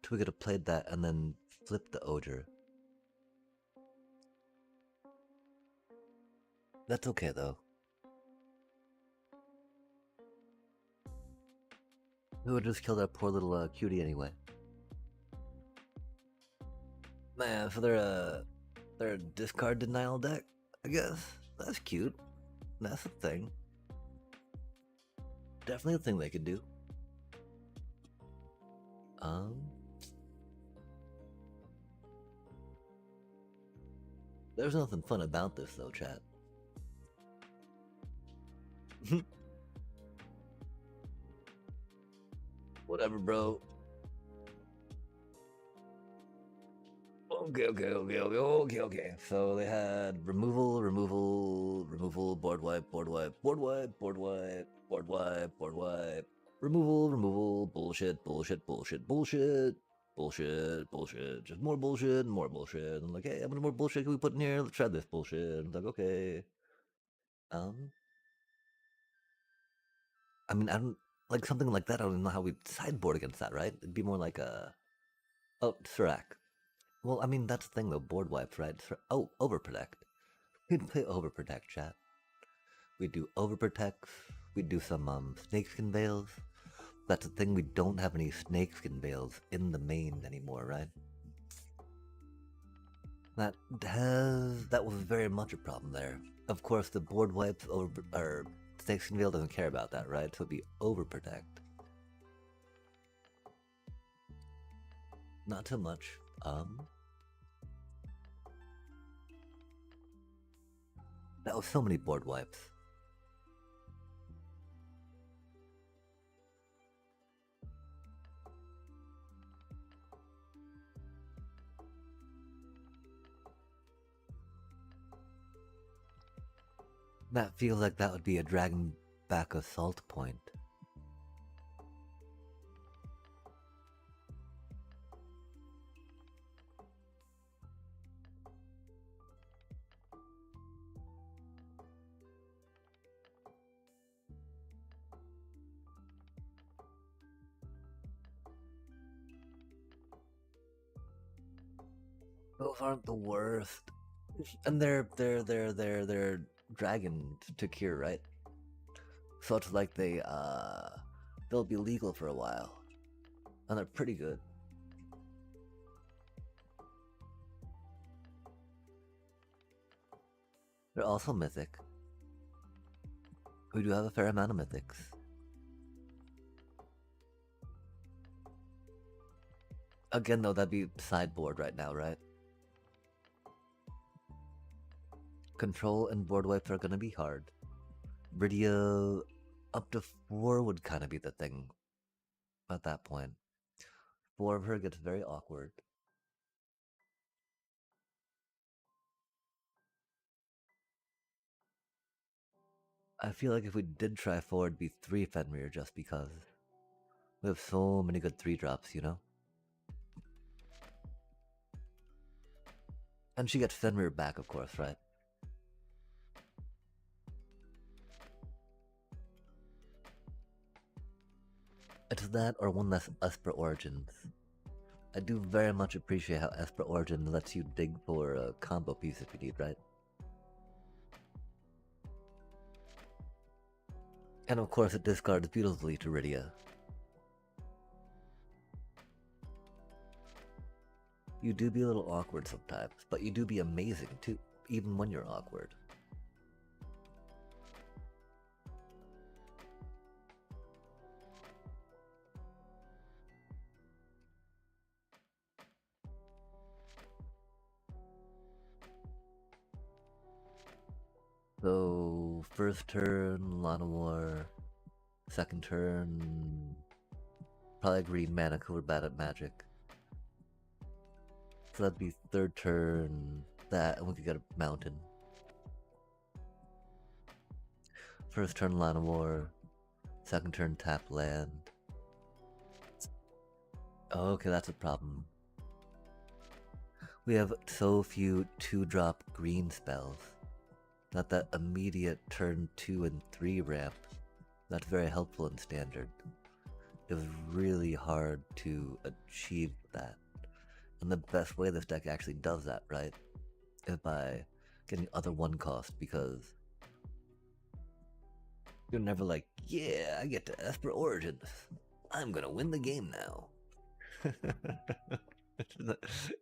So we could have played that and then flipped the Oger. That's okay though. We would just kill that poor little cutie anyway. Man, so they're a discard denial deck, I guess. That's cute. That's a thing. Definitely a thing they could do. There's nothing fun about this though, chat. Whatever, bro. Okay. So they had removal, board wipe, removal, bullshit, just more bullshit, more bullshit. I'm like, hey, how many more bullshit can we put in here? Let's try this bullshit. I'm like, okay. I mean, I don't like something like that. I don't even know how we'd sideboard against that, right? It'd be more like a Serac. Well, I mean, that's the thing though, board wipes, right? Oh, overprotect. We'd play overprotect, chat. We'd do overprotects. We'd do some snakeskin veils. That's the thing, we don't have any snakeskin veils in the main anymore, right? That was very much a problem there. Of course, the board wipes or snakeskin veil doesn't care about that, right? So it'd be overprotect. Not too much. That was so many board wipes. That feels like that would be a dragon back assault point. Those aren't the worst. And they're dragon to cure, right? So it's like they'll be legal for a while. And they're pretty good. They're also mythic. We do have a fair amount of mythics. Again, though, that'd be sideboard right now, right? Control and board wipes are gonna be hard. Rydia up to 4 would kind of be the thing at that point. 4 of her gets very awkward. I feel like if we did try 4, it'd be 3 Fenrir just because. We have so many good 3-drops, you know? And she gets Fenrir back, of course, right? It's that or one less Esper Origins. I do very much appreciate how Esper Origin lets you dig for a combo piece if you need, right? And of course it discards beautifully to Rydia. You do be a little awkward sometimes, but you do be amazing too, even when you're awkward. So, first turn, Llanowar. Second turn, probably green mana because we're bad at magic. So that'd be third turn, that, and we could get a mountain. First turn, Llanowar. Second turn, tap land. Okay, that's a problem. We have so few 2-drop green spells. Not that immediate turn 2 and 3 ramp. That's very helpful in standard. It was really hard to achieve that. And the best way this deck actually does that, right, is by getting other 1-cost, because you're never like, yeah, I get to Esper Origins. I'm gonna win the game now.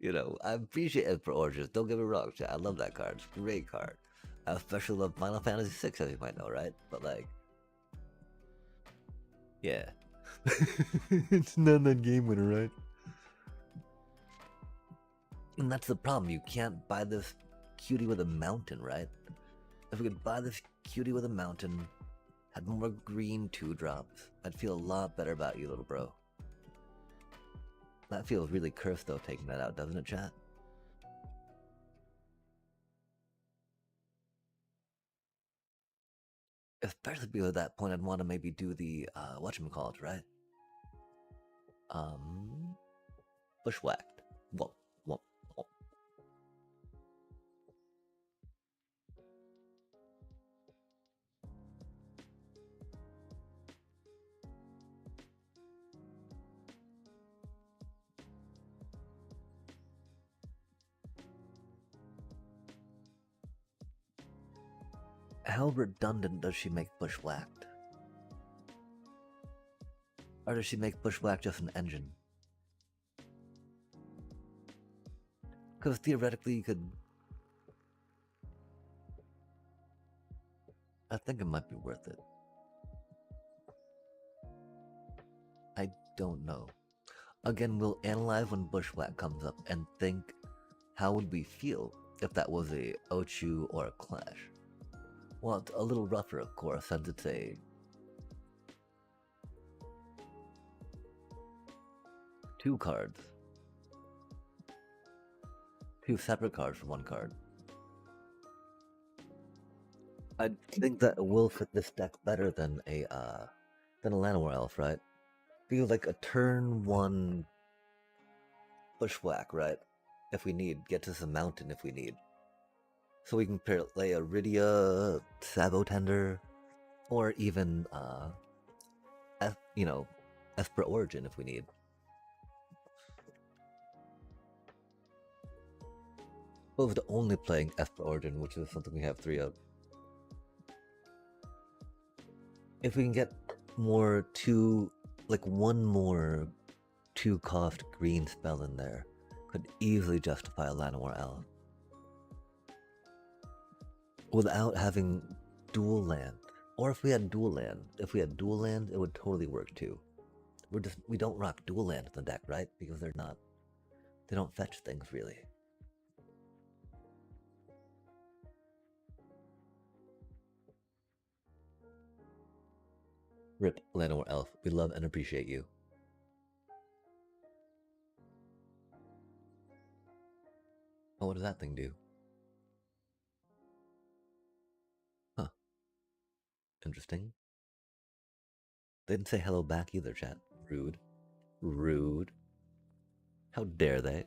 You know, I appreciate Esper Origins. Don't get me wrong, chat. I love that card. It's a great card. I especially love Final Fantasy VI, as you might know, right? But like, yeah, it's not that game winner, right? And that's the problem. You can't buy this cutie with a mountain, right? If we could buy this cutie with a mountain, had more green 2-drops, I'd feel a lot better about you, little bro. That feels really cursed, though, taking that out, doesn't it, chat? Especially because at that point I'd want to maybe do the, whatchamacallit, right? Bushwhacked. Whoa, whoa, whoa. How redundant does she make Bushwhacked? Or does she make Bushwhack just an engine? Because theoretically you could... I think it might be worth it. I don't know. Again, we'll analyze when Bushwhack comes up and think, how would we feel if that was a Ochu or a Clash? Well, it's a little rougher, of course, since it's a... 2 cards. 2 separate cards for 1 card. I think that it will fit this deck better than a Llanowar Elf, right? Because like a turn 1 Bushwhack, right? If we need, get us a mountain if we need. So we can play a Rydia, Sabo Tender, or even Esper Origin if we need. What was the only playing F for Origin, which is something we have 3 of. If we can get more one more 2-cost green spell in there, could easily justify a Llanowar Elf. Without having dual land. Or if we had dual land. If we had dual land, it would totally work too. We don't rock dual land in the deck, right? Because they don't fetch things really. Rip Llanowar Elf, we love and appreciate you. Oh, what does that thing do? Huh. Interesting. They didn't say hello back either, chat. Rude. Rude. How dare they?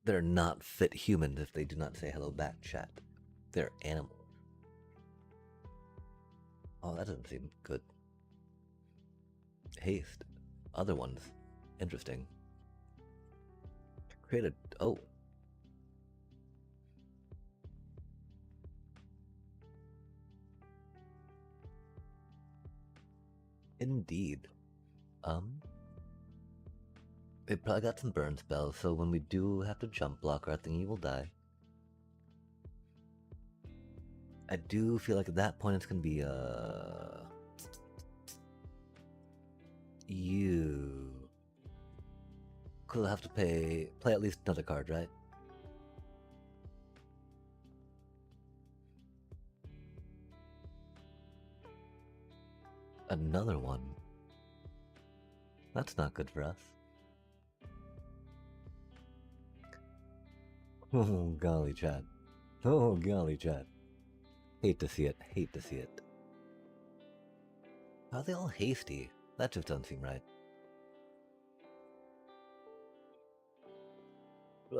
They're not fit humans if they do not say hello back, chat. They're animals. Oh, that doesn't seem good. Haste. Other ones. Interesting. Created. Oh. Indeed. It probably got some burn spells, so when we do have to jump block our thingy will die. I do feel like at that point it's gonna be you could have to play at least another card, right? Another one. That's not good for us. Oh golly, chat. Oh golly, chat. Hate to see it. Hate to see it. How are they all hasty? That just doesn't seem right.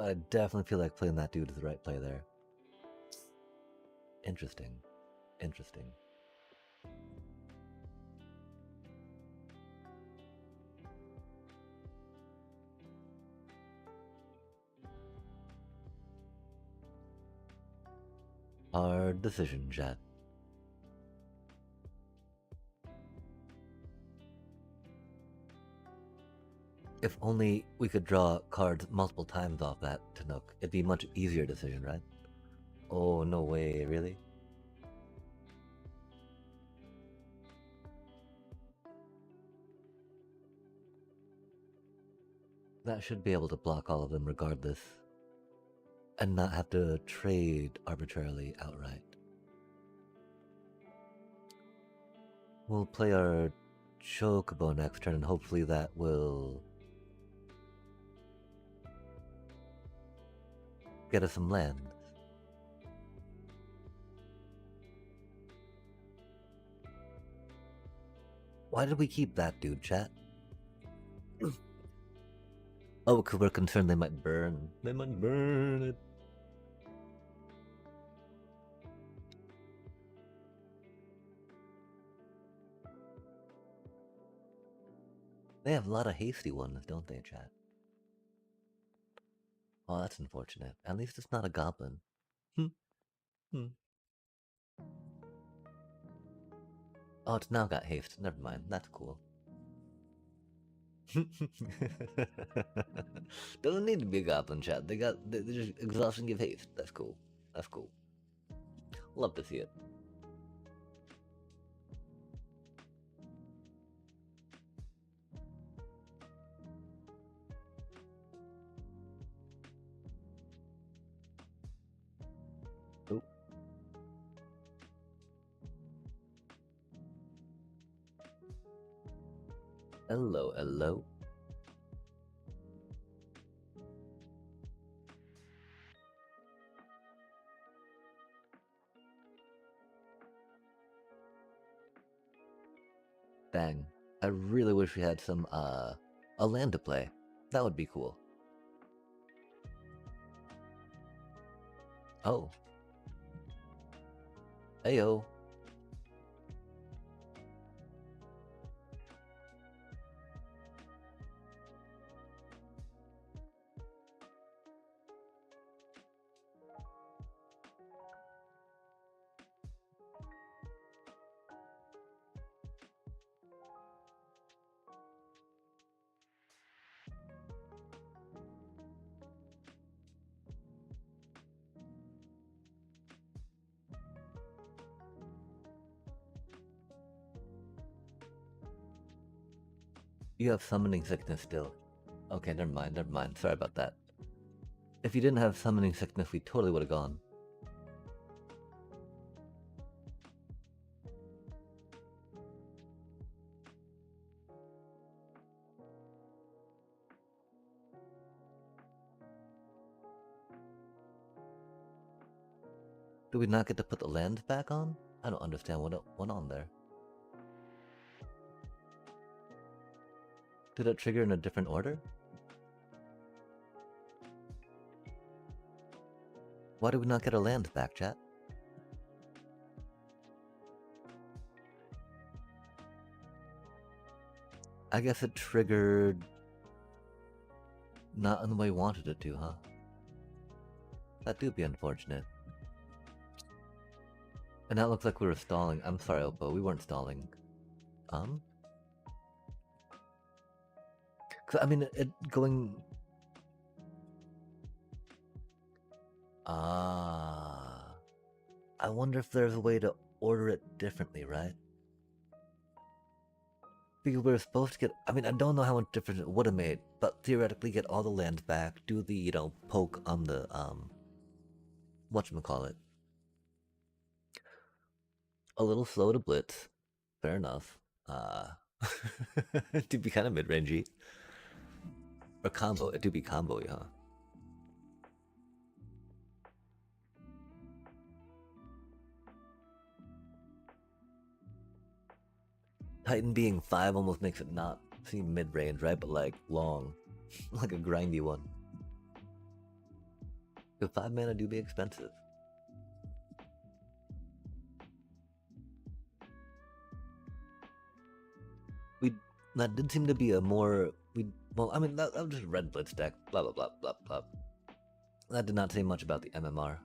I definitely feel like playing that dude is the right play there. Interesting. Interesting. Our decision, chat. If only we could draw cards multiple times off that Tanook, it'd be a much easier decision, right? Oh, no way, really? That should be able to block all of them regardless. And not have to trade arbitrarily outright. We'll play our Chocobo next turn and hopefully that will get us some lands. Why did we keep that dude, chat? Oh, because we're concerned they might burn. They might burn it. They have a lot of hasty ones, don't they, chat? Oh, that's unfortunate. At least it's not a goblin. Oh, it's now got haste. Never mind. That's cool. Doesn't need to be a goblin, chat. They just exhaustion give haste. That's cool. That's cool. Love to see it. Oh. Hello, hello. Dang. I really wish we had some, a land to play. That would be cool. Oh. Ayo. You have summoning sickness still. Okay, never mind, never mind. Sorry about that. If you didn't have summoning sickness, we totally would have gone. Do we not get to put the land back on? I don't understand what went on there. Did it trigger in a different order? Why did we not get our land back, chat? I guess it triggered not in the way we wanted it to, huh? That do be unfortunate. And that looks like we were stalling. I'm sorry, Oppo, we weren't stalling. I mean, it going... Ah... I wonder if there's a way to order it differently, right? Because we were supposed to get... I mean, I don't know how much difference it would have made, but theoretically get all the land back, do the, you know, poke on the, whatchamacallit. A little slow to blitz. Fair enough. To be kind of mid-rangey. Or combo, it do be combo-y, huh? Titan being 5 almost makes it not seem mid-range, right? But like, long. Like a grindy one. Because 5 mana do be expensive. That did seem to be a more... Well, I mean, that was just red blitz deck. Blah, blah, blah, blah, blah. That did not say much about the MMR.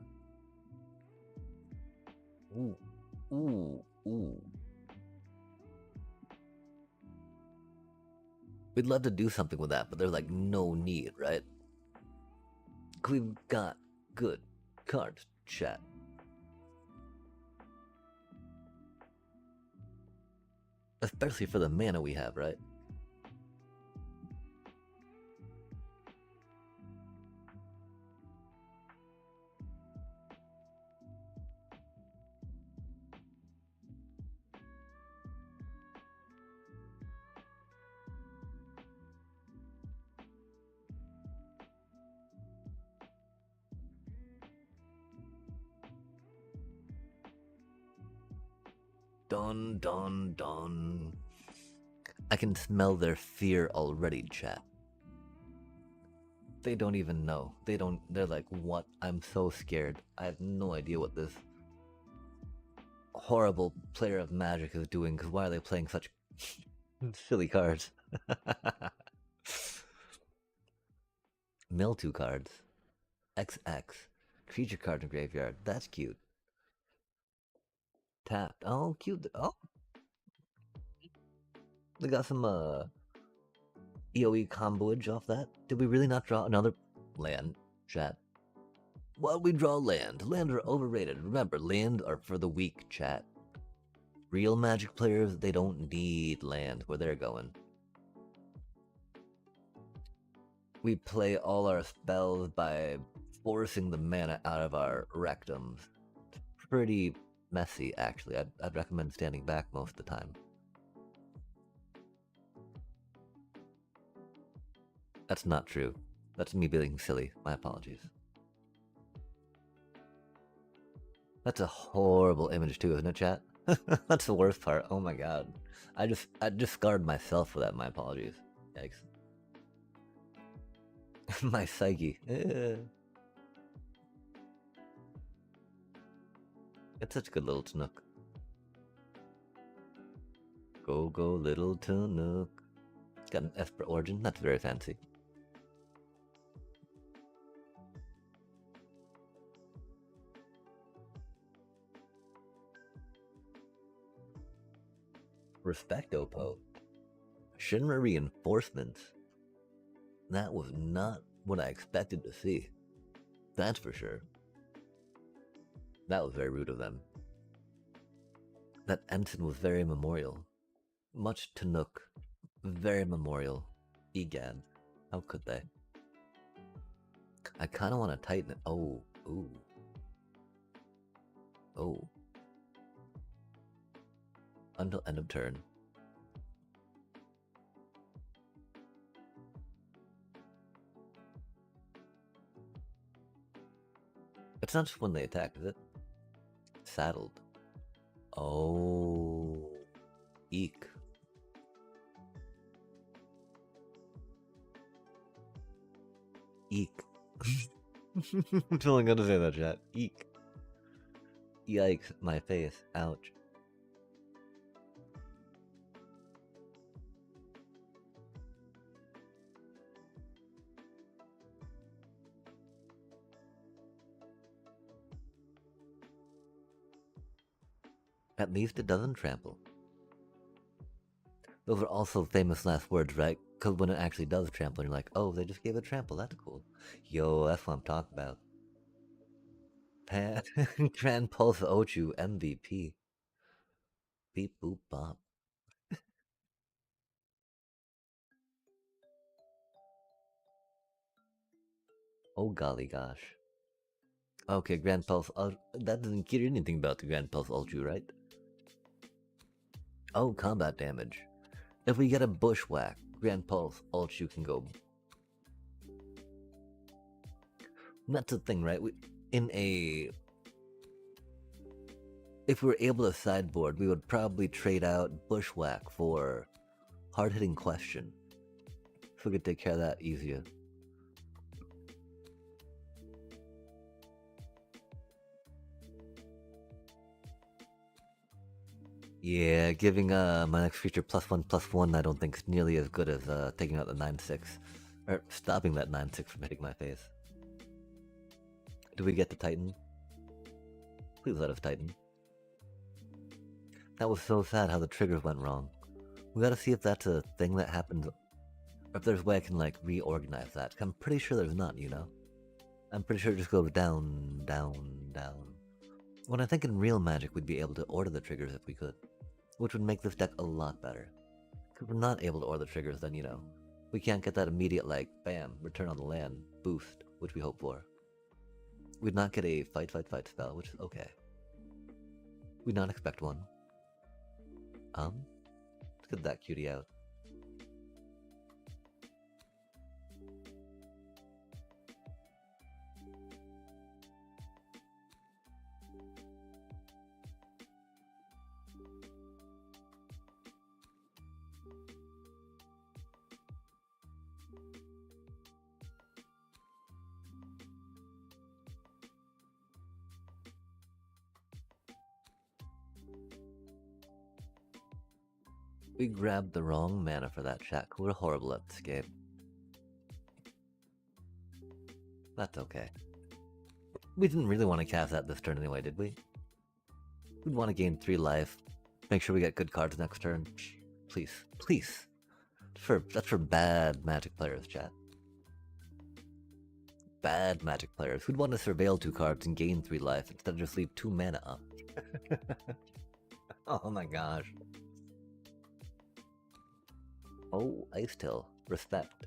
Ooh. Ooh. Ooh. We'd love to do something with that, but there's like no need, right? We've got good cards, chat. Especially for the mana we have, right? Dun, dun, dun. I can smell their fear already, chat. They don't even know. They're like, what? I'm so scared. I have no idea what this horrible player of Magic is doing, because why are they playing such silly cards? Mill 2 cards. XX. Creature card in graveyard. That's cute. Tapped. Oh, cute. Oh. They got some EOE comboage off that. Did we really not draw another land, chat? Well, we draw land. Land are overrated. Remember, land are for the weak, chat. Real Magic players, they don't need land where they're going. We play all our spells by forcing the mana out of our rectums. It's pretty messy, actually. I'd recommend standing back most of the time. That's not true. That's me being silly. My apologies. That's a horrible image too, isn't it, chat? That's the worst part. Oh my god. I just scarred myself for that. My apologies. Yikes. My psyche. It's such a good little Tanook. Go, go, little Tanook. It's got an Esper origin. That's very fancy. Respect, Oppo. Shinra reinforcements. That was not what I expected to see. That's for sure. That was very rude of them. That ensign was very memorial. Much Tanook. Very memorial. Egad. How could they? I kind of want to tighten it. Oh, ooh. Oh. Until end of turn. It's not just when they attack, is it? Saddled. Oh. Eek. Eek. I'm feeling good to say that, chat. Eek. Yikes, my face. Ouch. At least it doesn't trample. Those are also famous last words, right? Because when it actually does trample, you're like, oh, they just gave it a trample. That's cool. Yo, that's what I'm talking about. Pat, Grand Pulse Ochu MVP. Beep boop bop. Oh golly gosh. Okay, Grand Pulse. That doesn't care anything about the Grand Pulse Ultra, right? Oh, combat damage. If we get a bushwhack, Grand Pulse Ultra can go. That's the thing, right? If we were able to sideboard, we would probably trade out bushwhack for hard-hitting question. If we could take care of that easier. Yeah, giving my next creature +1/+1 I don't think is nearly as good as taking out the 9/6. Or stopping that 9/6 from hitting my face. Do we get the Titan? Please let us Titan. That was so sad how the triggers went wrong. We gotta see if that's a thing that happens, or if there's a way I can like reorganize that. I'm pretty sure there's not, you know? I'm pretty sure it just goes down, down, down. When I think in real Magic we'd be able to order the triggers if we could. Which would make this deck a lot better. Because we're not able to order the triggers, then, you know, we can't get that immediate, like, bam, return on the land boost, which we hope for. We'd not get a fight spell, which is okay. We'd not expect one. Let's get that cutie out. We grabbed the wrong mana for that, chat. We're horrible at this game. That's okay. We didn't really want to cast that this turn anyway, did we? We'd want to gain 3 life. Make sure we get good cards next turn. Please. Please. That's for bad Magic players, chat. Bad Magic players who'd want to surveil 2 cards and gain 3 life instead of just leave 2 mana up. Oh my gosh. Oh, Ice Tail. Respect.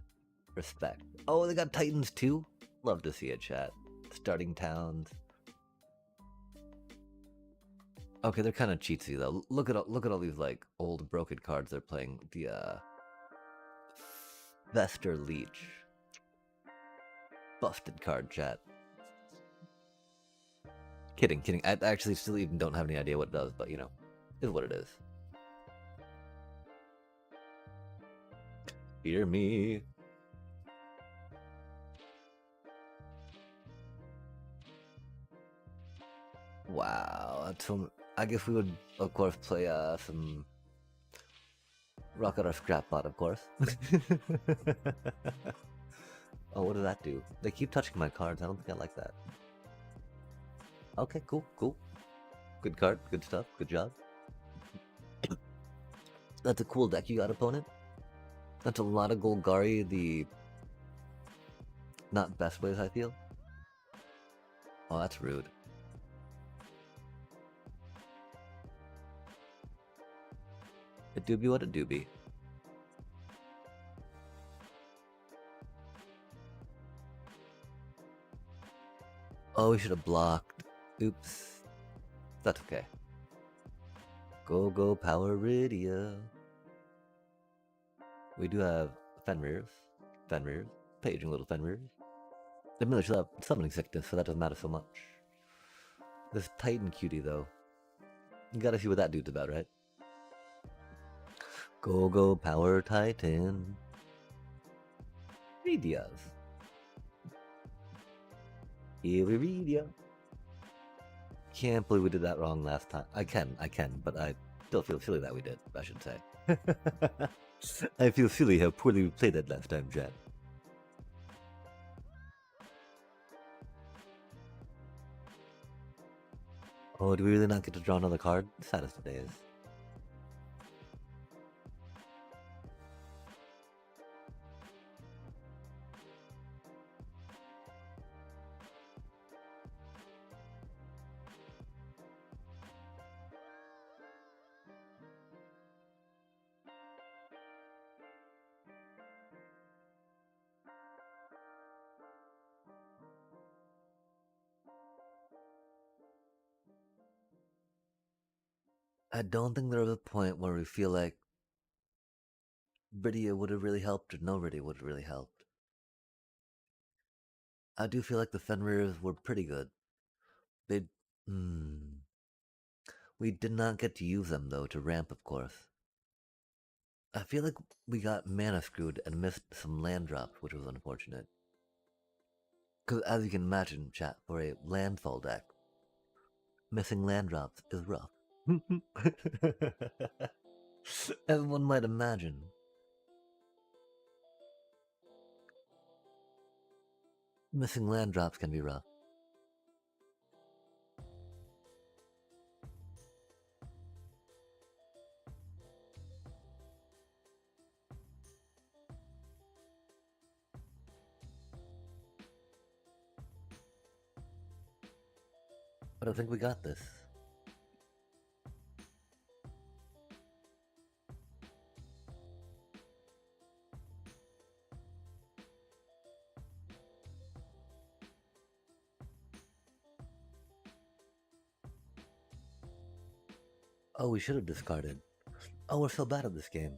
Respect. Oh, they got Titans too? Love to see it, chat. Starting towns. Okay, they're kind of cheatsy though. Look at all these like old broken cards they're playing. The Vester Leech. Busted card, chat. Kidding. I actually still even don't have any idea what it does, but you know, is what it is. Hear me. Wow, that's some. I guess we would, of course, play some Rocket or Scrapbot, of course. Oh, what does that do? They keep touching my cards. I don't think I like that. Okay, cool. Good card, good stuff, good job. That's a cool deck you got, opponent. That's a lot of Golgari, the not best ways, I feel. Oh, that's rude. It do be what it do be. Oh, we should have blocked. Oops. That's okay. Go Power Ridia. We do have Fenrir's. Paging little Fenrir's. They really should have summoning sickness, so that doesn't matter so much. This Titan cutie, though. You gotta see what that dude's about, right? Go Power Titan. Ridias. Iridia. Can't believe we did that wrong last time. I can, but I still feel silly that we did, I should say. I feel silly how poorly we played that last time, Jen. Oh, do we really not get to draw another card? Saddest of days. I don't think there was a point where we feel like Rydia would have really helped or no Rydia would have really helped. I do feel like the Fenrir's were pretty good. They... We did not get to use them, though, to ramp, of course. I feel like we got mana screwed and missed some land drops, which was unfortunate. Because as you can imagine, chat, for a landfall deck, missing land drops is rough. As one might imagine. Missing land drops can be rough. But I think we got this. Oh, we should have discarded. Oh, we're so bad at this game.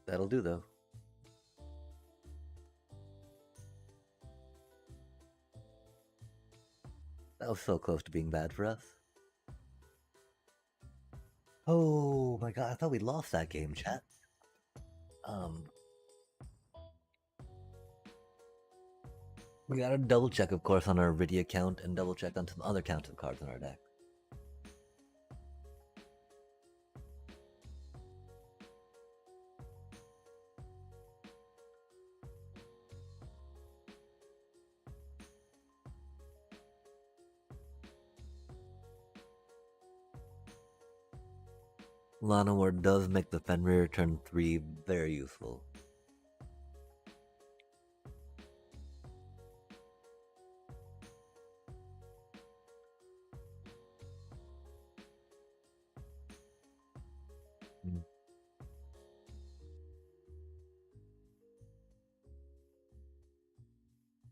That'll do, though. That was so close to being bad for us. Oh my god, I thought we lost that game, chat. We gotta double check, of course, on our Rydia account and double check on some other counts of cards in our deck. Llanowar does make the Fenrir turn 3 very useful.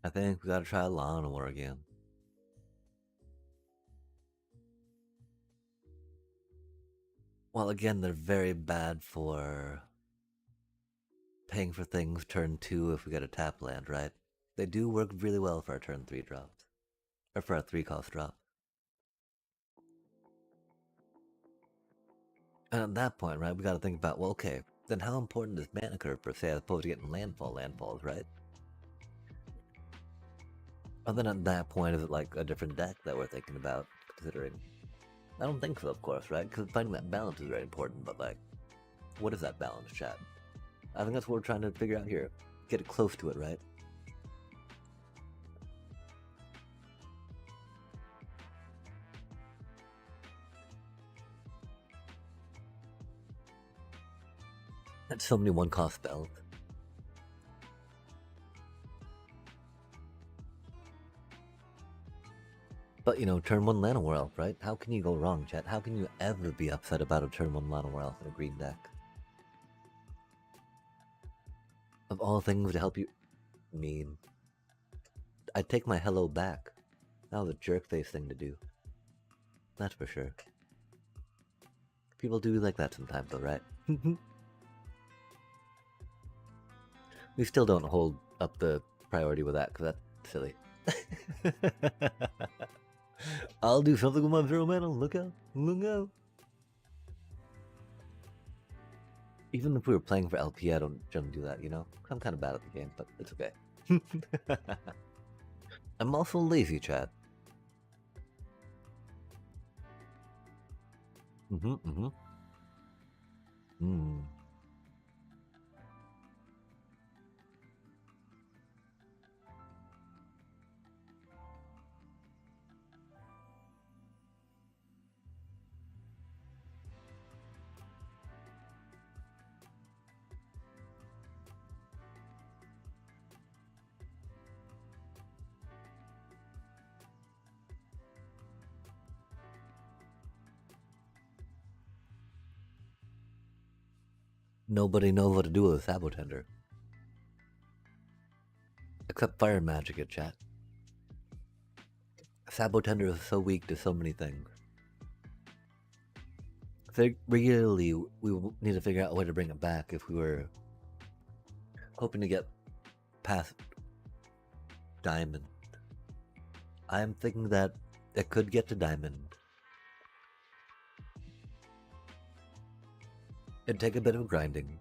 I think we gotta try Llanowar again. Well, again, they're very bad for paying for things turn 2 if we get a tap land, right? They do work really well for our turn 3 drops. Or for our 3-cost drop. And at that point, right, we gotta think about, well, okay, then how important is mana curve per se as opposed to getting landfalls, right? And then at that point, is it like a different deck that we're thinking about considering? I don't think so, of course, right? Because finding that balance is very important, but like, what is that balance, chat? I think that's what we're trying to figure out here. Get it close to it, right? That's so many one-cost spells. But you know, turn 1 Llanowar Elf, right? How can you go wrong, chat? How can you ever be upset about a turn 1 Llanowar Elf in a green deck? Of all things to help you... mean. I'd take my hello back. That was a jerk face thing to do. That's for sure. People do like that sometimes though, right? We still don't hold up the priority with that, because that's silly. I'll do something with my 0 mana, look out, look out. Even if we were playing for LP, I don't do that, you know? I'm kind of bad at the game, but it's okay. I'm also lazy, chat. Nobody knows what to do with a Sabotender. Except fire magic at chat. Sabotender is so weak to so many things. Regularly, we need to figure out a way to bring it back if we were hoping to get past Diamond. I'm thinking that it could get to Diamond. It'd take a bit of grinding.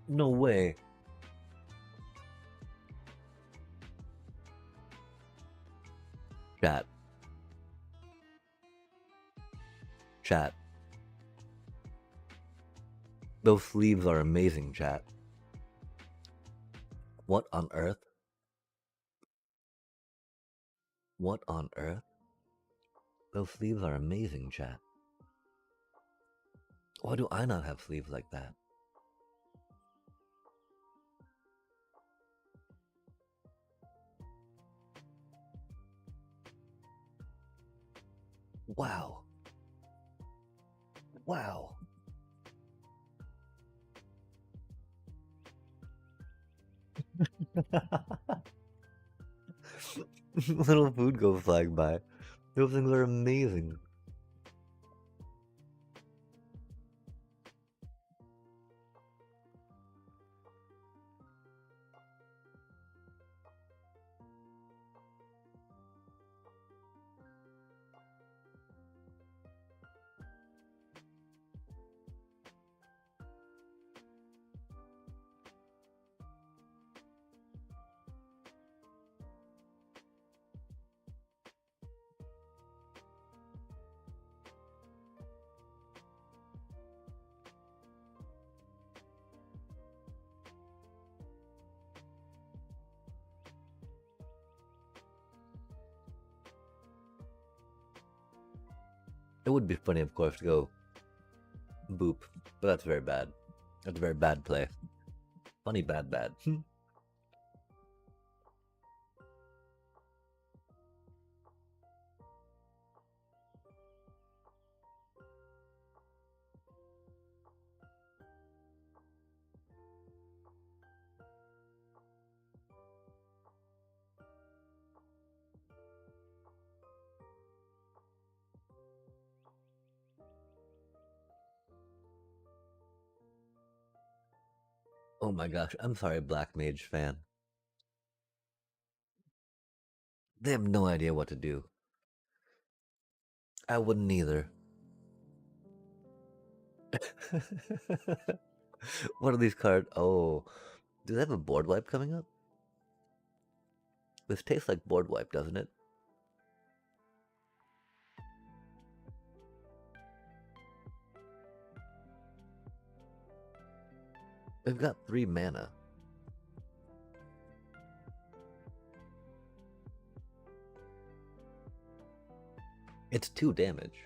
No way. Chat. Chat. Those sleeves are amazing, chat. What on earth? What on earth? Those sleeves are amazing, chat. Why do I not have sleeves like that? Wow. Wow. Little food goes flying by. Those things are amazing. It would be funny, of course, to go boop, but that's very bad. That's a very bad play. Funny, bad, bad. Oh my gosh, I'm sorry, Black Mage fan. They have no idea what to do. I wouldn't either. What are these cards? Oh, do they have a board wipe coming up? This tastes like board wipe, doesn't it? They've got 3 mana. It's 2 damage.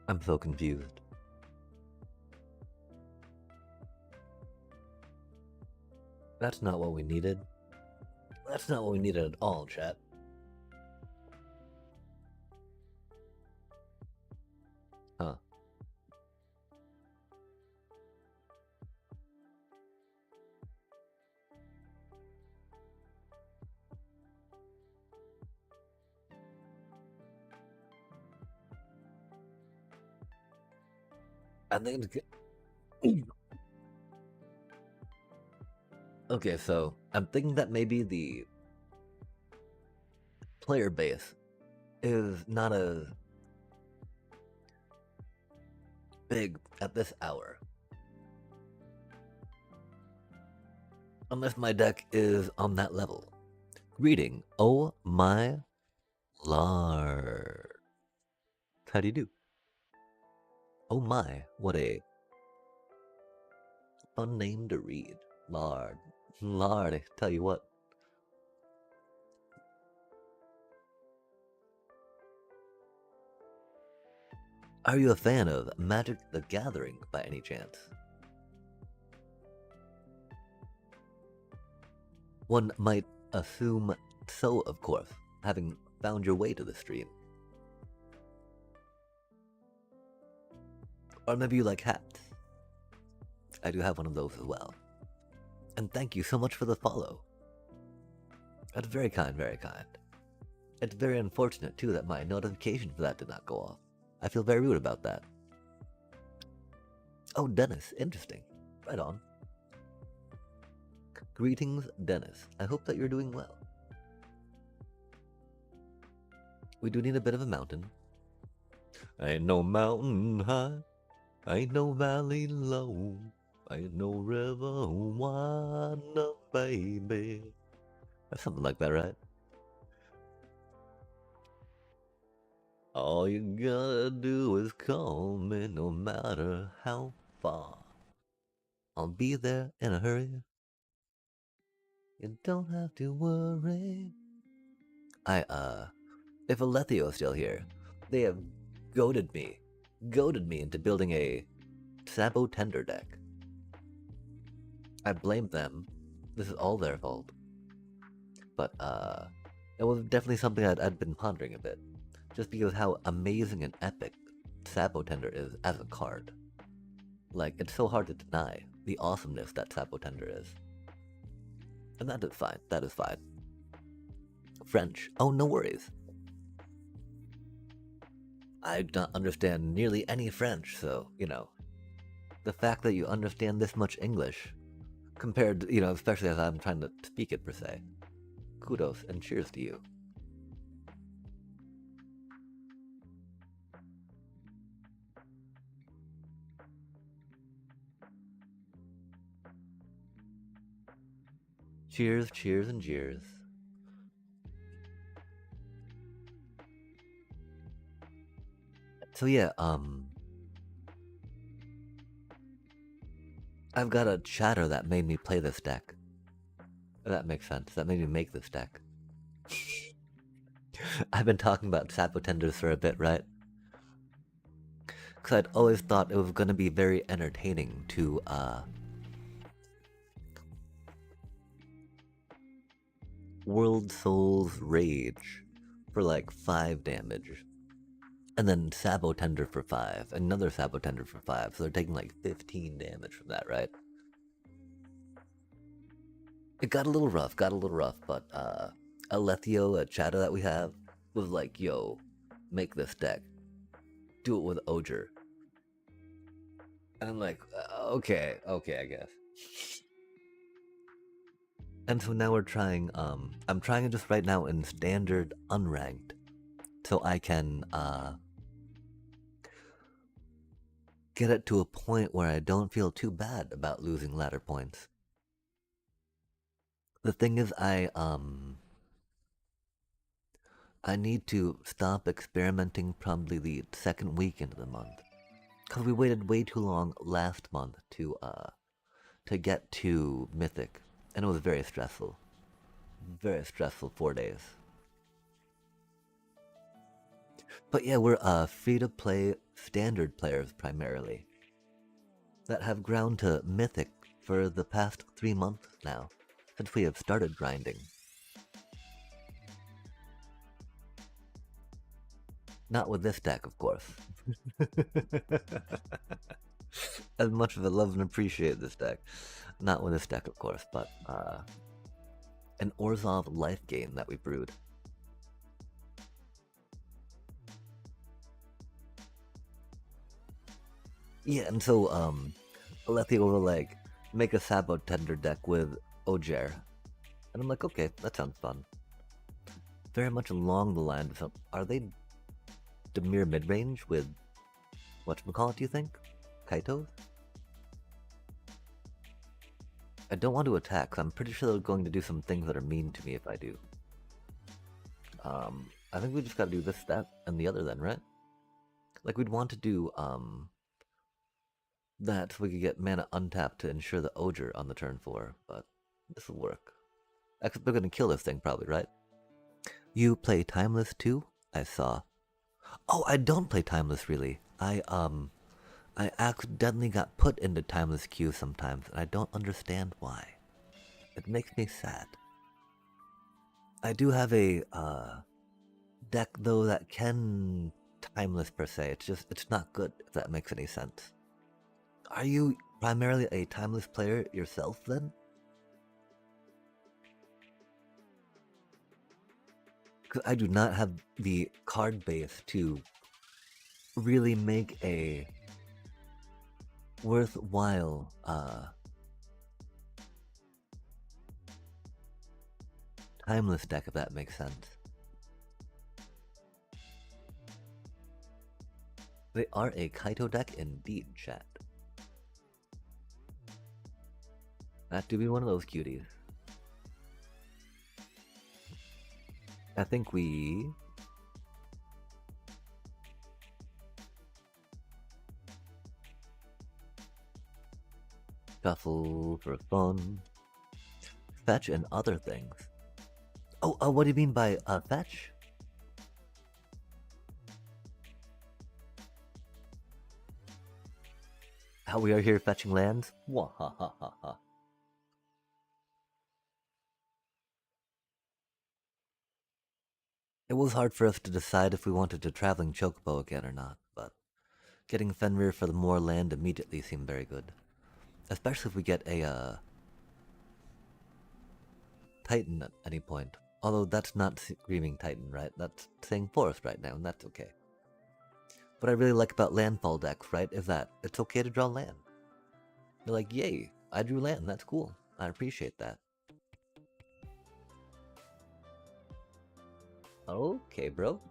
I'm so confused. That's not what we needed. That's not what we needed at all, chat. Huh. I think it's okay, so I'm thinking that maybe the player base is not as big at this hour. Unless my deck is on that level. Greeting, oh my lord. How do you do? Oh my, what a fun name to read. Lord. Lord, I tell you what. Are you a fan of Magic the Gathering by any chance? One might assume so, of course, having found your way to the stream. Or maybe you like hats. I do have one of those as well. And thank you so much for the follow. That's very kind, very kind. It's very unfortunate, too, that my notification for that did not go off. I feel very rude about that. Oh, Dennis, interesting. Right on. Greetings, Dennis. I hope that you're doing well. We do need a bit of a mountain. Ain't no mountain high, ain't no valley low, ain't no river wide enough, baby. That's something like that, right? All you gotta do is call me no matter how far. I'll be there in a hurry. You don't have to worry. If Alethio is still here, they have goaded me into building a Sabo Tender deck. I blame them. This is all their fault. But, it was definitely something I'd been pondering a bit. Just because how amazing and epic Sabo Tender is as a card. Like, it's so hard to deny the awesomeness that Sabo Tender is. And that is fine, that is fine. French, oh, no worries. I don't understand nearly any French, so, you know, the fact that you understand this much English, compared to, you know, especially as I'm trying to speak it per se, kudos and cheers to you. Cheers, cheers, and cheers. So yeah, I've got a chatter that made me play this deck. If that makes sense. That made me make this deck. I've been talking about Sabo Tenders for a bit, right? Because I'd always thought it was going to be very entertaining to, World Soul's Rage for like 5 damage. And then Sabo Tender for 5, another Sabo Tender for 5, so they're taking like 15 damage from that, right? It got a little rough, but Alethio, a chatter that we have, was like, yo, make this deck. Do it with Oger. And I'm like, okay, I guess. And so now we're trying, I'm trying it just right now in standard unranked, so I can, get it to a point where I don't feel too bad about losing ladder points. The thing is, I need to stop experimenting probably the second week into the month. Because we waited way too long last month to get to Mythic. And it was very stressful. Very stressful 4 days. But yeah, we're free-to-play standard players primarily. That have ground to Mythic for the past 3 months now. Since we have started grinding. Not with this deck, of course. As much as I love and appreciate this deck. Not with this deck, of course, but an Orzhov life gain that we brewed. Yeah, and so, Alethea will, like, make a Sabo Tender deck with Ojer. And I'm like, okay, that sounds fun. Very much along the lines of, are they Dimir mid-range with, whatchamacallit, do you think? Kaitos? I don't want to attack, 'cause I'm pretty sure they're going to do some things that are mean to me if I do. I think we just gotta do this, that, and the other then, right? Like, we'd want to do, that so we could get mana untapped to ensure the Oger on the turn 4, but this will work. Except they're gonna kill this thing probably, right? You play Timeless too? I saw. Oh, I don't play Timeless really. I accidentally got put into Timeless queue sometimes, and I don't understand why. It makes me sad. I do have a deck though that can Timeless per se. It's not good, if that makes any sense. Are you primarily a Timeless player yourself then? Because I do not have the card base to really make a worthwhile Timeless deck, if that makes sense. They are a Kaito deck indeed, chat. That do be one of those cuties. I think we... shuffle for fun. Fetch and other things. Oh, what do you mean by fetch? How we are here fetching lands? Wahahaha. It was hard for us to decide if we wanted to Traveling Chocobo again or not, but getting Fenrir for the more land immediately seemed very good. Especially if we get a Titan at any point. Although that's not Screaming Titan, right? That's saying Forest right now, and that's okay. What I really like about landfall decks, right, is that it's okay to draw land. You're like, yay, I drew land, that's cool. I appreciate that. Okay, bro.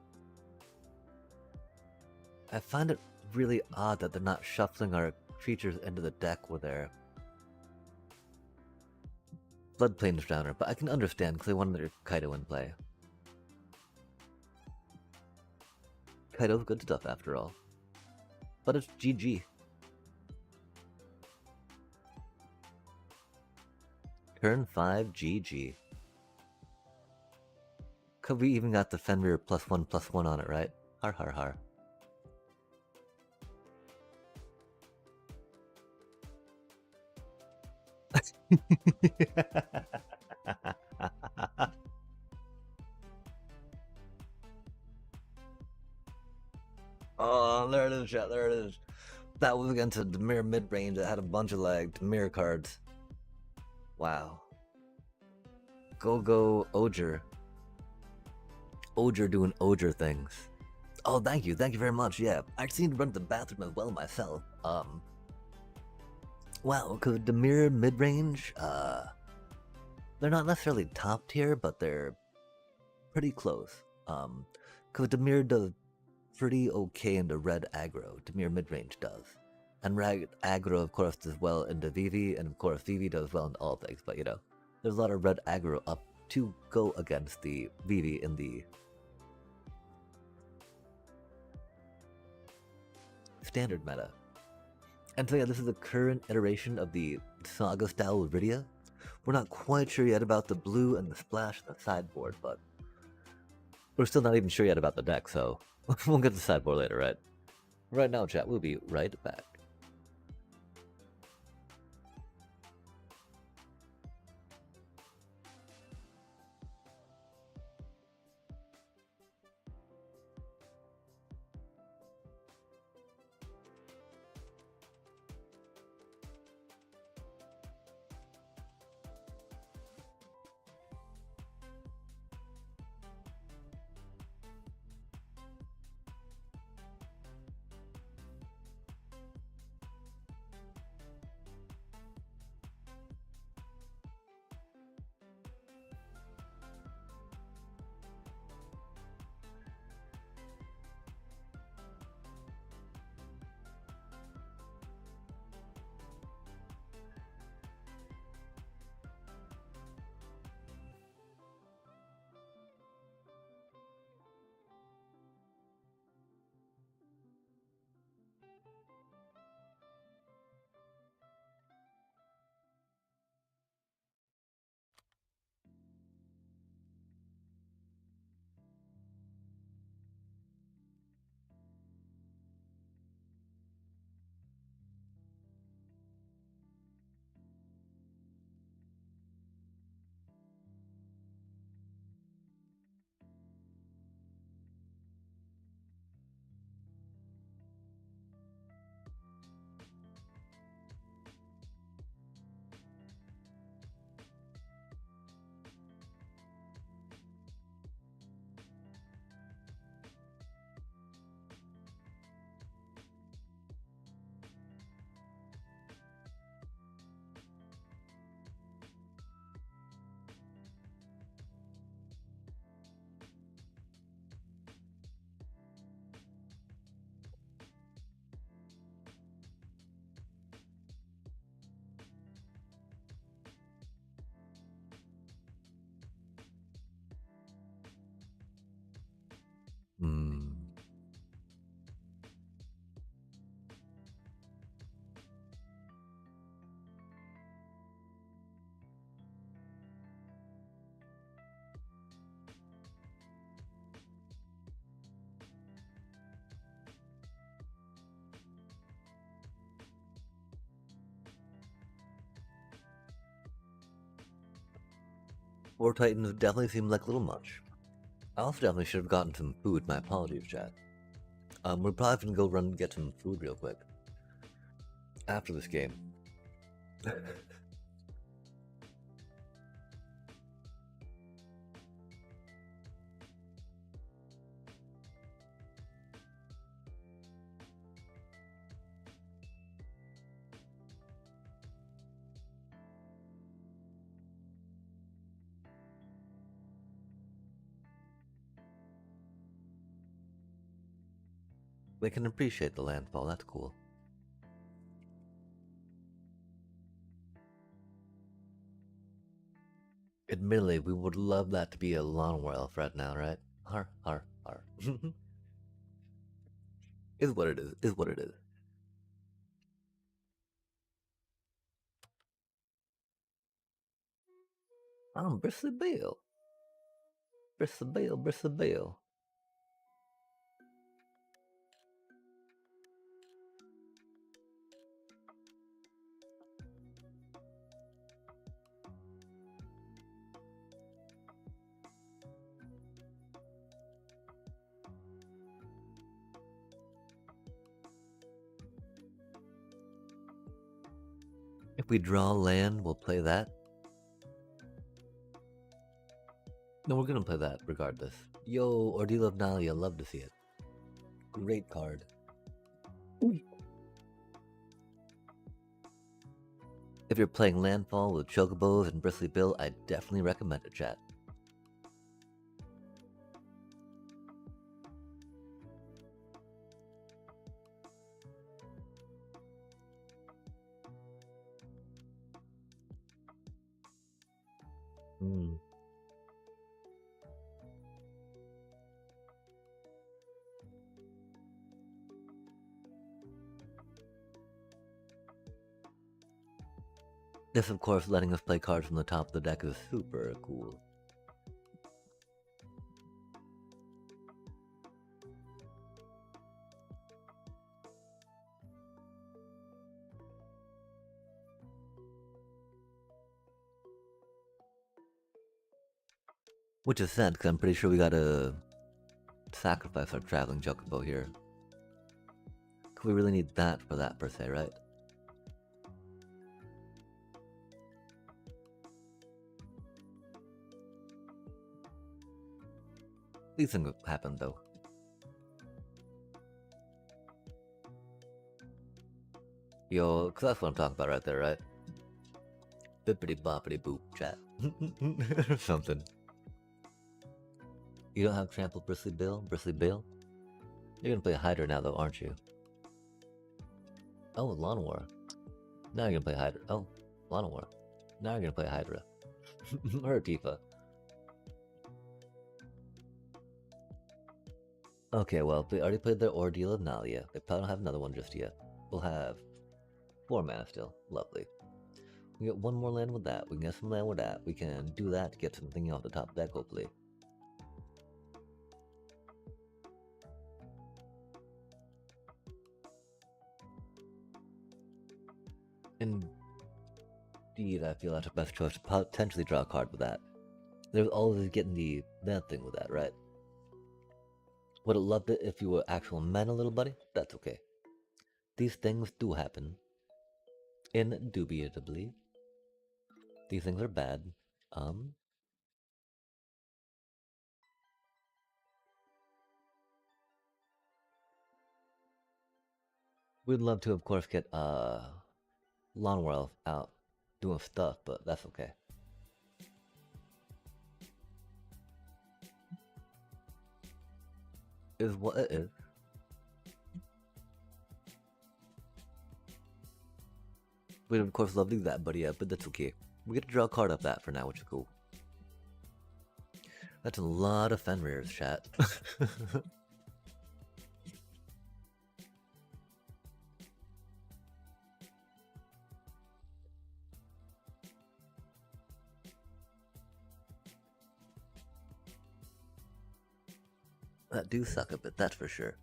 I find it really odd that they're not shuffling our creatures into the deck with their Floodplains Drowner, but I can understand because they wanted their Kaido in play. Kaido's good stuff after all. But it's GG. Turn 5 GG. Cause we even got the Fenrir +1/+1 on it, right? Har har har. Oh, there it is, chat, there it is. That was against a Dimir mid-range that had a bunch of like Dimir cards. Wow. Go Oger. Oger doing Oger things. Oh, thank you very much, yeah. I actually need to run to the bathroom as well myself. Wow, because Dimir mid-range, they're not necessarily top tier, but they're pretty close. Because Dimir does pretty okay into red aggro. Dimir mid-range does. And Rag aggro, of course, does well into Vivi, and of course Vivi does well into all things, but you know, there's a lot of red aggro up to go against the Vivi in the standard meta. And so yeah, this is the current iteration of the Saga style Rydia. We're not quite sure yet about the blue and the splash and the sideboard, but we're still not even sure yet about the deck, so we'll get to the sideboard later, right? Right now, chat, we'll be right back. War Titans definitely seemed like a little much. I also definitely should have gotten some food. My apologies, chat. We're probably gonna go run and get some food real quick after this game. They can appreciate the landfall, that's cool. Admittedly, we would love that to be a lawnmower elf right now, right? Har, har, har. Is what it is what it is. I'm Bristly Bill. Bristly Bill, Bristly Bill. If we draw land, we'll play that. No, we're gonna play that regardless. Yo, Ordeal of Nalia, love to see it. Great card. If you're playing Landfall with Chocobos and Bristly Bill, I definitely recommend it, chat. Mm. This, of course, letting us play cards from the top of the deck is super cool. Which is sad, because I'm pretty sure we gotta sacrifice our traveling chocobo here. We really need that for that, per se, right? These things happen, though. Yo, cause that's what I'm talking about right there, right? Bippity boppity boop, chat. Or something. You don't have trampled Bristly Bill? Bristly Bill? You're gonna play Hydra now, though, aren't you? Oh, Lawn War. Now you're gonna play Hydra. Oh, Lawn War. Now you're gonna play Hydra. Or Tifa. Okay, well, we already played their Ordeal of Nalia. They probably don't have another one just yet. We'll have 4 mana still. Lovely. We get 1 more land with that. We can get some land with that. We can do that to get something off the top deck, hopefully. Indeed, I feel that's the best choice to potentially draw a card with that. There's always getting the bad thing with that, right? Would have loved it if you were actual mana, little buddy? That's okay. These things do happen. Indubitably. These things are bad. We'd love to, of course, get Lawnwell out doing stuff, but that's okay. Is what it is. We'd of course love to do that, but yeah, but that's okay. We get to draw a card off that for now, which is cool. That's a lot of Fenrir's, chat. That do suck a bit, that's for sure.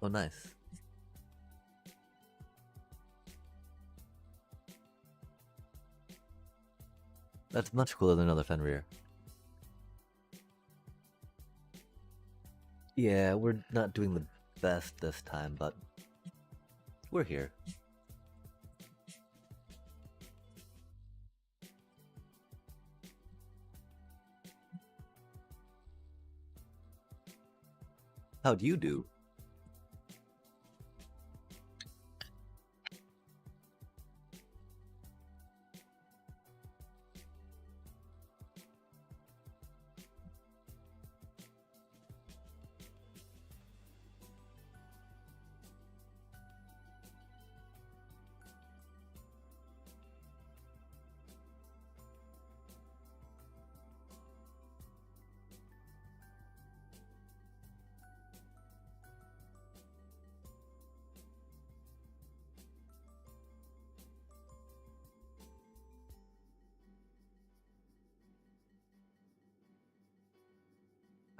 Oh, nice. That's much cooler than another Fenrir. Yeah, we're not doing the best this time, but we're here. How'd you do?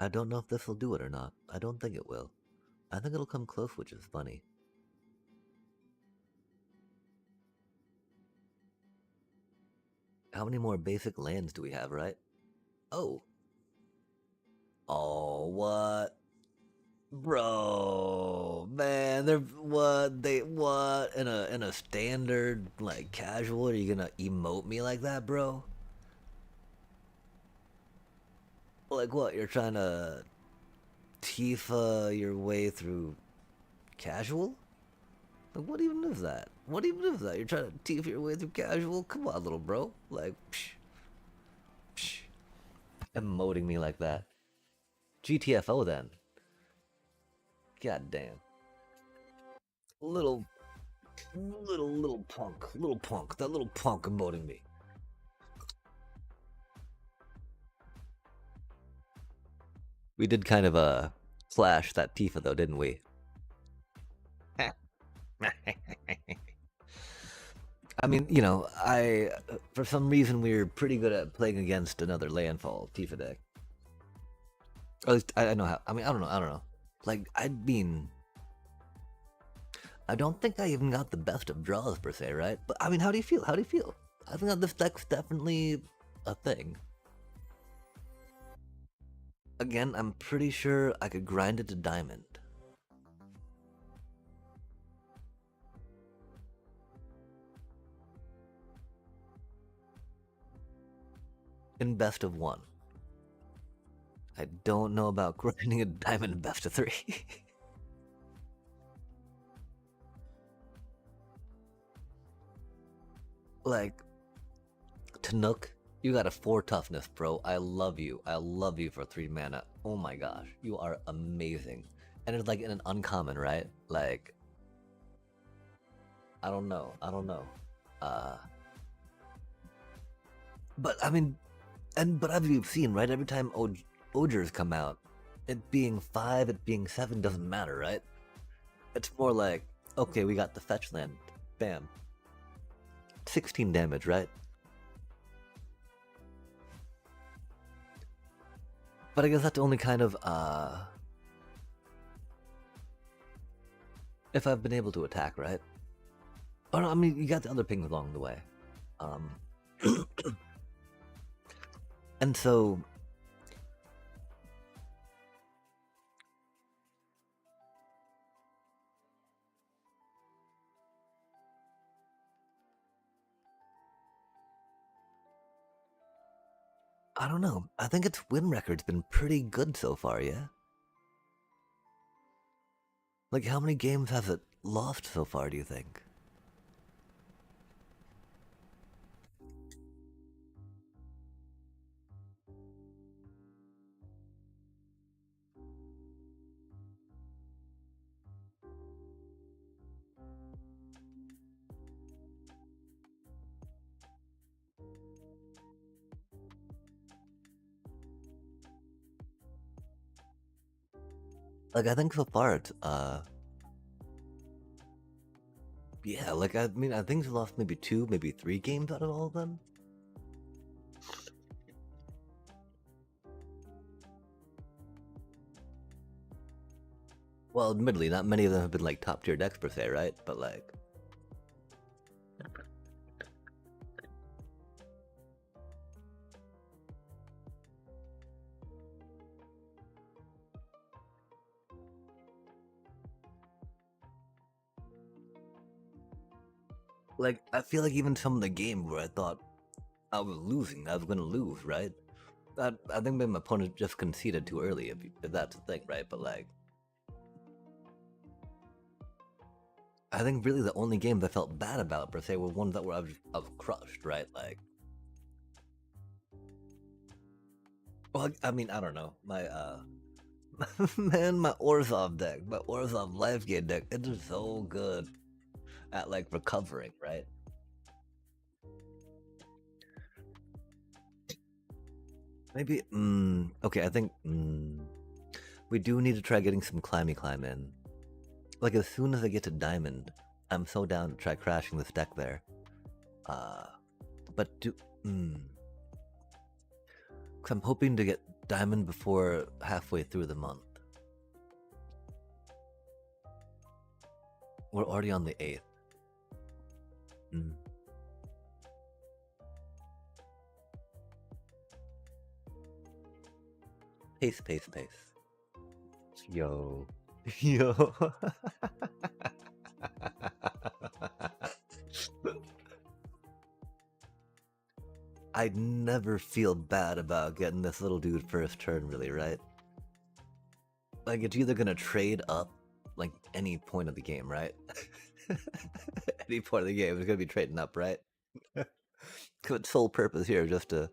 I don't know if this will do it or not. I don't think it will. I think it'll come close, which is funny. How many more basic lands do we have, right? Oh. Oh, what? Bro, man, they're what in a standard like casual? Are you gonna emote me like that, bro? Like what? You're trying to Tifa your way through casual? Like what even is that? What even is that? You're trying to Tifa your way through casual? Come on, little bro. Like, psh, emoting me like that. GTFO then. God damn. Little, little punk. Little punk. That little punk emoting me. We did kind of slash that Tifa though, didn't we? I mean, you know, I for some reason we were pretty good at playing against another landfall Tifa deck. Or at least I know how. I mean, I don't know. I don't know. Like I don't think I even got the best of draws per se, right? But I mean, how do you feel? How do you feel? I think that this deck's definitely a thing. Again, I'm pretty sure I could grind it to diamond. In best of one. I don't know about grinding a diamond in best of three. Like, Tanook, you got a 4 toughness, bro. I love you. I love you for 3 mana. Oh my gosh, you are amazing. And it's like in an uncommon, right? Like, I don't know. I don't know. But I mean, but as you've seen, right? Every time Ogres come out, it being 5, it being 7 doesn't matter, right? It's more like, okay, we got the fetch land. Bam. 16 damage, right? But I guess that's only kind of, if I've been able to attack, right? Oh no, I mean, you got the other pings along the way. And so... I don't know. I think its win record's been pretty good so far, yeah? Like, how many games has it lost so far, do you think? Like, I think so far it's, yeah, like, I mean, I think it's lost maybe 2, maybe 3 games out of all of them. Well, admittedly, not many of them have been, like, top-tier decks per se, right? But, like... Like, I feel like even some of the games where I thought I was losing, I was gonna lose, right? I think maybe my opponent just conceded too early, if that's the thing, right? But, like... I think really the only games I felt bad about, per se, were ones that were I was crushed, right? Like... Well, I mean, I don't know. My, man, my Orzhov deck, my Orzhov life gain deck, it is so good at, like, recovering, right? Maybe, okay, I think, we do need to try getting some climb in. Like, as soon as I get to Diamond, I'm so down to try crashing this deck there. But because I'm hoping to get Diamond before halfway through the month. We're already on the 8th. Pace. Yo. Yo. I'd never feel bad about getting this little dude first turn, really, right? Like, it's either gonna trade up, like, any point of the game, right? Any point of the game is gonna be trading up, right? Its sole purpose here is just to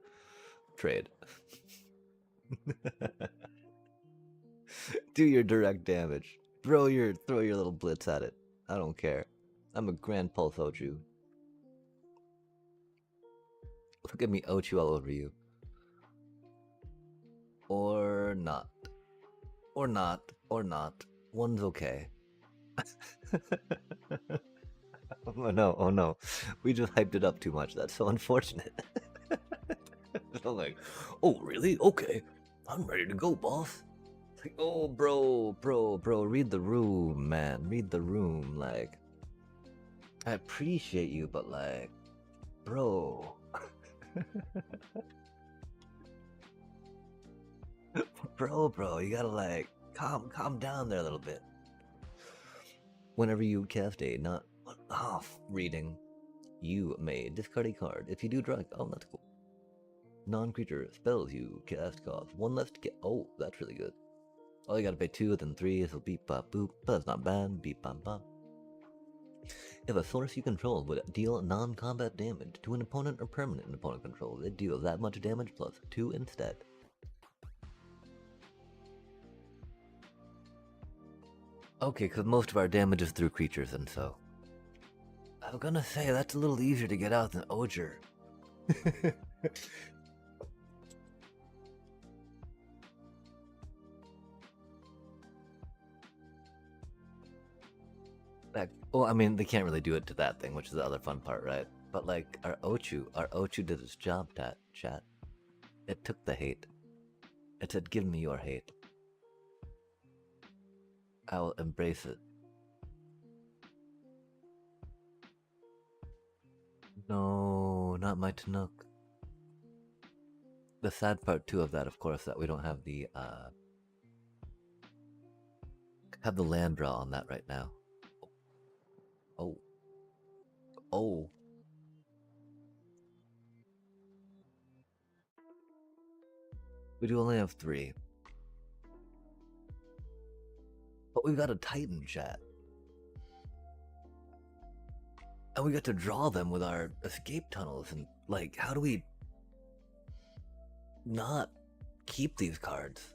trade. Do your direct damage. Throw your little blitz at it. I don't care. I'm a Grand Pulse Ochu. Look at me Ochu all over you. Or not. Or not. Or not. One's okay. Oh no, oh no. We just hyped it up too much. That's so unfortunate. I'm like, oh really? Okay. I'm ready to go, boss. It's like, oh bro, read the room, man. Read the room. Like, I appreciate you, but like, bro. bro, you gotta like calm down there a little bit. Whenever you cast a not off reading, you may discard a card. If you do drag, oh that's cool. Non-creature spells you cast cost one less to get. Oh, that's really good. Oh, you gotta pay 2, then 3, so beep bop boop. But that's not bad. Beep bop bop. If a source you control would deal non-combat damage to an opponent or permanent opponent control, it deals that much damage plus 2 instead. Okay, because most of our damage is through creatures, and so I'm gonna say that's a little easier to get out than Oger. Like, well, I mean, they can't really do it to that thing, which is the other fun part, right? But like, our Ochu did its job, chat. It took the hate. It said, give me your hate. I will embrace it. No, not my Tanook. The sad part too of that, of course, that we don't have the land draw on that right now. Oh. We do only have 3. But we've got a Titan, chat. And we got to draw them with our escape tunnels, and like, how do we not keep these cards?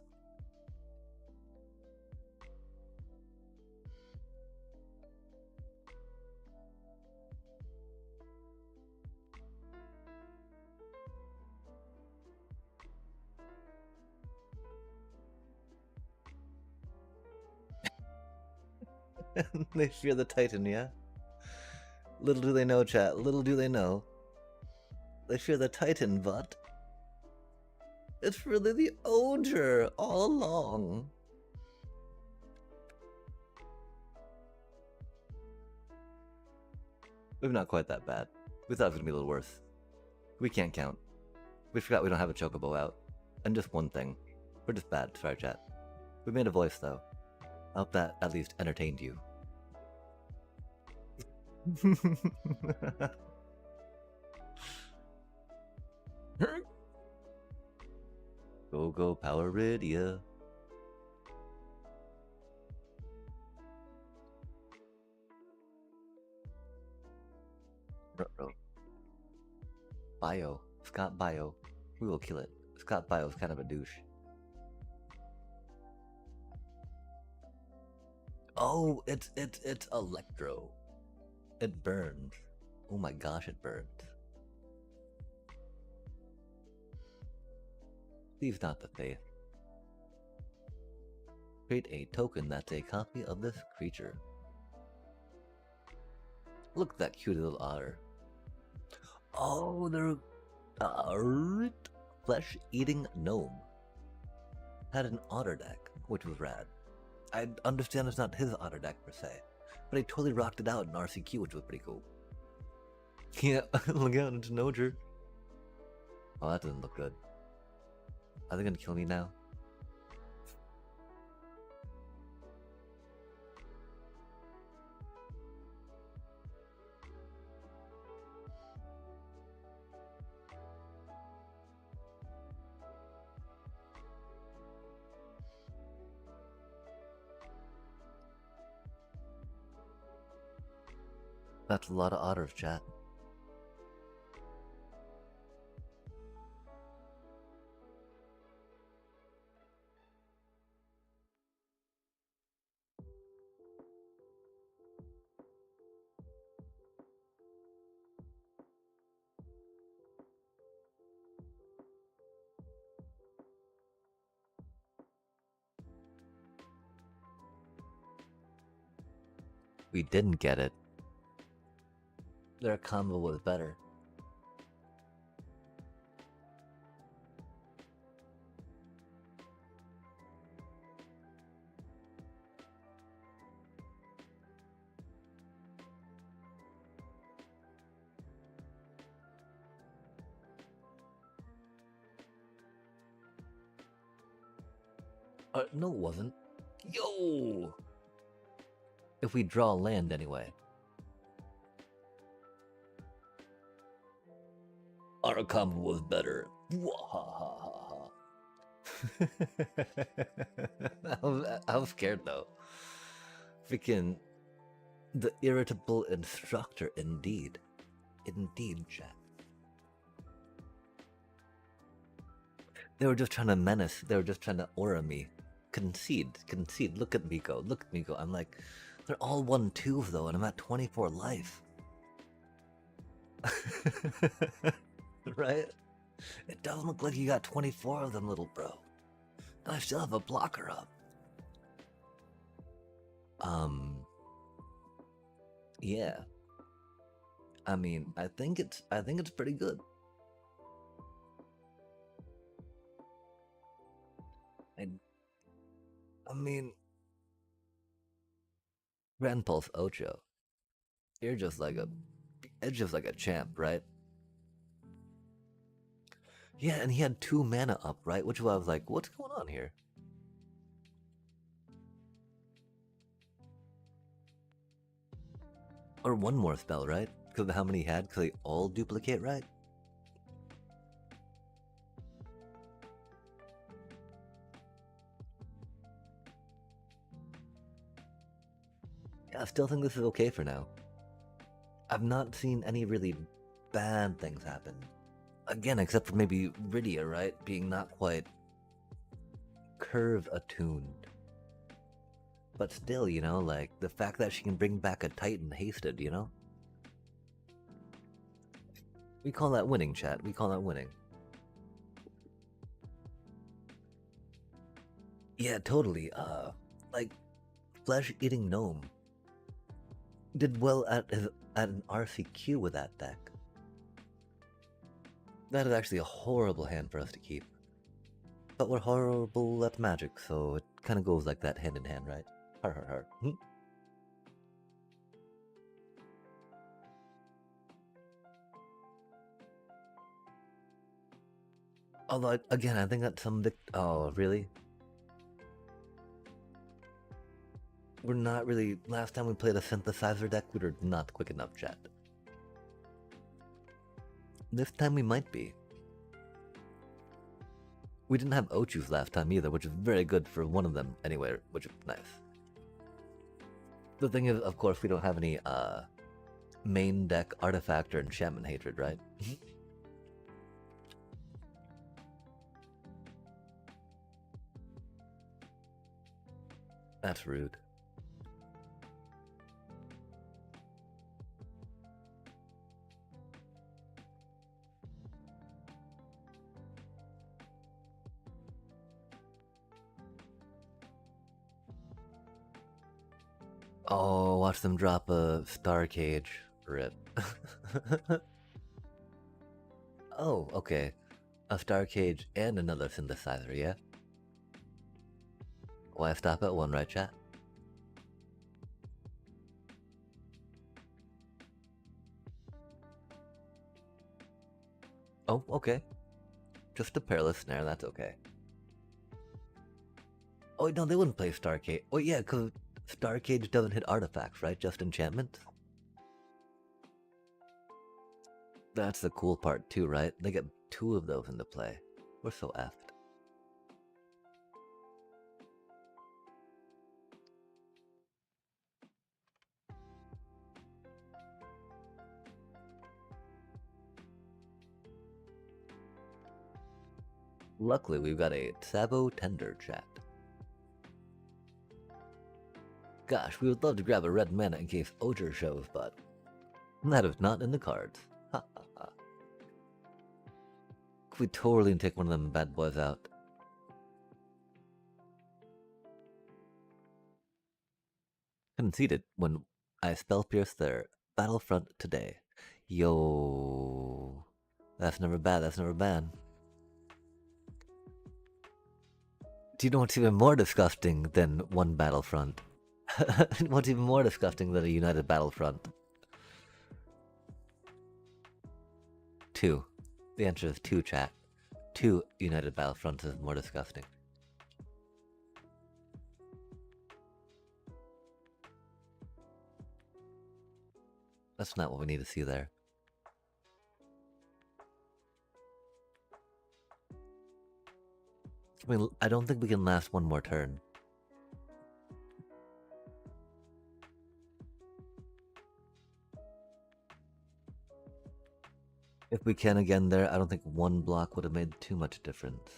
They fear the Titan, yeah? Little do they know, chat. Little do they know. They fear the Titan, but it's really the Oger all along. We're not quite that bad. We thought it was gonna be a little worse. We can't count. We forgot we don't have a Chocobo out. And just one thing. We're just bad. Sorry, chat. We made a voice, though. I hope that at least entertained you. Go Power Ridia. Bio. Scott Bio. We will kill it. Scott Bio is kind of a douche. Oh, it's Electro. It burns. Oh my gosh, it burns. Leave not the faith. Create a token that's a copy of this creature. Look at that cute little otter. Oh, they're flesh-eating gnome. Had an otter deck, which was rad. I understand it's not his otter deck per se, but he totally rocked it out in RCQ, which was pretty cool. Yeah, look out, it's an Oger. Oh, that doesn't look good. Are they gonna kill me now? That's a lot of otters, chat. We didn't get it. Their combo was better. No, it wasn't. Yo! If we draw land anyway. Our combo was better. I was scared though. Freaking the irritable instructor, indeed. Indeed, chat. They were just trying to menace. They were just trying to aura me. Concede. Look at Miko. I'm like, they're all 1-2s though, and I'm at 24 life. Right? It doesn't look like you got 24 of them, little bro. And I still have a blocker up. Yeah. I mean, I think it's pretty good. I mean, Grand Pulse Ocho. It's just like a champ, right? Yeah, and he had 2 mana up, right? Which I was like, what's going on here? Or 1 more spell, right? Because of how many he had, because they all duplicate, right? Yeah, I still think this is okay for now. I've not seen any really bad things happen. Again, except for maybe Rydia, right? Being not quite curve attuned. But still, you know, like the fact that she can bring back a Titan hasted, you know? We call that winning, chat. We call that winning. Yeah, totally. Like flesh-eating gnome did well at an RCQ with that deck. That is actually a horrible hand for us to keep. But we're horrible at magic, so it kind of goes like that hand in hand, right? Har. Although, again, I think that's some oh, really? We're not really... Last time we played a synthesizer deck, we were not quick enough, chat. This time we might be. We didn't have Ochus last time either, which is very good for one of them anyway, which is nice. The thing is, of course, we don't have any main deck artifact or enchantment hatred, right? That's rude. Oh, watch them drop a Star Cage. Rip. Oh, okay. A Star Cage and another synthesizer, yeah? Why stop at 1, right, chat? Oh, okay. Just a Perilous Snare, that's okay. Oh, no, they wouldn't play Star Cage. Oh, yeah, because Star Cage doesn't hit artifacts, right? Just enchantment? That's the cool part, too, right? They get 2 of those into play. We're so effed. Luckily, we've got a Sabo Tender chat. Gosh, we would love to grab a red mana in case Oger shows, but that is not in the cards. Ha ha ha. We totally take one of them bad boys out. Conceded when I spell pierce their battlefront today. Yo, that's never bad. That's never bad. Do you know what's even more disgusting than one battlefront? What's even more disgusting than a united battlefront? 2. The answer is 2, chat. 2 united battlefronts is more disgusting. That's not what we need to see there. I mean, I don't think we can last one more turn. If we can again there, I don't think one block would have made too much difference.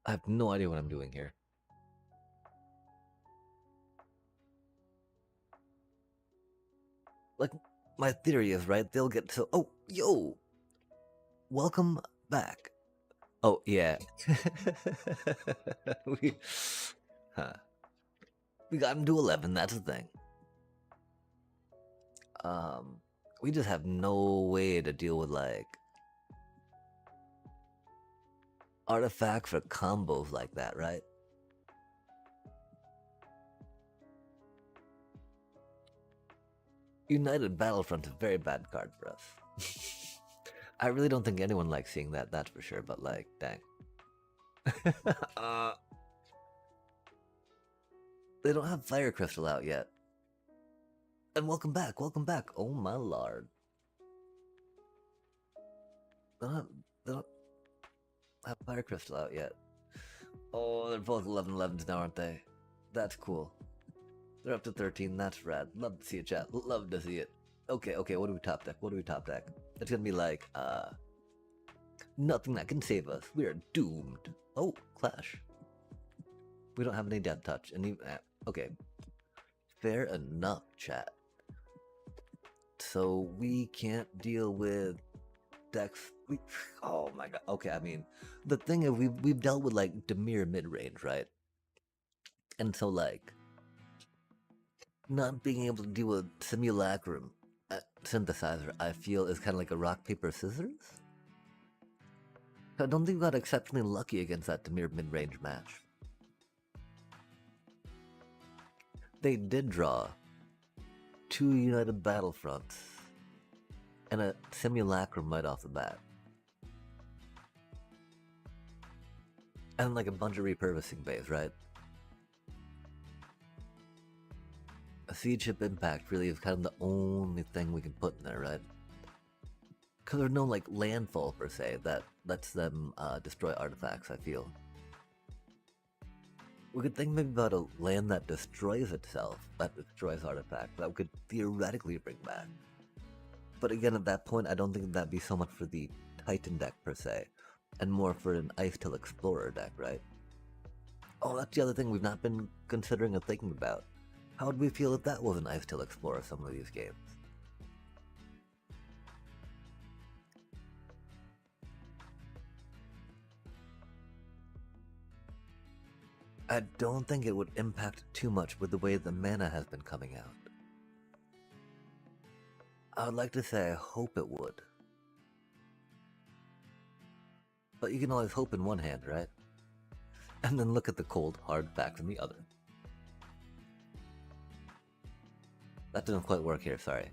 I have no idea what I'm doing here. Like, my theory is, right, they'll get so... Oh, yo! Welcome back. Oh, yeah. we got him to 11, that's the thing. We just have no way to deal with, like... artifacts or combos like that, right? United Battlefront is a very bad card for us. I really don't think anyone likes seeing that, that's for sure, but like, dang. They don't have Fire Crystal out yet. And welcome back, oh my lord. They don't have Fire Crystal out yet. Oh, they're both 11-11s now, aren't they? That's cool. They're up to 13, that's rad. Love to see it, chat. Love to see it. Okay, what do we top deck? It's gonna be like, nothing that can save us. We are doomed. Oh, Clash. We don't have any death touch. Okay. Fair enough, chat. So we can't deal with decks. Oh my god. Okay, I mean, the thing is, we've dealt with like Dimir mid range, right? And so like, not being able to deal with Simulacrum Synthesizer, I feel is kind of like a rock paper scissors. I don't think we got exceptionally lucky against that Dimir mid range match. They did draw 2 United Battlefronts and a Simulacrum right off the bat. And like a bunch of repurposing bays, right? A Siege Ship Impact really is kind of the only thing we can put in there, right? Because there's no like landfall per se that lets them destroy artifacts, I feel. We could think maybe about a land that destroys itself, that destroys artifacts, that we could theoretically bring back. But again, at that point, I don't think that'd be so much for the Titan deck per se, and more for an Ice-Till Explorer deck, right? Oh, that's the other thing we've not been considering or thinking about. How would we feel if that was an Ice-Till Explorer some of these games? I don't think it would impact too much with the way the mana has been coming out. I would like to say I hope it would. But you can always hope in one hand, right? And then look at the cold, hard facts in the other. That didn't quite work here, sorry.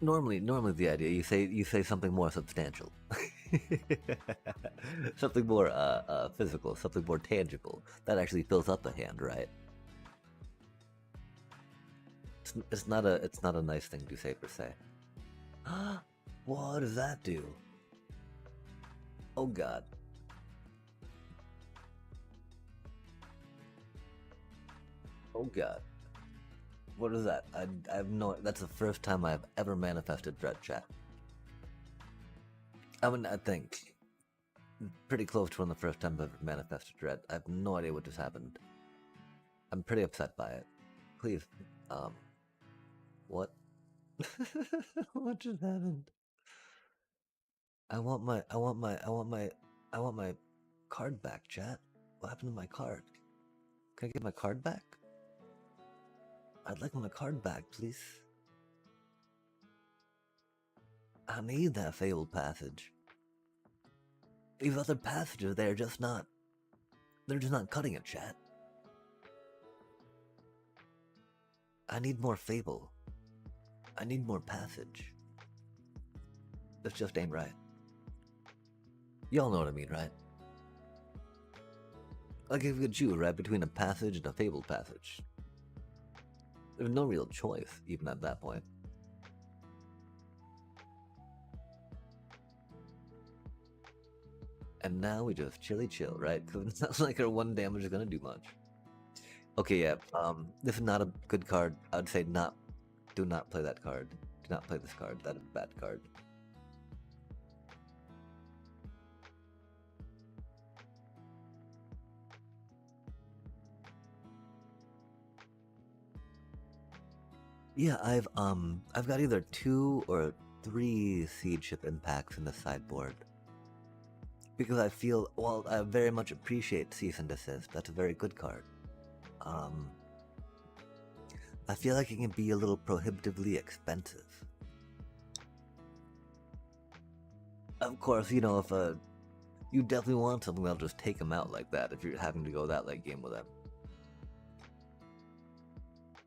Normally the idea you say something more substantial, something more physical, something more tangible that actually fills up a hand, right? It's not a nice thing to say per se. What does that do? Oh god. Oh god. What is that? I have no. That's the first time I've ever manifested dread, chat. I mean, I think pretty close to one of the first times I've ever manifested dread. I have no idea what just happened. I'm pretty upset by it. Please, what? What just happened? I want my card back, chat. What happened to my card? Can I get my card back? I'd like my card back, please. I need that fabled passage. These other passages, they're just not cutting it, chat. I need more fable. I need more passage. This just ain't right. Y'all know what I mean, right? Like if you could choose, right, between a passage and a fabled passage. There's no real choice, even at that point. And now we just chilly chill, right? Because it sounds like our one damage is gonna do much. Okay, yeah. This is not a good card. I would say not. Do not play that card. Do not play this card. That is a bad card. Yeah, I've got either 2 or 3 siege ship impacts in the sideboard. Because I feel, well, I very much appreciate cease and desist. That's a very good card. I feel like it can be a little prohibitively expensive. Of course, you know, if you definitely want something that'll just take them out like that if you're having to go that late game with them.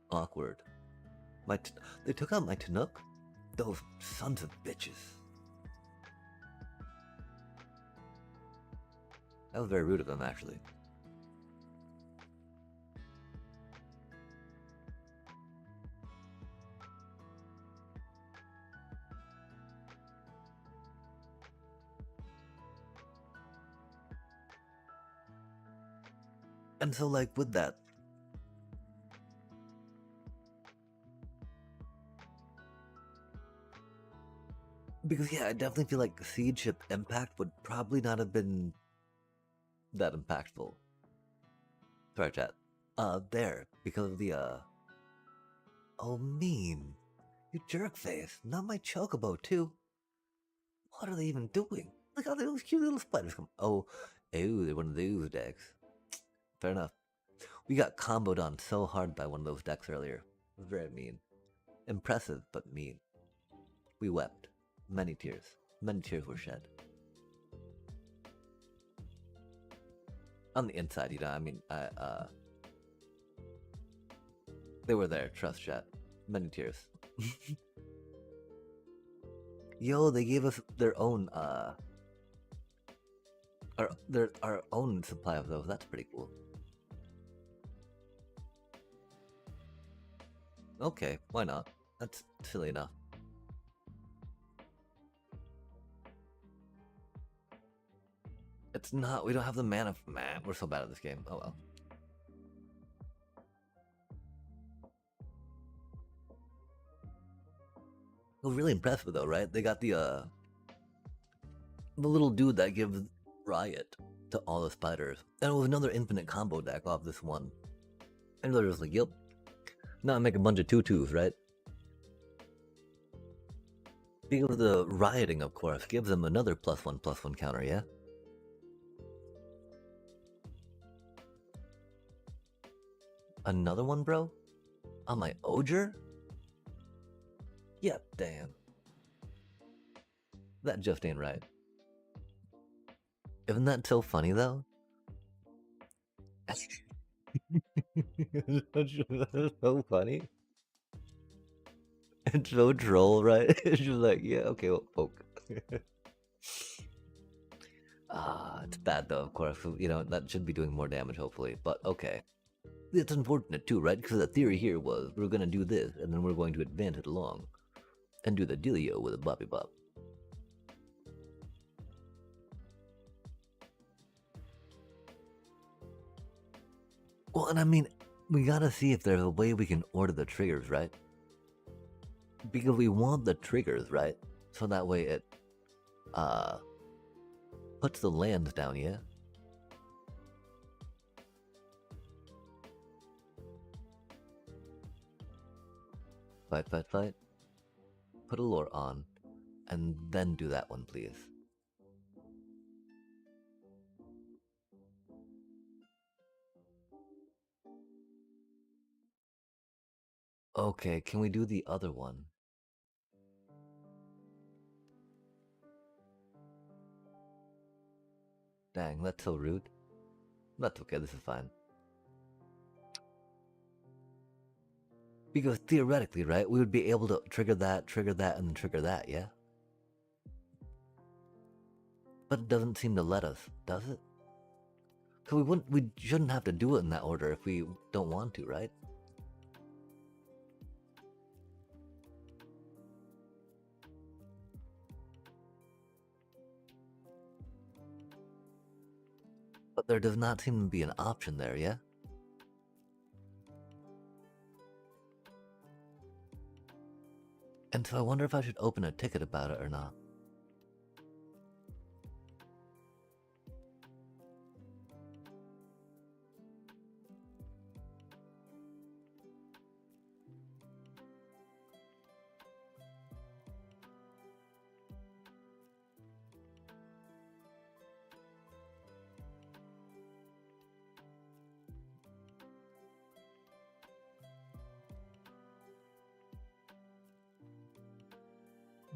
Awkward. They took out my Tanook? Those sons of bitches. That was very rude of them, actually. And so, like, with that, because yeah, I definitely feel like siege ship impact would probably not have been that impactful. Sorry, chat. There, because of the, oh, mean. You jerk face. Not my chocobo, too. What are they even doing? Look how those cute little spiders come. Oh, ew, they're one of those decks. Fair enough. We got comboed on so hard by one of those decks earlier. Very mean. Impressive, but mean. We wept. Many tears. Many tears were shed. On the inside, you know, I mean, they were there, trust chat. Many tears. Yo, they gave us their own, our own supply of those. That's pretty cool. Okay, why not? That's silly enough. It's not, we don't have the mana. Man, we're so bad at this game. Oh well. It was really impressive though, right? They got the little dude that gives Riot to all the spiders. And it was another infinite combo deck off this one. And they're just like, yep. Now I make a bunch of tutus, right? Because the rioting, of course, gives them another +1/+1 counter, yeah? Another one, bro? On my Oger? Yeah, damn. That just ain't right. Isn't that so funny, though? That's so funny. It's so troll, right? It's just like, yeah, okay, well, poke. It's bad though, of course. You know, that should be doing more damage, hopefully. But okay. It's unfortunate too, right? Because the theory here was we're gonna do this, and then we're going to advance it along. And do the dealio with a boppy bop. Well, and I mean, we gotta see if there's a way we can order the triggers, right? Because we want the triggers, right? So that way it, puts the lands down, yeah? Fight, fight, fight. Put a lore on, and then do that one, please. Okay, can we do the other one? Dang, that's so rude. That's okay, this is fine. Because theoretically, right, we would be able to trigger that, and then trigger that, yeah? But it doesn't seem to let us, does it? So we shouldn't have to do it in that order if we don't want to, right? But there does not seem to be an option there, yeah? And so I wonder if I should open a ticket about it or not.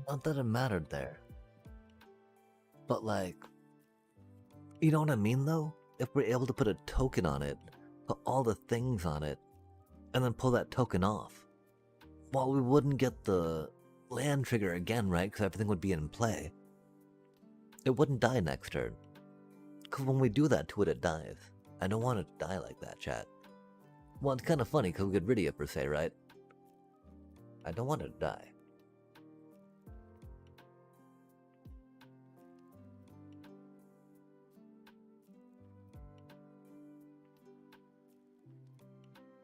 Not that it mattered there. But like, you know what I mean though? If we're able to put a token on it, put all the things on it, and then pull that token off. Well, we wouldn't get the land trigger again, right? Because everything would be in play. It wouldn't die next turn. Because when we do that to it, it dies. I don't want it to die like that, chat. Well, it's kind of funny because we could rid it per se, right? I don't want it to die.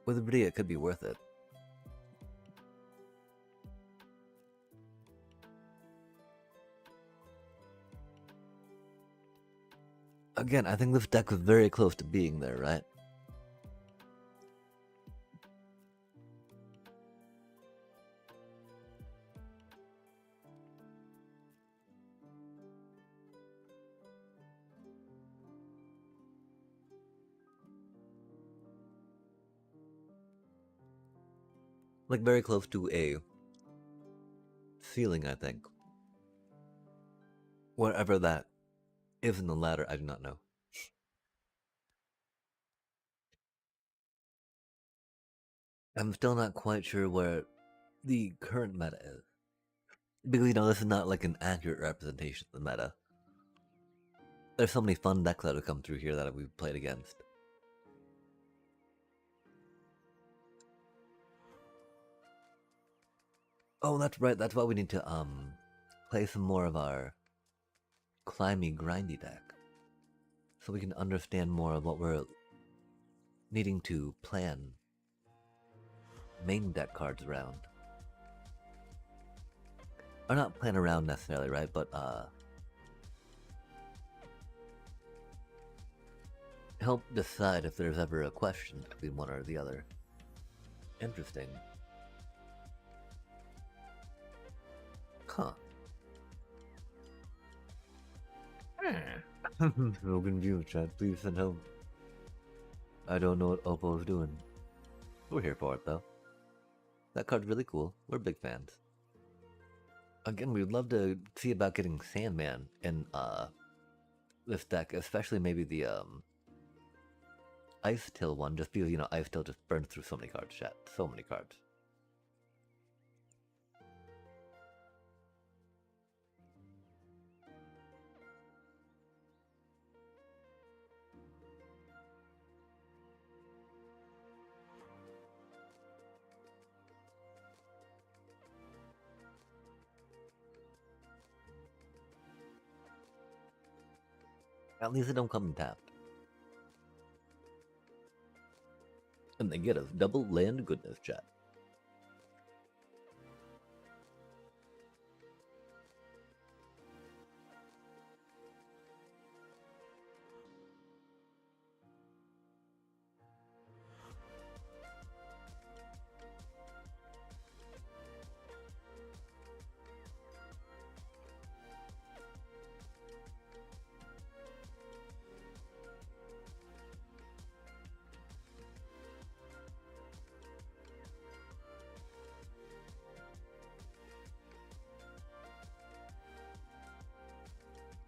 With Rydia, it could be worth it. Again, I think this deck was very close to being there, right? Like, very close to a ceiling, I think. Wherever that is in the ladder, I do not know. I'm still not quite sure where the current meta is. Because, you know, this is not like an accurate representation of the meta. There's so many fun decks that have come through here that we've played against. Oh, that's right, that's why we need to, play some more of our climby, grindy deck. So we can understand more of what we're needing to plan main deck cards around. Or not plan around necessarily, right? But, help decide if there's ever a question between one or the other. Interesting. Huh. So confused, chat. Please send help. I don't know what Oppo's doing. We're here for it, though. That card's really cool. We're big fans. Again, we'd love to see about getting Sandman in, this deck, especially maybe the, Ice Till one, just because, you know, Ice Till just burns through so many cards, chat. So many cards. At least they don't come tapped. And they get us double land goodness, chat.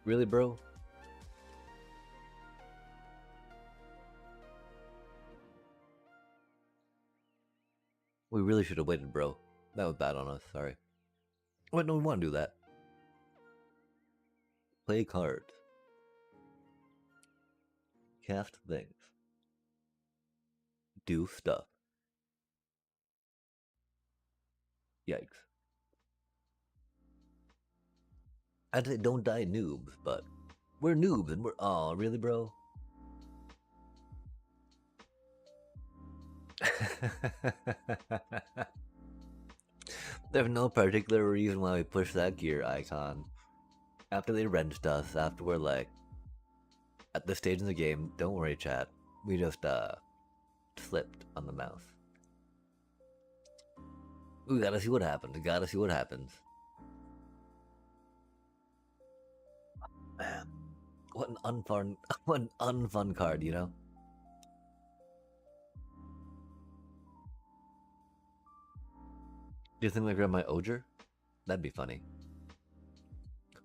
Really, bro? We really should have waited, bro. That was bad on us, sorry. Wait, no, we want to do that. Play cards. Cast things. Do stuff. Yikes. I'd say don't die noobs, but we're noobs and we're... Aw, really, bro? There's no particular reason why we push that gear icon. After they wrenched us, after we're like... At this stage in the game, don't worry, chat. We just, slipped on the mouse. We gotta see what happens. Gotta see what happens. Man, what an unfun card, you know? Do you think they grab my Oger? That'd be funny.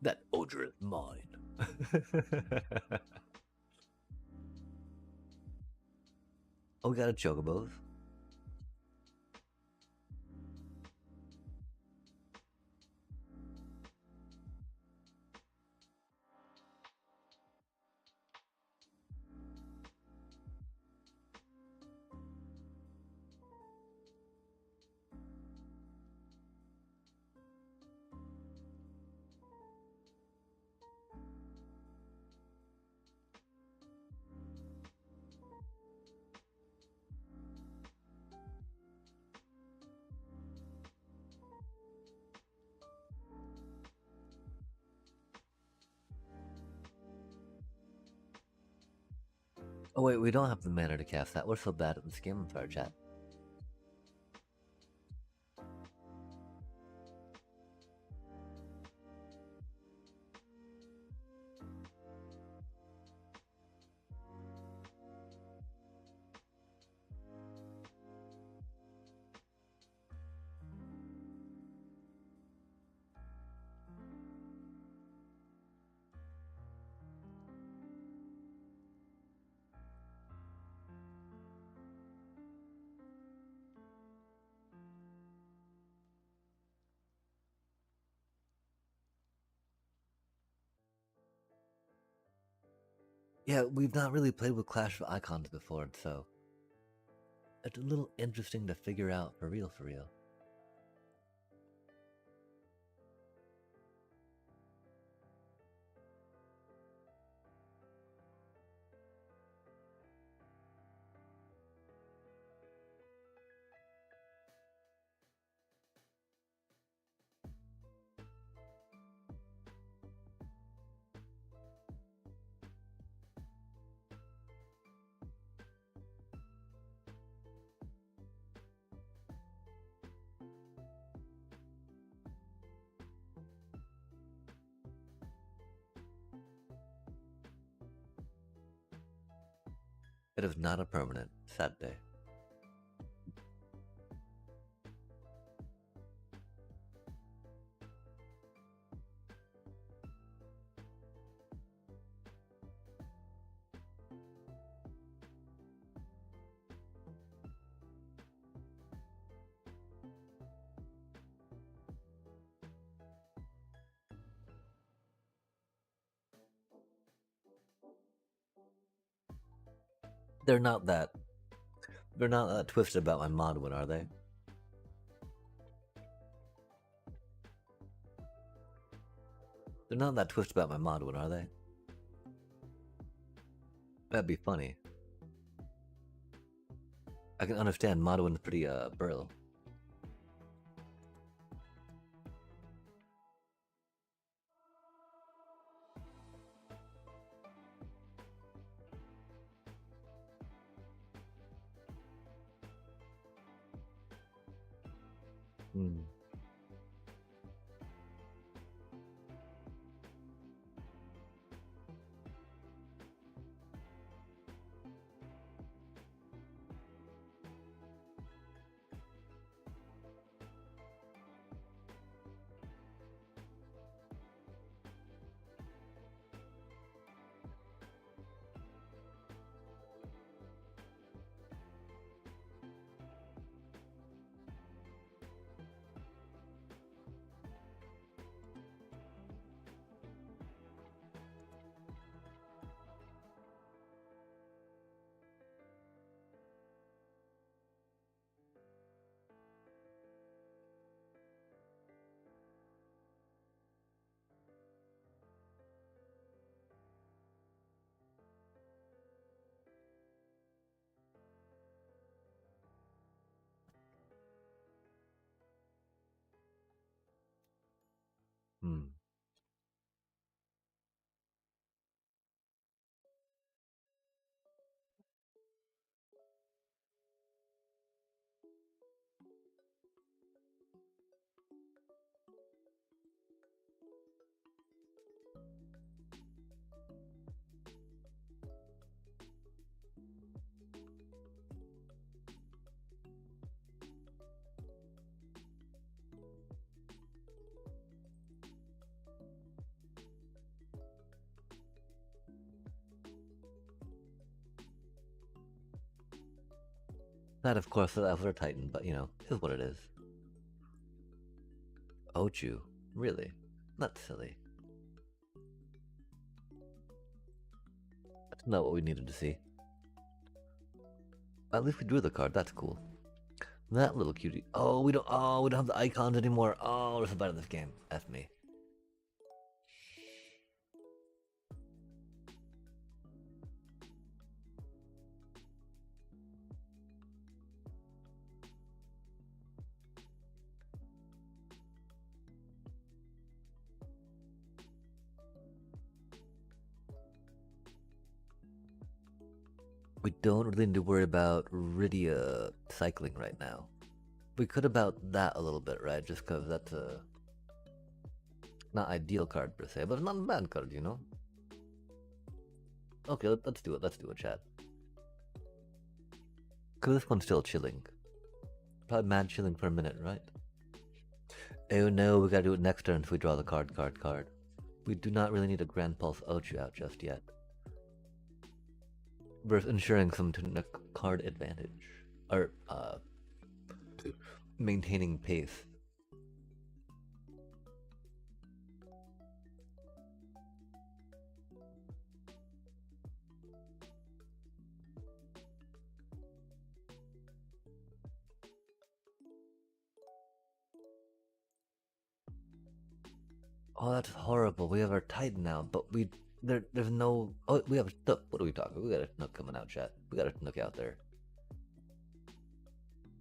That Oger is mine. Oh, we got a Chocobos. Oh wait, we don't have the mana to cast that. We're so bad at this game. I'm sorry, chat. Yeah, we've not really played with Clash of Icons before, so it's a little interesting to figure out for real, for real. It is not a permanent. Sad day. They're not that twisted about my mod win, are they? They're not that twisted about my mod win, are they? That'd be funny. I can understand Modwin's pretty burl. Hmm. Hmm. That, of course, the Elder Titan, but you know, is what it is. Ochu, really? That's silly. That's not what we needed to see. At least we drew the card. That's cool. That little cutie. Oh, we don't. Oh, we don't have the icons anymore. Oh, we're so bad at this game. F me. We don't really need to worry about Rydia cycling right now. We could about that a little bit, right? Just because that's a not ideal card per se, but it's not a bad card, you know. Okay, let's do it. Let's do it, chat. Cause this one's still chilling. Probably mad chilling for a minute, right? Oh no, we gotta do it next turn if we draw the card. We do not really need a Grand Pulse Ochu out just yet. We're ensuring some card advantage. Or, maintaining pace. Oh, that's horrible. We have our Titan now, but there's no. Oh, we have a Snook. What are we talking? We got a Snook coming out, chat. We got a Snook out there.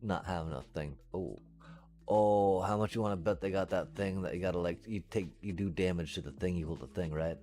Not having a thing. Oh, how much you want to bet they got that thing that you gotta like you do damage to the thing, you hold the thing, right?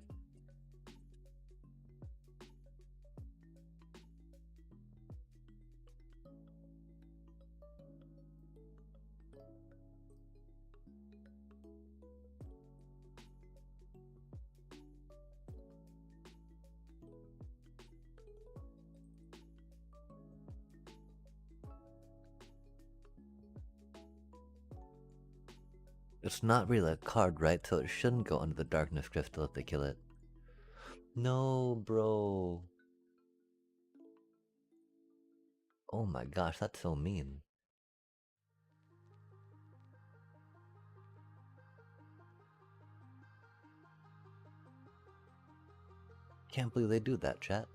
It's not really a card, right? So it shouldn't go under the Darkness Crystal if they kill it. No, bro. Oh my gosh, that's so mean. Can't believe they do that, chat.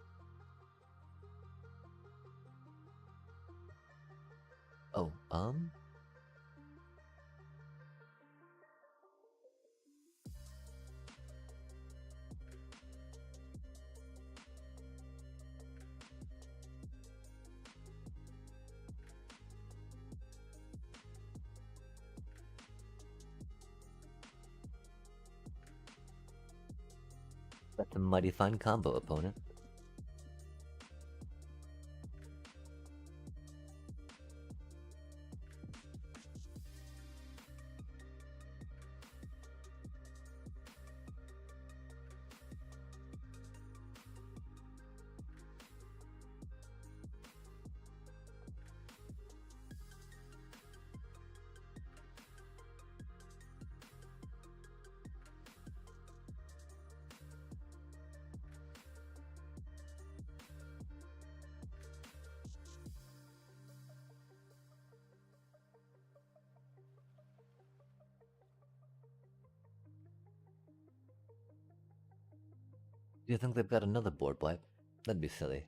Oh, That's a mighty fine combo, opponent. Do you think they've got another board wipe? That'd be silly.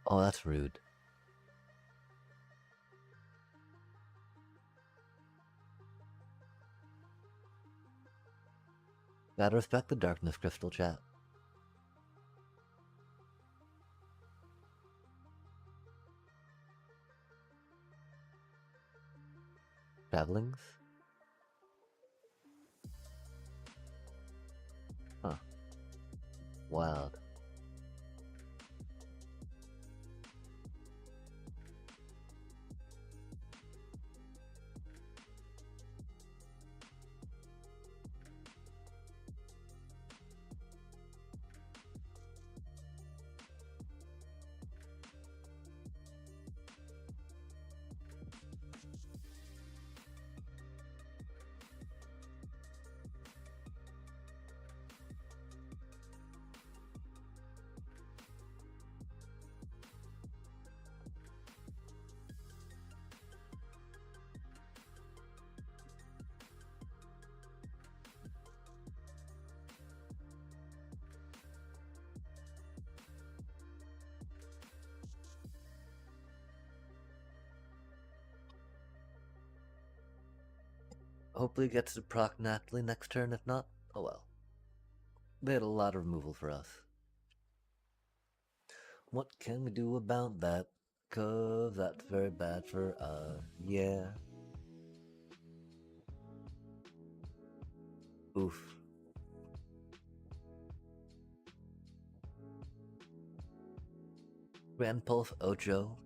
Oh, that's rude. Gotta respect the darkness, Crystal Chat. Travelings? Huh. Wild. Hopefully it gets to proc naturally next turn, if not, oh well. They had a lot of removal for us. What can we do about that? 'Cause that's very bad for us, yeah. Oof. Grand Pulse Ocho.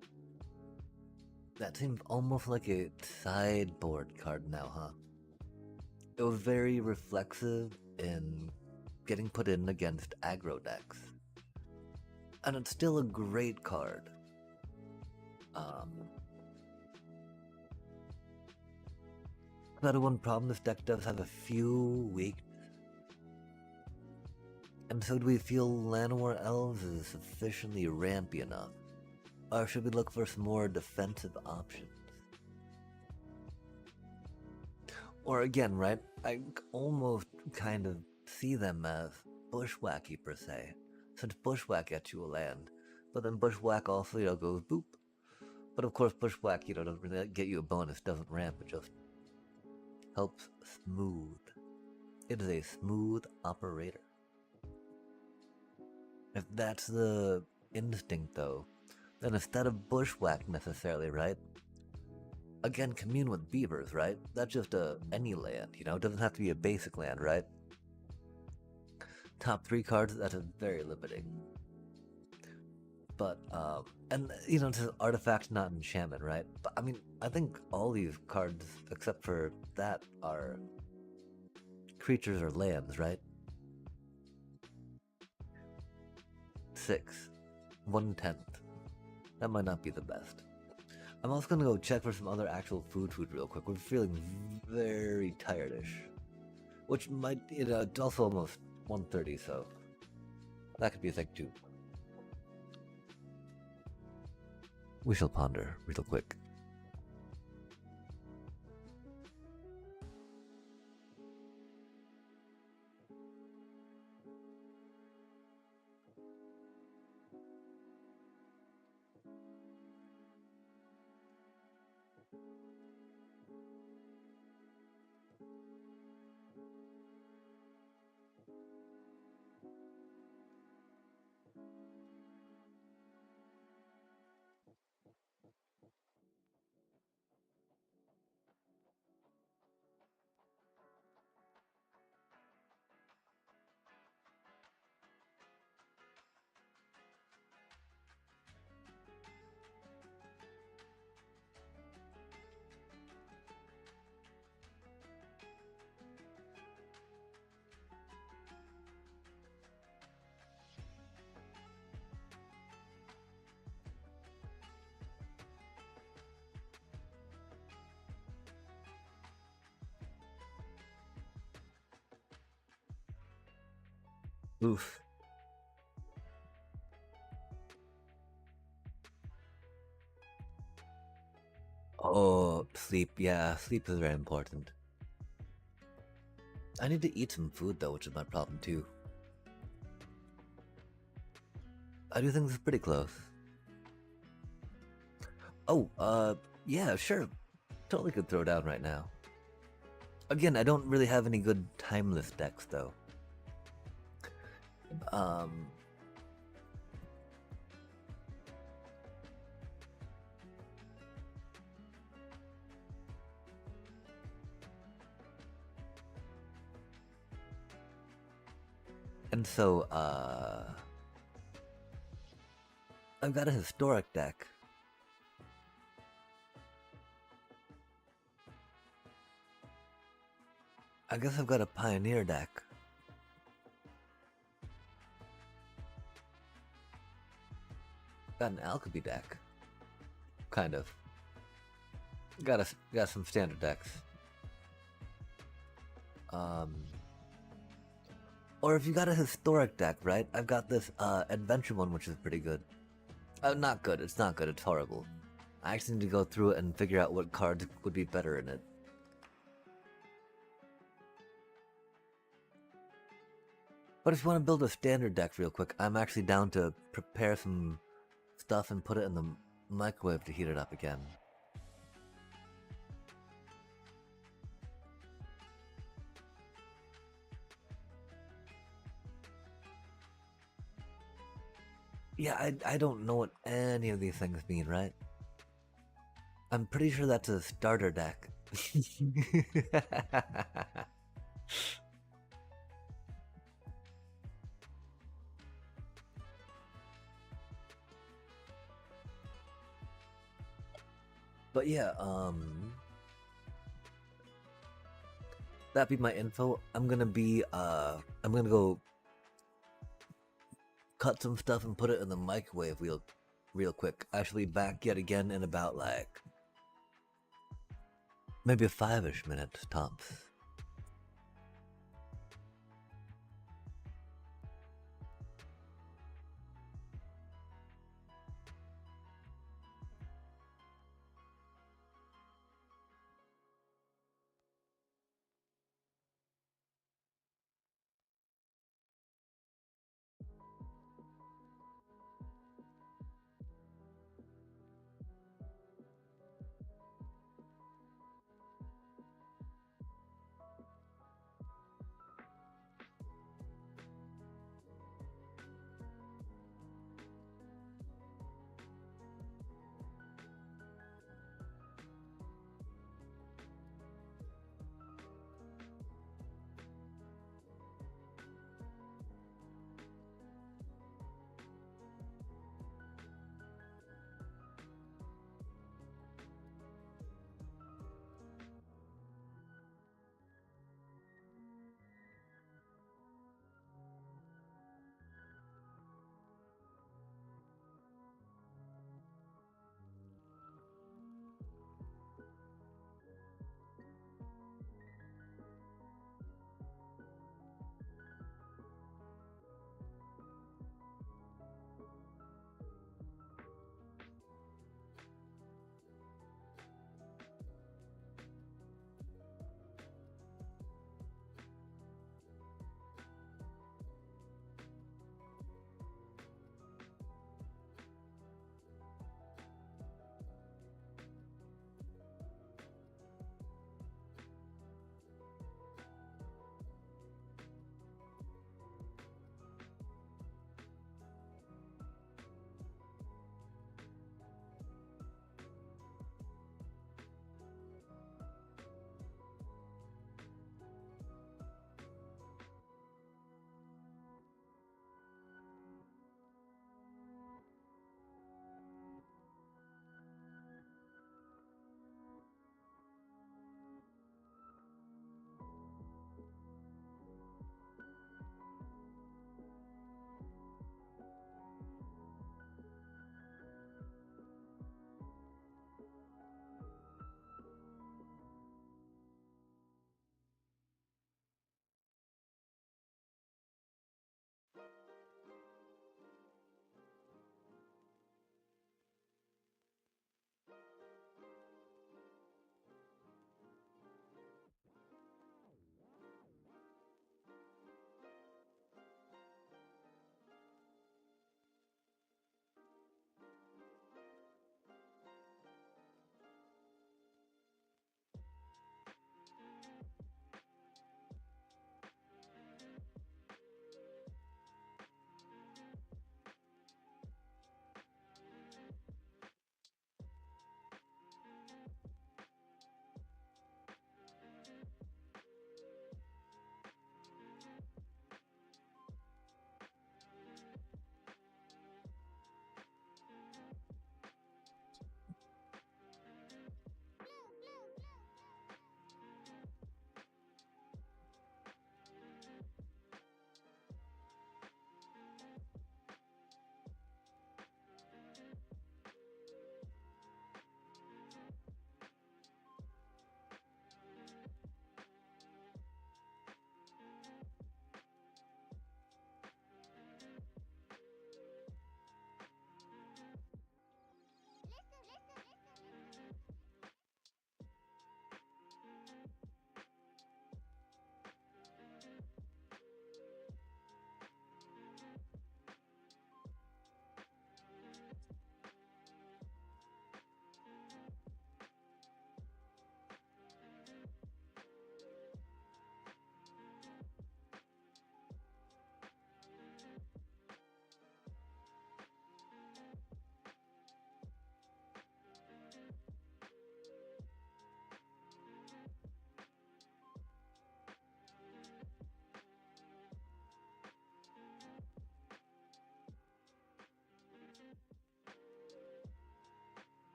That seems almost like a sideboard card now, huh? It was very reflexive in getting put in against aggro decks. And it's still a great card. That one problem, this deck does have a few weak. And so do we feel Llanowar Elves is sufficiently rampy enough? Or should we look for some more defensive options? Or again, right, I almost kind of see them as bushwhacky per se. Since bushwhack gets you a land, but then bushwhack also, goes boop. But of course bushwhack, doesn't really get you a bonus, doesn't ramp, it just helps smooth. It is a smooth operator. If that's the instinct though, then instead of bushwhack necessarily, right? Again, commune with beavers, right? That's just any land, it doesn't have to be a basic land, right? Top 3 cards, that is very limiting. But, and, it's an artifact, not enchantment, right? But, I mean, I think all these cards, except for that, are creatures or lands, right? 6. 1/10. That might not be the best. I'm also gonna go check for some other actual food real quick. We're feeling very tired-ish. Which might, it's also almost 1:30, so that could be a thing too. We shall ponder real quick. Oof. Oh, sleep. Yeah, sleep is very important. I need to eat some food though, which is my problem too. I do think this is pretty close. Oh, yeah, sure. Totally could throw down right now. Again, I don't really have any good timeless decks though. And so, I've got a historic deck. I guess I've got a pioneer deck. Got an alchemy deck. Kind of. Got some standard decks. Or if you got a historic deck, right? I've got this adventure one, which is pretty good. Not good. It's not good. It's horrible. I actually need to go through it and figure out what cards would be better in it. But if you want to build a standard deck real quick, I'm actually down to prepare some stuff and put it in the microwave to heat it up again. Yeah, I don't know what any of these things mean, right? I'm pretty sure that's a starter deck. But yeah, that be my info. I'm gonna go cut some stuff and put it in the microwave real quick. I shall be back yet again in about like maybe 5-ish minutes tops.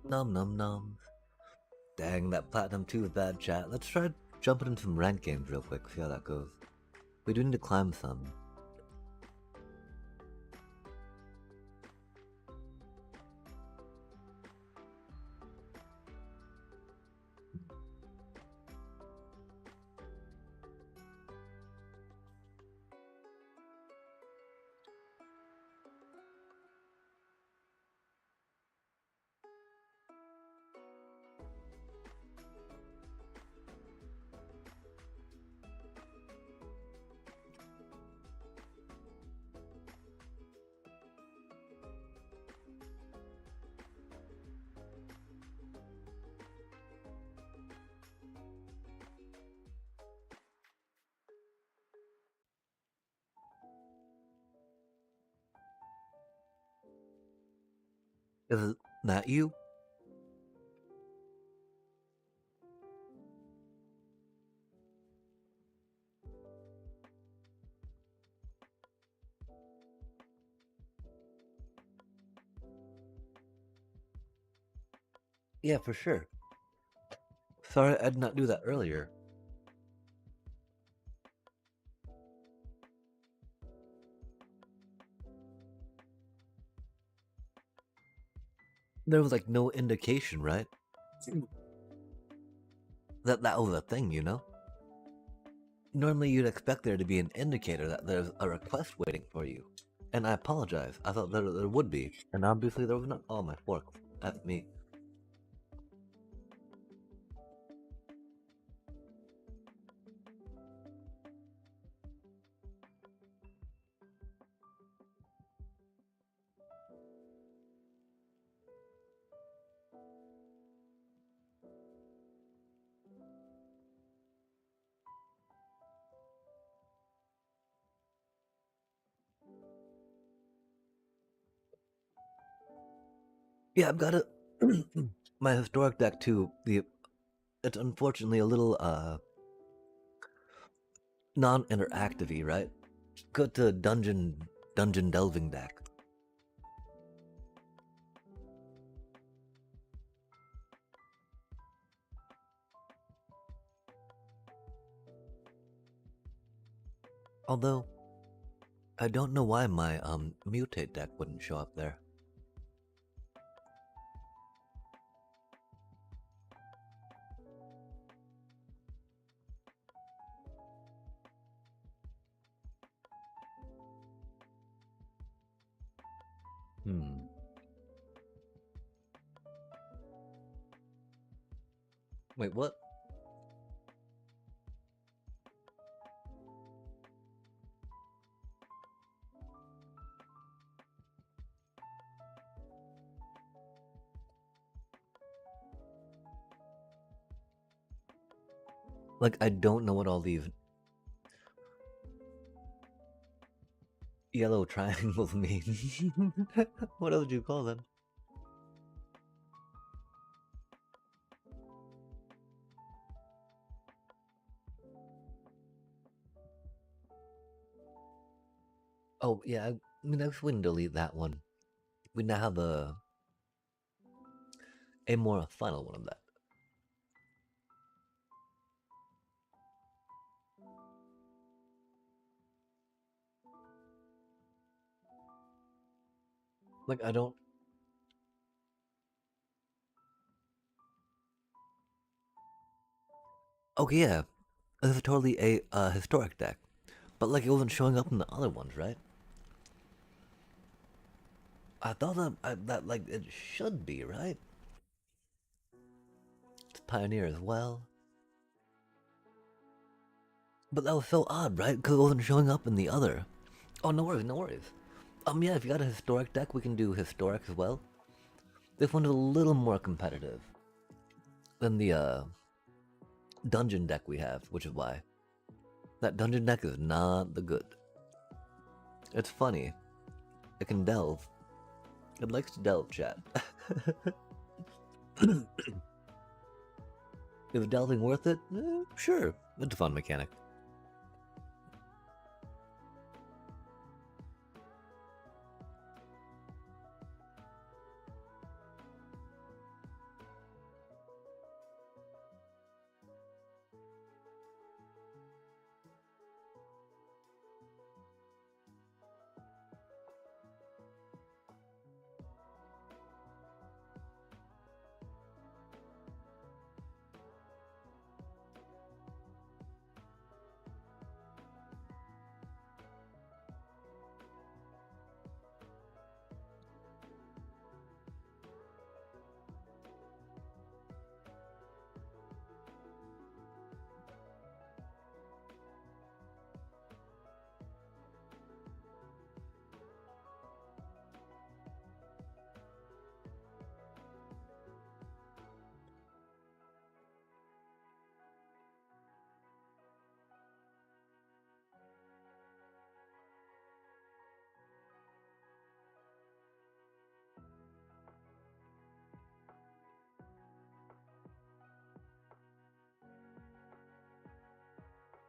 Nom nom nom. Dang, that Platinum 2 is bad, chat. Let's try jumping into some ranked games real quick, see how that goes. We do need to climb some. Is that you? Yeah, for sure. Sorry I did not do that earlier. There was like no indication, right? That was a thing, you know? Normally you'd expect there to be an indicator that there's a request waiting for you. And I apologize. I thought there would be. And obviously there was not. Oh, my fork. That's me. Yeah, I've got my historic deck too. It's unfortunately a little non-interactive-y, right? Go to dungeon delving deck. Although I don't know why my mutate deck wouldn't show up there. Wait, what? Like, I don't know what all these yellow triangles mean. What else would you call them? Oh, yeah, I mean, I wouldn't delete that one. We now have a more final one of that. Like, I don't... Okay, yeah, this is totally a historic deck. But, like, it wasn't showing up in the other ones, right? I thought that like, it should be, right? It's Pioneer as well. But that was so odd, right? Because it wasn't showing up in the other. Oh, no worries, no worries. Yeah, if you got a historic deck, we can do historic as well. This one's a little more competitive than the dungeon deck we have, which is why. That dungeon deck is not the good. It's funny. It can delve. It likes to delve, chat. Is delving worth it? Sure. It's a fun mechanic.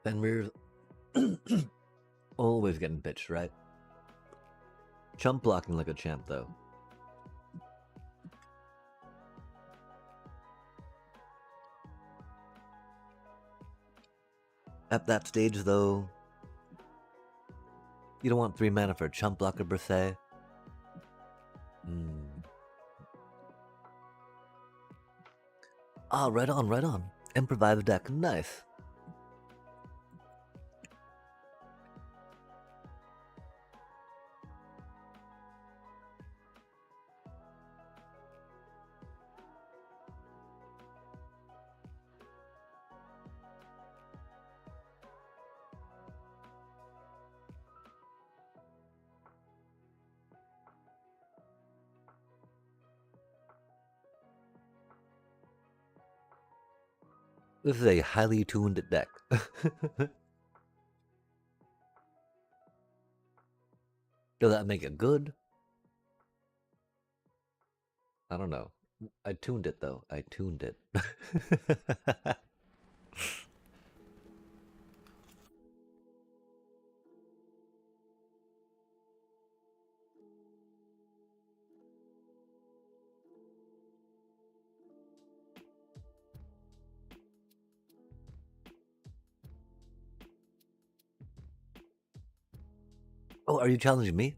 Fenrir's always getting pitched, right? Chump blocking like a champ, though. At that stage, though, you don't want 3 mana for a chump blocker per se. Ah, right on, right on. Improvised deck, nice. This is a highly tuned deck. Does that make it good? I don't know. I tuned it, though. I tuned it. Oh, are you challenging me?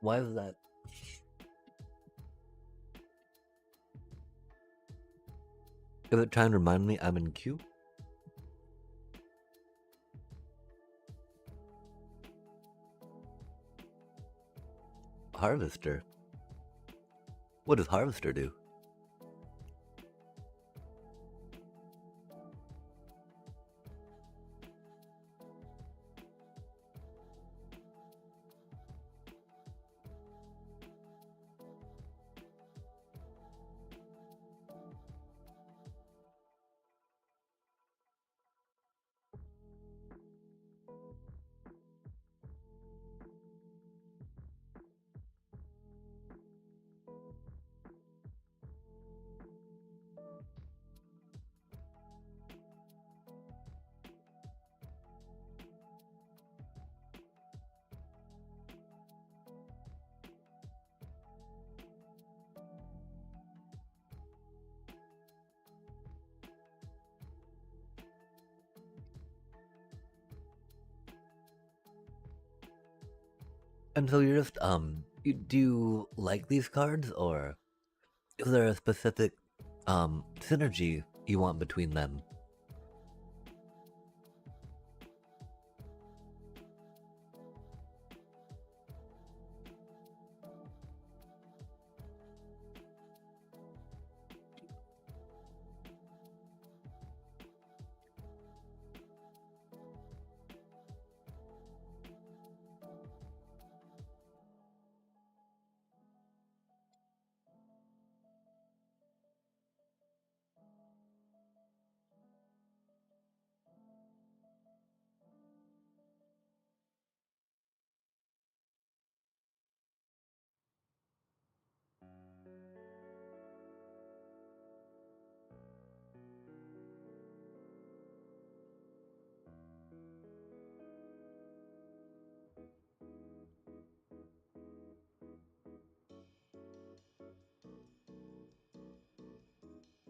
Why is that? Is it trying to remind me I'm in queue? Harvester? What does Harvester do? And so you're just, do you like these cards, or is there a specific, synergy you want between them?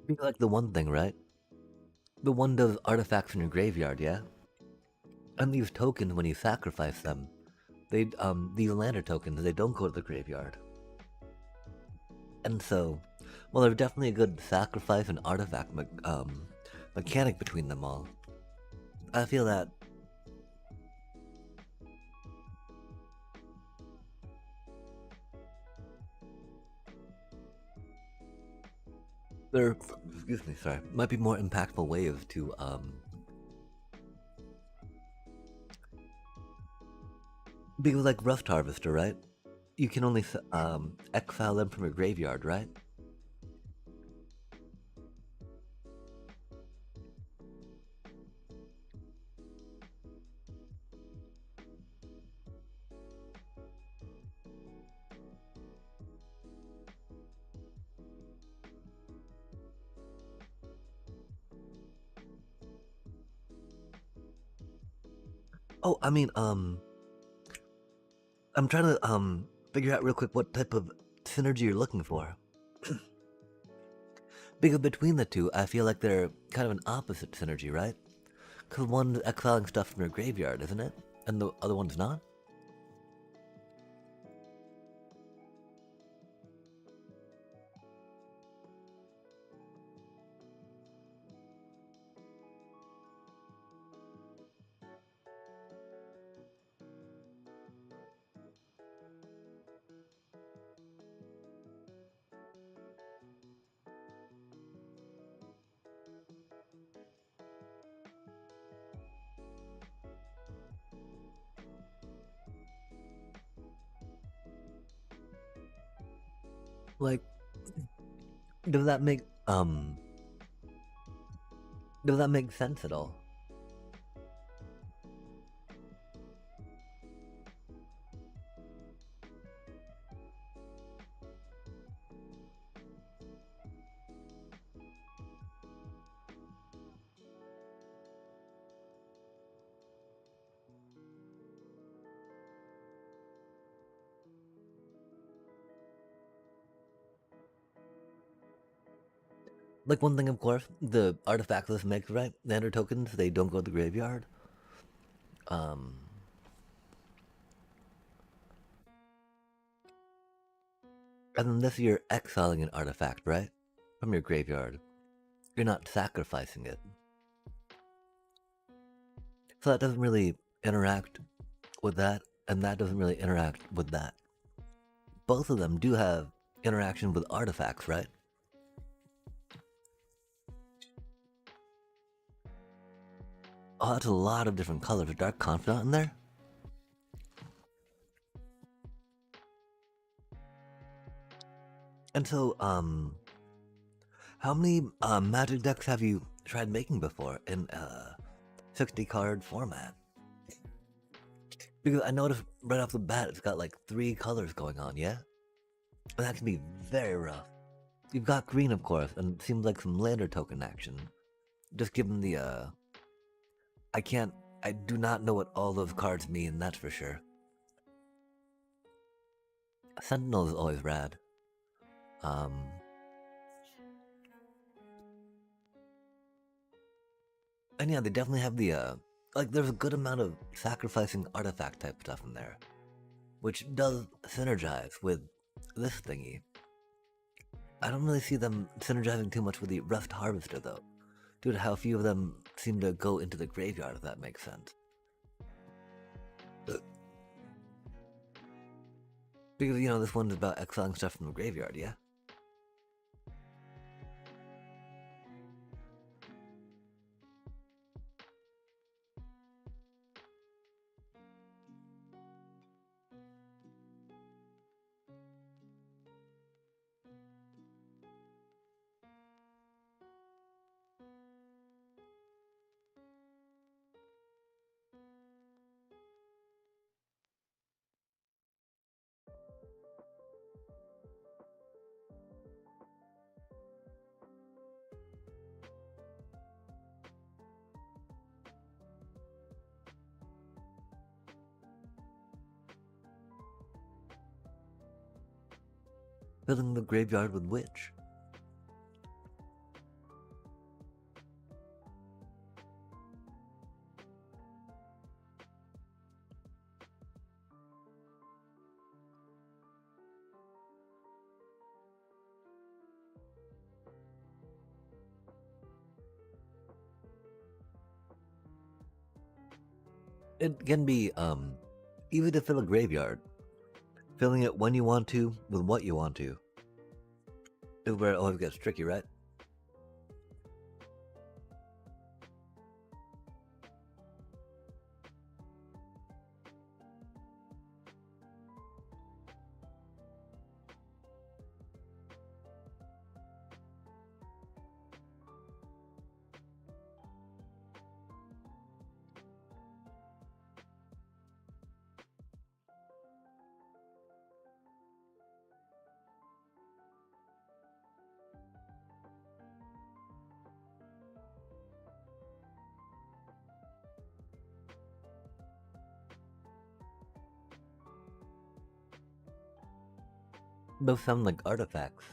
You like the one thing, right? The one does artifacts in your graveyard, yeah? And these tokens, when you sacrifice them, these lander tokens, they don't go to the graveyard. And so, well, there's definitely a good sacrifice and artifact mechanic between them all. I feel that there, excuse me, sorry, might be more impactful ways to Because like Rust Harvester, right? You can only exile them from your graveyard, right? Oh, I mean, I'm trying to figure out real quick what type of synergy you're looking for. Because between the two, I feel like they're kind of an opposite synergy, right? Because one's exiling stuff from your graveyard, isn't it? And the other one's not? Like, does that make does that make sense at all? Like one thing, of course, the artifact list makes, right? The ender tokens, they don't go to the graveyard. Um, and then this you're exiling an artifact, right? From your graveyard. You're not sacrificing it. So that doesn't really interact with that, and that doesn't really interact with that. Both of them do have interaction with artifacts, right? Oh, that's a lot of different colors. Dark Confidant in there? And so, how many magic decks have you tried making before in 60 card format? Because I noticed right off the bat it's got like 3 colors going on, yeah? And that can be very rough. You've got green, of course, and it seems like some lander token action. Just given the, I do not know what all those cards mean, that's for sure. Sentinel is always rad. And yeah, they definitely have the, like, there's a good amount of sacrificing artifact type stuff in there, which does synergize with this thingy. I don't really see them synergizing too much with the Rust Harvester, though, due to how few of them seem to go into the graveyard, if that makes sense. Because, you know, this one's about exiling stuff from the graveyard, yeah? Filling the graveyard with which? It can be, easy to fill a graveyard. Filling it when you want to, with what you want to, is where it always gets tricky, right? Those sound like artifacts.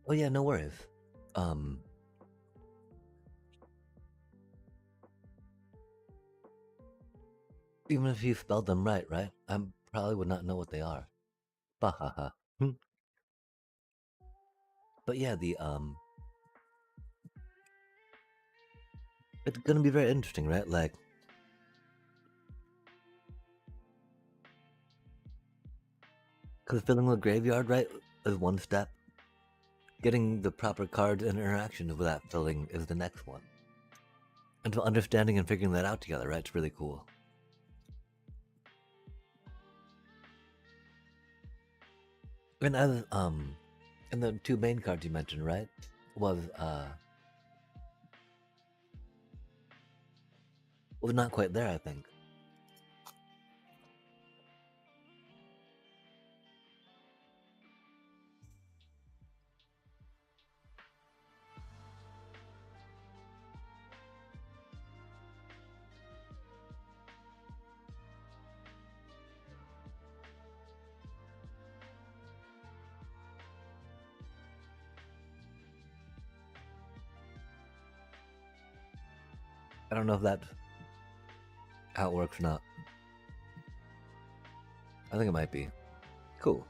Oh yeah, no worries. Even if you spelled them right, I probably would not know what they are. Bahaha. But yeah, it's gonna be very interesting, right? Like, because filling the graveyard, right, is one step. Getting the proper cards and interactions with that filling is the next one. And so understanding and figuring that out together, right, it's really cool. And as, and the two main cards you mentioned, right, was not quite there, I think. I don't know if that's how it works or not. I think it might be. Cool.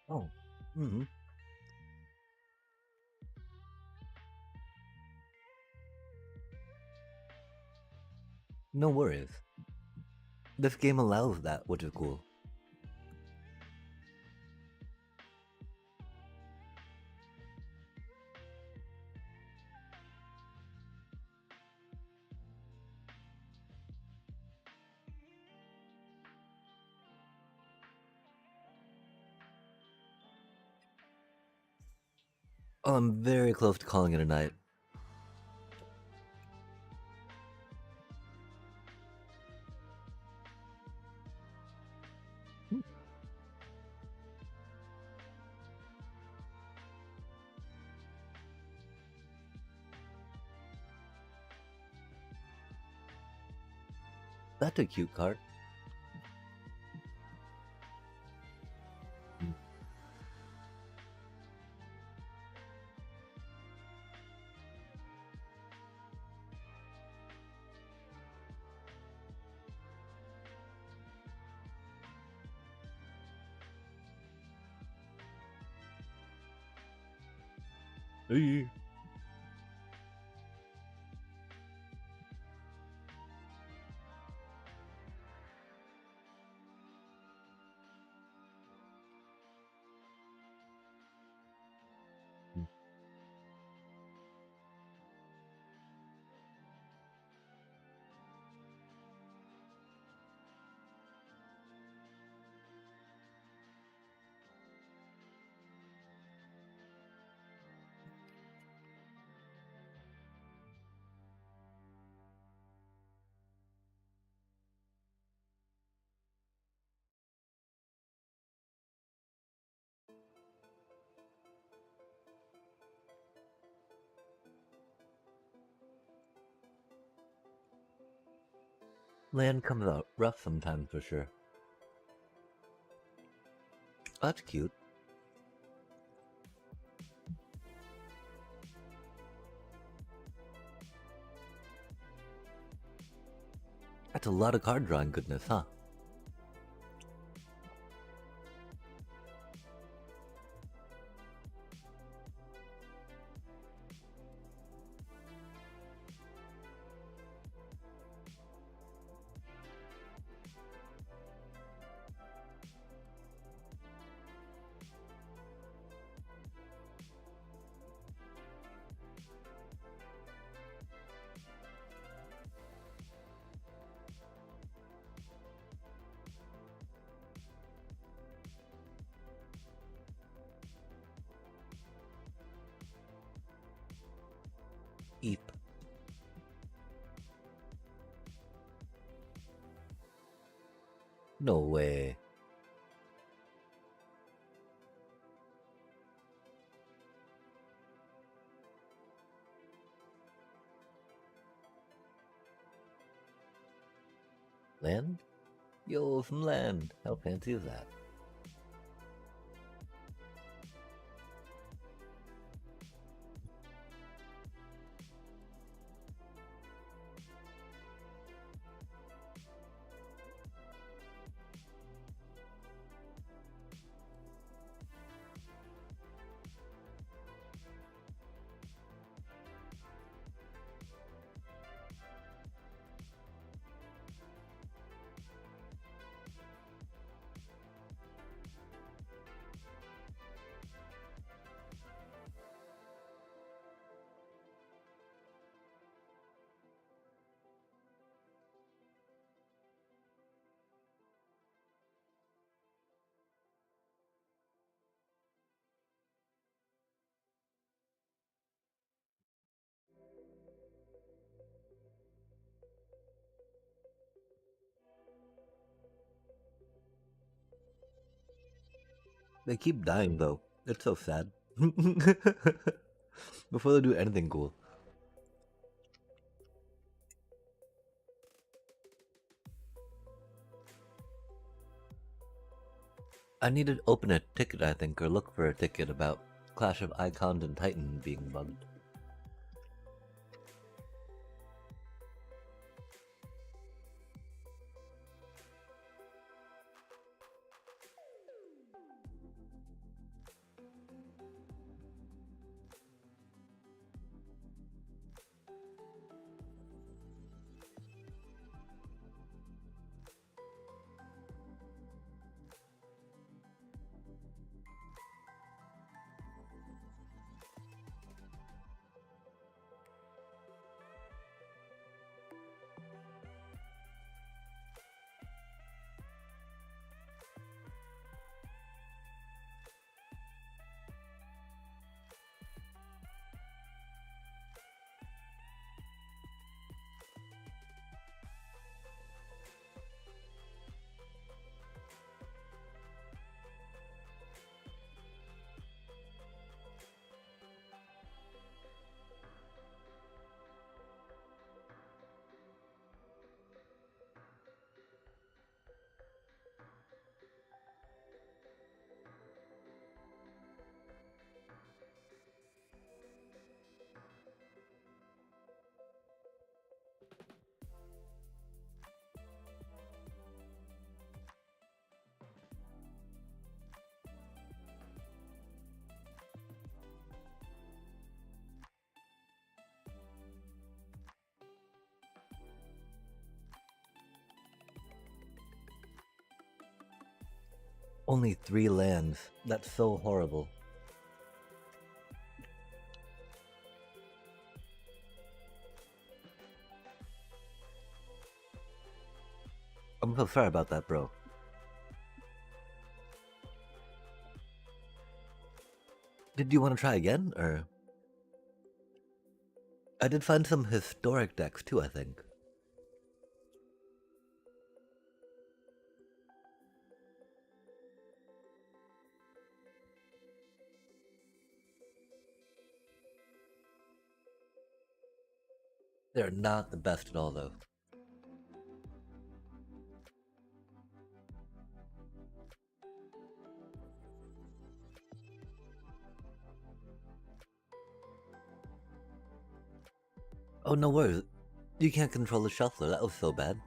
Oh. Mm-hmm. No worries. This game allows that, which is cool. Oh, I'm very close to calling it a night. That's a cute card. Hey. Land comes out rough sometimes for sure. Oh, that's cute. That's a lot of card drawing goodness, huh? No way. Land? Yo, some land. How fancy is that? They keep dying though. It's so sad. Before they do anything cool. I need to open a ticket, I think, or look for a ticket about Clash of Icons and Titan being bugged. Only 3 lands. That's so horrible. I'm so sorry about that, bro. Did you want to try again, or? I did find some historic decks too, I think. They're not the best at all, though. Oh, no worries. You can't control the shuffler. That was so bad.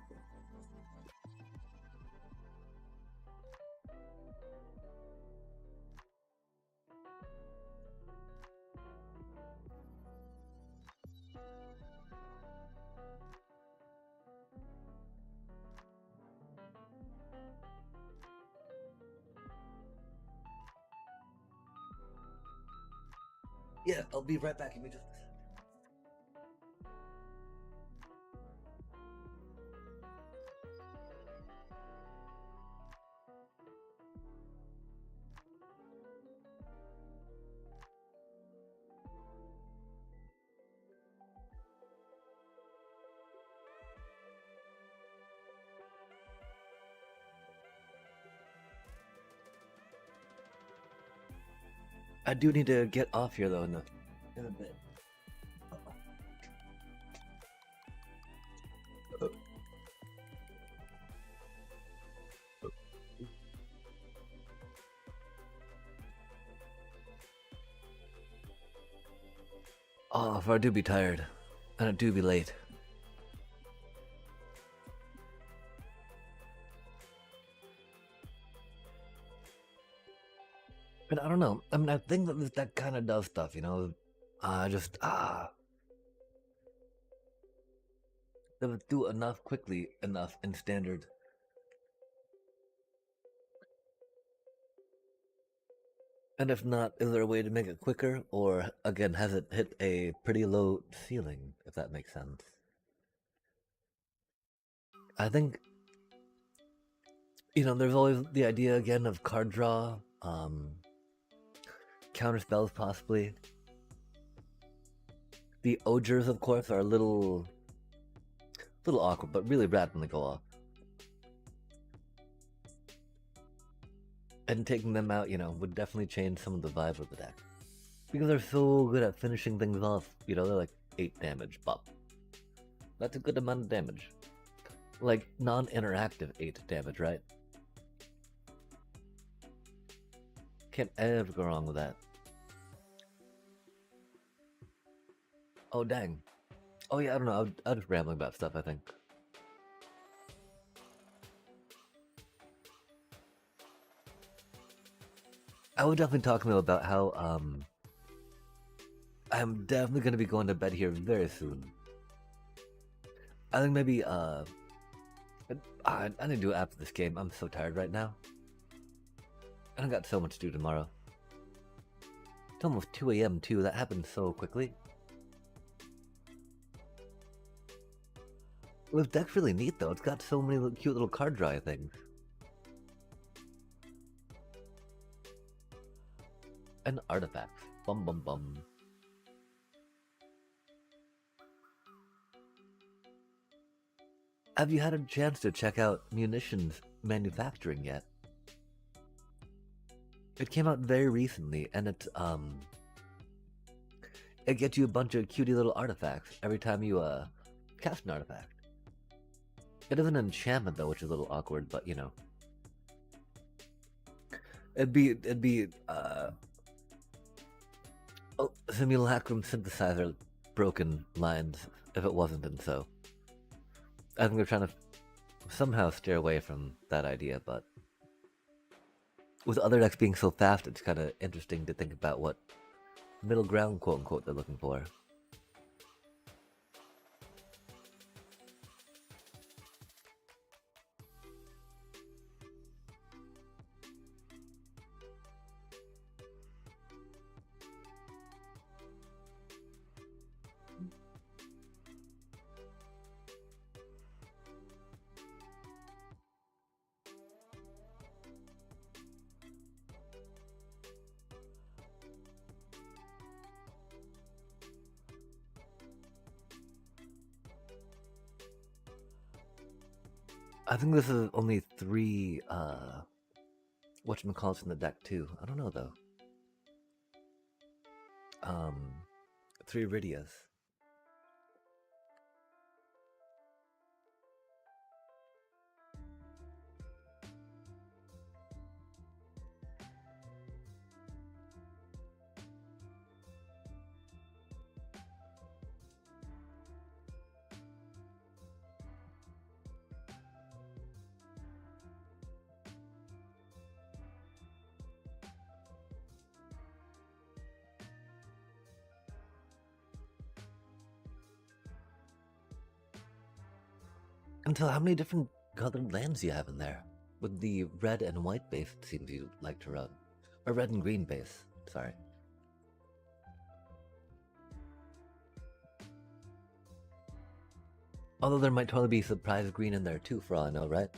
Yeah, I'll be right back. Give me just a sec. I do need to get off here though in a bit. Oh, for I do be tired, and I do be late. And I don't know. I mean, I think that this deck kind of does stuff, you know. Doesn't do enough quickly enough in standard. And if not, is there a way to make it quicker, or again, has it hit a pretty low ceiling? If that makes sense. I think, you know, there's always the idea again of card draw, counter spells possibly. The ogres, of course, are a little awkward, but really rad when they go off. And taking them out, you know, would definitely change some of the vibe of the deck. Because they're so good at finishing things off, you know, they're like 8 damage, pop. That's a good amount of damage. Like, non-interactive 8 damage, right? Can't ever go wrong with that. Oh, dang. Oh, yeah, I don't know. I was just rambling about stuff, I think. I was definitely talking though about how, I'm definitely going to be going to bed here very soon. I think maybe, I need to do it after this game. I'm so tired right now. And I got so much to do tomorrow. It's almost 2 a.m. too. That happened so quickly. This deck's really neat though. It's got so many cute little card draw things. And artifacts. Bum bum bum. Have you had a chance to check out munitions manufacturing yet? It came out very recently, and it gets you a bunch of cutie little artifacts every time you cast an artifact. It is an enchantment though, which is a little awkward, but you know. It'd be simulacrum synthesizer broken lines if it wasn't, and so I think they're trying to somehow steer away from that idea, but with other decks being so fast, it's kind of interesting to think about what middle ground, quote unquote, they're looking for. I think this is only 3 whatchamacallits in the deck too. I don't know though. 3 Iridias. Until how many different colored lands do you have in there? With the red and white base, it seems you like to run. Or red and green base, sorry. Although there might totally be surprise green in there too, for all I know, right?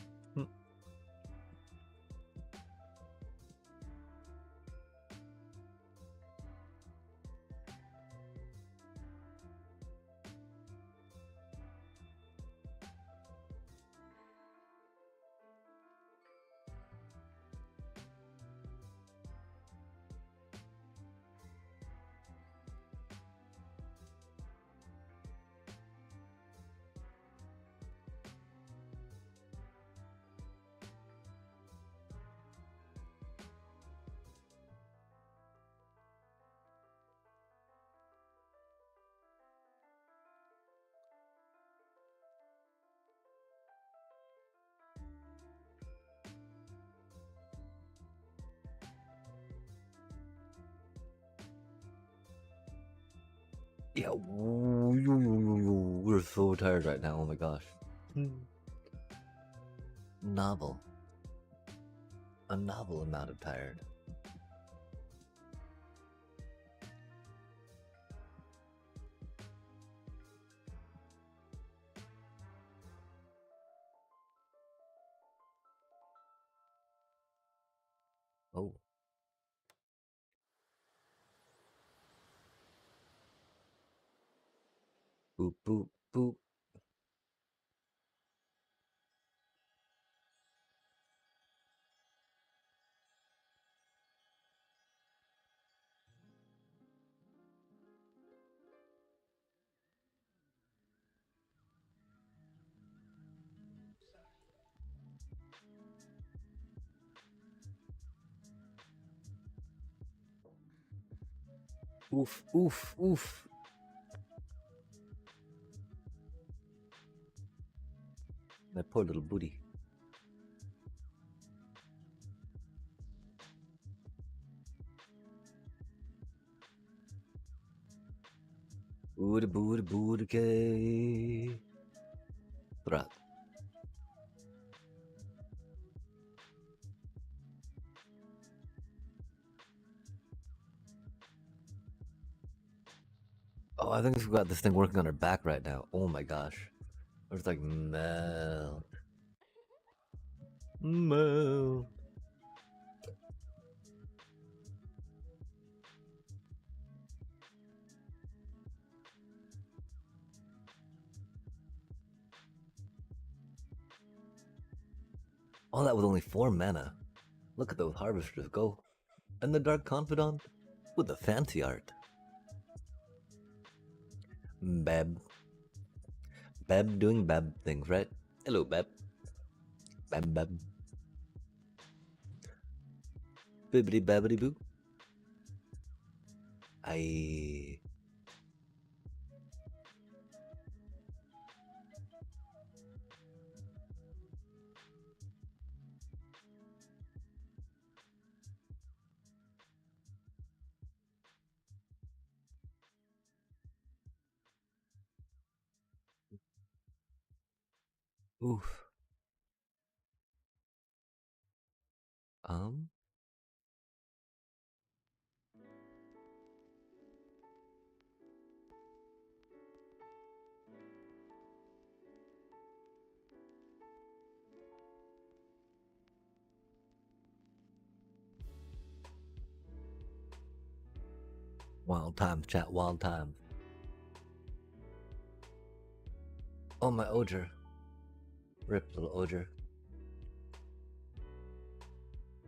Yeah, we're so tired right now. Oh my gosh. Novel. A novel amount of tired. Oh. Boop, boop, boop. Oof, oof, oof. My poor little booty. Booty, booty, booty, gay. Brat. Oh, I think we've got this thing working on our back right now. Oh my gosh. It's like melt. Melt. Oh, that was only 4 mana. Look at those harvesters go. And the Dark Confidant with the fancy art. Beb. Beb doing Beb things, right? Hello, Beb. Beb, Beb. Bibbidi babbidi boo. I. Oof. Um. Wild times, chat. Wild times. Oh, my Oger. Rip, little Oger.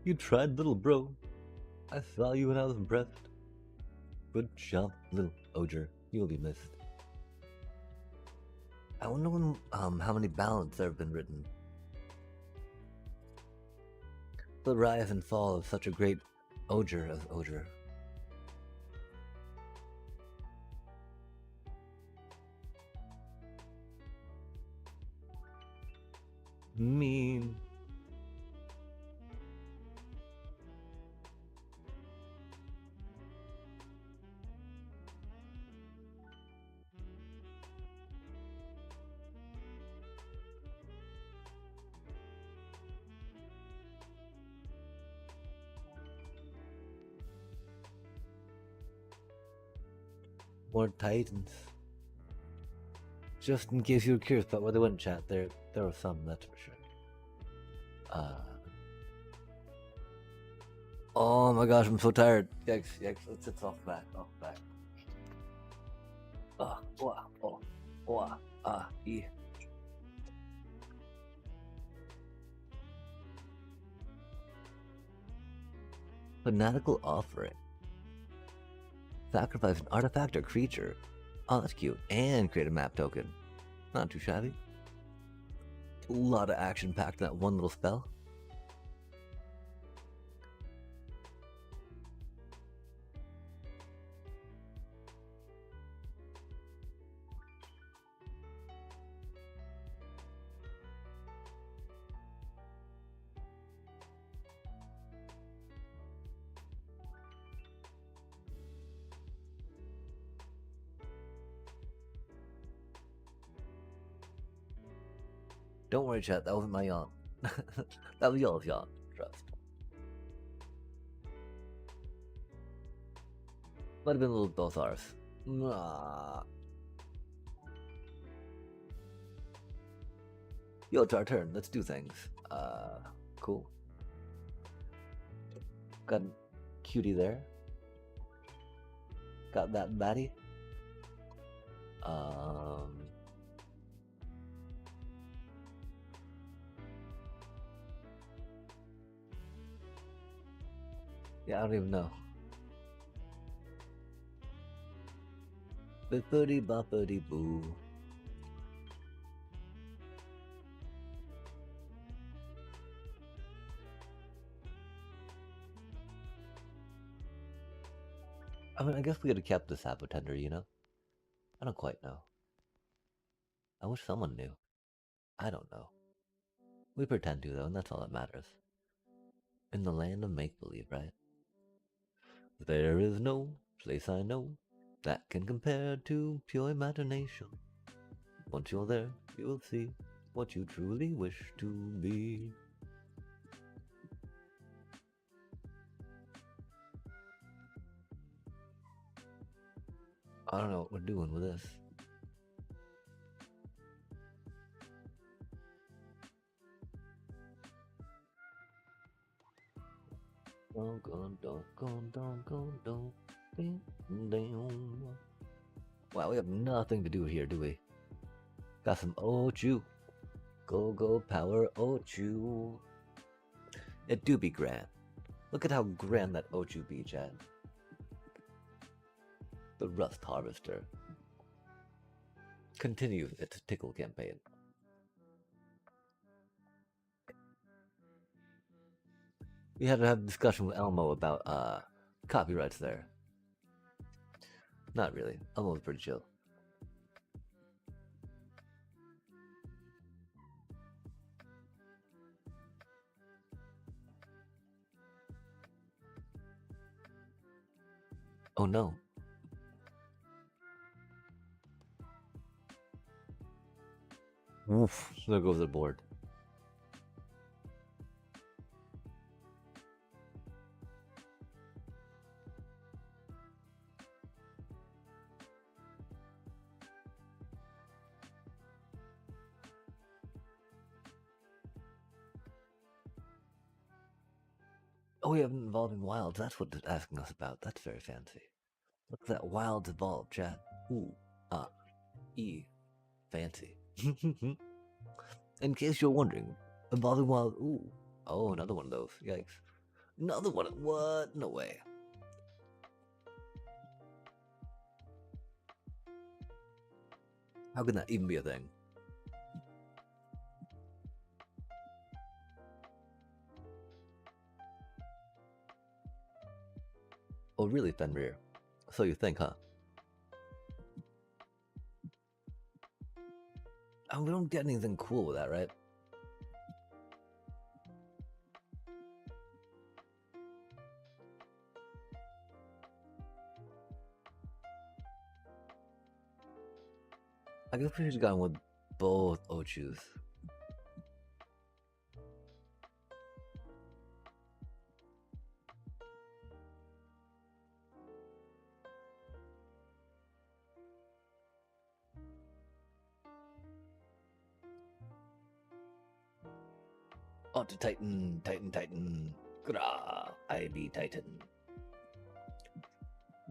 You tried, little bro. I saw you when I was breathed. Good job, little Oger. You'll be missed. I wonder when, how many ballads there have been written. The rise and fall of such a great Oger as Oger. Mean. More Titans. Just in case you were curious about where they went, chat, there were some, that's for sure. Oh my gosh, I'm so tired. Yikes, yikes. Let's sit off back, off back. E. Fanatical offering. Sacrifice an artifact or creature. Oh, that's cute. And create a map token. Not too shabby. A lot of action packed in that one little spell. Don't worry, chat. That wasn't my yawn. That was y'all's yawn. Trust. Might have been a little both ours. Yo, it's our turn. Let's do things. Cool. Got cutie there. Got that baddie. Yeah, I don't even know. Bippity boppity boo. I mean, I guess we could have kept the Sapo Tender, you know? I don't quite know. I wish someone knew. I don't know. We pretend to, though, and that's all that matters. In the land of make-believe, right? There is no place I know that can compare to pure imagination. Once you're there, you'll see what you truly wish to be. I don't know what we're doing with this. Wow, we have nothing to do here, do we? Got some Ochu. Go power Ochu. It do be grand. Look at how grand that Ochu be, Chad. The Rust Harvester. Continue its tickle campaign. We had to have a discussion with Elmo about copyrights there. Not really. Elmo's pretty chill. Oh no. Oof, there goes the board. Oh, we have Evolving Wilds. That's what it's asking us about. That's very fancy. Look at that Wilds Evolve, chat. Ooh. E. Fancy. In case you're wondering, Evolving Wild. Ooh. Oh, another one of those. Yikes. Another one. What? No way. How can that even be a thing? Oh, really, Fenrir? So you think, huh? Oh, we don't get anything cool with that, right? I guess we should have gone with both Ochus. Oh, to Titan. Gra, I be Titan.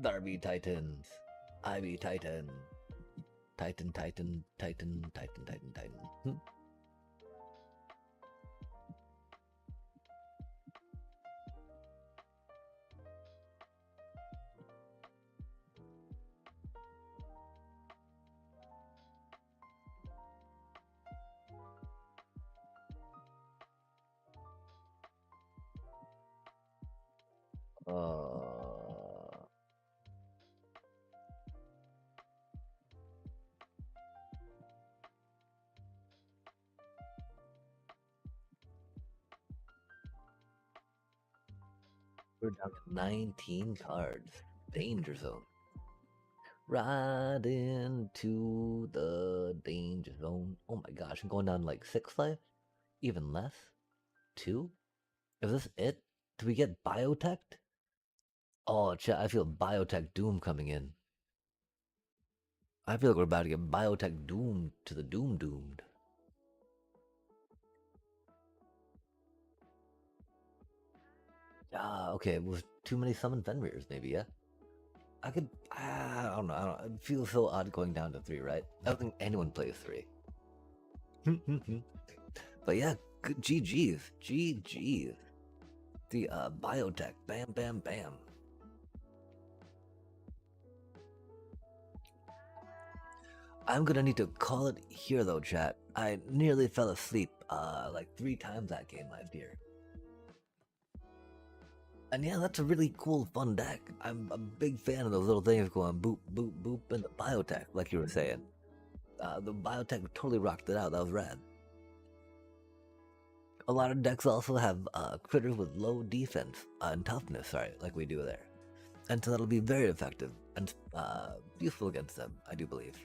Darby Titans. I be Titan. Titan. We're down to 19 cards. Danger zone. Right into the danger zone. Oh my gosh, I'm going down like 6 life? Even less? 2? Is this it? Do we get biotech? Oh, chat, I feel biotech doom coming in. I feel like we're about to get biotech doomed to the doomed. Okay, with too many summon Fenrir's maybe, yeah? I don't know, it feels so odd going down to 3, right? I don't think anyone plays 3. But yeah, good GG's. The biotech, bam, bam, bam. I'm gonna need to call it here though, chat. I nearly fell asleep like 3 times that game, my dear. And yeah, that's a really cool, fun deck. I'm a big fan of those little things going boop, boop, boop, and the biotech, like you were saying. The biotech totally rocked it out. That was rad. A lot of decks also have critters with low defense and toughness, sorry, like we do there. And so that'll be very effective and useful against them, I do believe.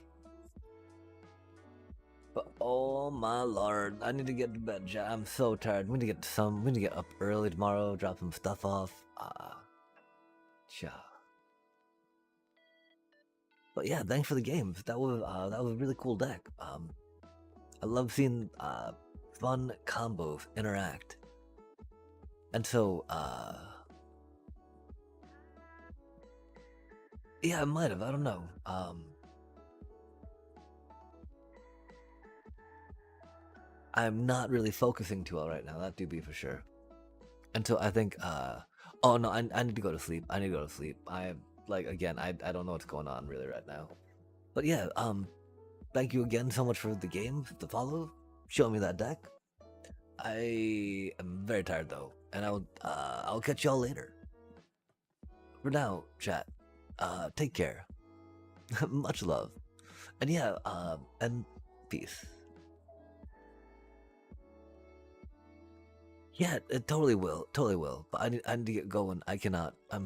But oh my lord, I need to get to bed, chat. I'm so tired. We need to get up early tomorrow, drop some stuff off. But yeah, thanks for the games. That was a really cool deck. I love seeing fun combos interact. And so yeah, I might have. I don't know. I'm not really focusing too well right now. That do be for sure. And so I think oh no, I need to go to sleep. I don't know what's going on really right now. But yeah, thank you again so much for the games, the follow, showing me that deck. I am very tired though, and I'll catch y'all later. For now, chat, take care. Much love. And yeah, and peace. Yeah, it totally will. But I need to get going. I cannot. I'm